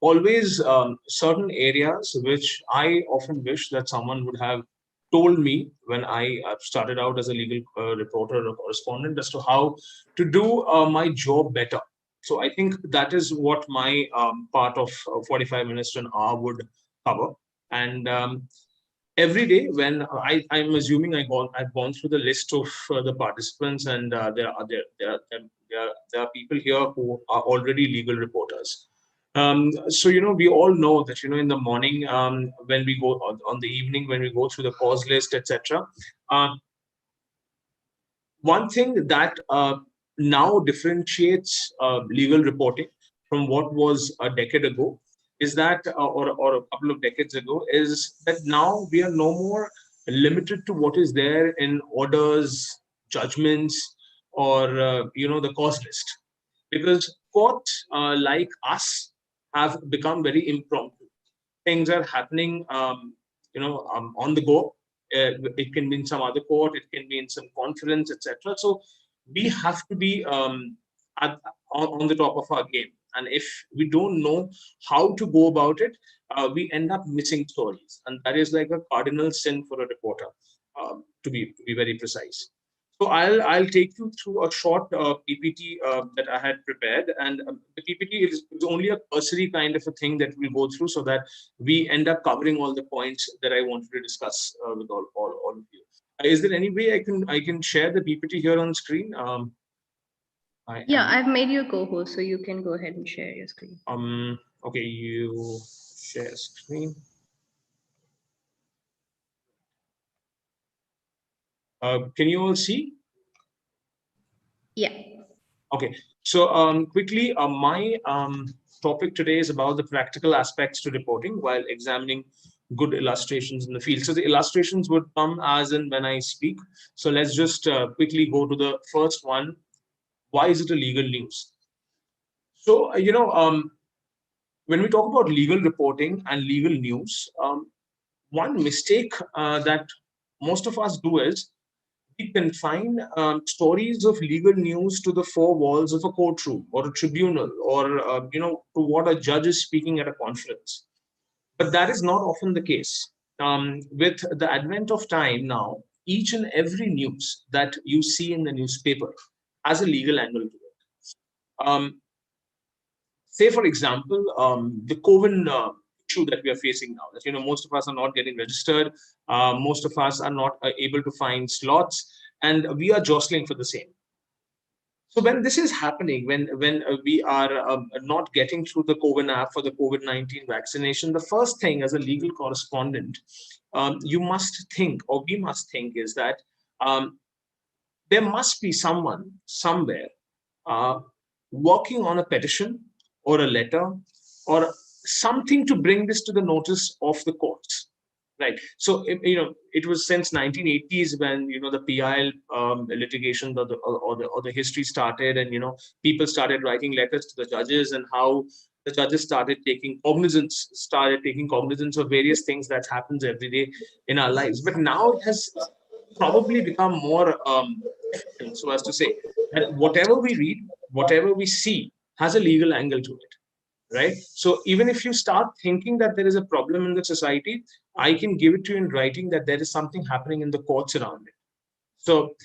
always certain areas which I often wish that someone would have told me when I started out as a legal reporter or correspondent as to how to do my job better. So I think that is what my part of 45 minutes to an hour would cover. And every day when I'm assuming I've gone through the list of the participants, and there are people here who are already legal reporters. So, we all know that, in the morning, when we go on the evening, when we go through the cause list, etc. One thing that now differentiates legal reporting from what was a decade ago is that, or a couple of decades ago, is that now we are no more limited to what is there in orders, judgments, or, the cause list. Because courts like us have become very impromptu. Things are happening, on the go. It can be in some other court, it can be in some conference, etc. So we have to be on the top of our game. And if we don't know how to go about it, we end up missing stories. And that is like a cardinal sin for a reporter, to be very precise. So I'll take you through a short PPT that I had prepared, and the PPT is only a cursory kind of a thing that we'll go through, so that we end up covering all the points that I wanted to discuss with all of you. Is there any way I can share the PPT here on screen? I've made you a co-host, so you can go ahead and share your screen. Okay, you share screen. Can you all see? Yeah. Okay, so quickly, my topic today is about the practical aspects to reporting while examining good illustrations in the field. So the illustrations would come as in when I speak. So let's just quickly go to the first one. Why is it a legal news? So, when we talk about legal reporting and legal news, one mistake that most of us do is we confine stories of legal news to the four walls of a courtroom or a tribunal, or to what a judge is speaking at a conference. But that is not often the case. With the advent of time now, each and every news that you see in the newspaper has a legal angle to it. Say, for example, the COVID issue that we are facing now, that, most of us are not getting registered, most of us are not able to find slots, and we are jostling for the same. So when this is happening, when we are not getting through the COVID app for the COVID-19 vaccination, the first thing as a legal correspondent, you must think, or we must think, is that there must be someone somewhere uh, working on a petition or a letter or something to bring this to the notice of the courts. Right. So, it was since 1980s when, the PIL litigation or the history started, and, people started writing letters to the judges, and how the judges started taking cognizance of various things that happens every day in our lives. But now it has probably become more efficient, so as to say that whatever we read, whatever we see has a legal angle to it. Right. So even if you start thinking that there is a problem in the society, I can give it to you in writing that there is something happening in the courts around it. So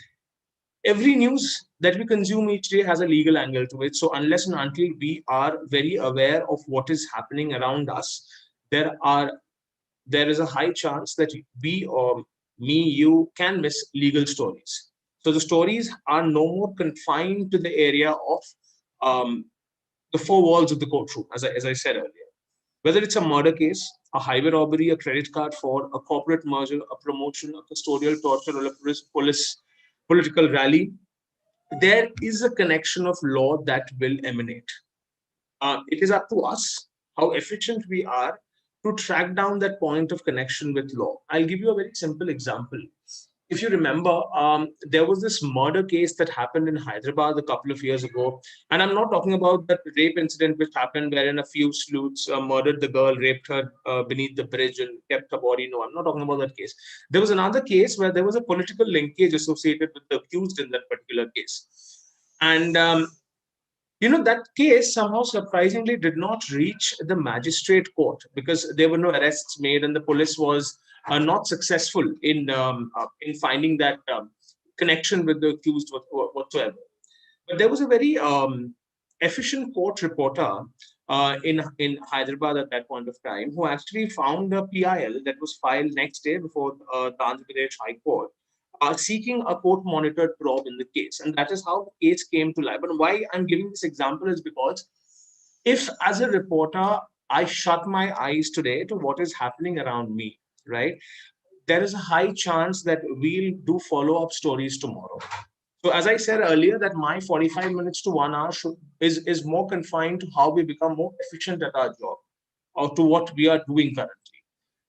every news that we consume each day has a legal angle to it. So unless and until we are very aware of what is happening around us, there is a high chance that we, or me, you, can miss legal stories. So the stories are no more confined to the area of the four walls of the courtroom, as I said earlier. Whether it's a murder case, a highway robbery, a credit card fraud, a corporate merger, a promotion, a custodial torture, or a political rally, there is a connection of law that will emanate. It is up to us how efficient we are to track down that point of connection with law. I'll give you a very simple example. If you remember, there was this murder case that happened in Hyderabad a couple of years ago. And I'm not talking about that rape incident which happened wherein a few sleuths murdered the girl, raped her beneath the bridge and kept her body. No, I'm not talking about that case. There was another case where there was a political linkage associated with the accused in that particular case. And that case somehow surprisingly did not reach the magistrate court because there were no arrests made, and the police was not successful in finding that connection with the accused whatsoever. But there was a very efficient court reporter in Hyderabad at that point of time who actually found a PIL that was filed next day before the Andhra Pradesh High Court, seeking a court-monitored probe in the case. And that is how the case came to life. But why I'm giving this example is because if, as a reporter, I shut my eyes today to what is happening around me, right, there is a high chance that we'll do follow-up stories tomorrow. So as I said earlier, that my 45 minutes to 1 hour is more confined to how we become more efficient at our job or to what we are doing currently.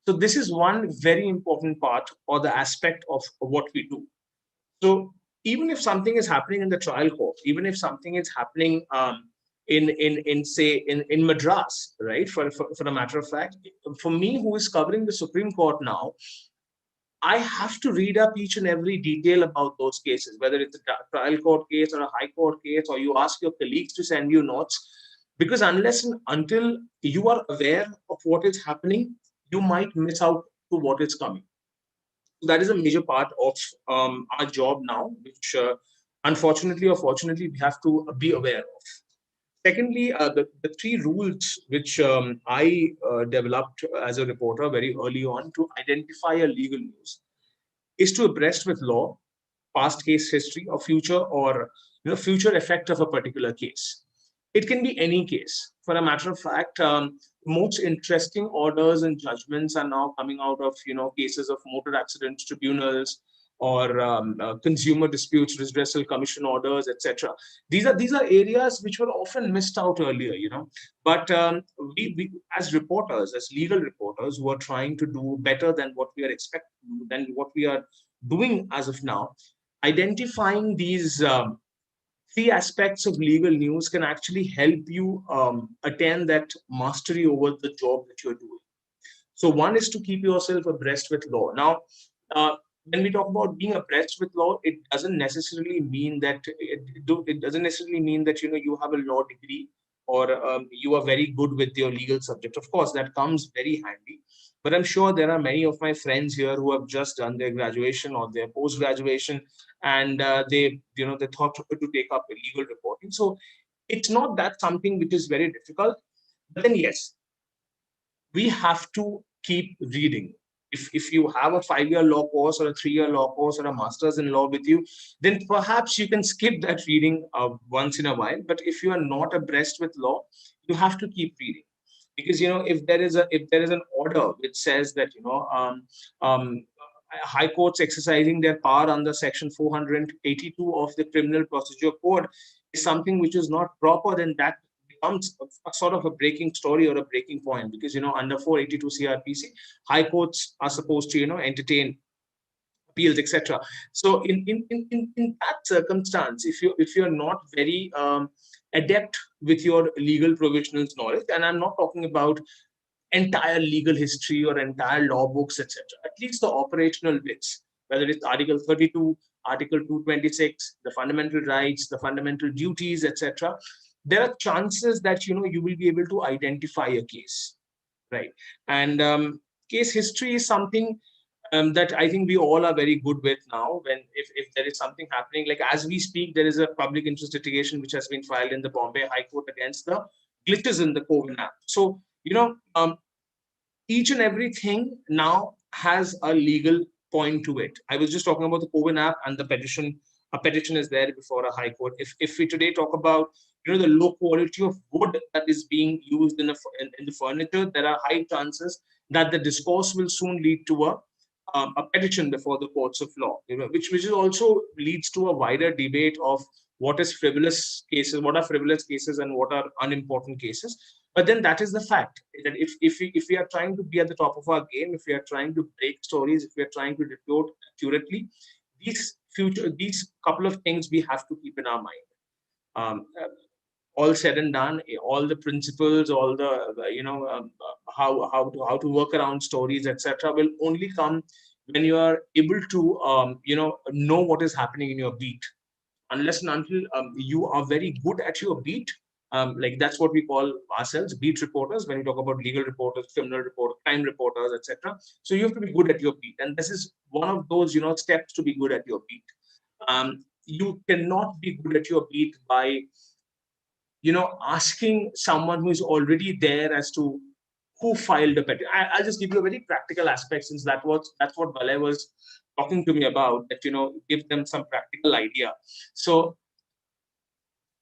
So this is one very important part or the aspect of what we do. So even if something is happening in the trial court, even if something is happening in Madras, right? For a matter of fact, for me, who is covering the Supreme Court now, I have to read up each and every detail about those cases, whether it's a trial court case or a high court case, or you ask your colleagues to send you notes, because unless and until you are aware of what is happening, you might miss out to what is coming. So that is a major part of our job now, which unfortunately or fortunately we have to be aware of. Secondly, the three rules which I developed as a reporter very early on to identify a legal news is to abreast with law, past case history, or future effect of a particular case. It can be any case. For a matter of fact, most interesting orders and judgments are now coming out of cases of motor accident tribunals or consumer disputes redressal commission orders, etc. These are areas which were often missed out earlier, But we as reporters, as legal reporters, who are trying to do better than what we are expecting, than what we are doing as of now, identifying these three aspects of legal news can actually help you attain that mastery over the job that you're doing. So one is to keep yourself abreast with law. Now, when we talk about being abreast with law, it doesn't necessarily mean that you have a law degree or you are very good with your legal subject. Of course, that comes very handy. But I'm sure there are many of my friends here who have just done their graduation or their post-graduation, and they thought to take up legal reporting. So it's not that something which is very difficult. But then yes, we have to keep reading. If you have a 5-year law course or a 3-year law course or a master's in law with you, then perhaps you can skip that reading once in a while. But if you are not abreast with law, you have to keep reading. Because if there is an order which says that high courts exercising their power under section 482 of the Criminal Procedure Code is something which is not proper, then that becomes a sort of a breaking story or a breaking point. Because under 482 CRPC, high courts are supposed to entertain appeals, etc. So in that circumstance, if you're not very adept with your legal provisionals knowledge, and I'm not talking about entire legal history or entire law books, etc., at least the operational bits, whether it's Article 32, Article 226, the fundamental rights, the fundamental duties, etc., there are chances that you will be able to identify a case, right? And case history is something that I think we all are very good with now. When if there is something happening, like as we speak, there is a public interest litigation which has been filed in the Bombay High Court against the glitches in the COVID app. So each and everything now has a legal point to it. I was just talking about the COVID app and the petition. A petition is there before a high court. If we today talk about the low quality of wood that is being used in the furniture, there are high chances that the discourse will soon lead to a petition before the courts of law, which is also leads to a wider debate of what is frivolous cases, what are frivolous cases, and what are unimportant cases. But then that is the fact that if we are trying to be at the top of our game, if we are trying to break stories, if we are trying to report accurately, these couple of things we have to keep in our mind. All said and done, all the principles, all the how to work around stories, etc., will only come when you are able to know what is happening in your beat. Unless and until you are very good at your beat, like that's what we call ourselves, beat reporters. When we talk about legal reporters, criminal reporters, crime reporters, etc., so you have to be good at your beat, and this is one of those steps to be good at your beat. You cannot be good at your beat by asking someone who is already there as to who filed a petition. I'll just give you a very practical aspect, since that's what Balay was talking to me about, that give them some practical idea. So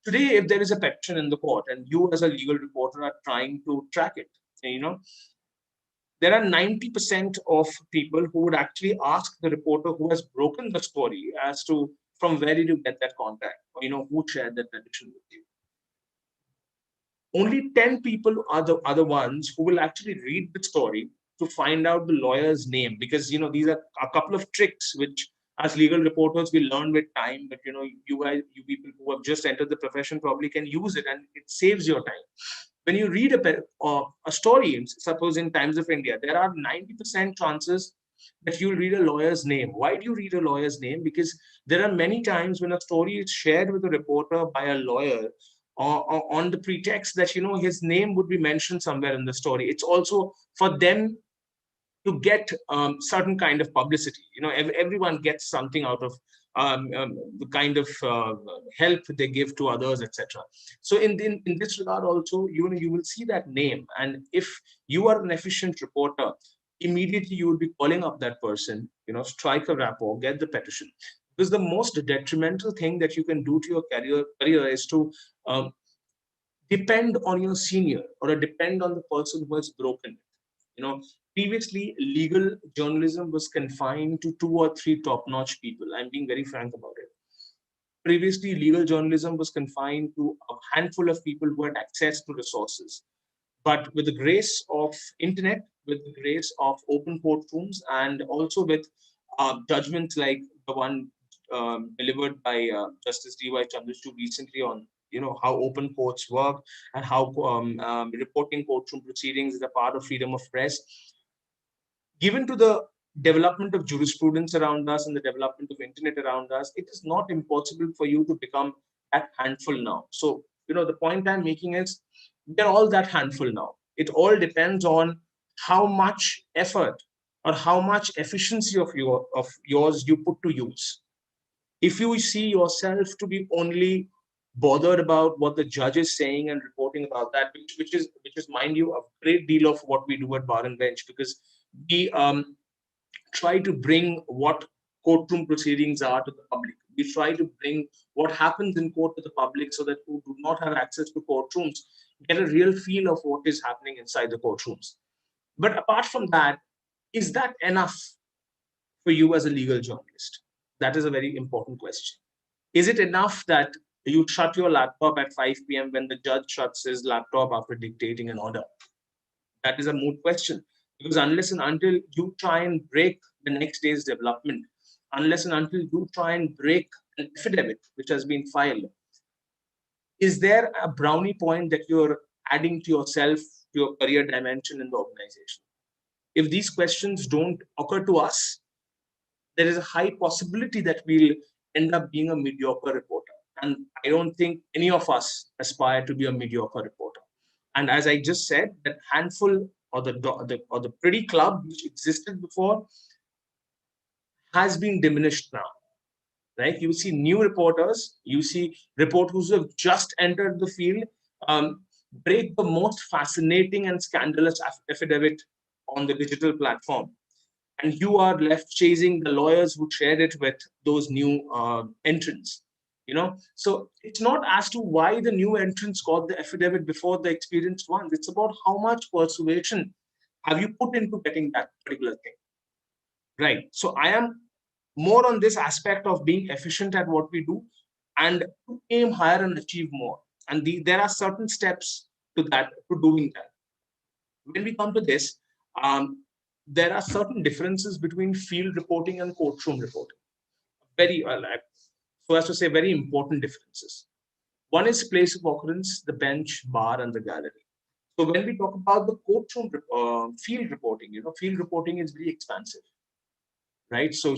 today, if there is a petition in the court and you as a legal reporter are trying to track it, there are 90% of people who would actually ask the reporter who has broken the story as to from where did you get that contact, or who shared that petition with you. Only 10 people are the ones who will actually read the story to find out the lawyer's name, because these are a couple of tricks which as legal reporters we learn with time, but you people who have just entered the profession probably can use it, and it saves your time. When you read a story, suppose in Times of India, there are 90% chances that you'll read a lawyer's name. Why do you read a lawyer's name? Because there are many times when a story is shared with a reporter by a lawyer, or on the pretext that his name would be mentioned somewhere in the story. It's also for them to get certain kind of publicity. Everyone gets something out of the kind of help they give to others, etc. So in this regard also, you will see that name, and if you are an efficient reporter, immediately you will be calling up that person, strike a rapport, get the petition. Because the most detrimental thing that you can do to your career is to depend on your senior, or depend on the person who has broken it. Previously, legal journalism was confined to 2 or 3 top-notch people. I'm being very frank about it. Previously, legal journalism was confined to a handful of people who had access to resources. But with the grace of internet, with the grace of open courtrooms, and also with judgments like the one delivered by Justice D.Y. Chandrachud recently on how open courts work, and how reporting courtroom proceedings is a part of freedom of press. Given to the development of jurisprudence around us and the development of internet around us, it is not impossible for you to become that handful now. So, the point I'm making is they're all that handful now. It all depends on how much effort or how much efficiency of yours you put to use. If you see yourself to be only bothered about what the judge is saying and reporting about that, which is mind you, a great deal of what we do at Bar and Bench, because we try to bring what courtroom proceedings are to the public. We try to bring what happens in court to the public so that who do not have access to courtrooms get a real feel of what is happening inside the courtrooms. But apart from that, is that enough for you as a legal journalist? That is a very important question. Is it enough that you shut your laptop at 5 p.m. when the judge shuts his laptop after dictating an order? That is a moot question. Because unless and until you try and break the next day's development, unless and until you try and break an affidavit which has been filed, is there a brownie point that you're adding to yourself, to your career dimension in the organization? If these questions don't occur to us, there is a high possibility that we'll end up being a mediocre reporter. And I don't think any of us aspire to be a mediocre reporter. And as I just said, that handful or the pretty club which existed before has been diminished now. Right? You see new reporters, you see reporters who have just entered the field break the most fascinating and scandalous affidavit on the digital platform. And you are left chasing the lawyers who shared it with those new entrants. So it's not as to why the new entrants got the affidavit before the experienced ones. It's about how much persuasion have you put into getting that particular thing. Right. So I am more on this aspect of being efficient at what we do and to aim higher and achieve more. And there are certain steps to doing that. When we come to this, there are certain differences between field reporting and courtroom reporting. Very, so as to say, very important differences. One is place of occurrence, the bench, bar, and the gallery. So when we talk about the courtroom field reporting, field reporting is very expansive. Right. So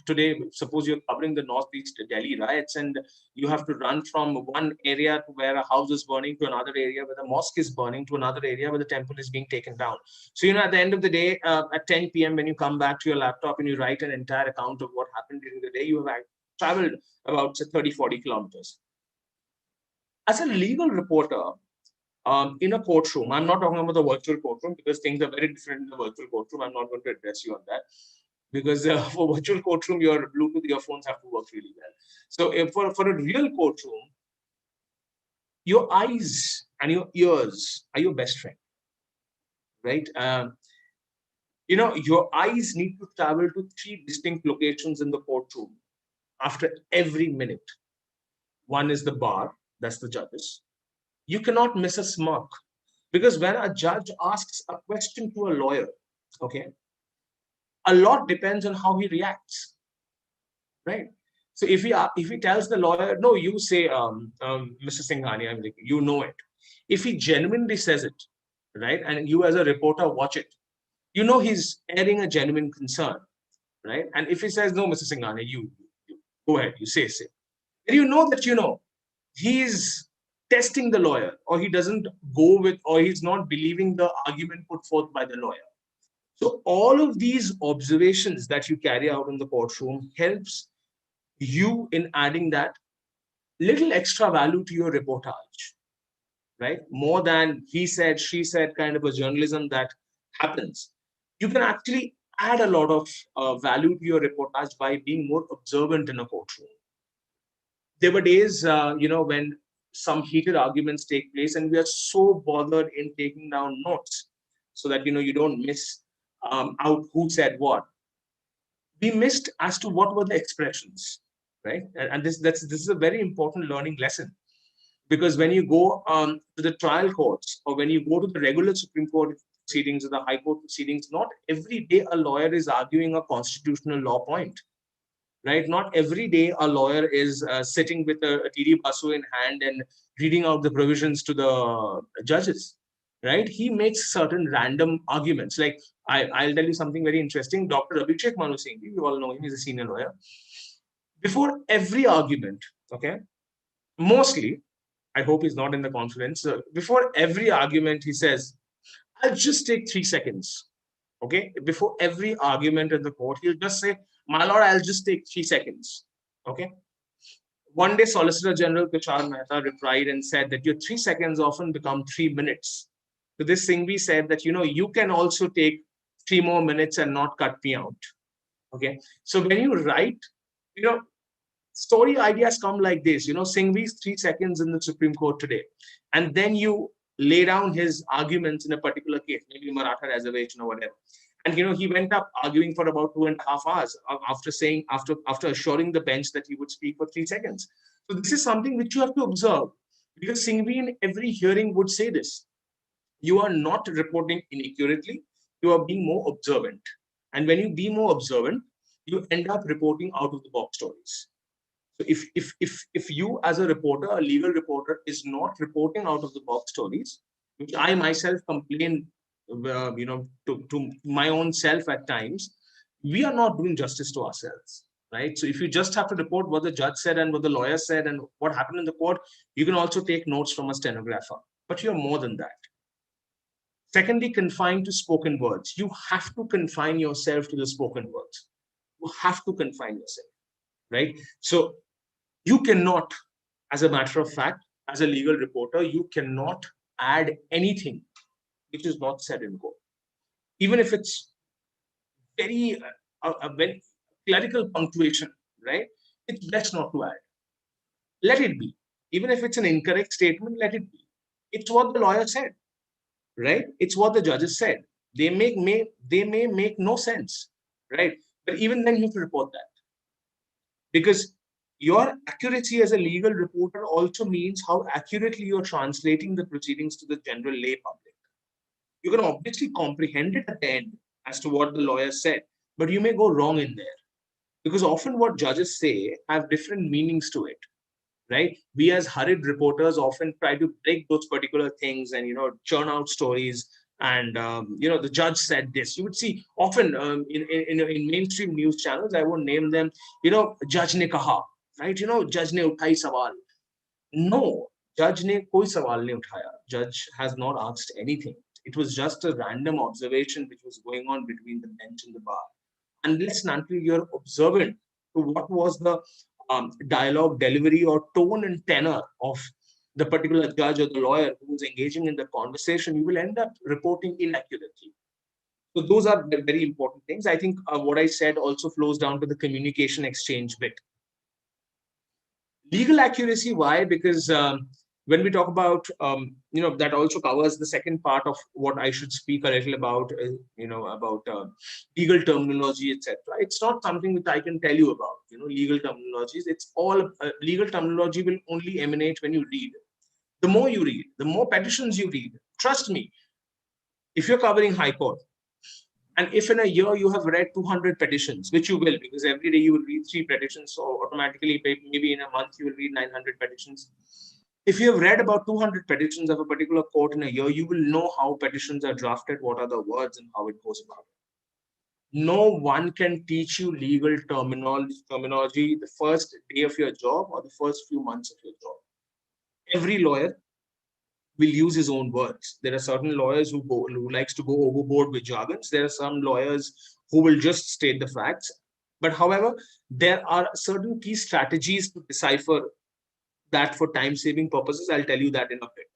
today, suppose you're covering the Northeast Delhi riots and you have to run from one area to where a house is burning to another area where the mosque is burning to another area where the temple is being taken down. So, at the end of the day, at 10 p.m., when you come back to your laptop and you write an entire account of what happened during the day, you have traveled about 30, 40 kilometers. As a legal reporter, in a courtroom, I'm not talking about the virtual courtroom because things are very different in the virtual courtroom. I'm not going to address you on that. Because for virtual courtroom, your Bluetooth earphones have to work really well. So for a real courtroom, your eyes and your ears are your best friend, right? Your eyes need to travel to 3 distinct locations in the courtroom after every minute. One is the bar, that's the judges. You cannot miss a smirk because when a judge asks a question to a lawyer, okay, a lot depends on how he reacts, right? So if he tells the lawyer, no, you say, Mr. Singhani, I'm like, you know it. If he genuinely says it, right, and you as a reporter watch it, he's airing a genuine concern, right? And if he says, no, Mr. Singhani, you go ahead, you say, then that he's testing the lawyer, or he doesn't go with, or he's not believing the argument put forth by the lawyer. So all of these observations that you carry out in the courtroom helps you in adding that little extra value to your reportage, right? More than he said, she said kind of a journalism that happens. You can actually add a lot of value to your reportage by being more observant in a courtroom. There were days, when some heated arguments take place and we are so bothered in taking down notes so that, you don't miss out who said what. We missed as to what were the expressions, right? And this is a very important learning lesson, because when you go to the trial courts or when you go to the regular Supreme Court proceedings or the High Court proceedings, not every day a lawyer is arguing a constitutional law point, right? Not every day a lawyer is sitting with a TD Basu in hand and reading out the provisions to the judges, right? He makes certain random arguments. Like I'll tell you something very interesting. Dr. Abhishek Manu Singh, you all know him, he's a senior lawyer. Before every argument, okay, mostly, I hope he's not in the conference. Before every argument, he says, I'll just take 3 seconds. Okay. Before every argument in the court, he'll just say, my lord, I'll just take 3 seconds. Okay. One day, Solicitor General Tushar Mehta replied and said that your 3 seconds often become 3 minutes. So this Singhvi said that, you can also take 3 more minutes and not cut me out. Okay, so when you write, story ideas come like this. Singhvi's 3 seconds in the Supreme Court today, and then you lay down his arguments in a particular case, maybe Maratha reservation or whatever. And he went up arguing for about 2.5 hours after assuring the bench that he would speak for 3 seconds. So this is something which you have to observe, because Singhvi in every hearing would say this: you are not reporting inaccurately, you are being more observant. And when you be more observant, you end up reporting out of the box stories. So if you as a reporter, a legal reporter, is not reporting out of the box stories, which I myself complain, to my own self at times, we are not doing justice to ourselves, right? So if you just have to report what the judge said and what the lawyer said and what happened in the court, you can also take notes from a stenographer, but you're more than that. Secondly, confined to spoken words. You have to confine yourself to the spoken words. You have to confine yourself, right? So you cannot, as a matter of fact, as a legal reporter, you cannot add anything which is not said in court. Even if it's very, a very clerical punctuation, right? It's best not to add. Let it be. Even if it's an incorrect statement, let it be. It's what the lawyer said, right? It's what the judges said. They may make no sense, right? But even then you have to report that. Because your accuracy as a legal reporter also means how accurately you're translating the proceedings to the general lay public. You can obviously comprehend it at the end as to what the lawyer said, but you may go wrong in there. Because often what judges say have different meanings to it, right? We as hurried reporters often try to break those particular things and, churn out stories. And, the judge said this. You would see often in mainstream news channels, I won't name them, judge ne kaha, right? Judge ne uthai sawal. No, judge ne koi sawal nahi uthaya. Judge has not asked anything. It was just a random observation which was going on between the bench and the bar. Unless and until you're observant to what was the dialogue, delivery, or tone and tenor of the particular judge or the lawyer who was engaging in the conversation, you will end up reporting inaccurately. So those are very important things. I think what I said also flows down to the communication exchange bit. Legal accuracy, why? Because when we talk about, that also covers the second part of what I should speak a little about, about legal terminology, etc. It's not something that I can tell you about, legal terminologies. It's all, legal terminology will only emanate when you read. The more you read, the more petitions you read, trust me, if you're covering High Court, and if in a year you have read 200 petitions, which you will, because every day you will read 3 petitions, so automatically, maybe in a month, you will read 900 petitions. If you have read about 200 petitions of a particular court in a year, you will know how petitions are drafted, what are the words, and how it goes about. No one can teach you legal terminology the first day of your job or the first few months of your job. Every lawyer will use his own words. There are certain lawyers who likes to go overboard with jargons. There are some lawyers who will just state the facts. But however, there are certain key strategies to decipher that for time-saving purposes. I'll tell you that in a bit.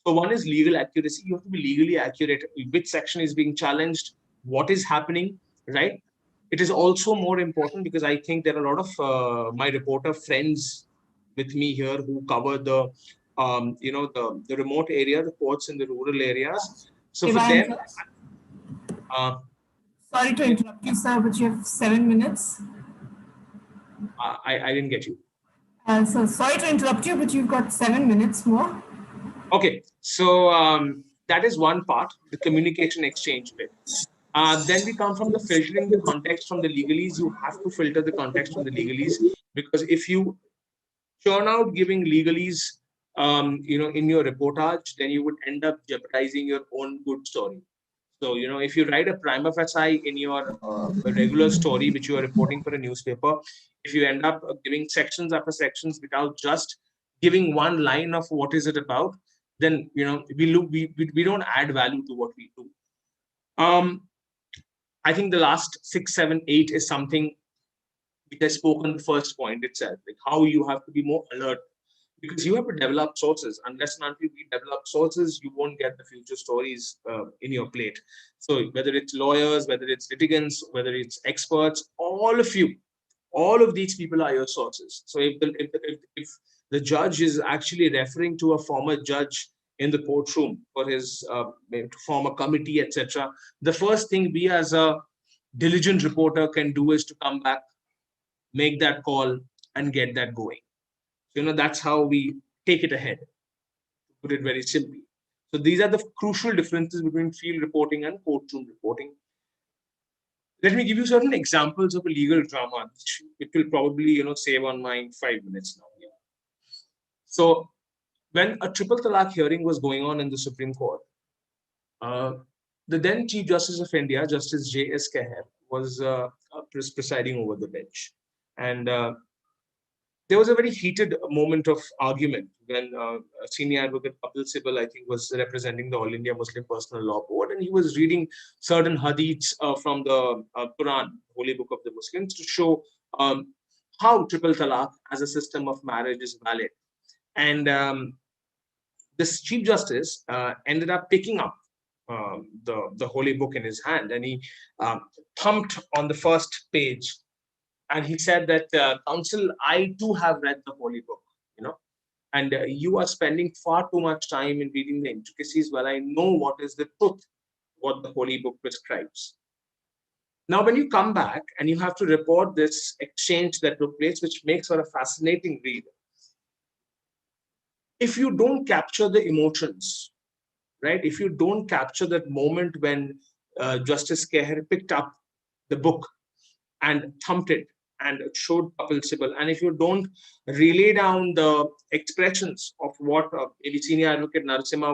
So one is legal accuracy. You have to be legally accurate. Which section is being challenged? What is happening, right? It is also more important because I think there are a lot of my reporter friends with me here who cover the the remote area, the courts in the rural areas. So for them, sorry to interrupt you, sir, but you have 7 minutes. I didn't get you. So sorry to interrupt you, but you've got 7 minutes more. Okay, so that is one part, the communication exchange bit. Then we come from the filtering the context from the legalese. You have to filter the context from the legalese, because if you churn out giving legalese, in your reportage, then you would end up jeopardizing your own good story. So, if you write a prima facie in your regular story, which you are reporting for a newspaper, if you end up giving sections after sections without just giving one line of what is it about, then, we don't add value to what we do. I think the last 6, 7, 8 is something which I spoke on the first point itself, like how you have to be more alert. because you have to develop sources. Unless and until we develop sources, you won't get the future stories in your plate. So whether it's lawyers, whether it's litigants, whether it's experts, all of you, all of these people are your sources. So if the judge is actually referring to a former judge in the courtroom for his to form a committee, etc., the first thing we as a diligent reporter can do is to come back, make that call, and get that going. So, that's how we take it ahead, to put it very simply. So these are the crucial differences between field reporting and courtroom reporting. Let me give you certain examples of a legal drama. It will probably, save on my 5 minutes now. Yeah. So when a triple talaq hearing was going on in the Supreme Court, the then Chief Justice of India, Justice J.S. Keher, was presiding over the bench. And there was a very heated moment of argument when senior advocate Kapil Sibal, I think, was representing the All India Muslim Personal Law Board, and he was reading certain hadiths from the Quran, holy book of the Muslims, to show how triple talaq as a system of marriage is valid. And this Chief Justice ended up picking up the holy book in his hand, and he thumped on the first page. And he said that, counsel, I too have read the holy book, and you are spending far too much time in reading the intricacies while I know what is the truth, what the holy book prescribes. Now, when you come back and you have to report this exchange that took place, which makes for a fascinating read, if you don't capture the emotions, right? If you don't capture that moment when Justice Keher picked up the book and thumped it and showed Kapil Sibal, and if you don't relay down the expressions of what maybe senior advocate Narasimha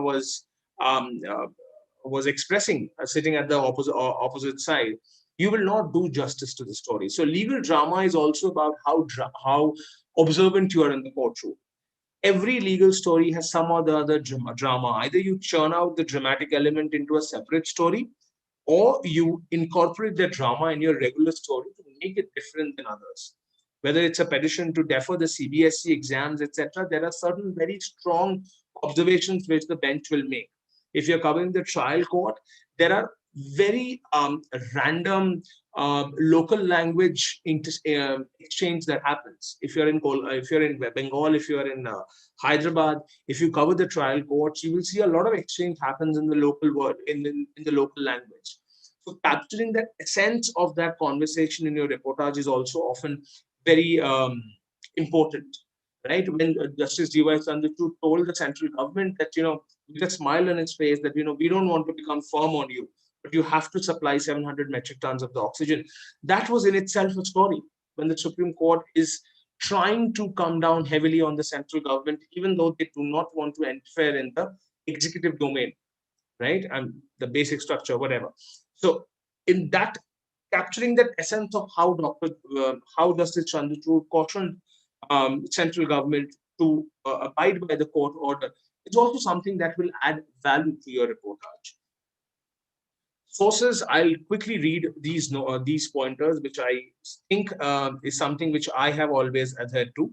was expressing, sitting at the opposite side, you will not do justice to the story. So legal drama is also about how observant you are in the courtroom. Every legal story has some or the other drama. Either you churn out the dramatic element into a separate story, or you incorporate the drama in your regular story to make it different than others. Whether it's a petition to defer the CBSE exams, etc., there are certain very strong observations which the bench will make. If you're covering the trial court, there are very random local language exchange that happens. If you're in Bengal, if you're in Hyderabad, if you cover the trial courts, you will see a lot of exchange happens in the local word, in the local language. So capturing the essence of that conversation in your reportage is also often very important, right? When Justice D.Y. Chandrachud told the central government that, with a smile on his face, that, we don't want to become firm on you, but you have to supply 700 metric tons of the oxygen. That was in itself a story. When the Supreme Court is trying to come down heavily on the central government, even though they do not want to interfere in the executive domain, right? And the basic structure, whatever. So in that, capturing that essence of how Justice Chandrachud cautioned central government to abide by the court order, it's also something that will add value to your reportage. Sources, I'll quickly read these pointers, which I think is something which I have always adhered to.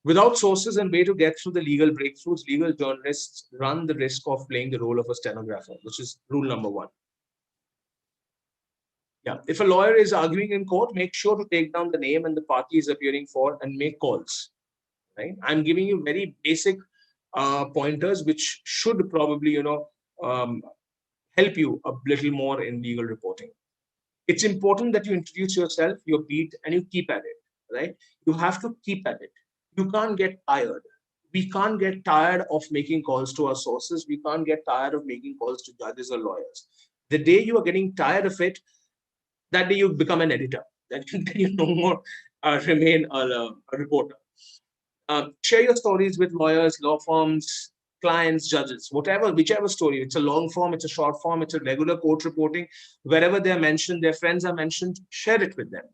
Without sources and way to get through the legal breakthroughs, legal journalists run the risk of playing the role of a stenographer, which is rule number 1. Yeah, if a lawyer is arguing in court, make sure to take down the name and the party is appearing for and make calls, right? I'm giving you very basic pointers, which should probably, help you a little more in legal reporting. It's important that you introduce yourself, your beat, and you keep at it, right? You have to keep at it. You can't get tired. We can't get tired of making calls to our sources. We can't get tired of making calls to judges or lawyers. The day you are getting tired of it, that day you become an editor. Then you no more remain a reporter. Share your stories with lawyers, law firms, clients, judges, whichever story. It's a long form, it's a short form, it's a regular court reporting. Wherever they're mentioned, their friends are mentioned, share it with them.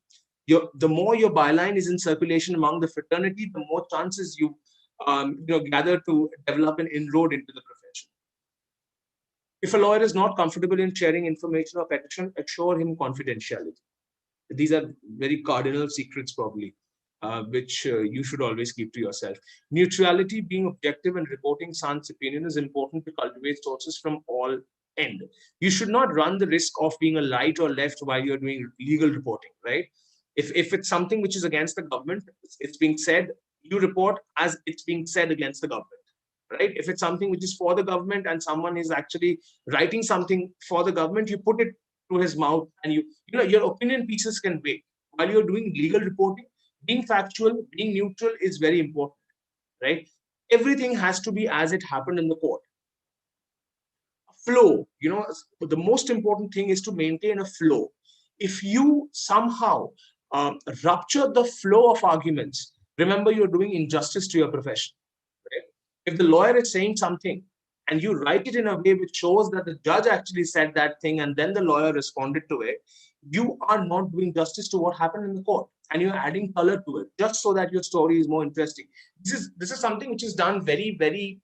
The more your byline is in circulation among the fraternity, the more chances you gather to develop an inroad into the profession. If a lawyer is not comfortable in sharing information or petition, assure him confidentiality. These are very cardinal secrets, probably. which you should always keep to yourself. Neutrality, being objective and reporting sans opinion, is important to cultivate sources from all end. You should not run the risk of being a right or left while you're doing legal reporting, right? If it's something which is against the government, it's being said, you report as it's being said against the government, right? If it's something which is for the government and someone is actually writing something for the government, you put it to his mouth, and you know, your opinion pieces can wait. While you're doing legal reporting, being factual, being neutral is very important, right? Everything has to be as it happened in the court. Flow, you know, the most important thing is to maintain a flow. If you somehow rupture the flow of arguments, remember you're doing injustice to your profession, right? If the lawyer is saying something and you write it in a way which shows that the judge actually said that thing and then the lawyer responded to it, you are not doing justice to what happened in the court, and you're adding color to it just so that your story is more interesting. This is something which is done very, very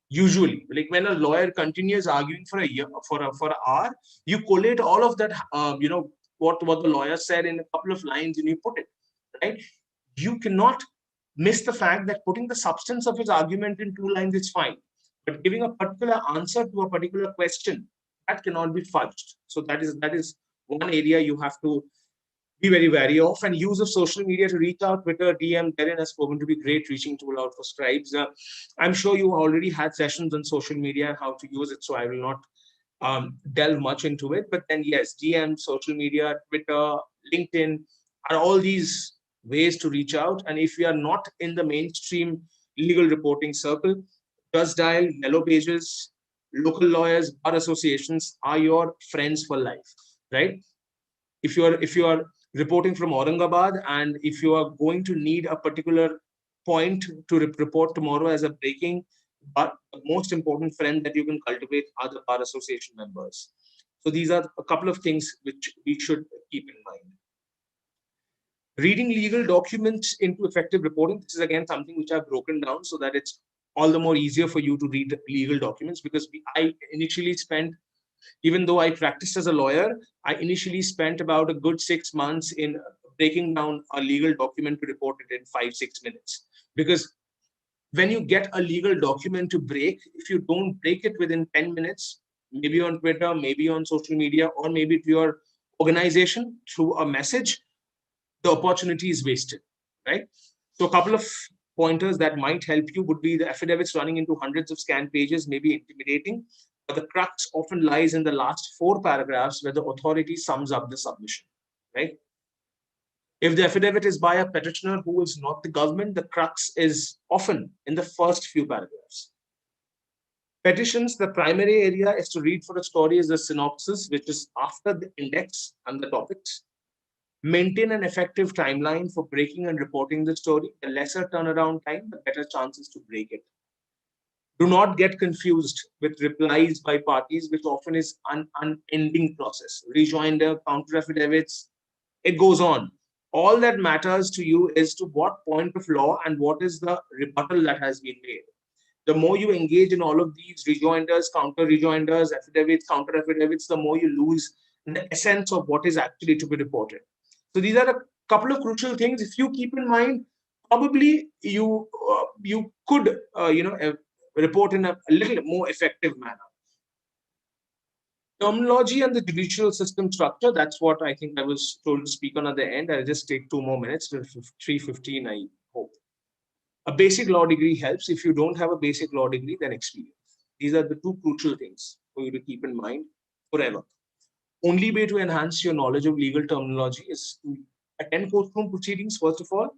usually. Like when a lawyer continues arguing for a year, for an hour, you collate all of that, you know, what the lawyer said in a couple of lines and you put it, right? You cannot miss the fact that putting the substance of his argument in 2 lines is fine, but giving a particular answer to a particular question, that cannot be fudged. So that is one area you have to be very wary of. And use of social media to reach out, Twitter, DM, therein has proven to be great reaching tool out for scribes. I'm sure you already had sessions on social media and how to use it, so I will not delve much into it. But then yes, DM, social media, Twitter, LinkedIn are all these ways to reach out. And if we are not in the mainstream legal reporting circle, Just Dial, Yellow Pages, local lawyers, bar associations are your friends for life, right? If you are reporting from Aurangabad and if you are going to need a particular point to report tomorrow as a breaking, but the most important friend that you can cultivate are the bar association members. So these are a couple of things which we should keep in mind. Reading legal documents into effective reporting. This is again something which I've broken down so that it's all the more easier for you to read legal documents, because I initially spent, even though I practiced as a lawyer, I initially spent about a good 6 months in breaking down a legal document to report it in 5-6 minutes. Because when you get a legal document to break, if you don't break it within 10 minutes, maybe on Twitter, maybe on social media, or maybe to your organization through a message, the opportunity is wasted, right? So a couple of pointers that might help you would be the affidavits running into hundreds of scanned pages may be intimidating, but the crux often lies in the last 4 paragraphs where the authority sums up the submission, right? If the affidavit is by a petitioner who is not the government, the crux is often in the first few paragraphs. Petitions, the primary area is to read for a story is the synopsis, which is after the index and the topics. Maintain an effective timeline for breaking and reporting the story. The lesser turnaround time, the better chances to break it. Do not get confused with replies by parties, which often is an unending process. Rejoinder, counter affidavits, it goes on. All that matters to you is to what point of law and what is the rebuttal that has been made. The more you engage in all of these rejoinders, counter rejoinders, affidavits, counter affidavits, the more you lose the essence of what is actually to be reported. So these are a couple of crucial things. If you keep in mind, probably you could report in a little more effective manner. Terminology and the judicial system structure, that's what I think I was told to speak on at the end. I'll just take 2 more minutes, 3:15, I hope. A basic law degree helps. If you don't have a basic law degree, then experience. These are the 2 crucial things for you to keep in mind forever. Only way to enhance your knowledge of legal terminology is to attend courtroom proceedings, first of all,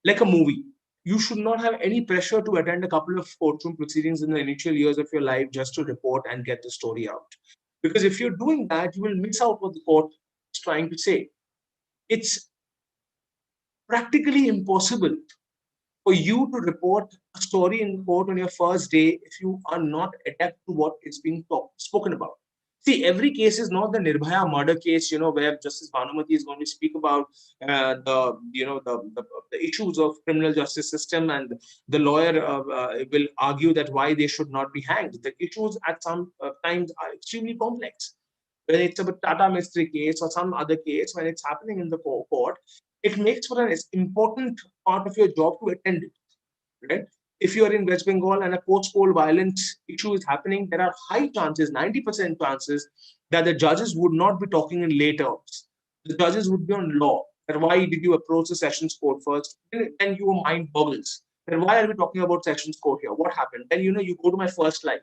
like a movie. You should not have any pressure to attend a couple of courtroom proceedings in the initial years of your life just to report and get the story out. Because if you're doing that, you will miss out what the court is trying to say. It's practically impossible for you to report a story in court on your first day if you are not adept to what is being spoken about. See, every case is not the Nirbhaya murder case, where Justice Bhanumati is going to speak about the issues of criminal justice system, and the lawyer will argue that why they should not be hanged. The issues at some times are extremely complex. When it's a Tata Mistry case or some other case, when it's happening in the court, it makes for an important part of your job to attend it, right? If you are in West Bengal and a post-poll violence issue is happening, there are high chances, 90% chances, that the judges would not be talking in late hours. The judges would be on law. And why did you approach the sessions court first? Then your mind boggles. Then why are we talking about sessions court here? What happened? Then you go to my first slide,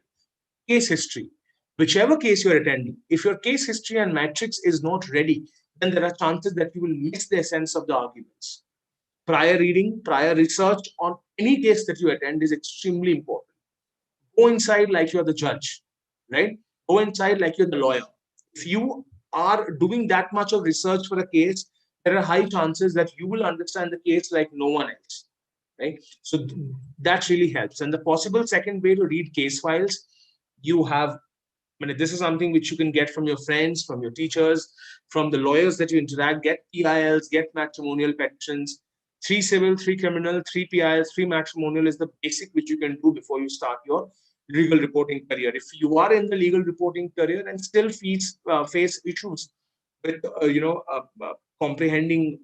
case history. Whichever case you're attending, if your case history and matrix is not ready, then there are chances that you will miss the essence of the arguments. Prior reading, prior research on any case that you attend is extremely important. Go inside like you're the judge, right? Go inside like you're the lawyer. If you are doing that much of research for a case, there are high chances that you will understand the case like no one else, right? So that really helps. And the possible second way to read case files, you have, I mean, this is something which you can get from your friends, from your teachers, from the lawyers that you interact, get PILs, get matrimonial petitions. 3 civil, 3 criminal, 3 PILs, 3 matrimonial is the basic which you can do before you start your legal reporting career. If you are in the legal reporting career and still face issues with comprehending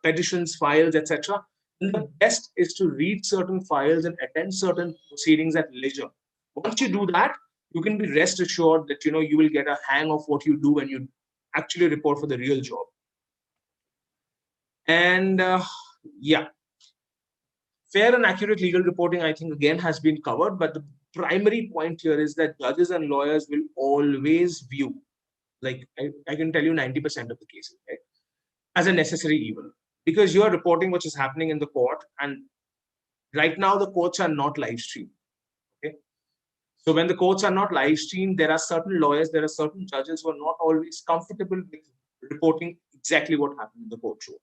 petitions, files, etc., then the best is to read certain files and attend certain proceedings at leisure. Once you do that, you can be rest assured that you will get a hang of what you do when you actually report for the real job. And yeah, fair and accurate legal reporting, I think, again, has been covered. But the primary point here is that judges and lawyers will always view, like I can tell you 90% of the cases, right, as a necessary evil. Because you are reporting what is happening in the court. And right now, the courts are not live streamed. Okay. So when the courts are not live streamed, there are certain lawyers, there are certain judges who are not always comfortable with reporting exactly what happened in the courtroom.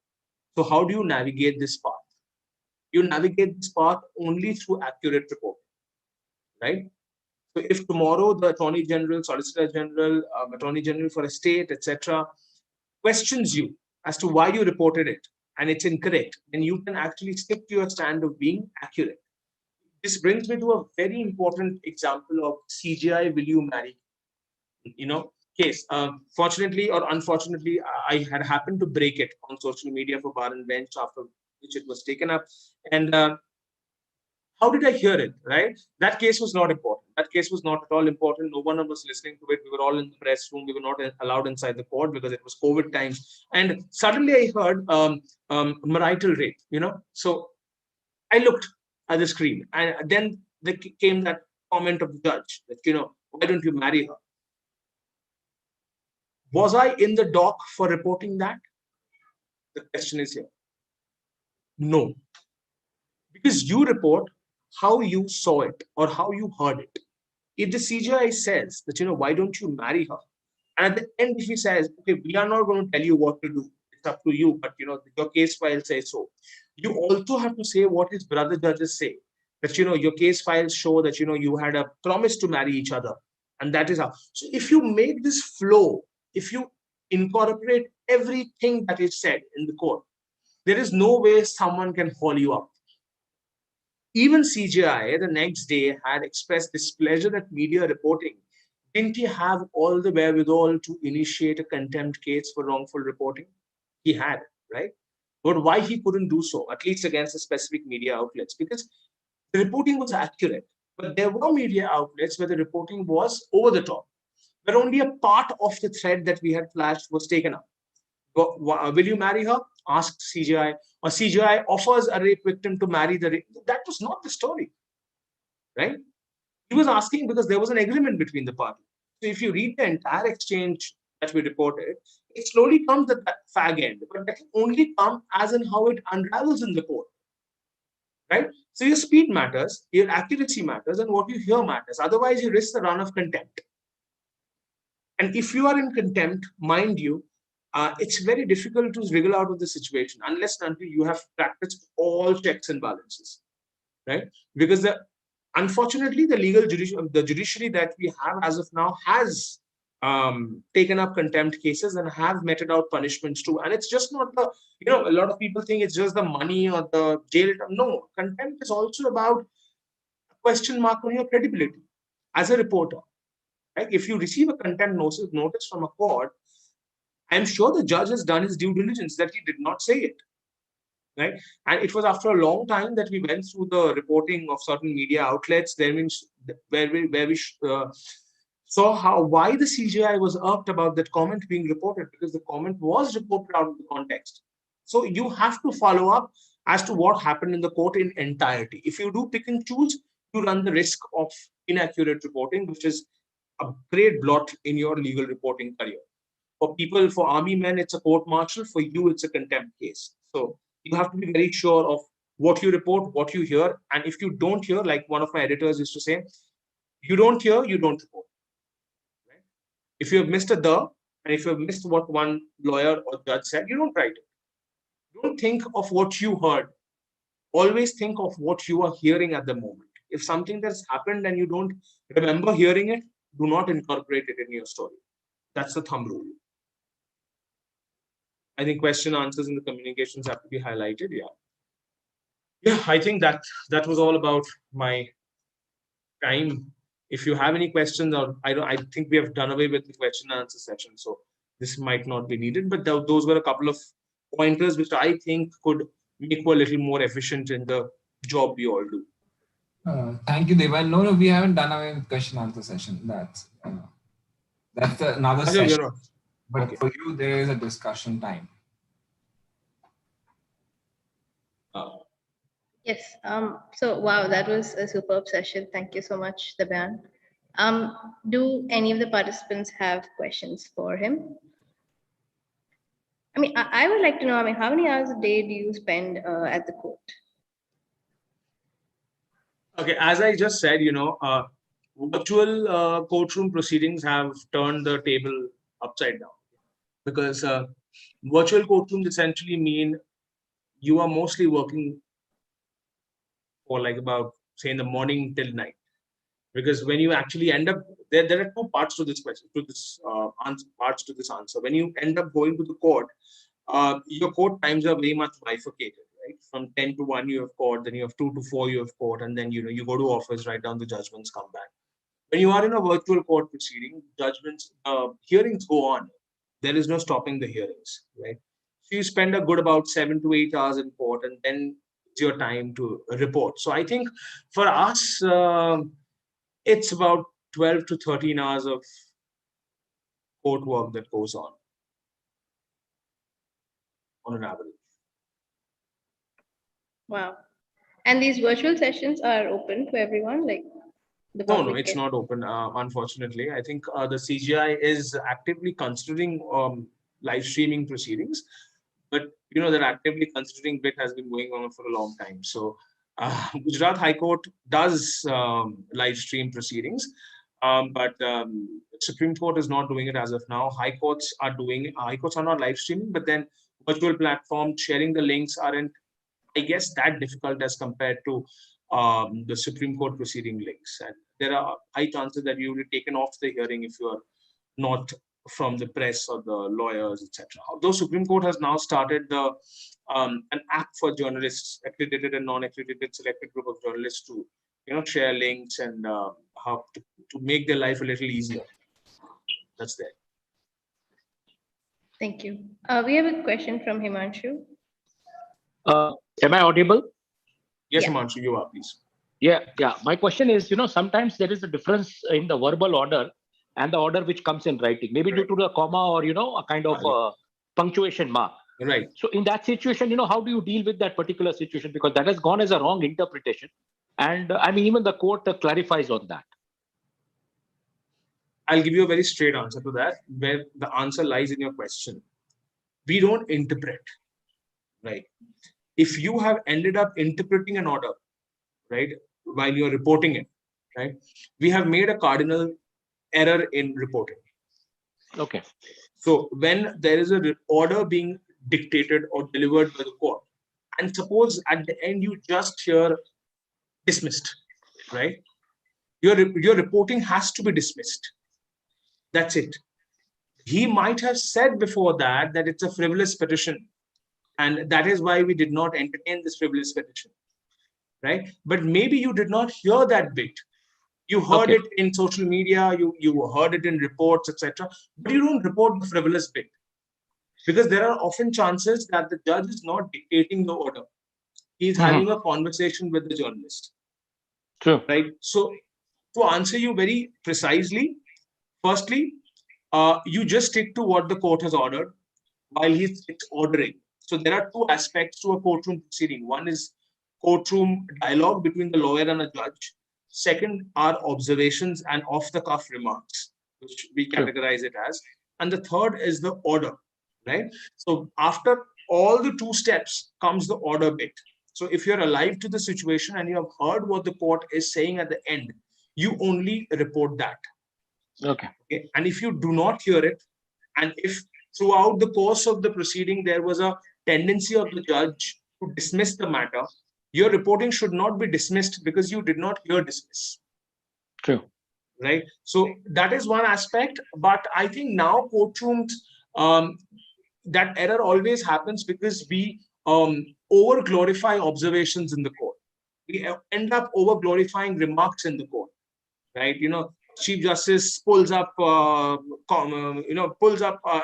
So how do you navigate this path? You navigate this path only through accurate reporting, right? So if tomorrow the Attorney General, Solicitor General, Attorney General for a state, etc., questions you as to why you reported it and it's incorrect, then you can actually stick to your stand of being accurate. This brings me to a very important example of CGI, will you marry? Case. Fortunately or unfortunately, I had happened to break it on social media for Bar and Bench, after which it was taken up. And how did I hear it, right? That case was not important. That case was not at all important. No one was listening to it. We were all in the press room. We were not allowed inside the court because it was COVID times. And suddenly I heard marital rape, So I looked at the screen, and then there came that comment of the judge that, why don't you marry her? Was I in the dock for reporting that? The question is here. No. Because you report how you saw it or how you heard it. If the CGI says that, why don't you marry her? And at the end, if he says, okay, we are not going to tell you what to do. It's up to you, but, your case file says so. You also have to say what his brother judges say. That, your case files show that, you had a promise to marry each other. And that is how. So if you make this flow, if you incorporate everything that is said in the court, there is no way someone can haul you up. Even CGI the next day had expressed displeasure at media reporting. Didn't he have all the wherewithal to initiate a contempt case for wrongful reporting? He had, right? But why he couldn't do so, at least against the specific media outlets? Because the reporting was accurate, but there were media outlets where the reporting was over the top, where only a part of the thread that we had flashed was taken up. Will you marry her? Asked CGI. Or CGI offers a rape victim to marry the rape. That was not the story, right? He was asking because there was an agreement between the parties. So if you read the entire exchange that we reported, it slowly comes at that fag end, but that can only come as in how it unravels in the court, right? So your speed matters, your accuracy matters, and what you hear matters. Otherwise, you risk the run of contempt. And if you are in contempt, mind you, it's very difficult to wriggle out of the situation unless and until you have practiced all checks and balances, right? Because unfortunately, the judiciary that we have as of now has taken up contempt cases and have meted out punishments too. And it's just not the, a lot of people think it's just the money or the jail term. No, contempt is also about a question mark on your credibility as a reporter. Right? If you receive a contempt notice from a court, I'm sure the judge has done his due diligence that he did not say it. Right? And it was after a long time that we went through the reporting of certain media outlets, where we saw why the CJI was irked about that comment being reported, because the comment was reported out of the context. So you have to follow up as to what happened in the court in entirety. If you do pick and choose, you run the risk of inaccurate reporting, which is a great blot in your legal reporting career. For people, for army men, it's a court martial. For you, it's a contempt case. So you have to be very sure of what you report, what you hear. And if you don't hear, like one of my editors used to say, you don't hear, you don't report. Right? If you have missed a the, and if you have missed what one lawyer or judge said, you don't write it. Don't think of what you heard. Always think of what you are hearing at the moment. If something that's happened and you don't remember hearing it, do not incorporate it in your story. That's the thumb rule. I think question answers in the communications have to be highlighted. Yeah, I think that was all about my time. If you have any questions, or I think we have done away with the question and answer session, so this might not be needed. But those were a couple of pointers which I think could make you a little more efficient in the job we all do. Thank you, Deva. No, we haven't done away with question answer session. That's another session. But okay, for you, there is a discussion time. Yes. So wow, that was a superb session. Thank you so much, Devan. Do any of the participants have questions for him? I mean, I would like to know, I mean, how many hours a day do you spend at the court? Okay, as I just said, virtual courtroom proceedings have turned the table upside down, because virtual courtrooms essentially mean you are mostly working for like about, say, in the morning till night. Because when you actually end up, there are two parts to this question, parts to this answer. When you end up going to the court, your court times are very much bifurcated, right? From 10 to 1, you have court, then you have 2 to 4, you have court, and then, you go to office, write down the judgments, come back. When you are in a virtual court proceeding, hearings go on. There is no stopping the hearings, right? So you spend a good about 7 to 8 hours in court, and then it's your time to report. So I think for us, it's about 12 to 13 hours of court work that goes on an average. Wow. And these virtual sessions are open to everyone? Like No, it's not open, unfortunately. I think the CJI is actively considering live streaming proceedings, but that actively considering bit has been going on for a long time. So Gujarat High Court does live stream proceedings, but Supreme Court is not doing it as of now. High courts are doing it. High courts are not live streaming, but then virtual platform sharing the links aren't, I guess, that difficult as compared to the Supreme Court proceeding links. And there are high chances that you will be taken off the hearing if you are not from the press or the lawyers, etc. Although Supreme Court has now started an app for journalists, accredited and non-accredited selected group of journalists to share links and how to make their life a little easier. That's there. Thank you. We have a question from Himanshu. Am I audible? Yes, yeah. Himanshu, you are, please. Yeah. My question is, sometimes there is a difference in the verbal order and the order which comes in writing, maybe due to the comma or, a kind of punctuation mark. Right. So in that situation, how do you deal with that particular situation? Because that has gone as a wrong interpretation. And I mean, even the court clarifies on that. I'll give you a very straight answer to that, where the answer lies in your question. We don't interpret, right? If you have ended up interpreting an order, right, while you're reporting it, right, we have made a cardinal error in reporting. Okay. So when there is an order being dictated or delivered by the court, and suppose at the end you just hear dismissed, right? Your reporting has to be dismissed. That's it. He might have said before that it's a frivolous petition, and that is why we did not entertain this frivolous petition, right? But maybe you did not hear that bit. You heard it in social media, you heard it in reports, etc. But you don't report the frivolous bit. Because there are often chances that the judge is not dictating the order. He's having a conversation with the journalist. True. Right. So to answer you very precisely, firstly, you just stick to what the court has ordered while it's ordering. So there are two aspects to a courtroom proceeding. One is courtroom dialogue between the lawyer and a judge. Second are observations and off-the-cuff remarks, which we categorize it as. And the third is the order, right? So after all the two steps comes the order bit. So if you're alive to the situation and you have heard what the court is saying at the end, you only report that. Okay. And if you do not hear it, and if throughout the course of the proceeding there was a tendency of the judge to dismiss the matter, your reporting should not be dismissed because you did not hear dismiss. True. Right. So that is one aspect. But I think now courtrooms, that error always happens because we over glorify observations in the court. We end up over glorifying remarks in the court. Right. Chief Justice pulls up,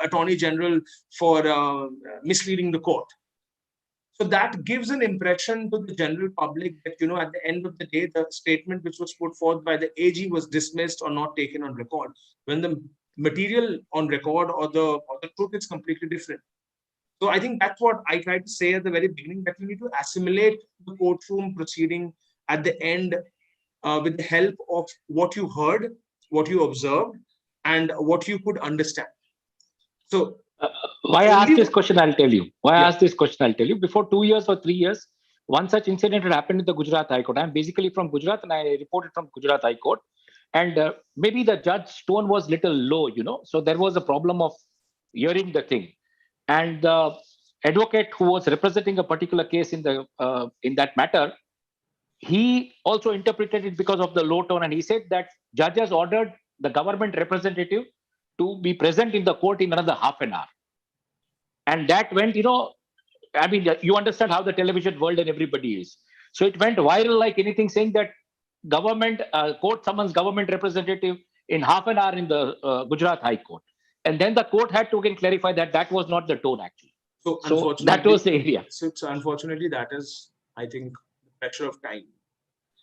Attorney General for misleading the court. So that gives an impression to the general public that, at the end of the day, the statement which was put forth by the AG was dismissed or not taken on record, when the material on record or the truth is completely different. So I think that's what I tried to say at the very beginning, that you need to assimilate the courtroom proceeding at the end with the help of what you heard, what you observed, and what you could understand. So why I asked this question, I'll tell you. Why I asked this question, I'll tell you. Before 2 years or 3 years, one such incident had happened in the Gujarat High Court. I'm basically from Gujarat and I reported from Gujarat High Court. And maybe the judge's tone was little low, So there was a problem of hearing the thing. And the advocate who was representing a particular case in that matter, he also interpreted it because of the low tone. And he said that judge has ordered the government representative to be present in the court in another half an hour. And that went, I mean, you understand how the television world and everybody is. So it went viral like anything, saying that government, court summons government representative in half an hour in the Gujarat High Court. And then the court had to again clarify that that was not the tone actually. So that was the area. So unfortunately, that is, I think, the pressure of time.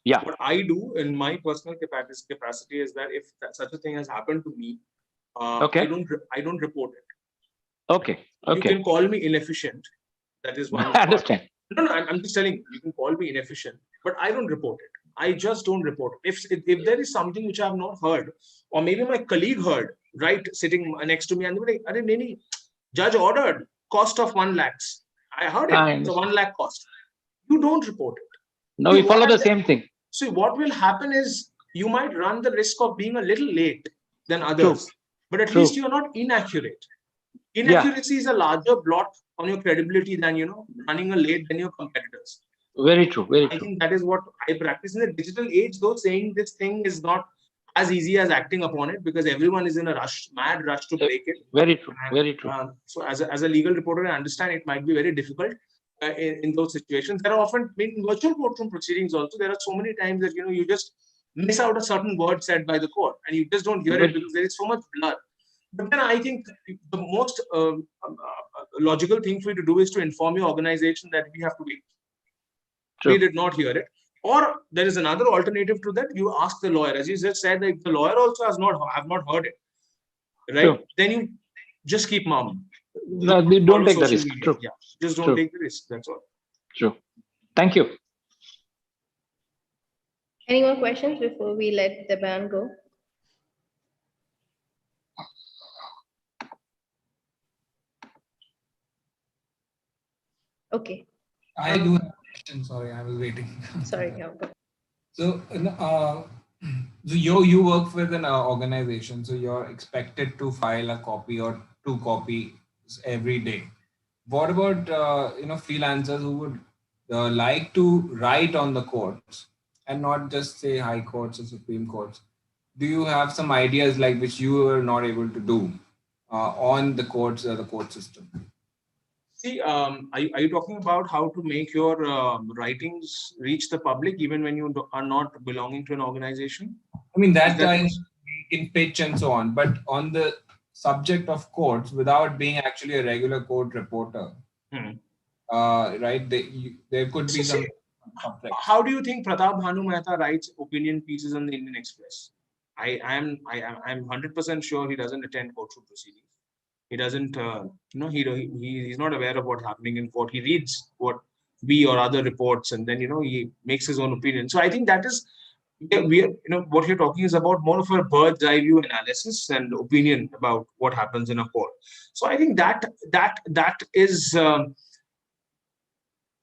Yeah. What I do in my personal capacity is that if such a thing has happened to me, I don't report it. Okay. You can call me inefficient. That is one. I understand. No, I'm just telling you. You can call me inefficient, but I don't report it. I just don't report it. If there is something which I have not heard, or maybe my colleague heard, right, sitting next to me, and they were like, judge ordered cost of 1 lakh. I heard it. It's a 1 lakh cost. You don't report it. No, we follow the same thing. So what will happen is you might run the risk of being a little late than others, but at least you're not inaccurate. Inaccuracy is a larger blot on your credibility than, running a late than your competitors. Very true. Very true. I think that is what I practice in the digital age, though saying this thing is not as easy as acting upon it, because everyone is in a mad rush to break it. Very true. Very true. So as a legal reporter, I understand it might be very difficult in those situations. There are often, in virtual courtroom proceedings also, there are so many times that, you just miss out a certain word said by the court and you just don't hear it because there is so much blur. But then I think the most logical thing for you to do is to inform your organization that we have to wait. We did not hear it. Or there is another alternative to that. You ask the lawyer, as you just said, that if the lawyer also have not heard it, right? Then you just keep mum. No, they don't take the risk. True. Yeah, just don't take the risk. That's all. True. Thank you. Any more questions before we let the ban go? Okay. I do have a question. Sorry, I was waiting. Sorry. Yeah, so you work with an organization, so you're expected to file a copy or 2 copies every day. What about freelancers who would like to write on the courts and not just say high courts or Supreme Courts? Do you have some ideas like which you are not able to do on the courts or the court system? See, are you talking about how to make your writings reach the public even when you are not belonging to an organization? I mean, that we can pitch and so on, but on the subject of courts without being actually a regular court reporter. Right? There could be some conflicts. How do you think Pratap Bhanu Mehta writes opinion pieces on the Indian Express? I'm 100% sure he doesn't attend courtroom proceedings. He doesn't, he's not aware of what's happening in court. He reads what we or other reports, and then he makes his own opinion. So I think that is, what you're talking is about more of a bird's eye view analysis and opinion about what happens in a court. So I think that is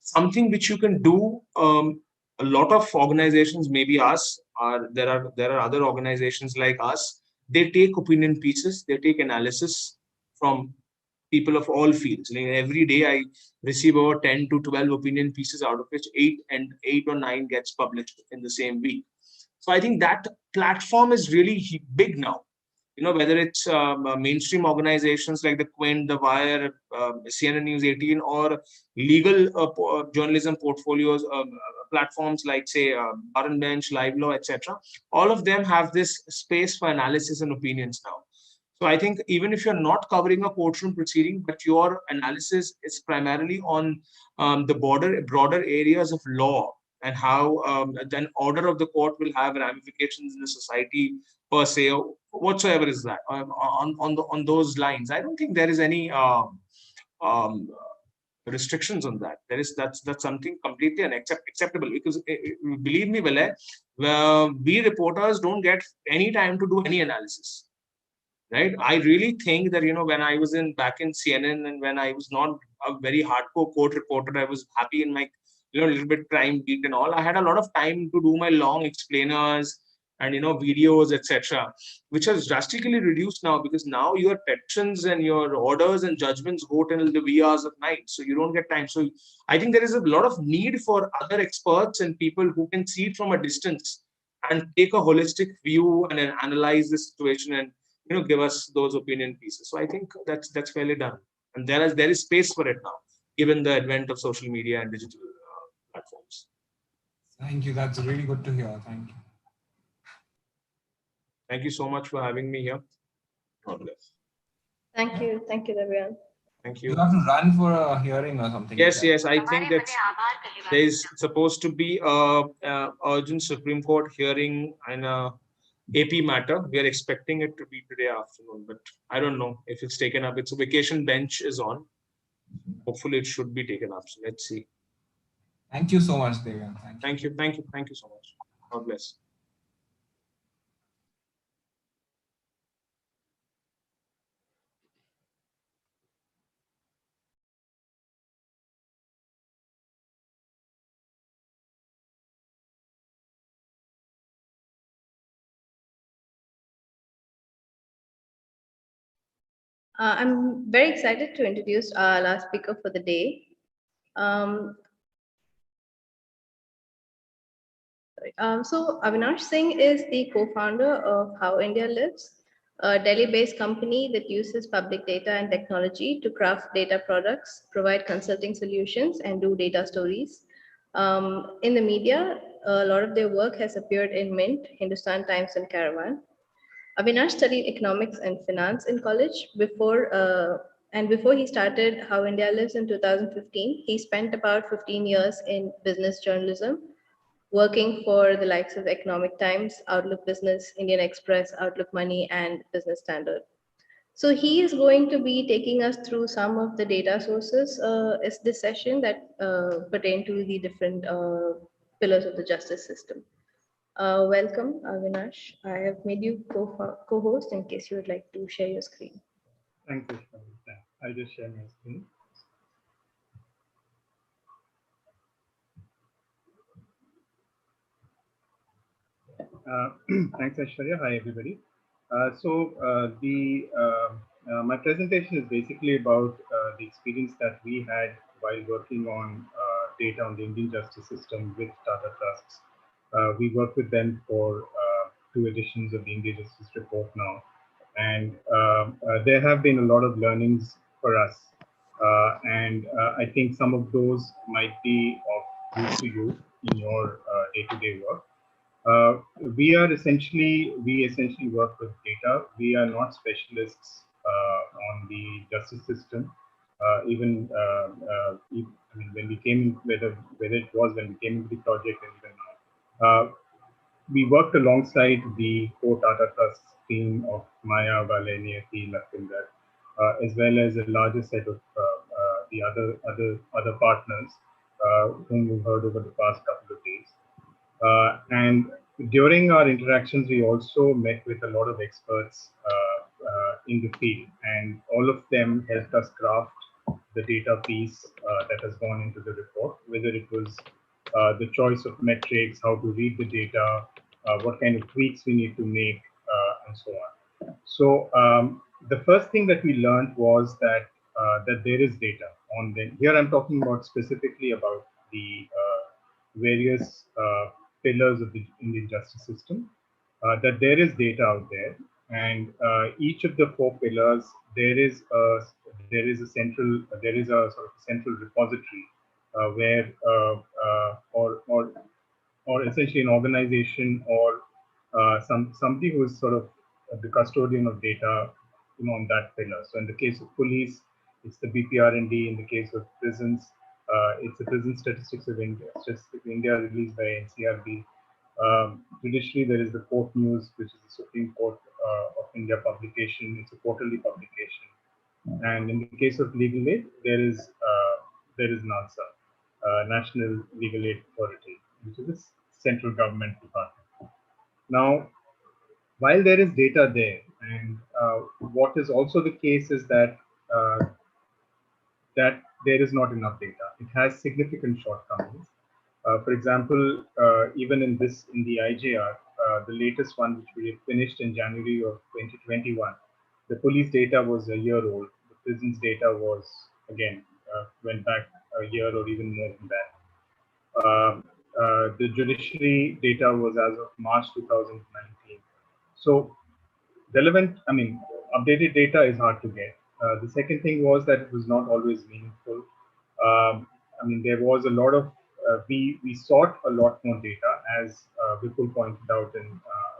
something which you can do. A lot of organizations, maybe us, there are other organizations like us. They take opinion pieces, they take analysis from people of all fields. Every day I receive about 10 to 12 opinion pieces, out of which 8 or 9 gets published in the same week. So I think that platform is really big now. Whether it's mainstream organizations like the Quint, The Wire, CNN News 18, or legal journalism portfolios, platforms like, say, Bar and Bench, Live Law, etc. All of them have this space for analysis and opinions now. So I think even if you're not covering a courtroom proceeding, but your analysis is primarily on the broader areas of law and how then order of the court will have ramifications in the society per se, or whatsoever is that on those lines, I don't think there is any restrictions on that. That's something completely unacceptable, because believe me, we reporters don't get any time to do any analysis. Right? I really think that, when I was back in CNN, and when I was not a very hardcore court reporter, I was happy in my, little bit crime beat and all. I had a lot of time to do my long explainers and, videos, etc., which has drastically reduced now, because now your petitions and your orders and judgments go till the wee hours of night. So you don't get time. So I think there is a lot of need for other experts and people who can see it from a distance and take a holistic view and analyze the situation and give us those opinion pieces. So I think that's fairly done, and there is space for it now, given the advent of social media and digital platforms. Thank you. That's really good to hear. Thank you. Thank you so much for having me here. God bless. Thank you, Devyan. Thank you. You have to run for a hearing or something. Yes. I think that there is supposed to be a urgent Supreme Court hearing and AP matter. We are expecting it to be today afternoon, but I don't know if it's taken up. It's a vacation bench is on. Hopefully it should be taken up. So let's see. Thank you so much, Devyan. Thank you so much. God bless. I'm very excited to introduce our last speaker for the day. So Avinash Singh is the co-founder of How India Lives, a Delhi-based company that uses public data and technology to craft data products, provide consulting solutions, and do data stories. In the media, a lot of their work has appeared in Mint, Hindustan Times, and Caravan. Avinash studied economics and finance in college before he started How India Lives in 2015. He spent about 15 years in business journalism, working for the likes of Economic Times, Outlook Business, Indian Express, Outlook Money, and Business Standard. So he is going to be taking us through some of the data sources in this session that pertain to the different pillars of the justice system. Welcome, Avinash. I have made you co-host in case you would like to share your screen. Thank you. I just share my screen. Thanks, Aishwarya. Hi, everybody. My presentation is basically about the experience that we had while working on data on the Indian justice system with Tata Trusts. We work with them for 2 editions of the Indian Justice Report now. And there have been a lot of learnings for us. I think some of those might be of use to you in your day-to-day work. We essentially work with data. We are not specialists on the justice system. I mean, when we came, whether it was when we came into the project and even now, we worked alongside the core Tata Trust team of Maya, Vale, Niyati, Lakwinder, as well as a larger set of the other partners whom we've heard over the past couple of days. And during our interactions, we also met with a lot of experts in the field, and all of them helped us craft the data piece that has gone into the report, whether it was the choice of metrics, how to read the data, what kind of tweaks we need to make, and so on. So the first thing that we learned was that that there is data on them. Here I'm talking about specifically about the various pillars of the Indian justice system, that there is data out there, and each of the four pillars there is a sort of central repository where or essentially an organization or somebody who is sort of the custodian of data, on that pillar. So in the case of police, it's the BPRND. In the case of prisons, it's the Prison Statistics of India, Statistics of India released by NCRB. Judiciary, there is the Court News, which is the Supreme Court of India publication. It's a quarterly publication. And in the case of legal aid, there is NALSA, National Legal Aid Authority, which is a central government department. Now, while there is data there, and what is also the case is that that there is not enough data. It has significant shortcomings. For example, even in the IJR, the latest one which we finished in January of 2021, the police data was a year old. The prisons data was, again, went back a year or even more than that. The judiciary data was as of March 2019. So updated data is hard to get. The second thing was that it was not always meaningful. There was a lot of, we sought a lot more data, as Vipul pointed out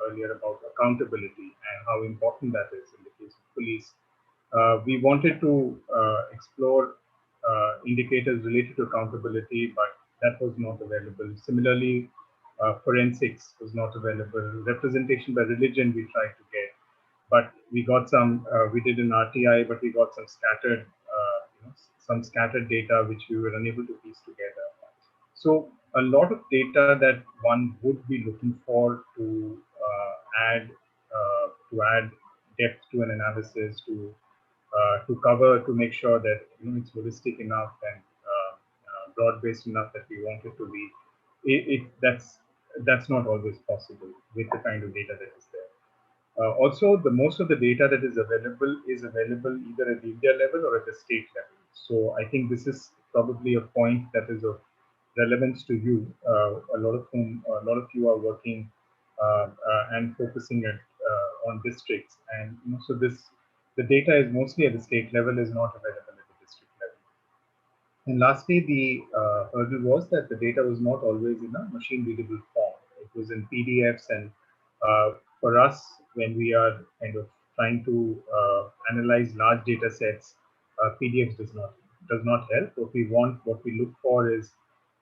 earlier about accountability and how important that is in the case of police. We wanted to explore indicators related to accountability, but that was not available. Similarly, forensics was not available. Representation by religion we tried to get, but we got some. We did an RTI, but we got some scattered data which we were unable to piece together. So a lot of data that one would be looking for to add depth to an analysis, to cover, to make sure that it's holistic enough and broad-based enough that we want it to be. That's not always possible with the kind of data that is there. Also, the most of the data that is available either at the India level or at the state level. So I think this is probably a point that is of relevance to you. A lot of you are working and focusing on districts, and so the data is mostly at the state level, is not available at the district level. And lastly, the hurdle was that the data was not always in a machine readable form. It was in PDFs, and for us, when we are kind of trying to analyze large data sets, PDFs does not help. What we look for is,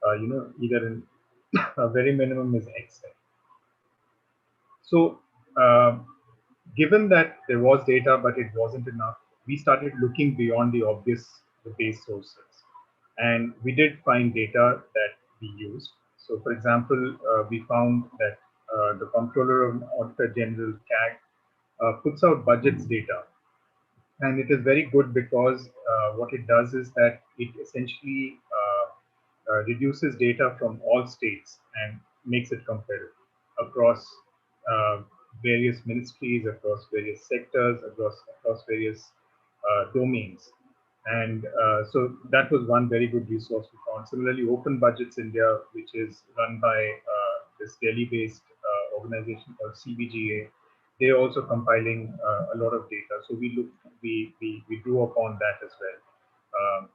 either in a very minimum is Excel. So, given that there was data, but it wasn't enough, we started looking beyond the base sources. And we did find data that we used. So, for example, we found that the Comptroller of Auditor General, CAG, puts out budgets data. And it is very good because what it does is that it essentially reduces data from all states and makes it comparable across various ministries, across various sectors, across various domains. And so that was one very good resource we found. Similarly, Open Budgets India, which is run by this Delhi-based organization called CBGA, they're also compiling a lot of data. So we drew upon that as well.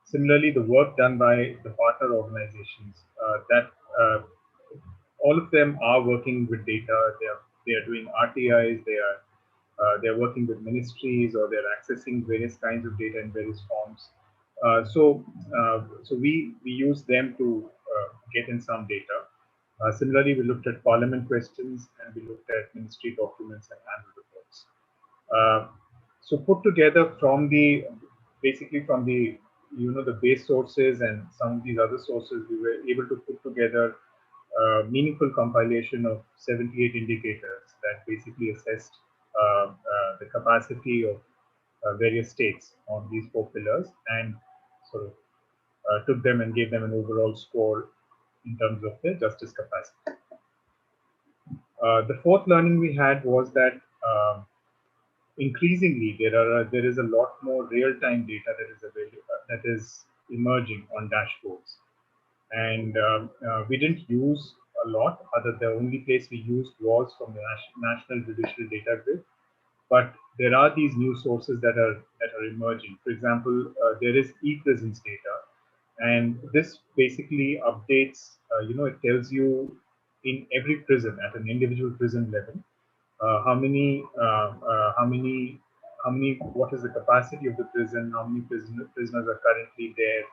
Similarly, the work done by the partner organizations, all of them are working with data. They are doing RTIs. They are they're working with ministries, or they're accessing various kinds of data in various forms. So we use them to get in some data. Similarly, we looked at parliament questions, and we looked at ministry documents and annual reports. So put together from the, basically from the, the base sources and some of these other sources, we were able to put together a meaningful compilation of 78 indicators that basically assessed the capacity of various states on these 4 pillars, and sort of took them and gave them an overall score in terms of their justice capacity. The fourth learning we had was that increasingly there is a lot more real-time data that is available, that is emerging on dashboards, and we didn't use a lot. The only place we used was from the National Judicial Data Grid, but there are these new sources that are emerging. For example, there is e-prisons data, and this basically updates. It tells you in every prison at an individual prison level how many, what is the capacity of the prison, how many prisoners are currently there,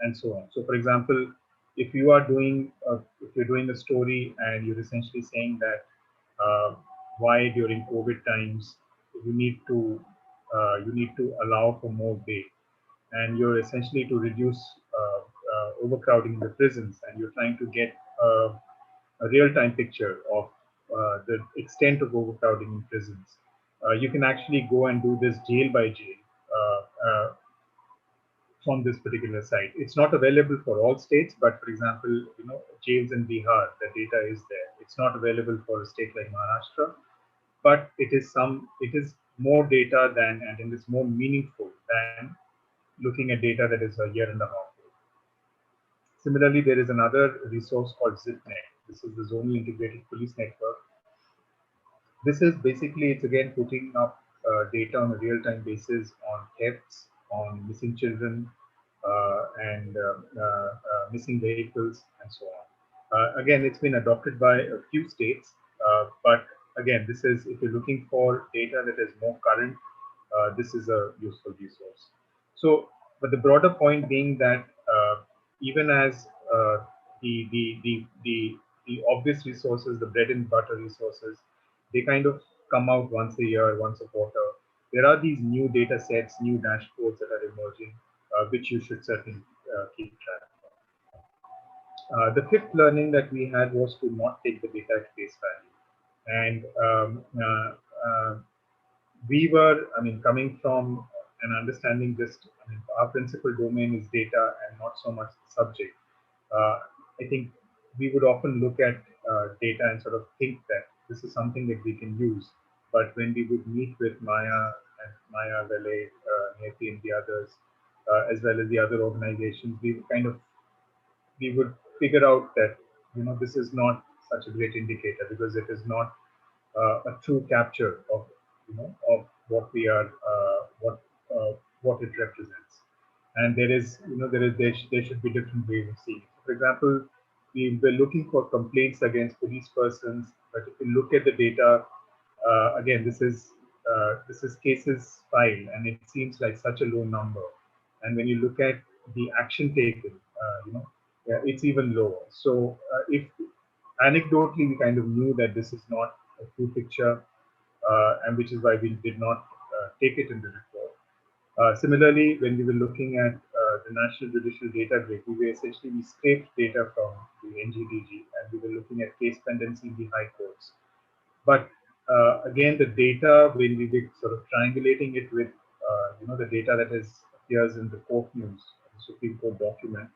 and so on. So, for example, if you are if you're doing a story and you're essentially saying that why during COVID times you need to allow for more bail, and you're essentially to reduce overcrowding in the prisons, and you're trying to get a real-time picture of the extent of overcrowding in prisons. You can actually go and do this jail by jail from this particular site. It's not available for all states, but for example, jails in Bihar, the data is there. It's not available for a state like Maharashtra, but it is more data than, and it is more meaningful than looking at data that is a year and a half old. Similarly, there is another resource called ZipNet. This is the Zonal Integrated Police Network. This is basically, it's again putting up data on a real-time basis on thefts, on missing children, and missing vehicles, and so on. Again, it's been adopted by a few states, but again, this is, if you're looking for data that is more current, this is a useful resource. So, but the broader point being that even as the obvious resources, the bread and butter resources, they kind of come out once a year, once a quarter. There are these new data sets, new dashboards that are emerging, which you should certainly keep track of. The fifth learning that we had was to not take the data at face value. And we were, coming from an understanding just, our principal domain is data and not so much the subject. I think we would often look at data and sort of think that this is something that we can use. But when we would meet with Maya and Maya, Vele, Neti, and the others, as well as the other organizations, we would figure out that this is not such a great indicator, because it is not a true capture of of what we are, what it represents. And there is, there should be different ways of seeing it. For example, we were looking for complaints against police persons, but if you look at the data, again, this is cases filed, and it seems like such a low number. And when you look at the action taken, it's even lower. So if anecdotally we kind of knew that this is not a true picture, and which is why we did not take it in the report. Similarly, when we were looking at the National Judicial Data Grid, we scraped data from the NGDG, and we were looking at case pendency in the high courts. But again, the data, when we were sort of triangulating it with the data that appears in the court news, the Supreme Court document,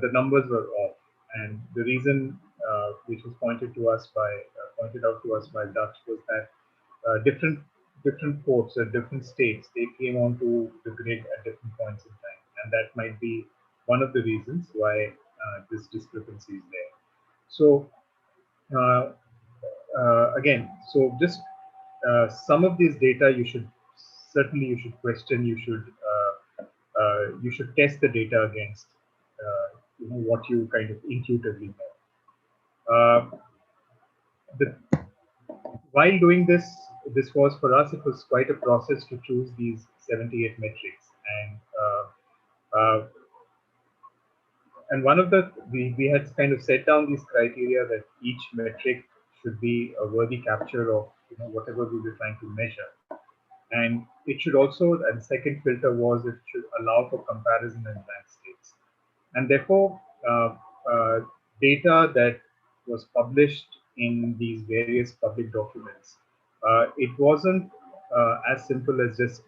the numbers were off. And the reason, which was pointed out to us by Dutch, was that different courts at different states, they came onto the grid at different points in time, and that might be one of the reasons why this discrepancy is there. So again, so just some of these data you should question. You should test the data against what you kind of intuitively know. While doing this, this was for us, it was quite a process to choose these 78 metrics. And one of the, we had kind of set down these criteria that each metric should be a worthy capture of whatever we were trying to measure. And it should also, and the second filter was it should allow for comparison in landscapes. And therefore, data that was published in these various public documents, it wasn't as simple as just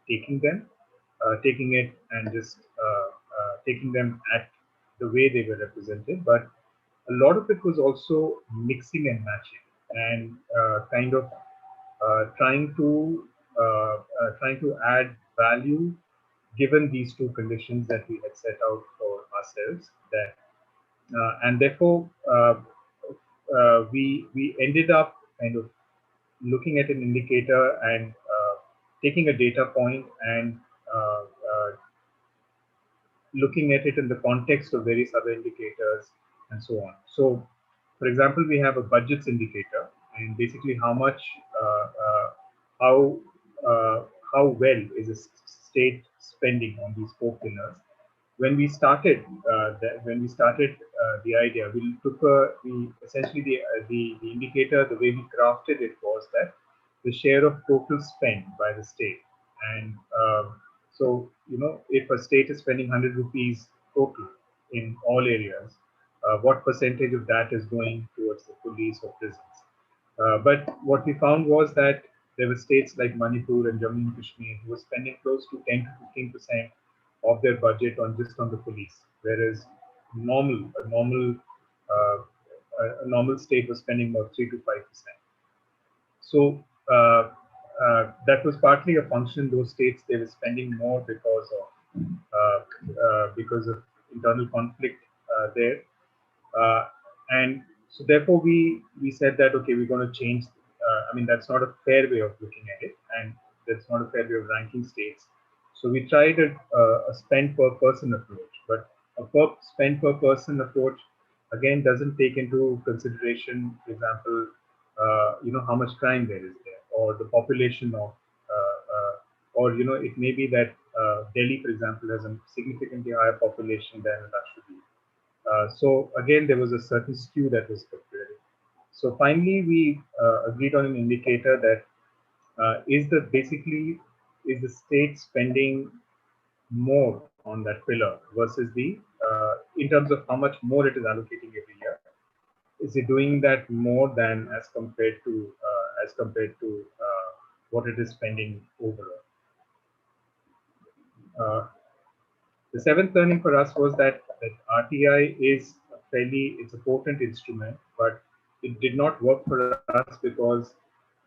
taking them, taking it and just taking them at the way they were represented, but a lot of it was also mixing and matching and kind of trying to add value given these two conditions that we had set out for ourselves. That and therefore we ended up kind of looking at an indicator and taking a data point and looking at it in the context of various other indicators and so on. So, for example, we have a budgets indicator, and basically how much, how how well is a state spending on these four pillars. When we started, the idea, we essentially the indicator, the way we crafted it was that the share of total spend by the state. And so, if a state is spending 100 rupees total in all areas, what percentage of that is going towards the police or prisons? But what we found was that there were states like Manipur and Jammu and Kashmir who were spending close to 10 to 15% of their budget on just on the police, whereas a normal state was spending about 3 to 5%. So that was partly a function. Those states, they were spending more because of internal conflict there, and so therefore we said that okay, we're going to change. I mean, that's not a fair way of looking at it, and that's not a fair way of ranking states. So we tried a spend per person approach, but a spend per person approach again doesn't take into consideration, for example, how much crime there is there, or the population of, or it may be that Delhi, for example, has a significantly higher population than Lakshadweep. So again, there was a certain skew that was prepared. So finally, we agreed on an indicator that is the state spending more on that pillar versus the in terms of how much more it is allocating every year. Is it doing that more than as compared to what it is spending overall? The seventh learning for us was that RTI is it's a potent instrument, but it did not work for us because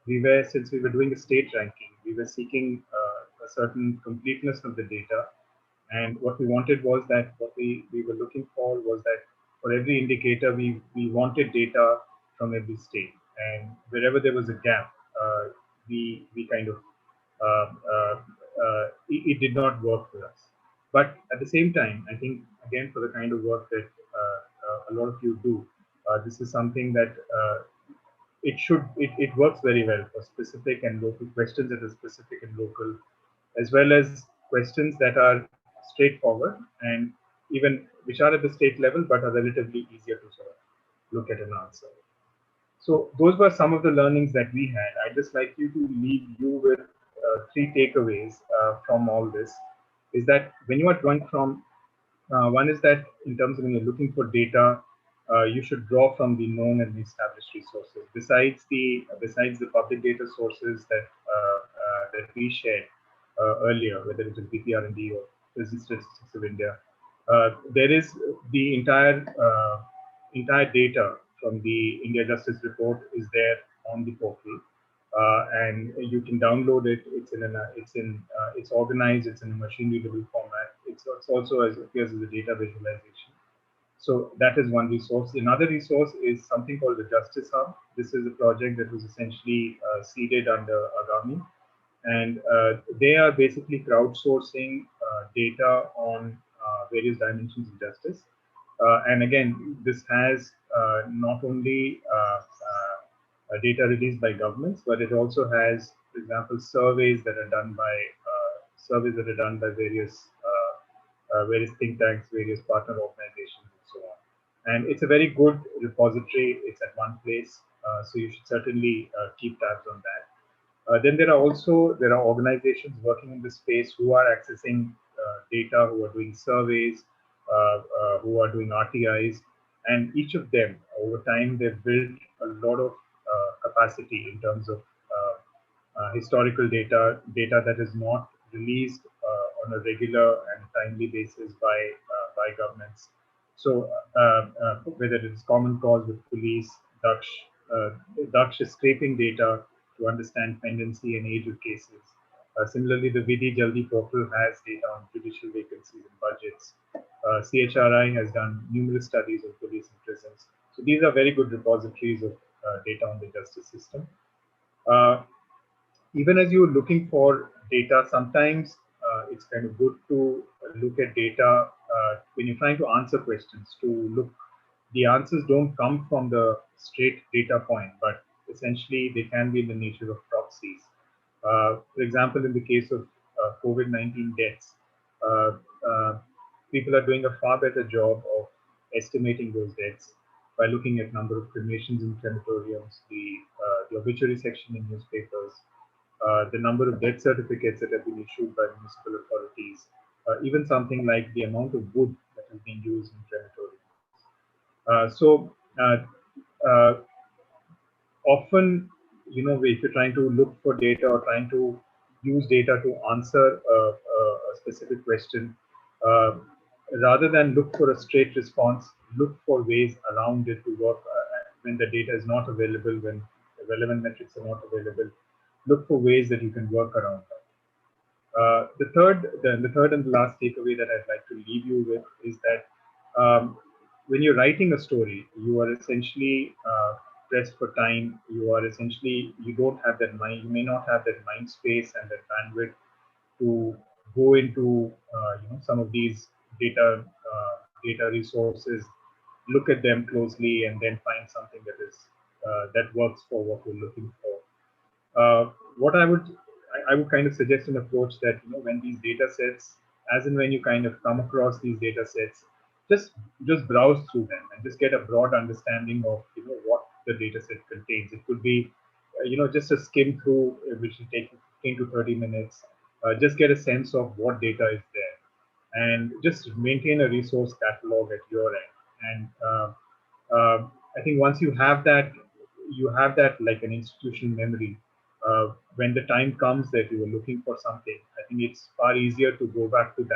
since we were doing a state ranking, we were seeking a certain completeness of the data. And what we wanted was that what we were looking for was that for every indicator, we wanted data from every state. And wherever there was a gap, we kind of, it did not work for us. But at the same time, I think, again, for the kind of work that a lot of you do, this is something that it works very well for specific and local questions that are specific and local, as well as questions that are straightforward and even which are at the state level but are relatively easier to sort of look at an answer. So those were some of the learnings that we had. I'd just like you to leave you with three takeaways from all this. Is that when you are drawing from, one is that in terms of when you're looking for data, you should draw from the known and established resources. Besides the public data sources that we shared earlier, whether it is BPR&D or Business Statistics of India, there is the entire data from the India Justice Report is there on the portal, and you can download it. It's organized. It's in a machine readable format. It's also appears as a data visualization. So that is one resource. Another resource is something called the Justice Hub. This is a project that was essentially seeded under Agami, and they are basically crowdsourcing data on various dimensions of justice. And again, this has not only data released by governments, but it also has, for example, surveys that are done by various think tanks, various partner organizations, and so on. And it's a very good repository. It's at one place, so you should certainly keep tabs on that. Then there are organizations working in this space who are accessing data, who are doing surveys, who are doing RTIs, and each of them over time they've built a lot of capacity in terms of historical data that is not released on a regular and timely basis by governments. So whether it is Common Cause with police, Daksh, uh, Daksh is scraping data to understand pendency and age of cases. Similarly, the Vidhi Jaldi portal has data on judicial vacancies and budgets. CHRI has done numerous studies on police and prisons. So these are very good repositories of data on the justice system. Even as you're looking for data, sometimes it's kind of good to look at data when you're trying to answer questions. The answers don't come from the straight data point, but essentially they can be in the nature of proxies. For example, in the case of COVID-19 deaths, uh, uh, people are doing a far better job of estimating those deaths by looking at number of cremations in crematoriums, the obituary section in newspapers, the number of death certificates that have been issued by municipal authorities, even something like the amount of wood that is being used in crematoriums. So often, if you're trying to look for data or trying to use data to answer a specific question, uh, rather than look for a straight response, look for ways around it to work when the data is not available, when relevant metrics are not available. Look for ways that you can work around that. The third and the last takeaway that I'd like to leave you with is that when you're writing a story, you are essentially pressed for time. You don't have that mind. You may not have that mind space and that bandwidth to go into some of these data resources, look at them closely, and then find something that works for what you're looking for. What I would kind of suggest an approach that when these data sets, as and when you kind of come across these data sets, just browse through them and just get a broad understanding of what the data set contains. It could be just a skim through, which will take 15 to 30 minutes. Just get a sense of what data is there, and just maintain a resource catalog at your end. And I think once you have that like an institutional memory. When the time comes that you are looking for something, I think it's far easier to go back to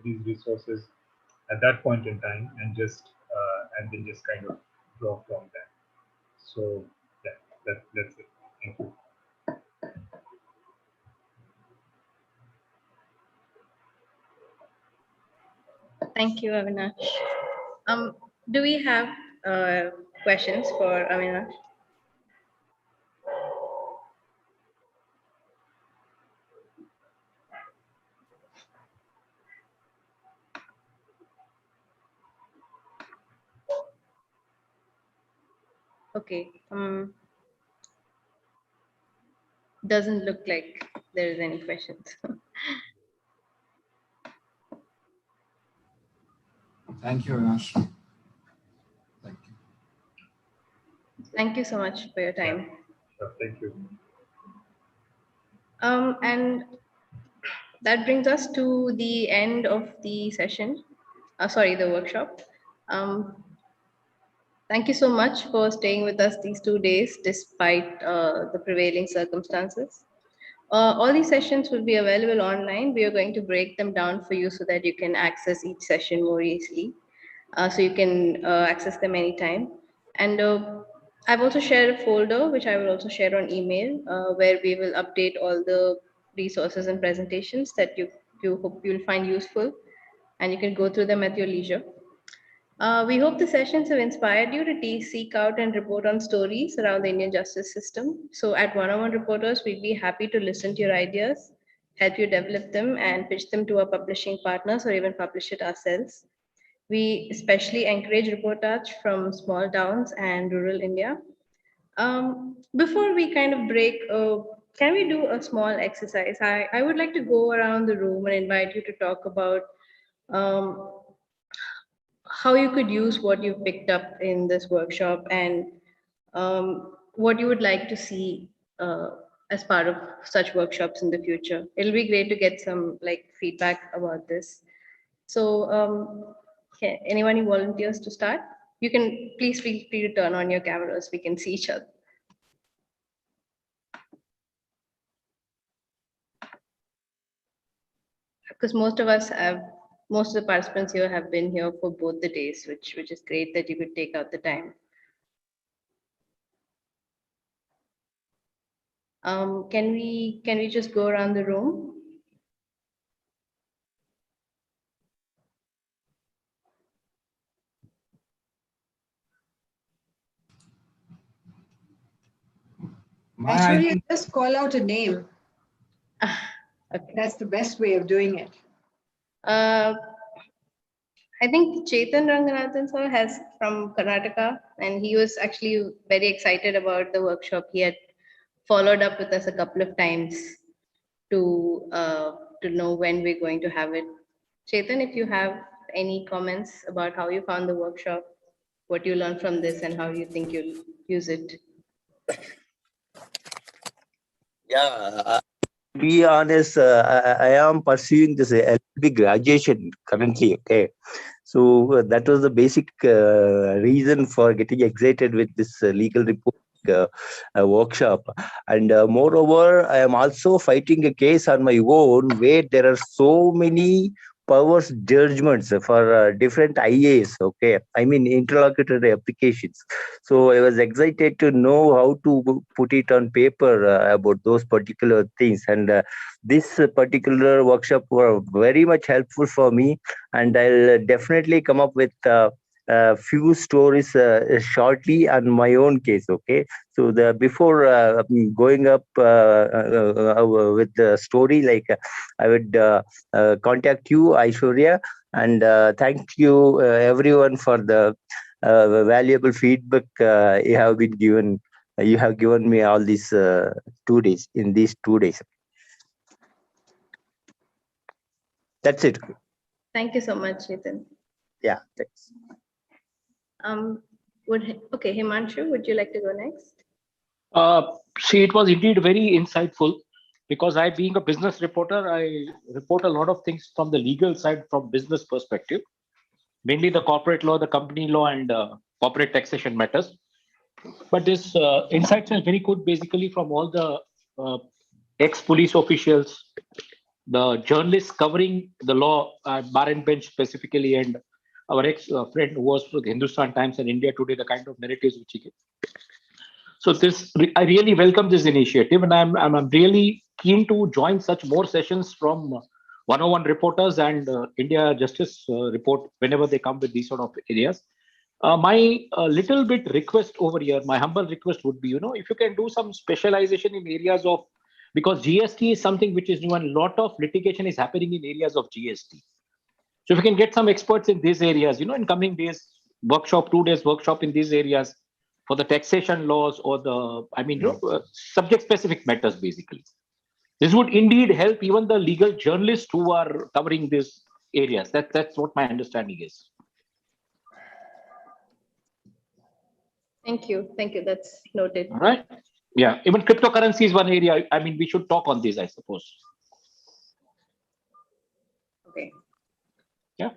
these resources at that point in time, and then just kind of draw from that. So that's it. Thank you. Thank you, Avinash. Do we have questions for Avinash? Okay. Doesn't look like there is any questions. Thank you, Avinash. Thank you so much for your time. Thank you. And that brings us to the end of the session. The workshop. Thank you so much for staying with us these 2 days, despite the prevailing circumstances. All these sessions will be available online. We are going to break them down for you so that you can access each session more easily. So you can access them anytime. And I've also shared a folder, which I will also share on email, where we will update all the resources and presentations that you hope you'll find useful, and you can go through them at your leisure. We hope the sessions have inspired you to seek out and report on stories around the Indian justice system. So at One-on-One Reporters, we'd be happy to listen to your ideas, help you develop them, and pitch them to our publishing partners or even publish it ourselves. We especially encourage reportage from small towns and rural India. Before we kind of break, can we do a small exercise? I would like to go around the room and invite you to talk about um, how you could use what you've picked up in this workshop and what you would like to see as part of such workshops in the future. It'll be great to get some like feedback about this. So, anyone who volunteers to start, you can please feel free to turn on your cameras. We can see each other. Because most of the participants here have been here for both the days, which is great that you could take out the time. Can we just go around the room? Actually, just call out a name. Okay. That's the best way of doing it. I think Chetan Ranganathan sir has from Karnataka, and he was actually very excited about the workshop. He had followed up with us a couple of times to know when we're going to have it. Chetan, if you have any comments about how you found the workshop, what you learned from this, and how you think you'll use it. Yeah, to be honest, I am pursuing this LLB graduation currently. Okay, so that was the basic reason for getting excited with this legal report workshop. And moreover, I am also fighting a case on my own where there are so many powers judgments for different IAs. Okay, I mean interlocutory applications. So I was excited to know how to put it on paper about those particular things. And this particular workshop were very much helpful for me. And I'll definitely come up with a few stories shortly on my own case. Okay, so the before going up with the story, like I would contact you, Aishwarya, and thank you everyone for the valuable feedback you have been given. You have given me all these 2 days. In these 2 days, that's it. Thank you so much, Chetan. Yeah, thanks. Okay, Himanshu, would you like to go next? See, it was indeed very insightful because I, being a business reporter, I report a lot of things from the legal side, from business perspective, mainly the corporate law, the company law, and corporate taxation matters. But this insights are very good, basically, from all the ex-police officials, the journalists covering the law, bar and bench specifically, and our ex-friend who was with Hindustan Times and India Today, the kind of narratives which he gave. So I really welcome this initiative, and I'm really keen to join such more sessions from 101 reporters and India Justice Report whenever they come with these sort of areas. My little bit request over here, my humble request would be, if you can do some specialization in areas of, because GST is something which is new and a lot of litigation is happening in areas of GST. So if you can get some experts in these areas, in coming days, 2 days workshop in these areas for the taxation laws or the, subject specific matters, basically. This would indeed help even the legal journalists who are covering these areas. That's what my understanding is. Thank you. Thank you. That's noted. All right. Yeah. Even cryptocurrency is one area. We should talk on this, I suppose. Okay. Yeah.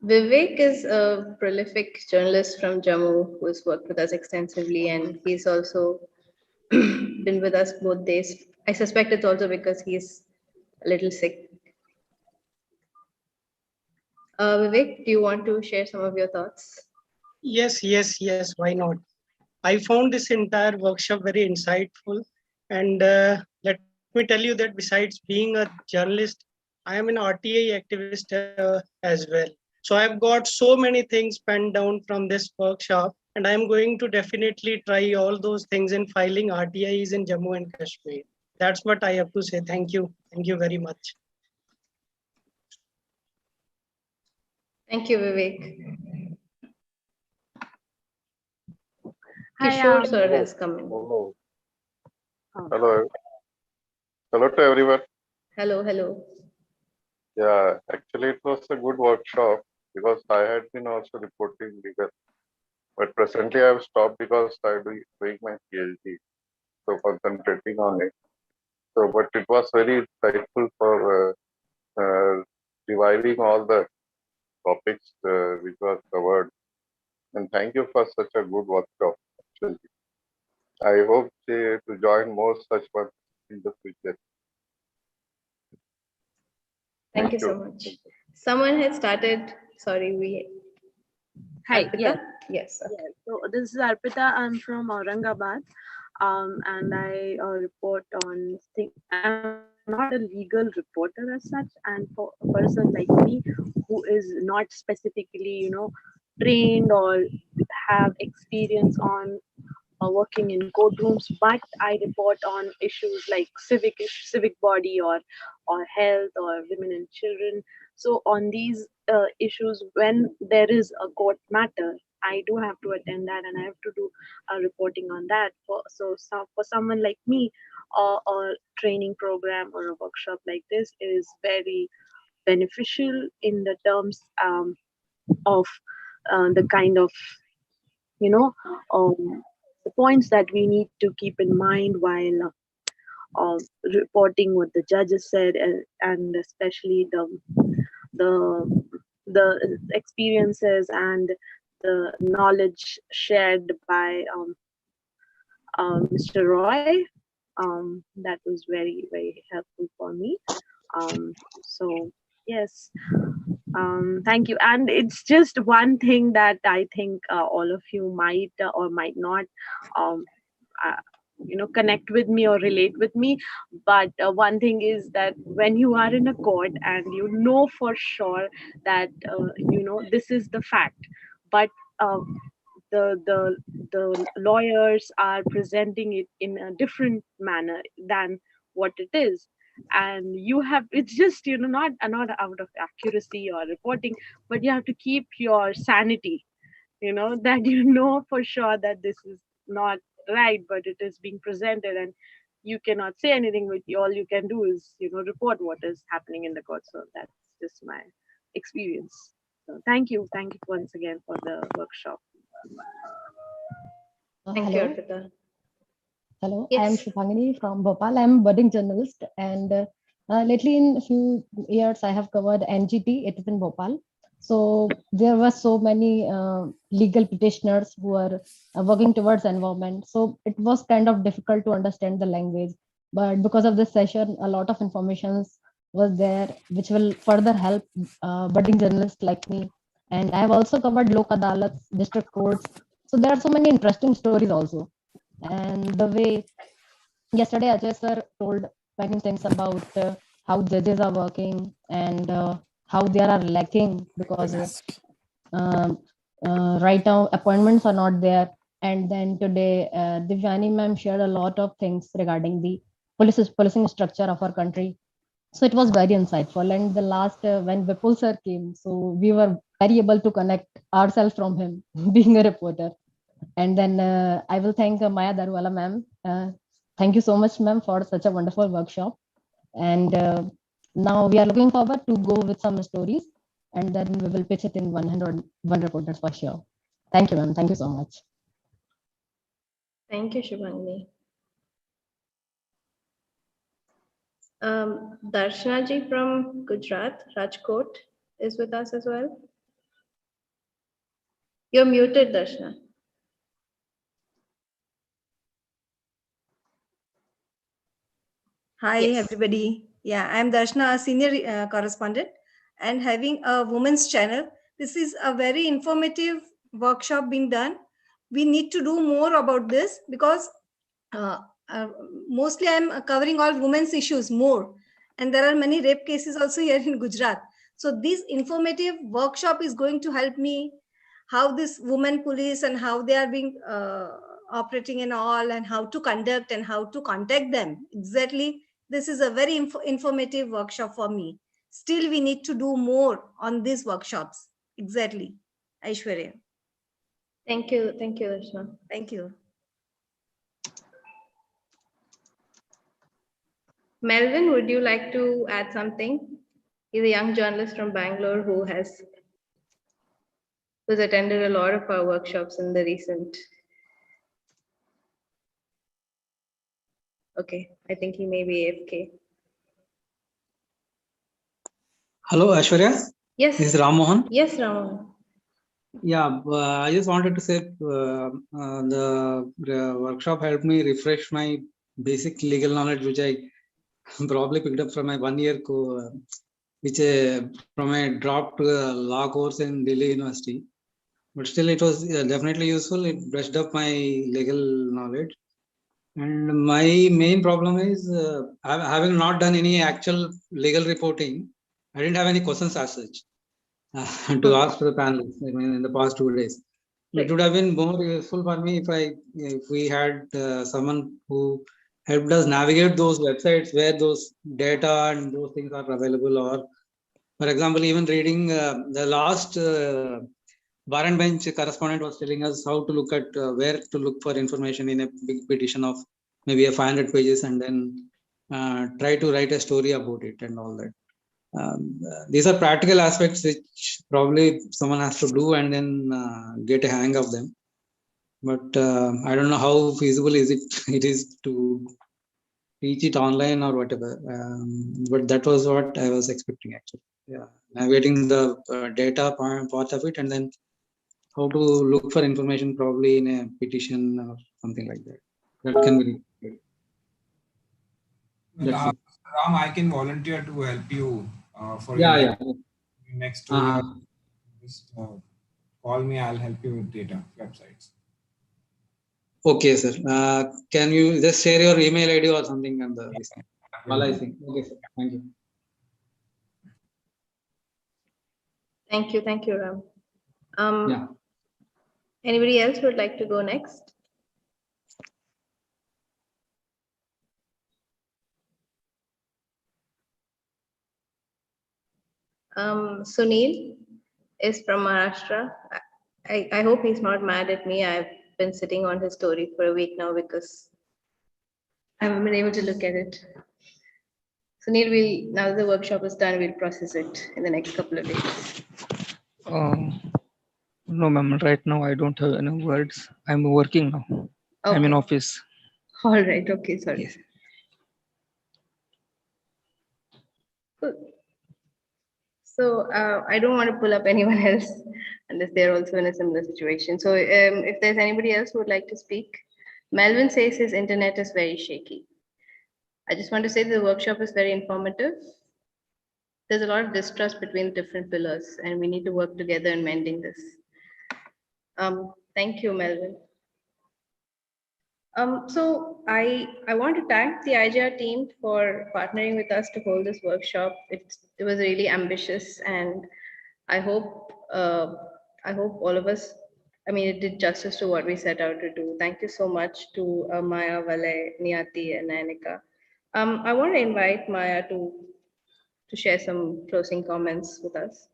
Vivek is a prolific journalist from Jammu who has worked with us extensively, and he's also been with us both days. I suspect it's also because he's a little sick. Vivek, do you want to share some of your thoughts? Yes. Why not? I found this entire workshop very insightful. And let me tell you that besides being a journalist, I am an RTI activist as well. So I've got so many things penned down from this workshop, and I'm going to definitely try all those things in filing RTIs in Jammu and Kashmir. That's what I have to say. Thank you. Thank you very much. Thank you, Vivek. Kishore sir has come in. Hello. Hello. Hello to everyone. Hello, hello. Yeah, actually it was a good workshop because I had been also reporting legal. But presently I have stopped because I'm doing my PhD. So concentrating on it. So, but it was very insightful for reviving all the topics which were covered. And thank you for such a good workshop. Actually, I hope to join more such ones in the future. Thank you so much. Someone had started, sorry, Hi, Arpita? yes. Yes. Yeah. So this is Arpita. I'm from Aurangabad, and I report on things. I'm not a legal reporter as such, and for a person like me who is not specifically, trained or have experience on working in courtrooms, but I report on issues like civic body or health or women and children. So on these issues, when there is a court matter, I do have to attend that, and I have to do reporting on that. For someone like me, a training program or a workshop like this is very beneficial in the terms of the kind of you know the points that we need to keep in mind while reporting what the judges said, and especially the the experiences and the knowledge shared by Mr. Roy. That was very, very helpful for me. So yes, thank you. And it's just one thing that I think all of you might or might not um, uh, connect with me or relate with me, but one thing is that when you are in a court and you know for sure that this is the fact, but the lawyers are presenting it in a different manner than what it is, and you have, it's just not out of accuracy or reporting, but you have to keep your sanity, that for sure that this is not right, but it is being presented, and you cannot say anything. With all you can do is report what is happening in the court. So that's just my experience. So thank you once again for the workshop. Thank you, Hello. Arpita. Hello, I am Yes. Shubhangini from Bhopal. I am a budding journalist, and lately in a few years I have covered NGT. It is in Bhopal. So there were so many legal petitioners who are working towards environment. So it was kind of difficult to understand the language. But because of this session, a lot of information was there, which will further help budding journalists like me. And I have also covered Lok Adalats, district courts. So there are so many interesting stories also. And the way yesterday Ajay sir told many things about how judges are working and how they are lacking because right now appointments are not there. And then today Divyani ma'am shared a lot of things regarding the policing structure of our country. So it was very insightful. And the last when Vipul sir came, so we were very able to connect ourselves from him being a reporter. And then I will thank Maya Darwala ma'am. Thank you so much, ma'am, for such a wonderful workshop. And now we are looking forward to go with some stories, and then we will pitch it in 101 reporters for sure. Thank you, ma'am. Thank you so much. Thank you, Shubhangini. Darshana ji from Gujarat, Rajkot, is with us as well. You're muted, Darshana. Hi, Yes. everybody. Yeah, I'm Darshana, a senior correspondent, and having a women's channel. This is a very informative workshop being done. We need to do more about this because uh, uh, mostly I'm covering all women's issues more. And there are many rape cases also here in Gujarat. So this informative workshop is going to help me how this women police and how they are being operating and all, and how to conduct and how to contact them. Exactly. This is a very informative workshop for me. Still, we need to do more on these workshops. Exactly. Aishwarya. Thank you, Darshana. Thank you. Melvin, would you like to add something? He's a young journalist from Bangalore who's attended a lot of our workshops in the recent. Okay, I think he may be AFK. Hello, Aishwarya. Yes. This is Ram Mohan. Yes, Ram. Yeah, I just wanted to say the workshop helped me refresh my basic legal knowledge, which I probably picked up from my 1 year which from a drop to a law course in Delhi University. But still, it was definitely useful. It brushed up my legal knowledge. And my main problem is having not done any actual legal reporting, I didn't have any questions as such to ask to the panelists in the past 2 days. It would have been more useful for me if we had someone who helped us navigate those websites where those data and those things are available. Or, for example, even reading the last bar and bench correspondent was telling us how to look at where to look for information in a big petition of maybe a 500 pages, and then try to write a story about it and all that. These are practical aspects which probably someone has to do and then get a hang of them. But I don't know how feasible it is to teach it online or whatever. But that was what I was expecting actually. Yeah, navigating the data part of it, and then how to look for information probably in a petition or something like that. That can be good. Well, Ram, I can volunteer to help you for your next story. Just call me, I'll help you with data websites. Okay, sir. Can you just share your email ID or something on the list? Okay, sir. Thank you. Thank you, Ram. Anybody else would like to go next? Sunil is from Maharashtra. I hope he's not mad at me. I've been sitting on his story for a week now because I haven't been able to look at it. Sunil, now that the workshop is done, we'll process it in the next couple of days. No, ma'am. Right now, I don't have any words. I'm working now. Okay. I'm in office. All right. Okay. Sorry. Yes. Good. So I don't want to pull up anyone else unless they're also in a similar situation. So if there's anybody else who would like to speak, Melvin says his internet is very shaky. I just want to say the workshop is very informative. There's a lot of distrust between different pillars, and we need to work together in mending this. Thank you, Melvin. So I want to thank the IJR team for partnering with us to hold this workshop. It was really ambitious, and I hope all of us, it did justice to what we set out to do. Thank you so much to Maya, Vale, Niyati, and Anika. I want to invite Maya to share some closing comments with us.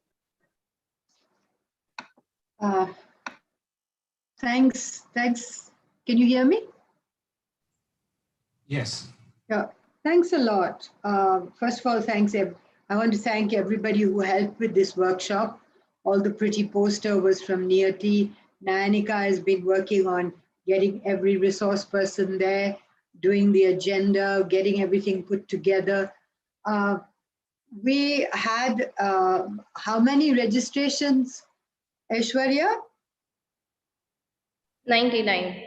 Thanks. Can you hear me? Yes. Yeah. Thanks a lot. First of all, thanks. I want to thank everybody who helped with this workshop. All the pretty poster was from Niyati. Nayanika has been working on getting every resource person there, doing the agenda, getting everything put together. We had how many registrations, Aishwarya? 99.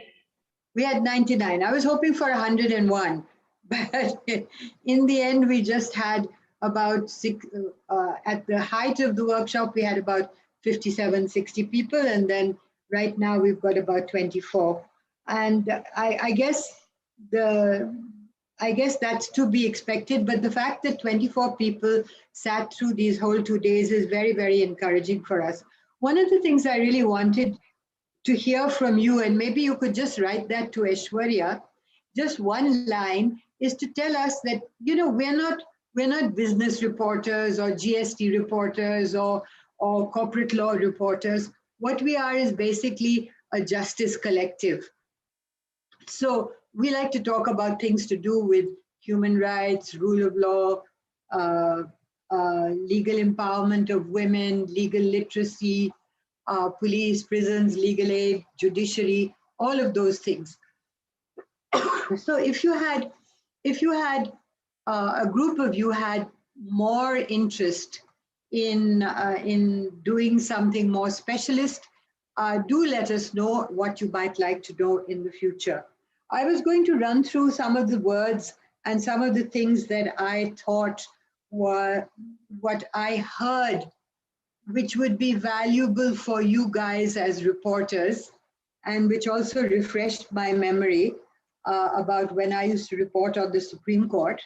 We had 99. I was hoping for 101, but in the end, we just had about at the height of the workshop, we had about 57, 60 people. And then right now we've got about 24. And I guess that's to be expected, but the fact that 24 people sat through these whole 2 days is very, very encouraging for us. One of the things I really wanted to hear from you, and maybe you could just write that to Aishwarya, just one line, is to tell us that, we're not business reporters or GST reporters or corporate law reporters. What we are is basically a justice collective. So we like to talk about things to do with human rights, rule of law, legal empowerment of women, legal literacy, police, prisons, legal aid, judiciary, all of those things. So if you had a group of you had more interest in doing something more specialist, do let us know what you might like to know in the future. I was going to run through some of the words and some of the things that I thought were what I heard, which would be valuable for you guys as reporters, and which also refreshed my memory about when I used to report on the Supreme Court.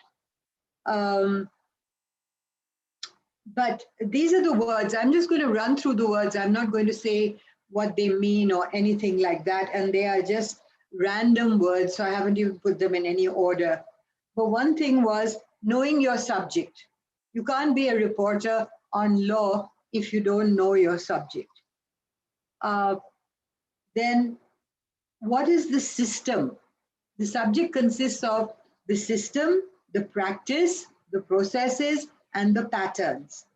But these are the words. I'm just going to run through the words. I'm not going to say what they mean or anything like that. And they are just random words, so I haven't even put them in any order. But one thing was knowing your subject. You can't be a reporter on law if you don't know your subject. Then what is the system? The subject consists of the system, the practice, the processes, and the patterns.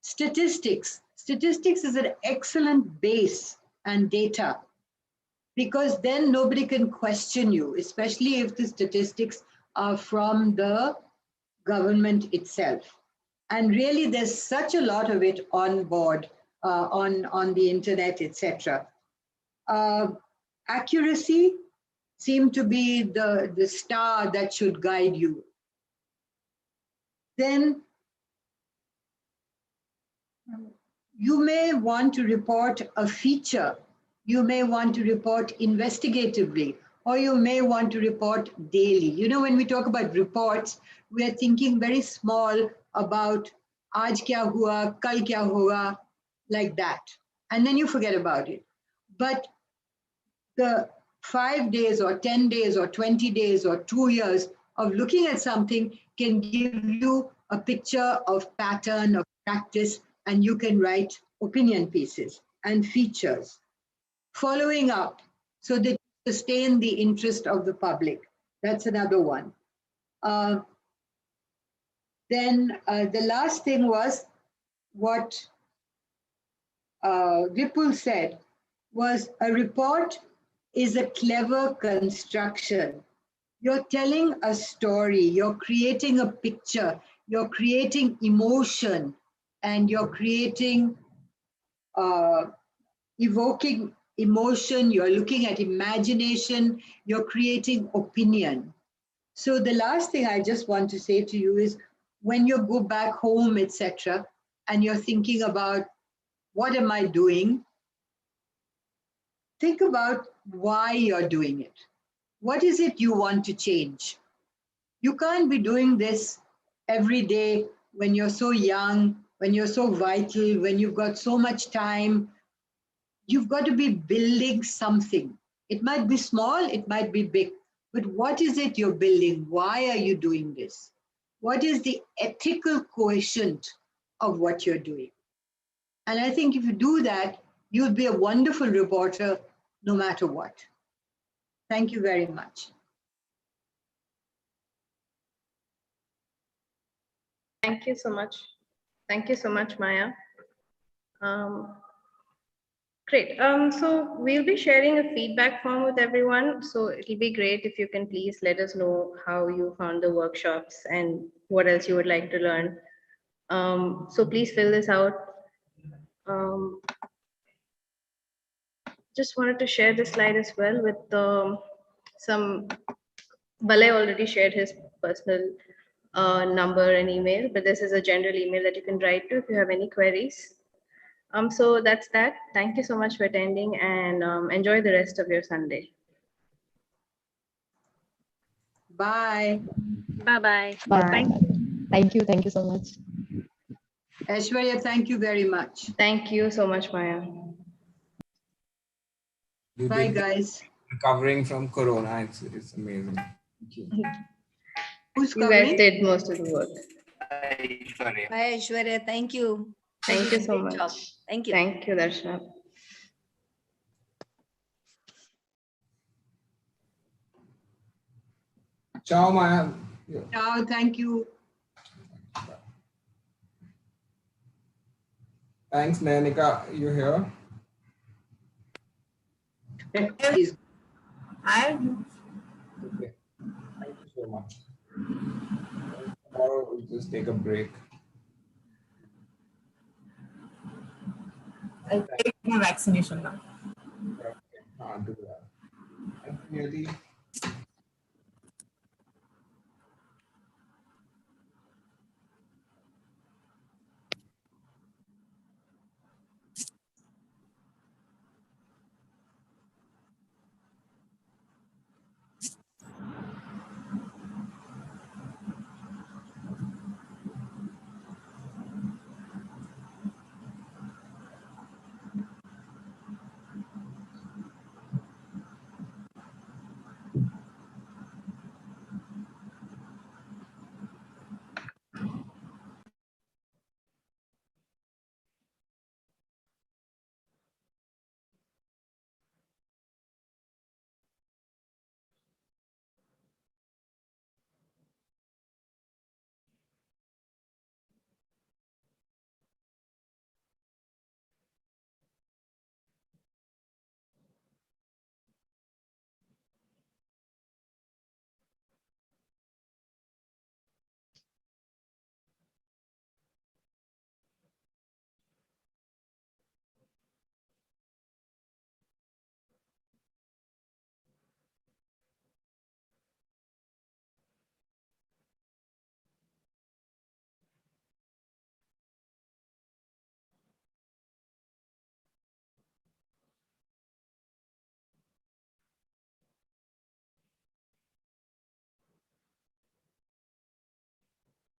Statistics. Statistics is an excellent base and data, because then nobody can question you, especially if the statistics are from the government itself. And really, there's such a lot of it on board, on the internet, etc. Accuracy seemed to be the star that should guide you. Then you may want to report a feature, you may want to report investigatively, or you may want to report daily. You know, when we talk about reports, we are thinking very small about aaj kya hua, kal kya hua, like that. And then you forget about it. But the 5 days or 10 days or 20 days or 2 years of looking at something can give you a picture of pattern, of practice, and you can write opinion pieces and features. Following up so that you sustain the interest of the public. That's another one. Then the last thing was what Vipul said, was a report is a clever construction. You're telling a story, you're creating a picture, you're creating emotion, and you're creating, evoking emotion, you're looking at imagination, you're creating opinion. So the last thing I just want to say to you is, when you go back home, etc., and you're thinking about, what am I doing? Think about why you're doing it. What is it you want to change? You can't be doing this every day when you're so young, when you're so vital, when you've got so much time. You've got to be building something. It might be small, it might be big, but what is it you're building? Why are you doing this? What is the ethical quotient of what you're doing? And I think if you do that, you'll be a wonderful reporter no matter what. Thank you very much. Thank you so much. Thank you so much, Maya. Great. So we'll be sharing a feedback form with everyone. So it'll be great if you can please let us know how you found the workshops and what else you would like to learn. So please fill this out. Just wanted to share this slide as well with some. Balay already shared his personal number and email, but this is a general email that you can write to if you have any queries. So that's that. Thank you so much for attending, and enjoy the rest of your Sunday. Bye. Bye-bye. Bye. Thank you. Thank you so much. Aishwarya, thank you very much. Thank you so much, Maya. You Bye, did guys. recovering from Corona. It's amazing. Thank you. Who's You guys did most of the work. Bye, Aishwarya. Thank you. Thank you so Great job. much. Thank you. Thank you, Darshana. Ciao, Maya. Ciao, thank you. Thanks, Nayanika. You here? Yes. Okay. Thank you so much. Tomorrow we'll just take a break. I'll take my vaccination now. Okay, I'll do that. Thank you, Nidhi.